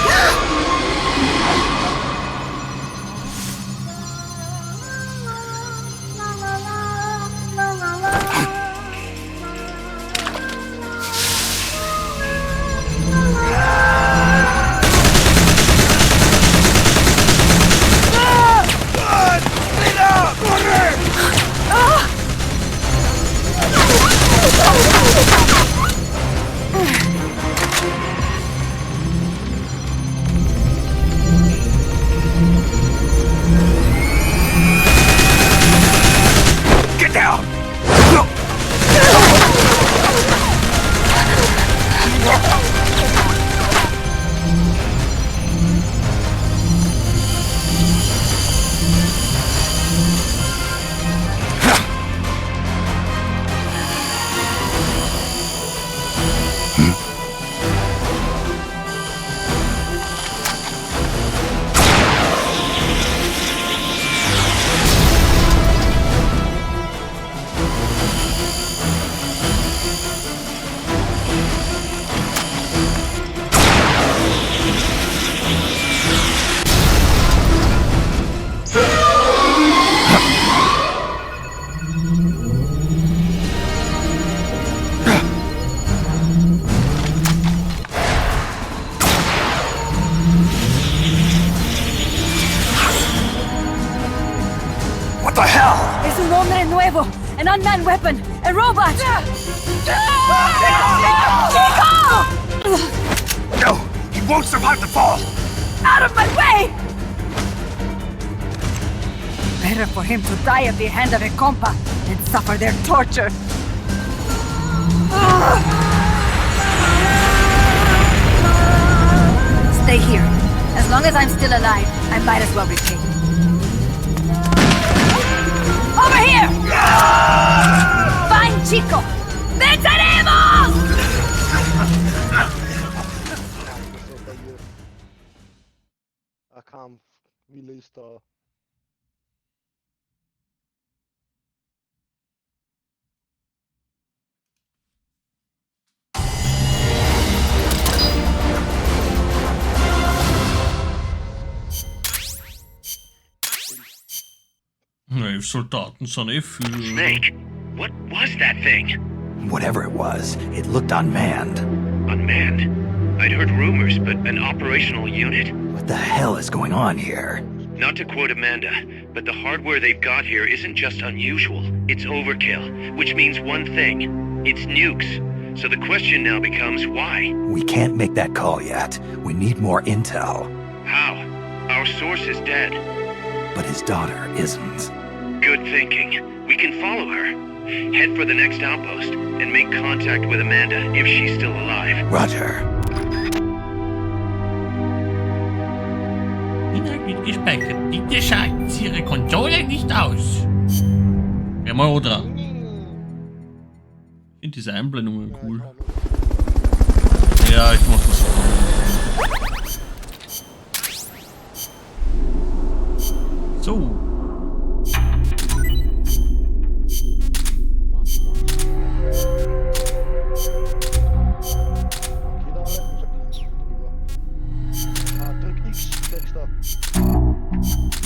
nuevo, an unmanned weapon, a robot! No! He won't survive the fall! Out of my way! Better for him to die at the hand of a compa than suffer their torture. Stay here. As long as I'm still alive, I might as well repay. Over here! Fine, chico! ¡Venceremos! Kampf, Wille ist da. Nee, Soldaten sind eh viel. Snake, what was that thing? Whatever it was, it looked unmanned. Unmanned? I'd heard rumors, but an operational unit? What the hell is going on here? Not to quote Amanda, but the hardware they've got here isn't just unusual, it's overkill, which means one thing, it's nukes. So the question now becomes why? We can't make that call yet. We need more intel. How? Our source is dead. But his daughter isn't. Good thinking. We can follow her. Head for the next outpost and make contact with Amanda if she's still alive. Roger. Inhalt gespeichert. Bitte schalten Sie Ihre Konsole nicht aus. Ja, mal oder. Ich finde diese Einblendungen cool. Ja, ich mach das. So.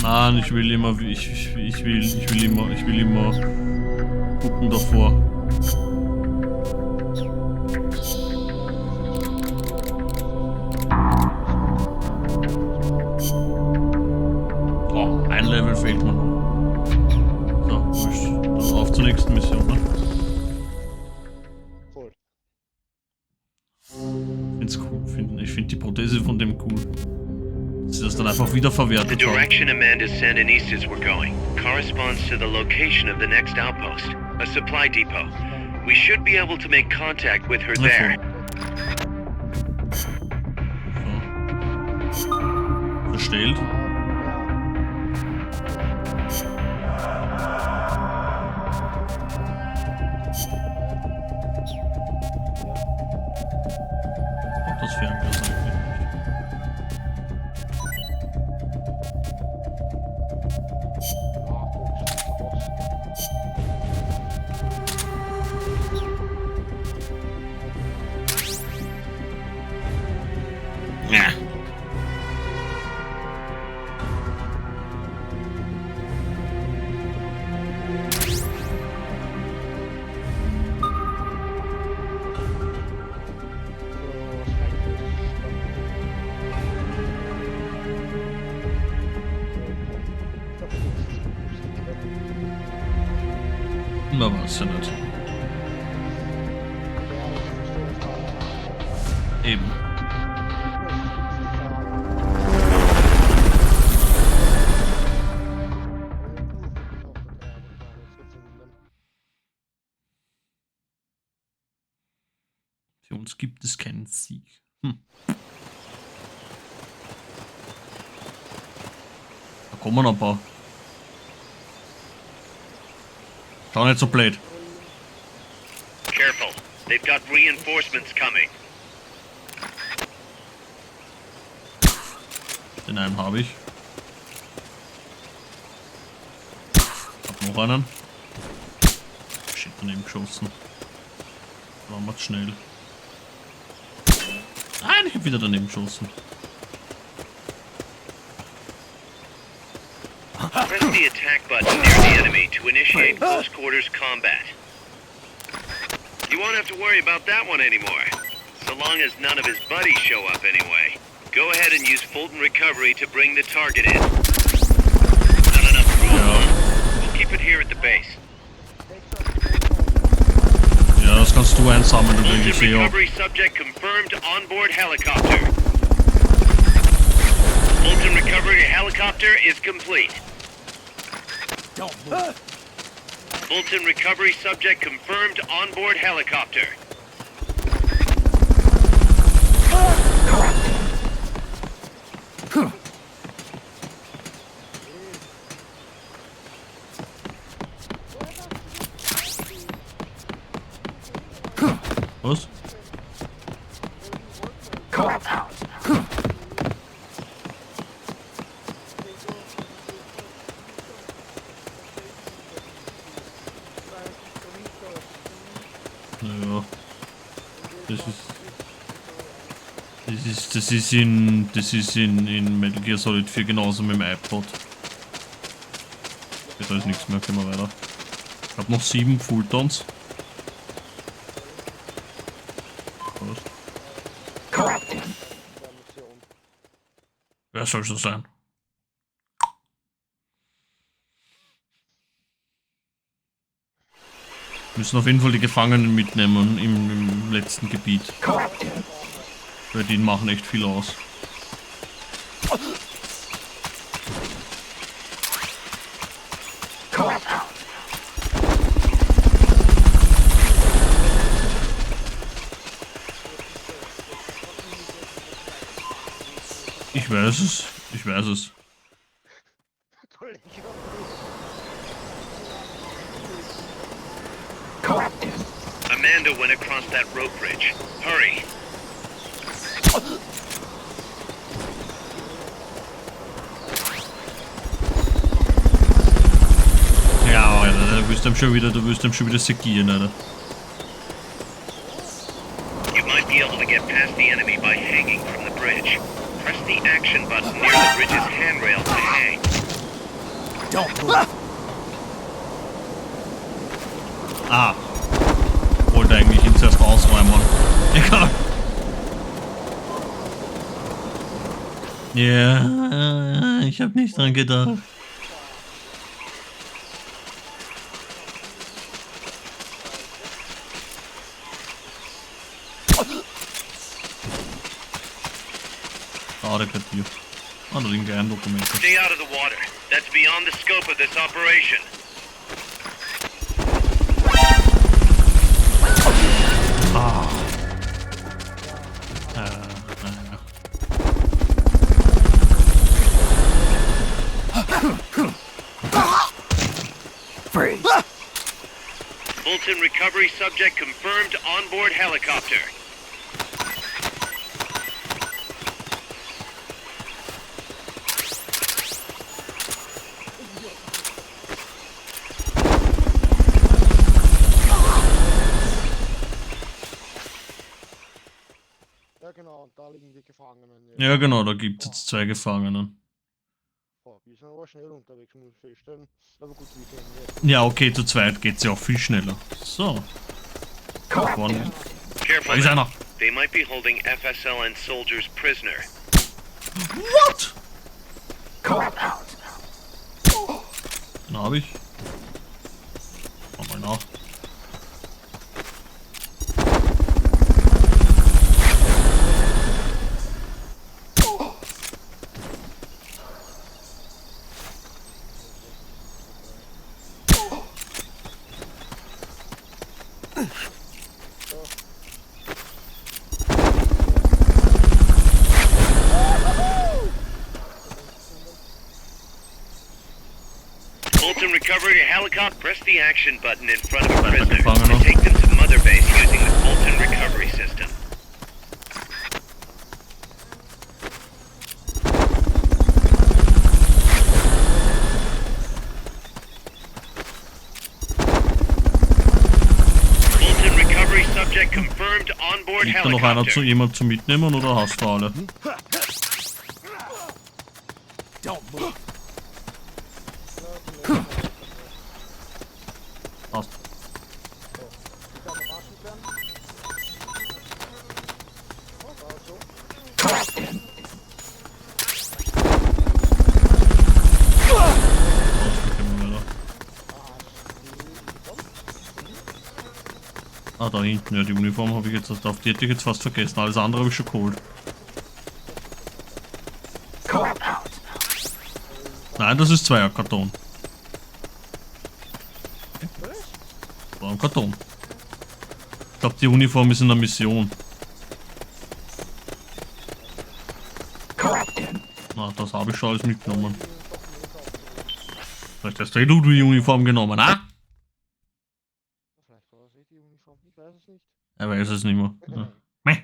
Nein, ich will immer, ich will immer gucken davor. Oh, ein Level fehlt mir noch. So, wurscht. Dann auf zur nächsten Mission, ne? Ich finde die Prothese von dem cool. Sie das dann einfach wiederverwertet. The direction Amanda's Sandinistas were going corresponds to the location of the next outpost, a supply depot. We should be able to make contact with her there. So. Bestellt. Das Fernglas eigentlich. Ja. Na, was ja nicht. Eben. Für uns gibt es keinen Sieg. Da kommen noch ein paar. Schau nicht so blöd. Careful. They've got reinforcements coming. Den einen habe ich. Hab noch einen. Shit, daneben geschossen. War mal schnell. Nein, ich hab wieder daneben geschossen. Press the attack button near the enemy to initiate close quarters combat. You won't have to worry about that one anymore, so long as none of his buddies show up anyway. Go ahead and use Fulton Recovery to bring the target in. Not enough room, huh? We'll keep it here at the base. du einsammeln, dann krieg ich sie auch. Recovery subject confirmed on board helicopter. Fulton recovery helicopter is complete. Don't move. Fulton recovery subject confirmed on board helicopter. Was? Naja. Das ist in Metal Gear Solid 4 genauso mit dem iPod. Da ist nichts mehr, gehen wir weiter. Ich hab noch 7 Fultons. Wer soll so sein? Wir müssen auf jeden Fall die Gefangenen mitnehmen im letzten Gebiet. Weil die machen echt viel aus. Ich weiß es. Ich weiß es. Amanda went across that rope bridge. Hurry. Ja, Alter, du wirst ihm schon wieder segieren, Alter. You might be able to get past the enemy by hanging from the bridge. Press the action button near the bridge's handrail to hang. Don't move. Ah. Wollte eigentlich ihn zuerst ausräumen. Egal. Ja, ich hab nicht dran gedacht. Schade, Kartier. Ah, da liegen gleich Dokumente. Stay out of the water. That's beyond the scope of this operation. Ah. Freeze. Fulton recovery subject confirmed on board helicopter. Ja genau, und da liegen die Gefangenen. Ja genau, da gibt es jetzt 2 Gefangenen. Oh, wir sind aber schnell unterwegs, muss ich feststellen. Aber gut, wir gehen jetzt. Ja, okay, zu zweit geht's ja auch viel schneller. So. Vorne. Da ist einer. They might be holding FSLN soldiers prisoner. What? Den hab ich. Schau mal nach. Fulton recovery helicopter. Press the action button in front of a prisoner Gefangene. to take them to Mother Base using the Fulton recovery system. Fulton recovery subject confirmed on board Liegt da noch einer helicopter. jemand zu mitnehmen oder hast du alle? Don't move. Passt. Ah, da hinten, ja, die Uniform habe ich jetzt, auf die hätte ich jetzt fast vergessen. Alles andere habe ich schon geholt. Nein, das ist Zweierkarton. Das war ein Karton. Ich glaube, die Uniform ist in der Mission. Na, das habe ich schon alles mitgenommen. Vielleicht hast du die Uniform genommen, ah? Vielleicht war das die Uniform, ich weiß es nicht. Er weiß es nicht mehr. Ja. Nein,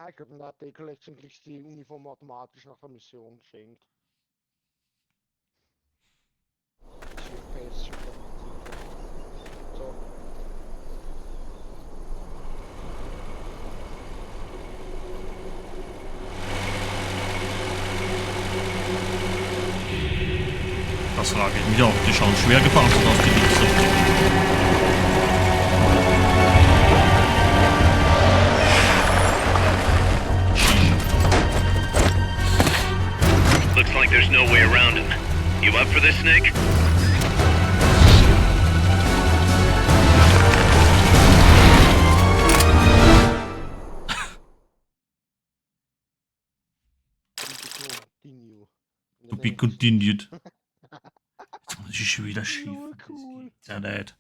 ich glaube, in der AT-Collection kriegst du die Uniform automatisch nach der Mission geschenkt. So. Das frage ich mich auch. Die schauen schwer gepanzert aus, die Wichser. Looks like there's no way around him. You up for this, Snake? To be continued. Das ist schon wieder schief. Cool. Ja, nicht.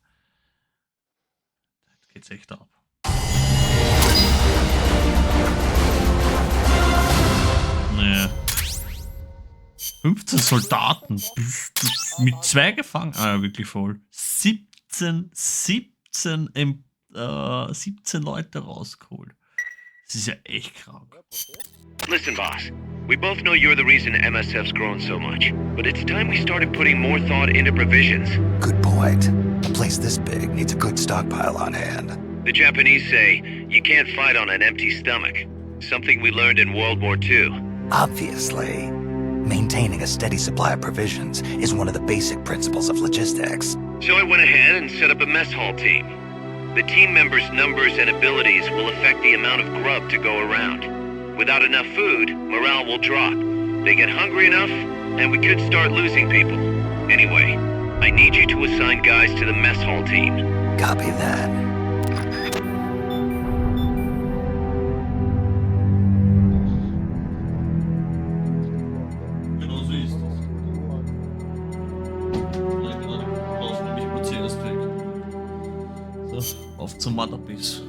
Jetzt geht's echt ab. Nee. 15 Soldaten. Mit 2 gefangen. Ah ja, wirklich voll. 17 Leute rausgeholt. Das ist ja echt krank. Listen, boss. We both know you're the reason MSF's grown so much, but it's time we started putting more thought into provisions. Good point. A place this big needs a good stockpile on hand. The Japanese say, you can't fight on an empty stomach. Something we learned in World War II. Obviously. Maintaining a steady supply of provisions is one of the basic principles of logistics. So I went ahead and set up a mess hall team. The team members' numbers and abilities will affect the amount of grub to go around. Without enough food, morale will drop. They get hungry enough, and we could start losing people. Anyway, I need you to assign guys to the mess hall team. Copy that. Genau so ist es. Ja, genau, die brauchst nämlich nur CS-Träger. So, auf zum Motherpiece.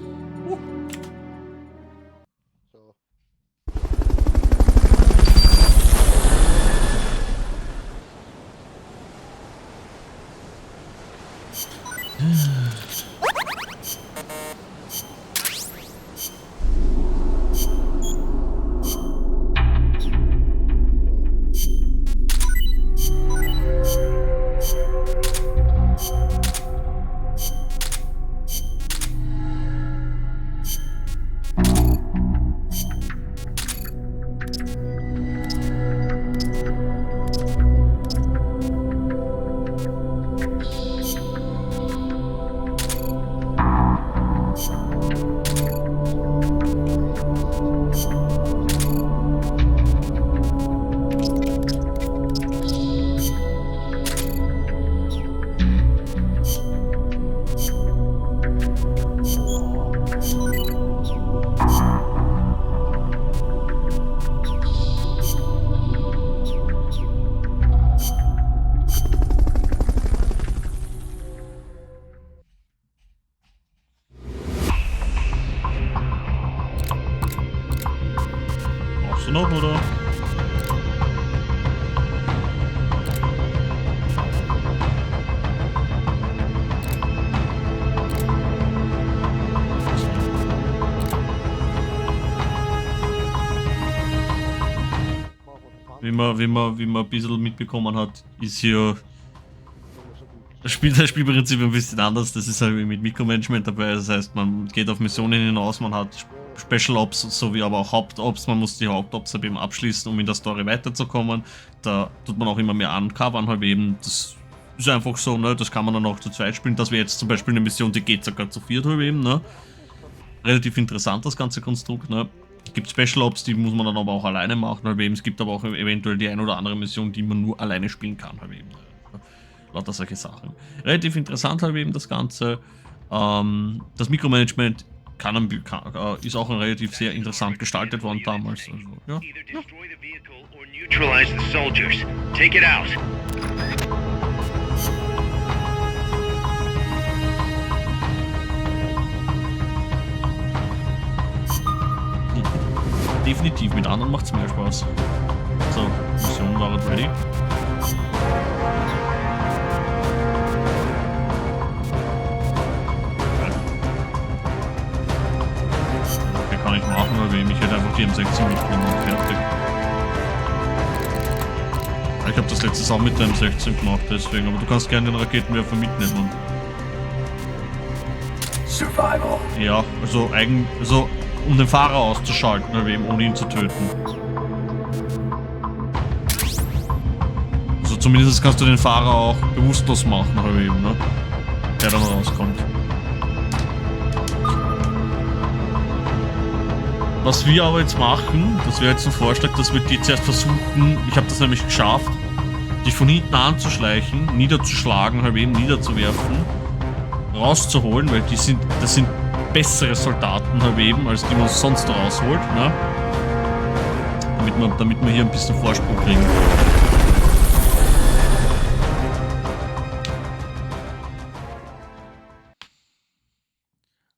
Brauchst du noch, oder? Wie man ein bisschen mitbekommen hat, ist hier das Spielprinzip ein bisschen anders. Das ist halt mit Mikromanagement dabei. Das heißt, man geht auf Missionen hinaus, man hat Special Ops sowie aber auch Hauptops. Man muss die Hauptops eben abschließen, um in der Story weiterzukommen. Da tut man auch immer mehr uncovern, halt eben. Das ist einfach so, ne? Das kann man dann auch zu zweit spielen. Dass wir jetzt zum Beispiel eine Mission, die geht sogar zu viert halt eben, ne? Relativ interessant, das ganze Konstrukt, ne? Es gibt Special Ops, die muss man dann aber auch alleine machen, halt eben. Es gibt aber auch eventuell die ein oder andere Mission, die man nur alleine spielen kann, halt eben. Lauter solche Sachen. Relativ interessant halt eben das Ganze. Das Mikromanagement ist auch relativ sehr interessant gestaltet worden damals. Also, ja. Neutralize the soldiers. Take it out. Definitiv, mit anderen macht es mehr Spaß. So, Mission war ready. Okay, kann ich machen, weil ich hätte einfach die M16 mitnehmen und fertig. Ich habe das letztes auch mit der M16 gemacht, deswegen, aber du kannst gerne den Raketenwerfer mitnehmen. Survival. Ja, also um den Fahrer auszuschalten, aber eben ohne ihn zu töten. Also zumindest kannst du den Fahrer auch bewusstlos machen, aber eben, ne? Der dann rauskommt. Was wir aber jetzt machen, das wäre jetzt ein Vorschlag, dass wir die zuerst versuchen, ich habe das nämlich geschafft, dich von hinten anzuschleichen, niederzuschlagen, halt eben niederzuwerfen, rauszuholen, weil das sind bessere Soldaten halt eben, als die man sonst rausholt, ne? Damit wir hier ein bisschen Vorsprung kriegen.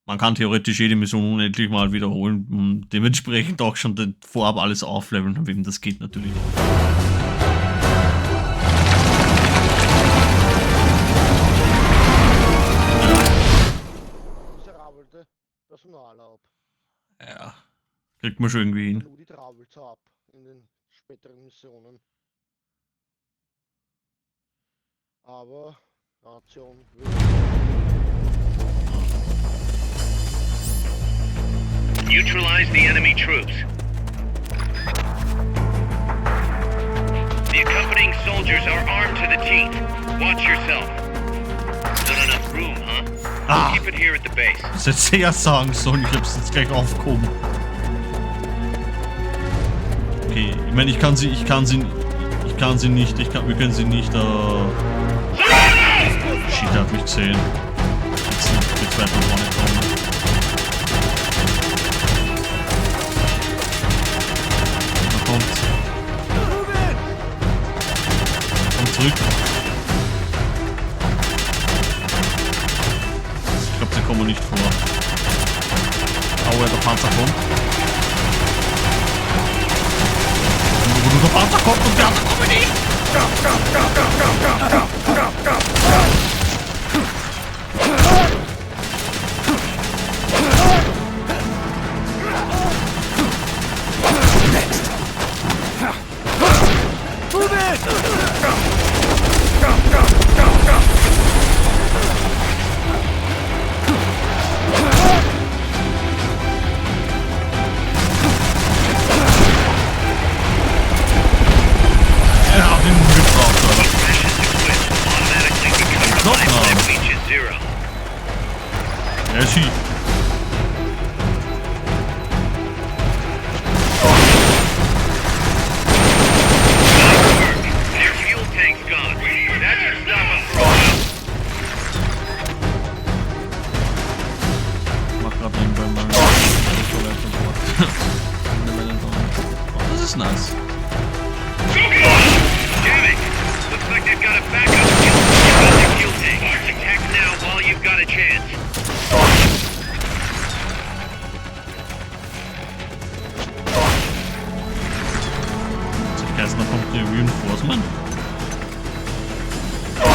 Man kann theoretisch jede Mission unendlich mal wiederholen und dementsprechend auch schon vorab alles aufleveln, wem das geht natürlich. Personalaub. Ja, kriegt man schon irgendwie hin. Nur die Travels ab in den späteren Missionen. Aber Ration Neutralize the enemy troops. The accompanying soldiers are armed to the teeth. Watch yourself. Not enough room, huh? Ah. Keep it here at the base. Das hätte ich ja sagen sollen, ich hab's jetzt gleich aufgehoben. Okay, ich meine, wir können sie nicht, Shit, der hat mich gesehen. Jetzt weiter vorne kommen. Da kommt. Kommt zurück. Ich glaube, sie kommen nicht vor. Aua, der Panzer kommt. Und der Panzer kommt und der andere kommt nicht. Next. Move it! Ja, den gebraucht, oder? Noch mal. Ja, schießt. Mach grad nebenbei mal eine Toilette dort. Das ist nice. Damn it! Looks like they've got a backup fuel tank. Attack now while you've got a chance. Zuerst noch kommt die Reinforcement. So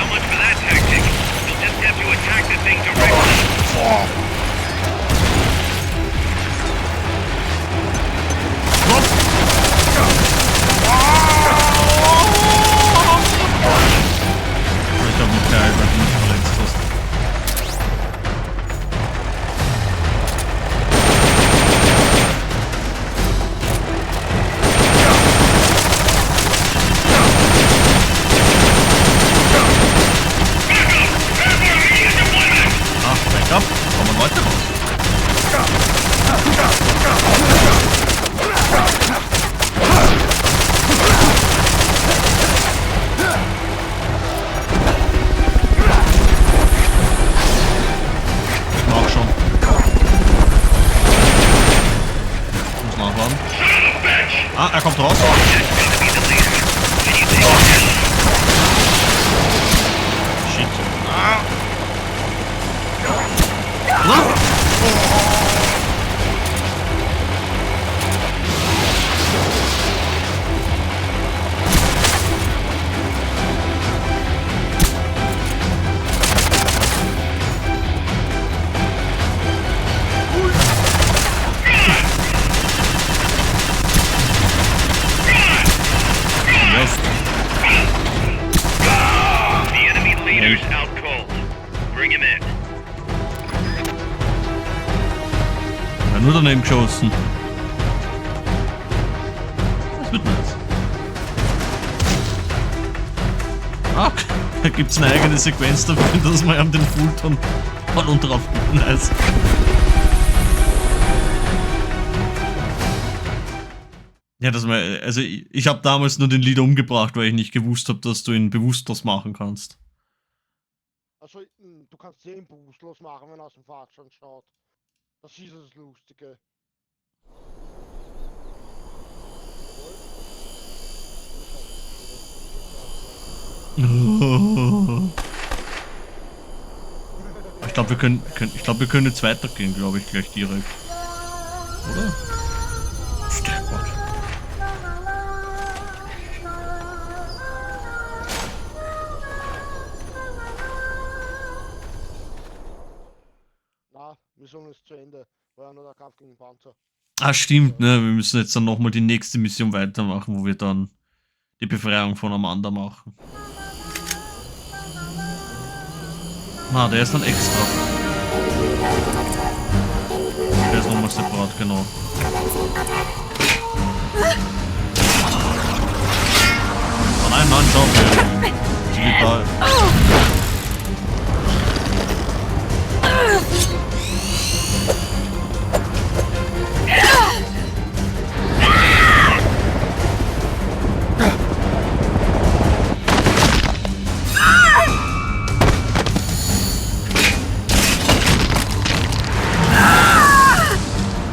much for that tactic. You'll just have to attack the thing directly. Ich hab mich geil, weil du mich verletzt hast. Ah, er kommt raus. Shit. Na? Nur daneben geschossen. Das wird nice. Ah, da gibt es eine eigene Sequenz dafür, dass man den Fullton von unten drauf nice. Ja, also ich habe damals nur den Lied umgebracht, weil ich nicht gewusst habe, dass du ihn bewusstlos machen kannst. Also, du kannst ihn bewusstlos machen, wenn er aus dem Fahrtstand schaut. Das ist das Lustige. Ich glaube, wir können jetzt weitergehen, glaube ich, gleich direkt. Oder? Gott. Na, Mission ist zu Ende. War ja nur der Kampf gegen den Panzer. Ah, stimmt, ne? Wir müssen jetzt dann nochmal die nächste Mission weitermachen, wo wir dann die Befreiung von Amanda machen. Na, der ist dann extra. Der ist nochmal separat, genau. Oh nein, schau mal. Sie geht da.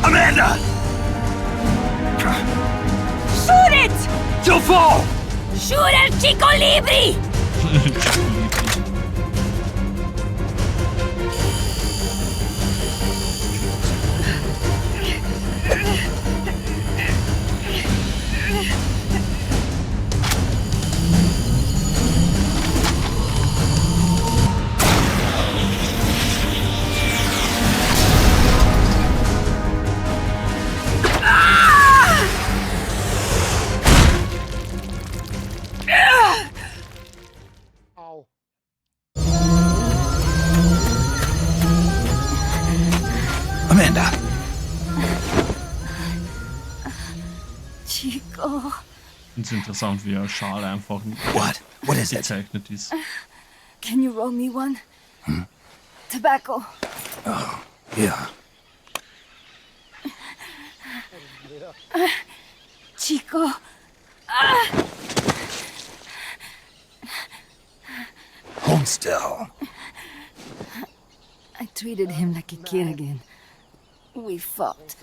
Amanda! Shoot it! You'll fall! Shoot el Chico Libri! Amanda! Chico. Ich finde es interessant, wie Schal einfach What is it? gezeichnet ist. Can you roll me one? Tobacco. Oh, yeah. Chico. Hold still. I treated him like a kid again. We fought.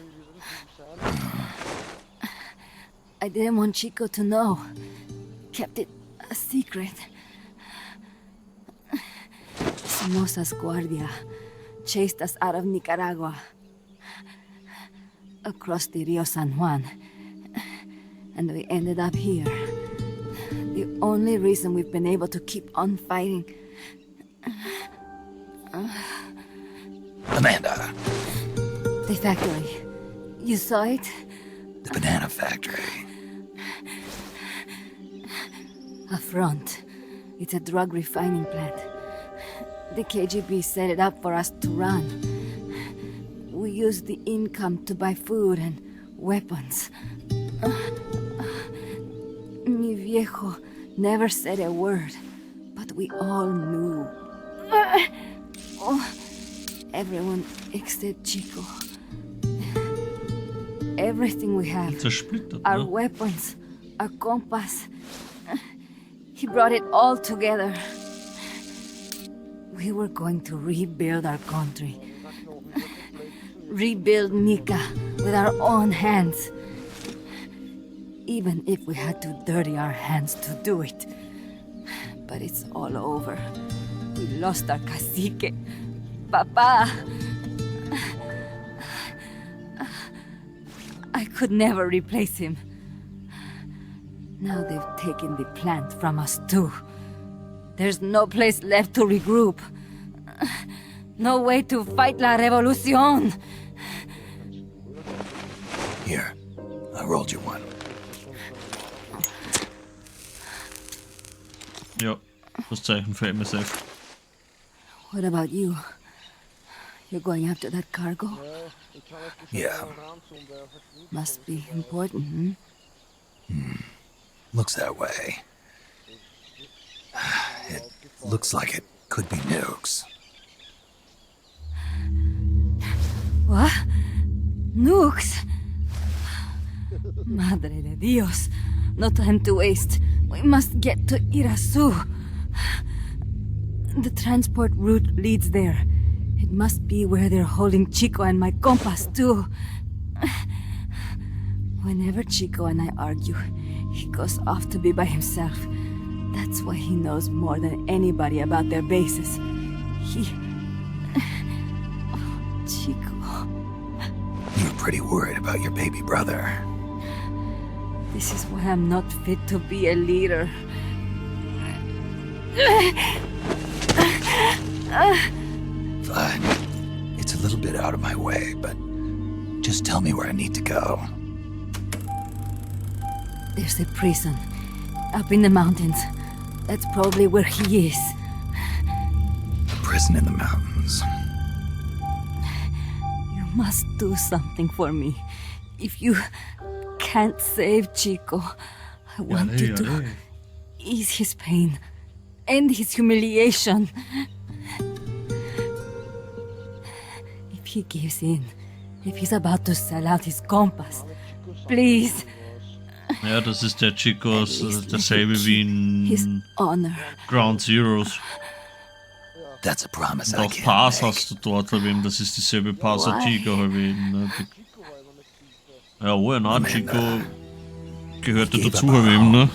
I didn't want Chico to know. Kept it a secret. Somoza's Guardia chased us out of Nicaragua. Across the Rio San Juan. And we ended up here. The only reason we've been able to keep on fighting. Amanda. The factory. You saw it? The banana factory. A front. It's a drug refining plant. The KGB set it up for us to run. We used the income to buy food and weapons. Mi viejo never said a word, but we all knew. Everyone except Chico. Everything we have. Our weapons, our compass. He brought it all together. We were going to rebuild our country. Rebuild Nika with our own hands. even if we had to dirty our hands to do it. But it's all over. We lost our cacique. Papa! I could never replace him. Now they've taken the plant from us too. There's no place left to regroup. No way to fight la revolución. Here, I rolled you one. Jo, das Zeichen für MSF. What about you? You're going after that cargo? Yeah. Must be important, Looks that way. It looks like it could be nukes. What? Nukes? Madre de Dios. No time to waste. We must get to Irasu. The transport route leads there. It must be where they're holding Chico and my compas too. Whenever Chico and I argue, he goes off to be by himself. That's why he knows more than anybody about their bases. Chico. You're pretty worried about your baby brother. This is why I'm not fit to be a leader. Fine. It's a little bit out of my way, but just tell me where I need to go. There's a prison up in the mountains. That's probably where he is. A prison in the mountains. You must do something for me. If you can't save Chico, I want you to ease his pain, end his humiliation. If he gives in, if he's about to sell out his compas, please. Ja, das ist der Chico, derselbe wie in Ground Zeroes. That's a promise Und auch Pass hast du dort erwähnt, das ist dieselbe Pass-Chico erwähnt. Ne? Ja, na, Chico gehörte dazu erwähnt, ne?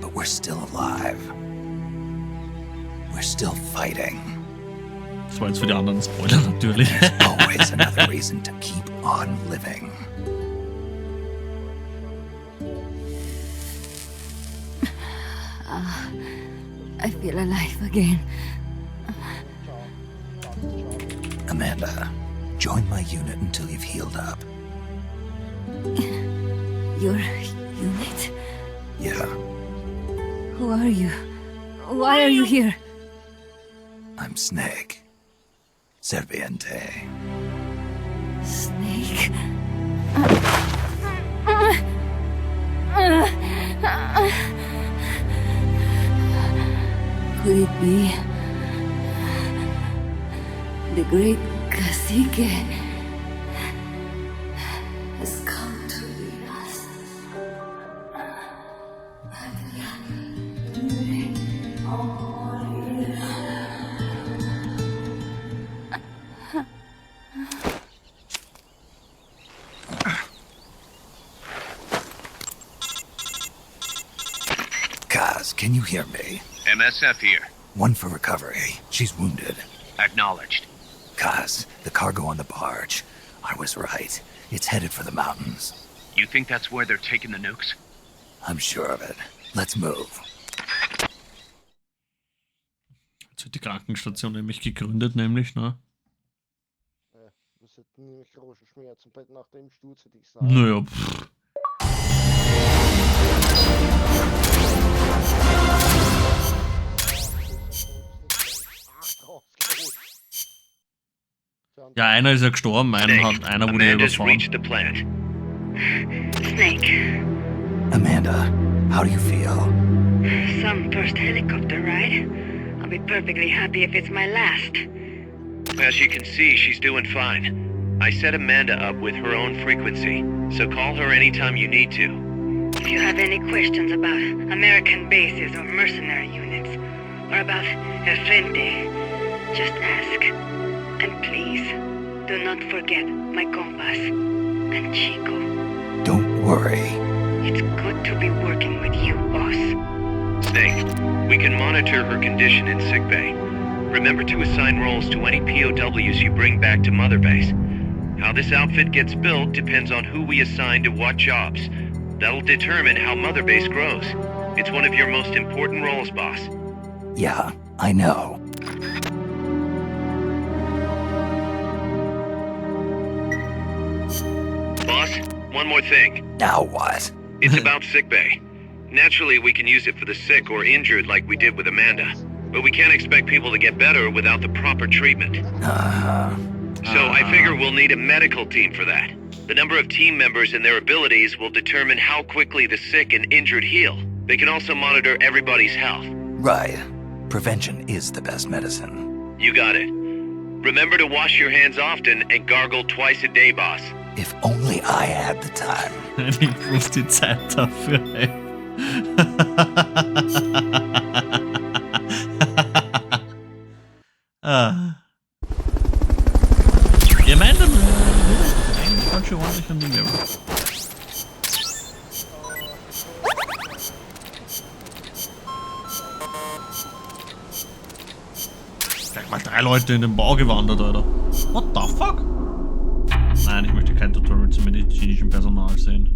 But we're still alive. We're still fighting. Das war jetzt für die anderen Spoiler natürlich. There's always another reason to keep on living. I feel alive again. Amanda, join my unit until you've healed up. Your unit? Yeah, Who are you? Why are you here? I'm Snake. Serviente. Snake? Could it be the great cacique has come to lead us? Kaz, can you hear me? MSF here. One for recovery. She's wounded. Acknowledged. Kaz, the cargo on the barge. I was right. It's headed for the mountains. You think that's where they're taking the nukes? I'm sure of it. Let's move. Jetzt wird die Krankenstation nämlich gegründet, nämlich, ne? Das hat nämlich große Schmerzen nach dem Sturz, hätte ich sagen. Naja, Ja, einer ist ja gestorben, einer wurde überfahren. Snake. Amanda, how do you feel? Some first helicopter ride. I'll be perfectly happy if it's my last. As you can see, she's doing fine. I set Amanda up with her own frequency, so call her anytime you need to. If you have any questions about American bases or mercenary units, or about El Frente, just ask. And please, do not forget my compas and Chico. Don't worry. It's good to be working with you, boss. Snake, we can monitor her condition in sickbay. Remember to assign roles to any POWs you bring back to Mother Base. How this outfit gets built depends on who we assign to what jobs. That'll determine how Mother Base grows. It's one of your most important roles, boss. Yeah, I know. Boss, one more thing. Now what? It's about sickbay. Naturally, we can use it for the sick or injured like we did with Amanda. But we can't expect people to get better without the proper treatment. So I figure we'll need a medical team for that. The number of team members and their abilities will determine how quickly the sick and injured heal. They can also monitor everybody's health. Right. Prevention is the best medicine. You got it. Remember to wash your hands often and gargle twice a day, boss. If only I had the time. Ich brauche die Zeit dafür, ey. Ihr meint dann eigentlich ganz schön ordentlich an die Mirror. Gleich mal 3 Leute in den Bau gewandert, Alter. What the fuck? Nein, ich möchte kein Tutorial zum medizinischen Personal sehen.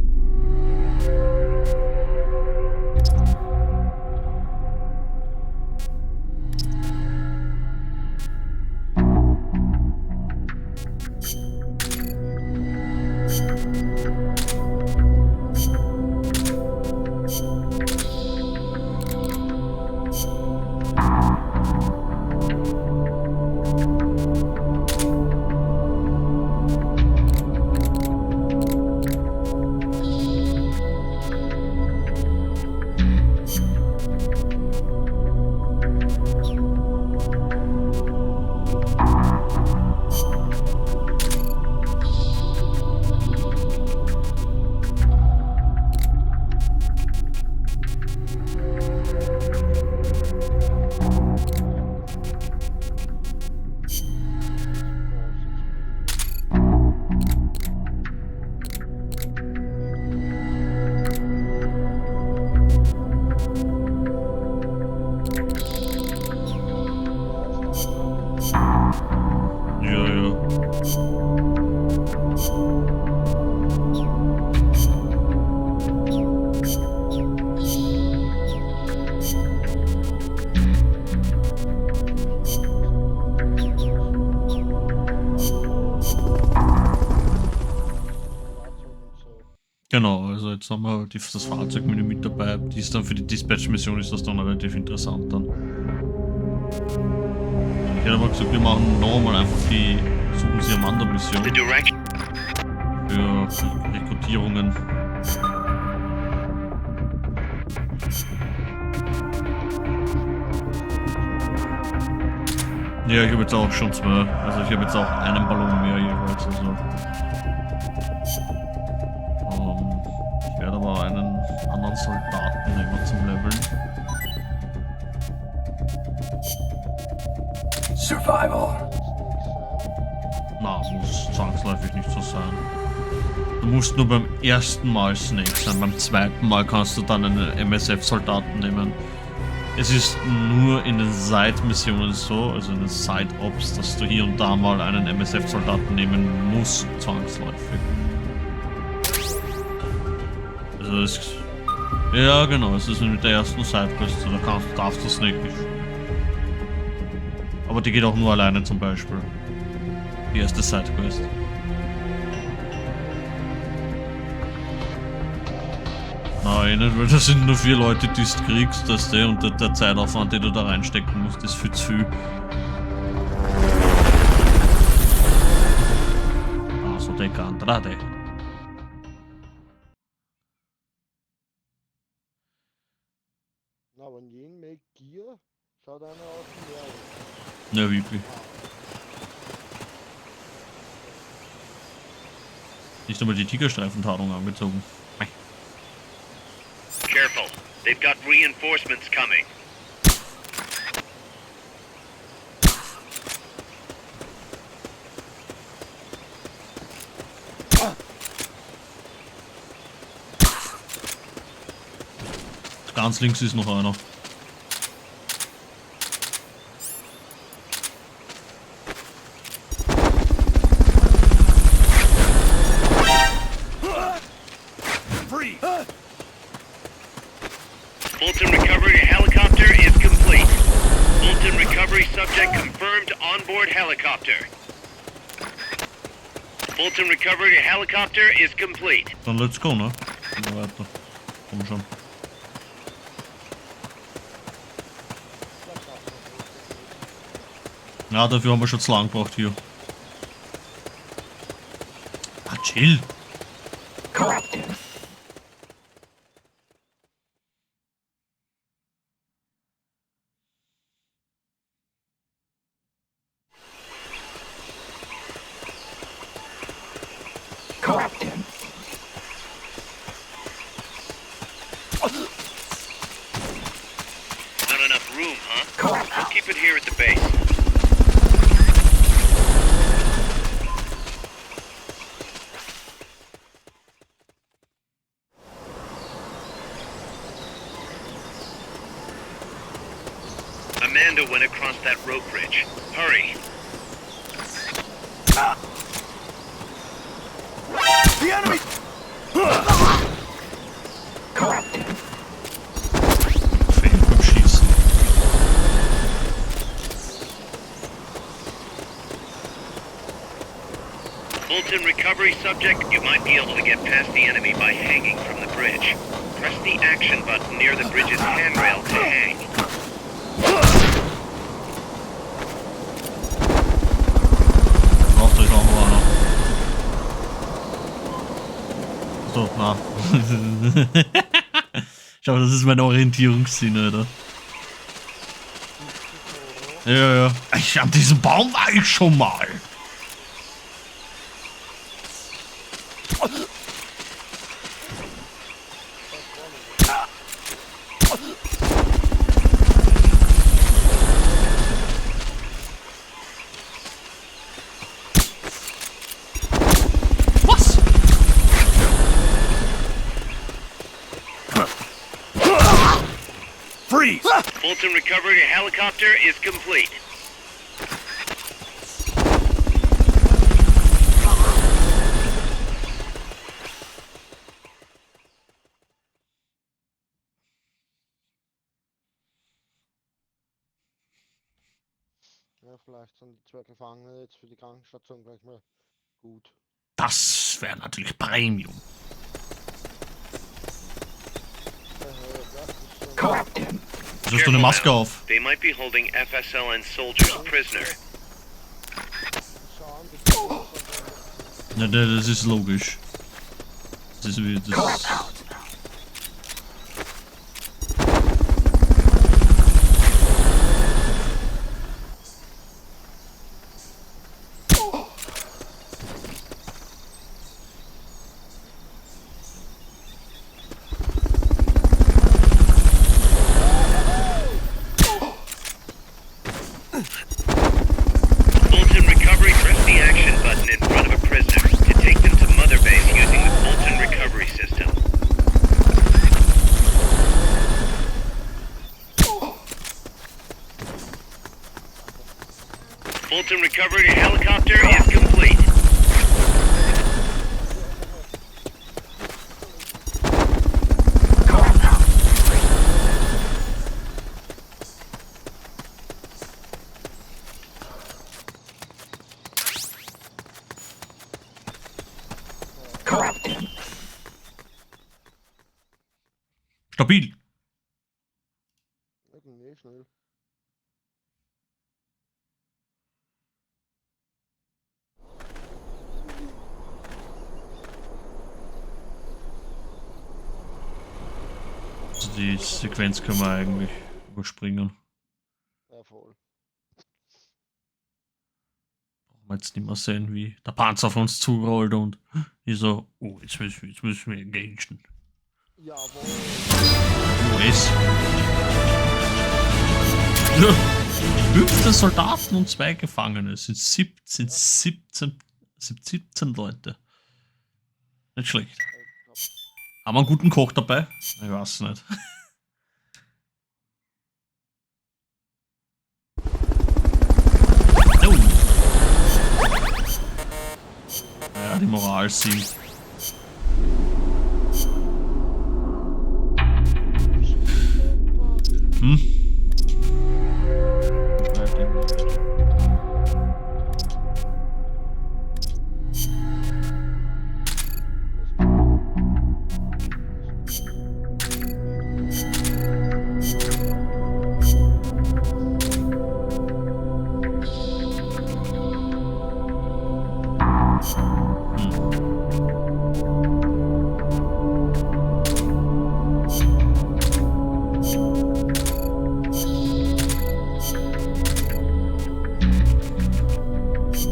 Genau, also jetzt haben wir das Fahrzeugmenü mit dabei. Die ist dann für die Dispatch-Mission ist das dann relativ interessant dann. Ich hätte aber gesagt, wir machen nochmal einfach die Suchen Sie Amanda-Mission. Für Rekrutierungen. Ja, ich habe jetzt auch schon 2. Also ich habe jetzt auch einen Ballon mehr jeweils. Also. Ich werde aber einen anderen Soldaten nehmen zum Leveln. Survival. Na, muss zwangsläufig nicht so sein. Du musst nur beim ersten Mal Snake sein, beim zweiten Mal kannst du dann einen MSF-Soldaten nehmen. Es ist nur in den Side-Missionen so, also in den Side-Ops, dass du hier und da mal einen MSF-Soldaten nehmen musst, zwangsläufig. Also das, ja genau, es ist mit der ersten Side-Quest, so, da darfst du Snake nicht. Aber die geht auch nur alleine zum Beispiel. Die erste Side-Quest. Nein, nicht, weil das sind nur 4 Leute, die du kriegst, dass der und der Zeitaufwand, den du da reinstecken musst, ist viel zu viel. Also der Andrade. Na, wenn jeden make Gear, schaut einer aus dem Meer. Ja, wirklich. Nicht einmal die Tigerstreifentarnung angezogen. Careful. They've got reinforcements coming. Ganz links ist noch einer. Fulton recovery helicopter is complete. Fulton recovery subject confirmed onboard helicopter. Fulton recovery helicopter is complete. Dann let's go, ne? Gehen wir weiter. Komm schon. Ja, dafür haben wir schon zu lang gebraucht hier. Ah, chill. Not enough room, huh? We'll keep it here at the base. Amanda went across that rope bridge. Hurry. The enemy! Fulton recovery subject, you might be able to get past the enemy by hanging from the bridge. Press the action button near the bridge's handrail to hang. Braucht euch auch noch einer. So, na. Schau, das ist mein Orientierungssinn, Alter. Ja. An diesem Baum war ich schon mal. Freeze! Fulton recovery helicopter is complete. Ja, vielleicht sind die zwei Gefangene jetzt für die Krankenstation gleich mal gut. Das wäre natürlich Premium. Wieso hast du eine Maske auf? They might be holding FSLN soldiers prisoner. Ja, das ist logisch. Das ist wie das. Fulton recovery, press the action button in front of a prisoner to take them to Mother Base using the Fulton recovery system. Fulton recovery helicopter is complete. Stabil. Irgendwie schnell. Also die Sequenz können wir eigentlich überspringen. Ja, voll. Brauchen wir jetzt nicht mehr sehen, wie der Panzer auf uns zurollt und ich so, oh, jetzt müssen wir engagen. Jawohl. US. Ja, 15 Soldaten und 2 Gefangene. Es sind 17 Leute. Nicht schlecht. Haben wir einen guten Koch dabei? Ich weiß nicht. die Moral sinkt. Hm?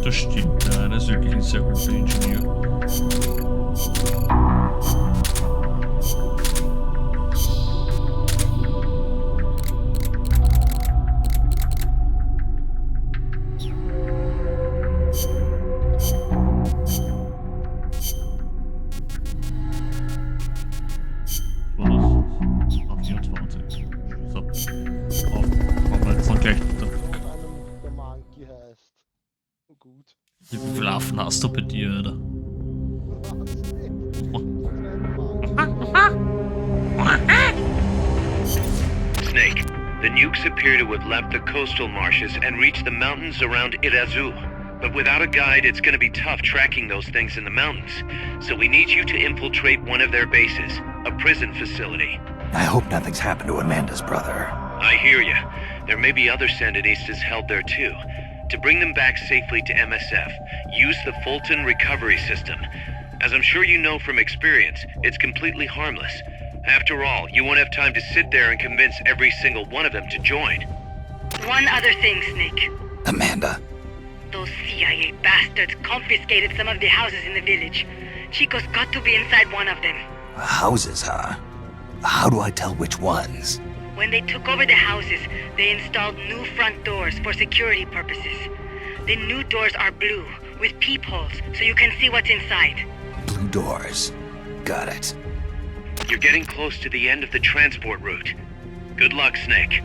Das stimmt, ja, einer ist wirklich ein sehr guter Ingenieur. Wie viele Affen hast du bei dir, oder? Snake, the nukes appear to have left the coastal marshes and reached the mountains around Ebenso. But without a guide, it's gonna be tough tracking those things in the mountains. So we need you to infiltrate one of their bases, a prison facility. I hope nothing's happened to Amanda's brother. I hear ya. There may be other Sandinistas held there too. To bring them back safely to MSF, use the Fulton recovery system. As I'm sure you know from experience, it's completely harmless. After all, you won't have time to sit there and convince every single one of them to join. One other thing, Snake. Amanda. Those CIA bastards confiscated some of the houses in the village. Chico's got to be inside one of them. Houses, huh? How do I tell which ones? When they took over the houses, they installed new front doors for security purposes. The new doors are blue, with peepholes, so you can see what's inside. Blue doors. Got it. You're getting close to the end of the transport route. Good luck, Snake.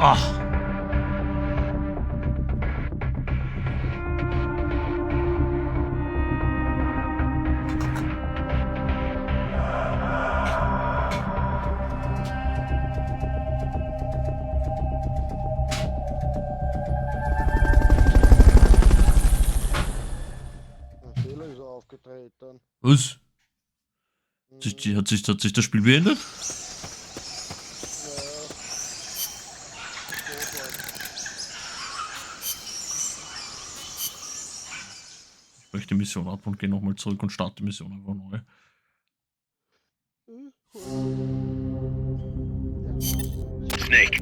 Ach. Was? Hat sich das Spiel beendet? Ich breche die Mission ab und gehe nochmal zurück und starte die Mission einfach neu. Snake.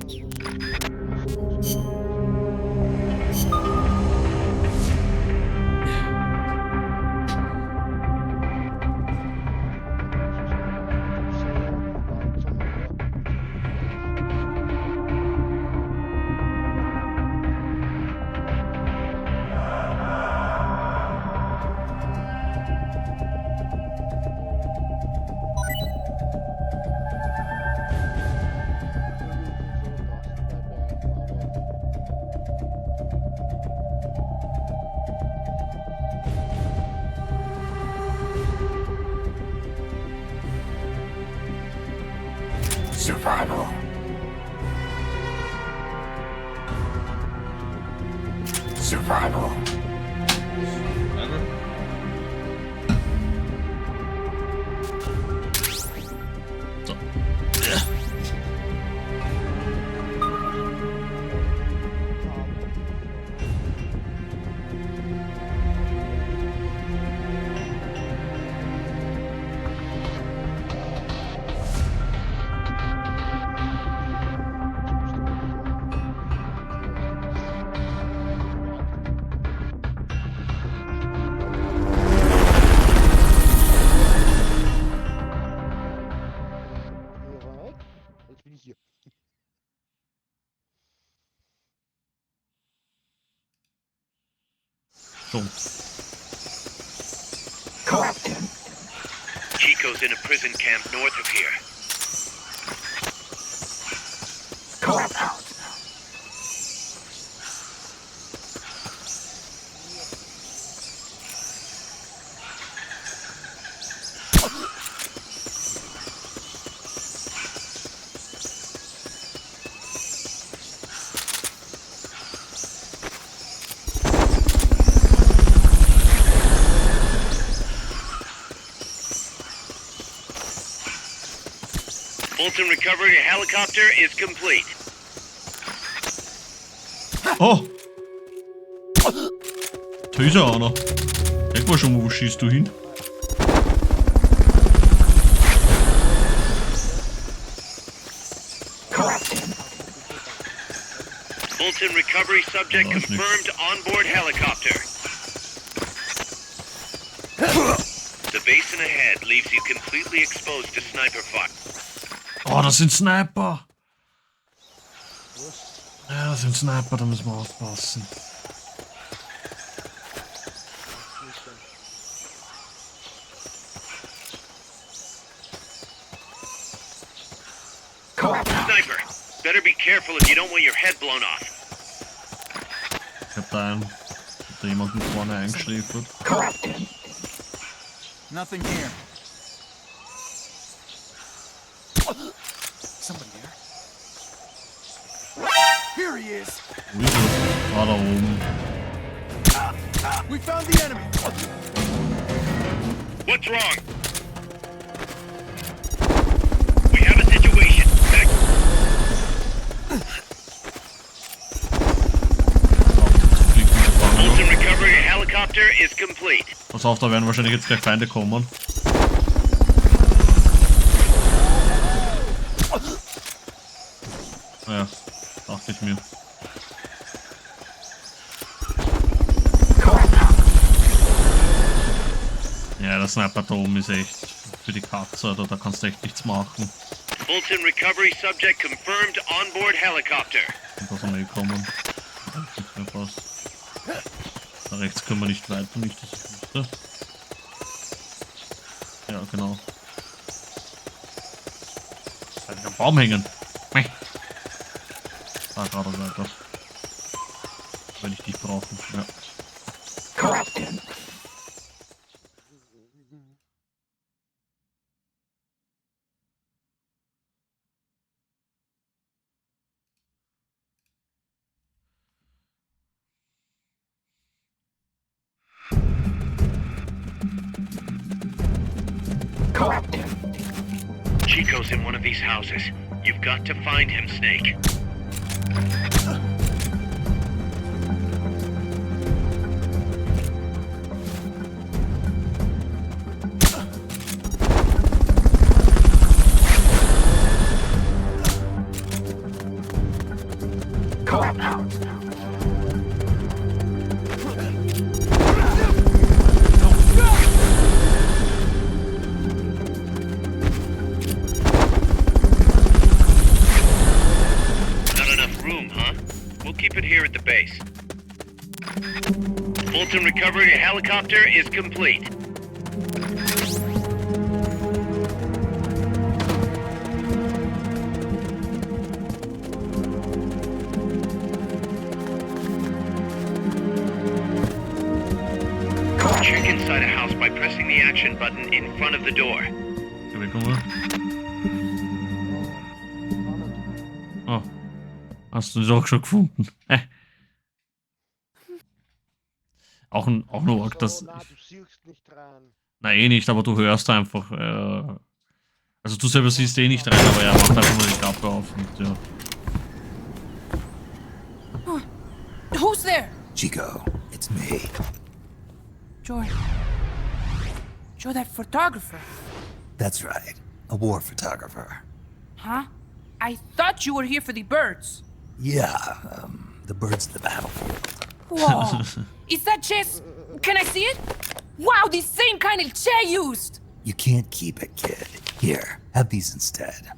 Survival. Survival. So. schon. Chico's in a prison camp north of here. Fulton recovery helicopter is complete. Oh! Da ist ja einer. Denk mal schon mal, wo schießt du hin? Fulton recovery subject confirmed onboard helicopter. The basin ahead leaves you completely exposed to sniper fire. Oh, das sind Sniper! Ja, das sind Sniper, da müssen wir aufpassen. Sniper, better be careful if you don't want your head blown off. Ich hab da jemanden vorne eingeschläfert. Nothing here. Somebody there? Here he is. Wo ist er? Ah, da oben. We found the enemy. What's wrong? We have a situation. Back. Fulton recovery helicopter is complete. Pass auf, da werden wahrscheinlich jetzt gleich Feinde kommen. Ja, dachte ich mir. Ja, der Sniper da oben ist echt für die Katze, da kannst du echt nichts machen. Fulton recovery subject confirmed onboard helicopter. Und da sind wir gekommen. Nicht mehr fast. Da rechts können wir nicht weiter, nicht dass ich wusste. Ja, genau. Halt am Baum hängen. Da gerade weiter. Wenn ich dich brauche. Ja. Chico's in one of these houses. You've got to find him, Snake. Fulton recovery helicopter is complete. Check inside a house by pressing the action button in front of the door. Ska vi komma? Oh. Hast du es auch schon gefunden? Auch ein Ork, das... Na eh nicht, aber du hörst einfach... Also du selber siehst eh nicht rein, aber er macht einfach nur die Klappe auf und ja. Who's there? Chico, it's me. You're that photographer. That's right. A war photographer. Huh? I thought you were here for the birds. Yeah, the birds of the battlefield. Whoa. Is that chess? Can I see it? Wow, the same kind of chair used! You can't keep it, kid. Here, have these instead.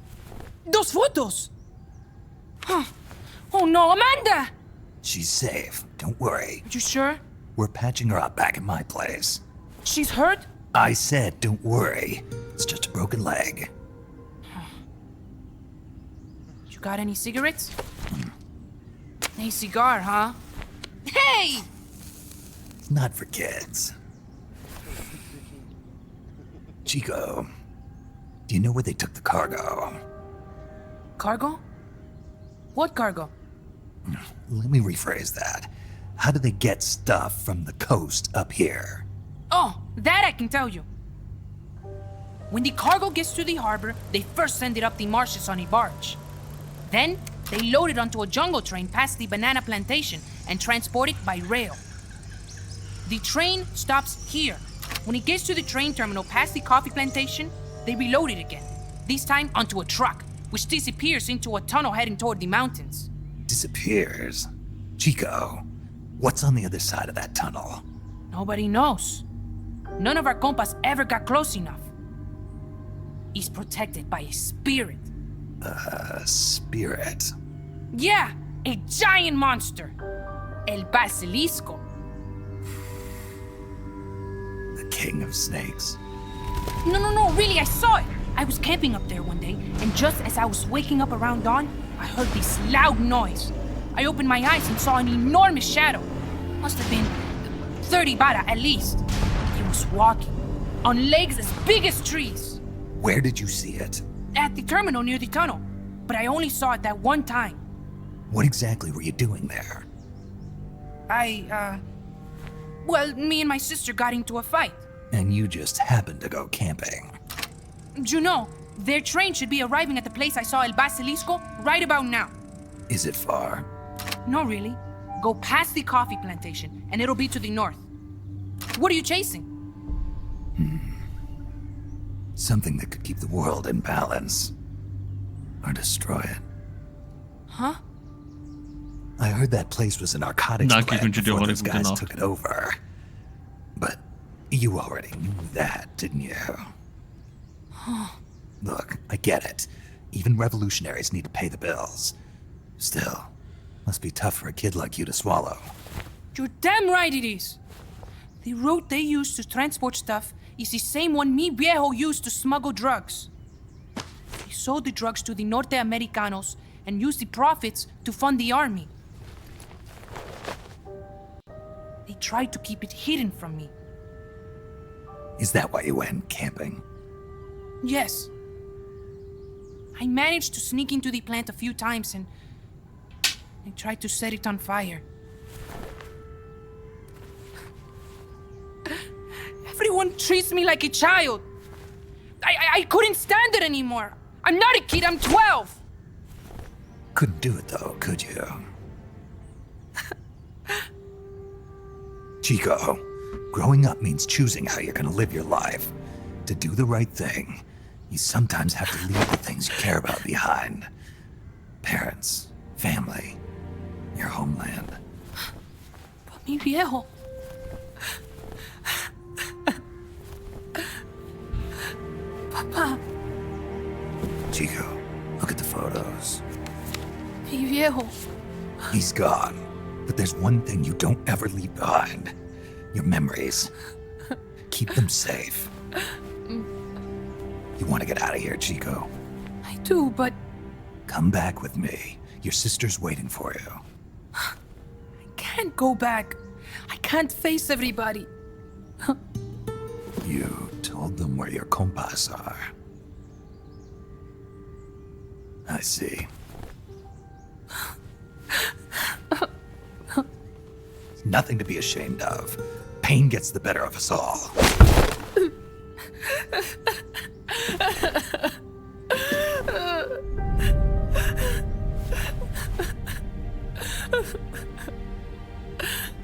Those photos! Huh. Oh no, Amanda! She's safe. Don't worry. You sure? We're patching her up back at my place. She's hurt? I said, don't worry. It's just a broken leg. You got any cigarettes? Hey, cigar, huh? Hey! It's not for kids. Chico, do you know where they took the cargo? Cargo? What cargo? Let me rephrase that. How do they get stuff from the coast up here? Oh, that I can tell you. When the cargo gets to the harbor, they first send it up the marshes on a barge. Then, they load it onto a jungle train past the banana plantation and transport it by rail. The train stops here. When it gets to the train terminal past the coffee plantation, they reload it again, this time onto a truck, which disappears into a tunnel heading toward the mountains. Disappears? Chico, what's on the other side of that tunnel? Nobody knows. None of our compas ever got close enough. He's protected by a spirit. A spirit? Yeah, a giant monster. El Basilisco. The king of snakes. No, really, I saw it. I was camping up there one day, and just as I was waking up around dawn, I heard this loud noise. I opened my eyes and saw an enormous shadow. Must have been 30 bara at least. He was walking, on legs as big as trees. Where did you see it? At the terminal near the tunnel, but I only saw it that one time. What exactly were you doing there? Well, me and my sister got into a fight. And you just happened to go camping. You know, their train should be arriving at the place I saw El Basilisco right about now. Is it far? No, really. Go past the coffee plantation, and it'll be to the north. What are you chasing? Something that could keep the world in balance. Or destroy it. Huh? I heard that place was a narcotics plant before those guys took it over. But you already knew that, didn't you? Look, I get it. Even revolutionaries need to pay the bills. Still, must be tough for a kid like you to swallow. You're damn right it is. The route they use to transport stuff is the same one mi viejo used to smuggle drugs. They sold the drugs to the Norte Americanos and used the profits to fund the army. They tried to keep it hidden from me. Is that why you went camping? Yes. I managed to sneak into the plant a few times and I tried to set it on fire. Everyone treats me like a child. I couldn't stand it anymore. I'm not a kid, I'm 12. Couldn't do it though, could you? Chico, growing up means choosing how you're gonna live your life. To do the right thing, you sometimes have to leave the things you care about behind. Parents, family, your homeland. But mi viejo. Papa. Chico, look at the photos. Mi viejo. He's gone, but there's one thing you don't ever leave behind. Your memories. Keep them safe. You want to get out of here, Chico? I do, but... Come back with me. Your sister's waiting for you. I can't go back. I can't face everybody. You told them where your compas are. I see. Nothing to be ashamed of. Pain gets the better of us all.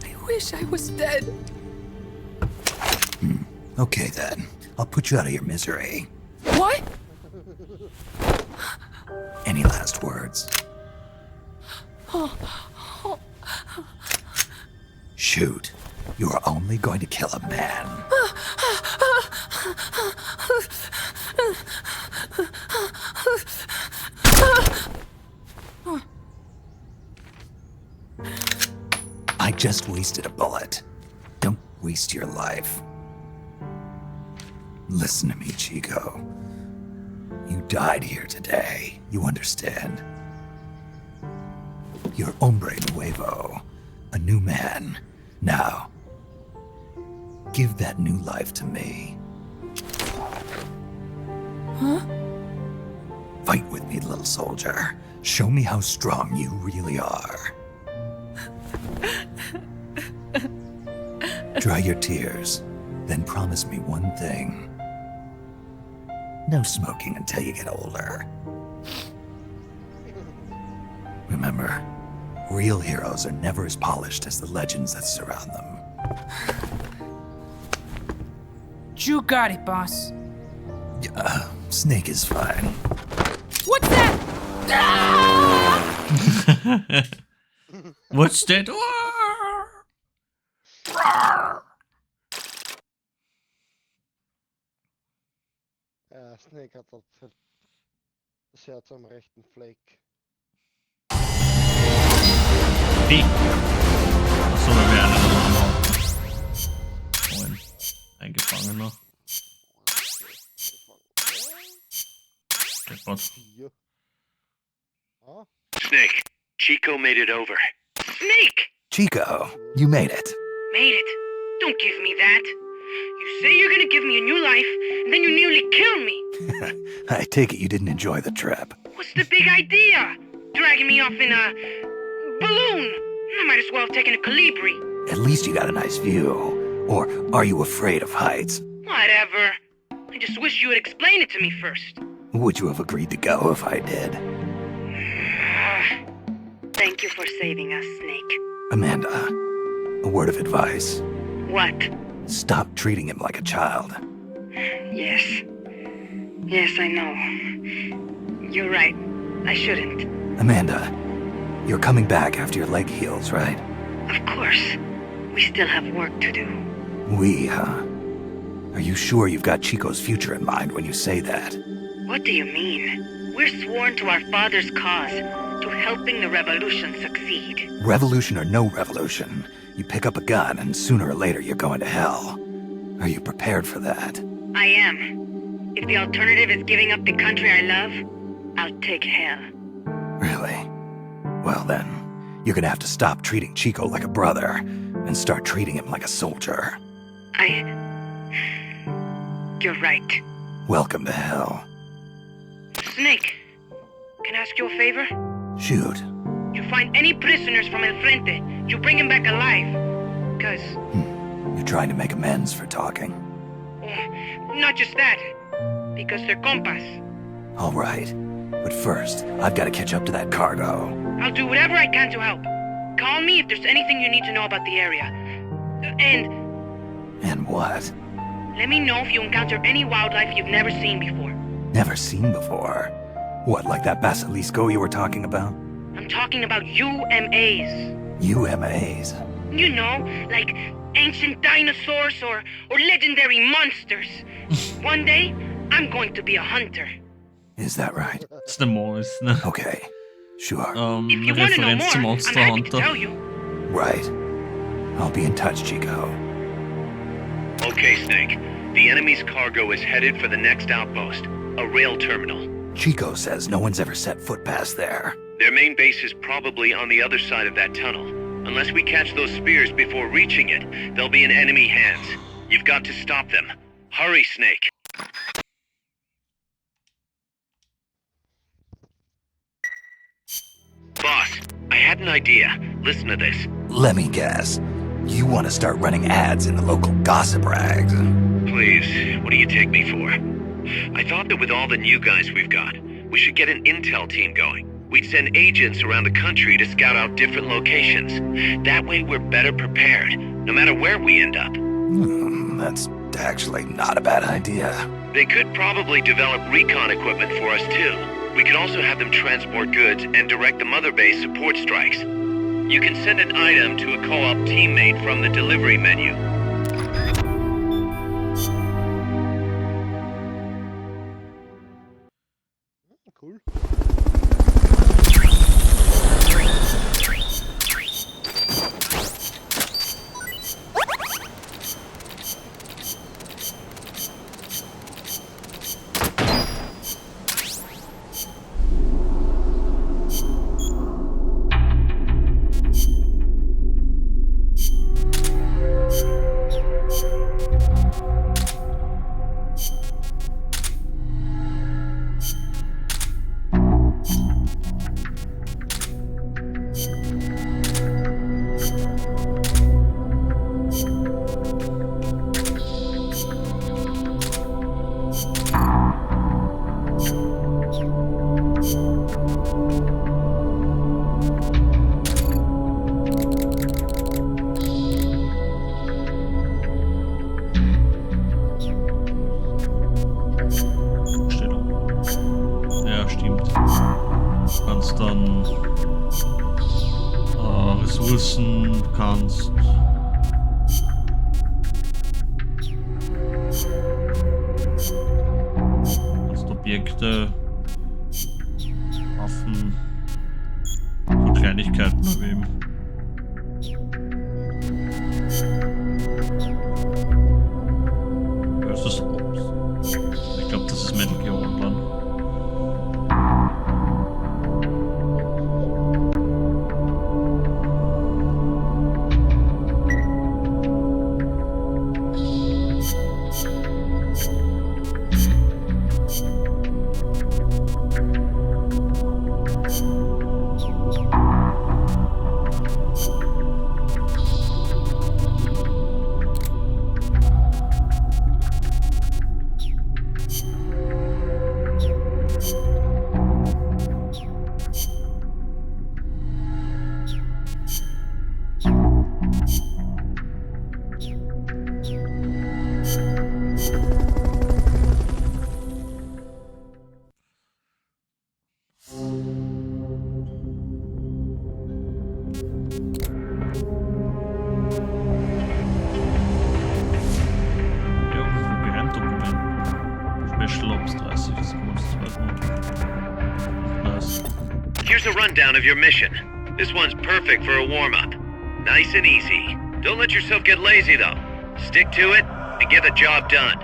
I wish I was dead. Okay then. I'll put you out of your misery. What? Any last words? Shoot. You are only going to kill a man. I just wasted a bullet. waste your life. Listen to me, Chico. You died here today. You understand? You're hombre nuevo, a new man. Now, give that new life to me. Huh? Fight with me, little soldier. Show me how strong you really are. Dry your tears, then promise me one thing. No smoking until you get older. Remember, real heroes are never as polished as the legends that surround them. You got it, boss. Snake is fine. What's that? What's that? Ja, Snake hat das Herz am rechten Fleck. Wie? Achso, da wäre einer noch. Moin. Eingefangen noch. Snake, Chico made it over. Snake! Chico, you made it. Made it. Don't give me that. You say you're gonna give me a new life, and then you nearly kill me. I take it you didn't enjoy the trip. What's the big idea? Dragging me off in a balloon. I might as well have taken a Calibri. At least you got a nice view. Or are you afraid of heights? Whatever. I just wish you would explain it to me first. Would you have agreed to go if I did? Thank you for saving us, Snake. Amanda, a word of advice. What? Stop treating him like a child. Yes. Yes, I know. You're right. I shouldn't. Amanda, you're coming back after your leg heals, right? Of course. We still have work to do. We, huh? Are you sure you've got Chico's future in mind when you say that? What do you mean? We're sworn to our father's cause, to helping the revolution succeed. Revolution or no revolution, you pick up a gun and sooner or later you're going to hell. Are you prepared for that? I am. If the alternative is giving up the country I love, I'll take hell. Really? Well then, you're gonna have to stop treating Chico like a brother and start treating him like a soldier. You're right. Welcome to hell. Snake, can I ask you a favor? Shoot. You find any prisoners from El Frente, you bring them back alive. Cause... You're trying to make amends for talking. Not just that. Because they're compas. All right. But first, I've got to catch up to that cargo. I'll do whatever I can to help. Call me if there's anything you need to know about the area. And what? Let me know if you encounter any wildlife you've never seen before. Never seen before? What, like that basilisco you were talking about? I'm talking about UMAs. UMAs? You know, like ancient dinosaurs or legendary monsters. One day, I'm going to be a hunter. Is that right? It's the most. No. Okay, sure. If you want to know more, I'm happy to tell you. Right. I'll be in touch, Chico. Okay, Snake. The enemy's cargo is headed for the next outpost, a rail terminal. Chico says no one's ever set foot past there. Their main base is probably on the other side of that tunnel. Unless we catch those spears before reaching it, they'll be in enemy hands. You've got to stop them. Hurry, Snake. Boss, I had an idea. Listen to this. Let me guess. You want to start running ads in the local gossip rags? Please, what do you take me for? I thought that with all the new guys we've got, we should get an intel team going. We'd send agents around the country to scout out different locations. That way we're better prepared, no matter where we end up. That's actually not a bad idea. They could probably develop recon equipment for us too. We could also have them transport goods and direct the mother base support strikes. You can send an item to a co-op teammate from the delivery menu. Cool. kannst dann Ressourcen, kannst Objekte, Waffen, so Kleinigkeiten erwähnen. Versus Ops. Ich glaube, das ist Metal Gear Online. Of your mission. This one's perfect for a warm-up. Nice and easy. Don't let yourself get lazy though. Stick to it and get the job done.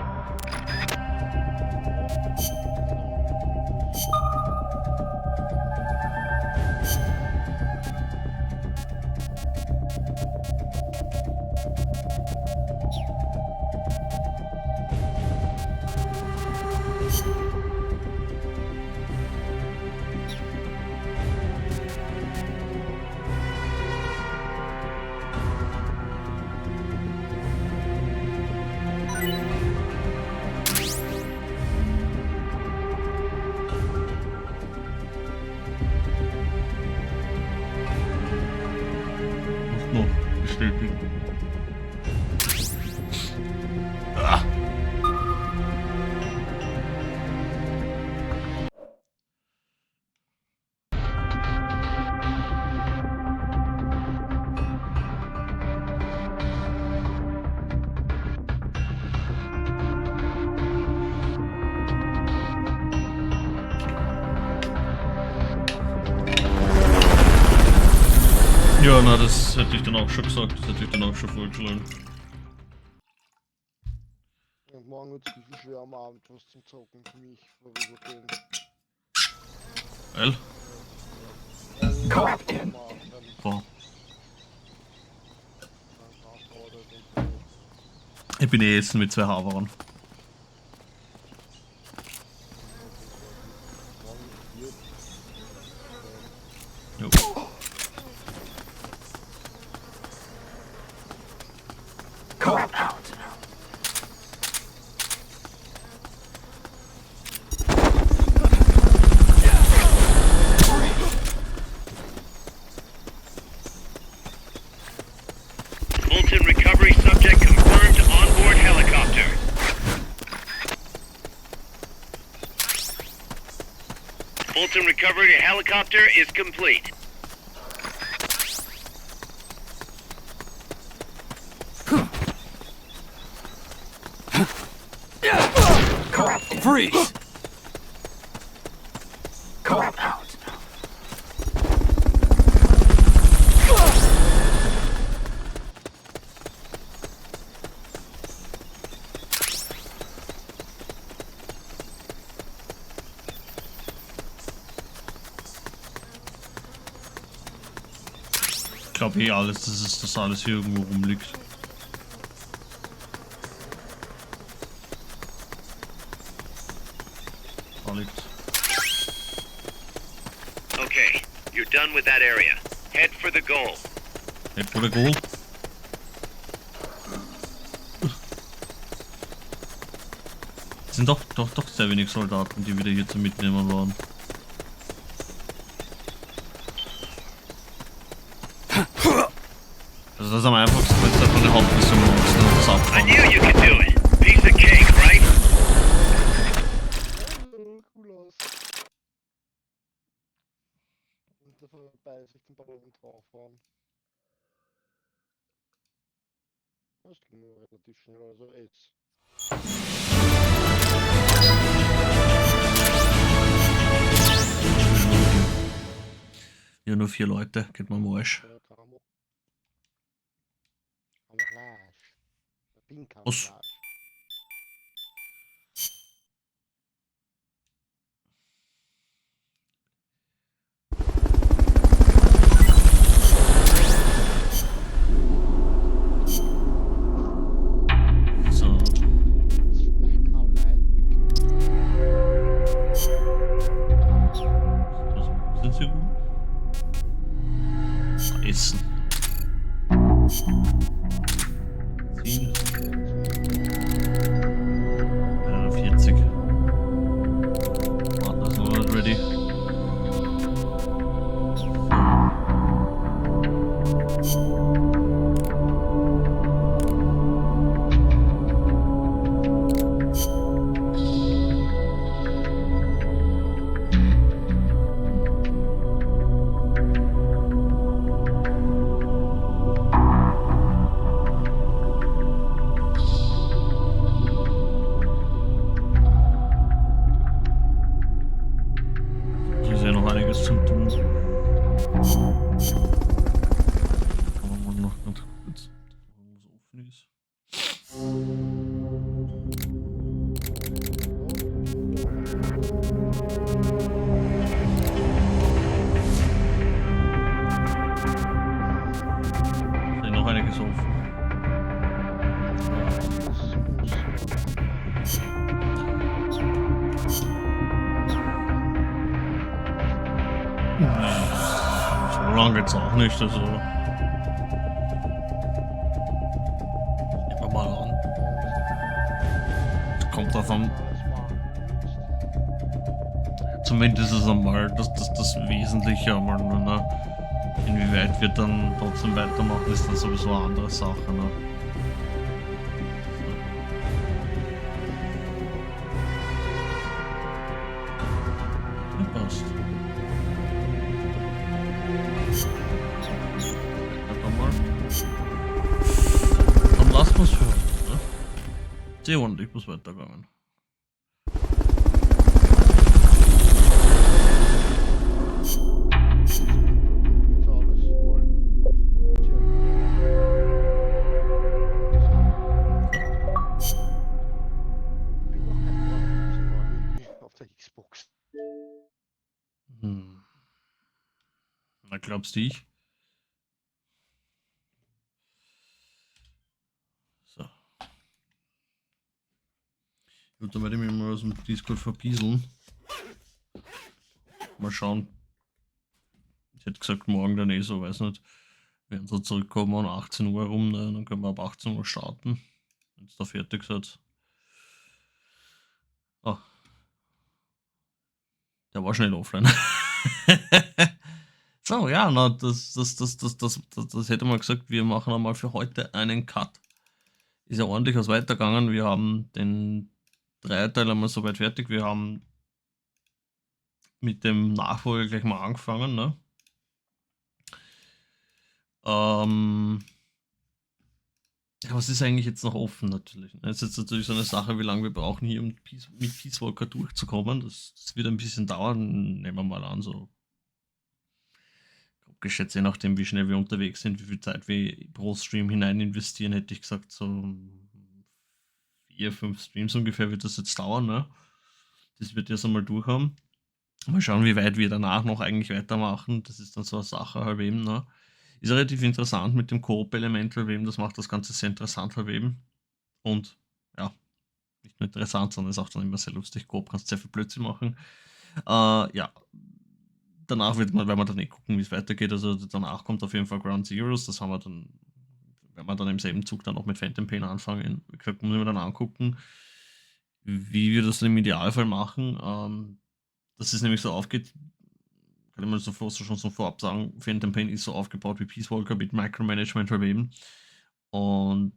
Ja, na, das hätte ich dann auch schon gesagt, das hätte ich dann auch schon vorgeschlagen. Und morgen wird es ein bisschen schwer am Abend was zum Zocken für mich, vorübergehend. Well. Captain. Boah. Ich bin eh essen mit 2 Haberern. Jo. Fulton recovery helicopter is complete. Freeze! Ich glaube eh alles, dass alles hier irgendwo rumliegt. Da liegt's. Okay, you're done with that area. Head for the goal. Head for the goal? Es sind doch sehr wenig Soldaten, die wieder hier zu mitnehmen waren. Also das ist am einfachsten, wenn es einfach eine Hauptmission ist und das abfahren. I knew you could do it. Piece of cake, right? Leute vorbei sich den Ballon draufhauen. Das ging nur relativ schnell, also jetzt. Ja, nur 4 Leute, geht mal am Arsch. Was? So. Sind sie gut? Essen. 10. 40. Warte, ist noch nicht ready. So lange geht's auch nicht, also. Nehmen wir mal an. Kommt drauf an. Zumindest ist es einmal das Wesentliche einmal nur, ne? Inwieweit wir dann trotzdem weitermachen, ist dann sowieso eine andere Sache, ne? Ja, passt. Dann lassen wir es für heute, ne? Sehr ordentlich, muss weitergegangen. Na, glaubst du ich? So. Gut, dann werde ich mich mal aus dem Discord verpieseln. Mal schauen. Ich hätte gesagt, morgen dann so, weiß nicht. Wenn so zurückkommen um 18 Uhr rum, ne, dann können wir ab 18 Uhr starten. Wenn es da fertig seid. Oh. Der war schnell offline. So, ja, na, das hätte man gesagt, wir machen einmal für heute einen Cut. Ist ja ordentlich was weitergegangen. Wir haben den Dreiteil einmal soweit fertig. Wir haben mit dem Nachfolger gleich mal angefangen, ne? Ja, was ist eigentlich jetzt noch offen natürlich? Es ist jetzt natürlich so eine Sache, wie lange wir brauchen hier, um mit Peace Walker durchzukommen. Das wird ein bisschen dauern, nehmen wir mal an, so geschätzt, je nachdem wie schnell wir unterwegs sind, wie viel Zeit wir pro Stream hinein investieren, hätte ich gesagt, so 4, 5 Streams ungefähr wird das jetzt dauern, ne? Das wird jetzt einmal durchhaben. Mal schauen, wie weit wir danach noch eigentlich weitermachen. Das ist dann so eine Sache halt eben, ne? Ist relativ interessant mit dem Coop-Element halt eben, das macht das Ganze sehr interessant halt eben. Und ja, nicht nur interessant, sondern ist auch dann immer sehr lustig. Coop kannst sehr viel Blödsinn machen. Ja, danach werden wir dann eh gucken, wie es weitergeht. Also danach kommt auf jeden Fall Ground Zeroes. Das haben wir dann, wenn wir dann im selben Zug dann auch mit Phantom Pain anfangen, wie gesagt, müssen wir dann angucken, wie wir das dann im Idealfall machen. Dass es nämlich so aufgeht, kann ich mal schon so vorab sagen, Phantom Pain ist so aufgebaut wie Peace Walker mit Micromanagement verweben. Und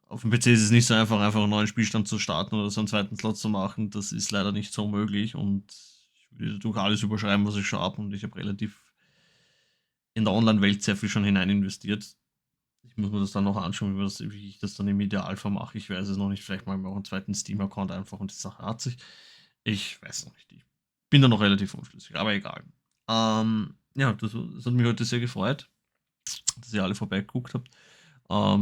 auf dem PC ist es nicht so einfach einen neuen Spielstand zu starten oder so einen zweiten Slot zu machen. Das ist leider nicht so möglich und ich will durch alles überschreiben, was ich schon habe, und ich habe relativ in der Online-Welt sehr viel schon hinein investiert. Ich muss mir das dann noch anschauen, wie ich das dann im Idealfall mache. Ich weiß es noch nicht. Vielleicht mal auch einen zweiten Steam-Account einfach und die Sache hat sich. Ich weiß noch nicht. Ich bin da noch relativ unschlüssig, aber egal. Ja, das hat mich heute sehr gefreut, dass ihr alle vorbeigeguckt habt. Ja,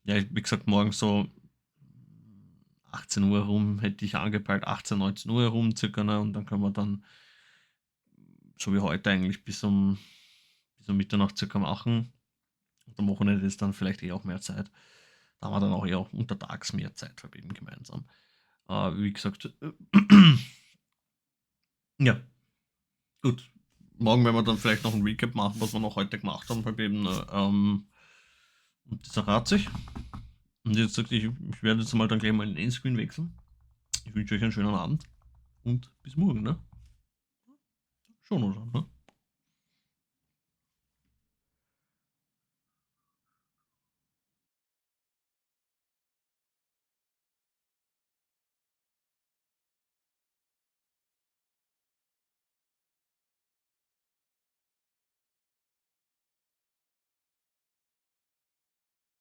wie gesagt, morgen so 18 Uhr rum hätte ich angepeilt, 18, 19 Uhr herum circa, ne? Und dann können wir dann, so wie heute eigentlich, bis um Mitternacht circa machen. Und am Wochenende ist dann vielleicht auch mehr Zeit. Da haben wir dann auch eher untertags mehr Zeit verbringen gemeinsam. Wie gesagt, ja, gut. Morgen werden wir dann vielleicht noch ein Recap machen, was wir noch heute gemacht haben, halt eben, und das errat sich. Und jetzt sagt ich werde jetzt mal dann gleich mal in den Endscreen wechseln. Ich wünsche euch einen schönen Abend und bis morgen, ne? Schon, oder? Ne?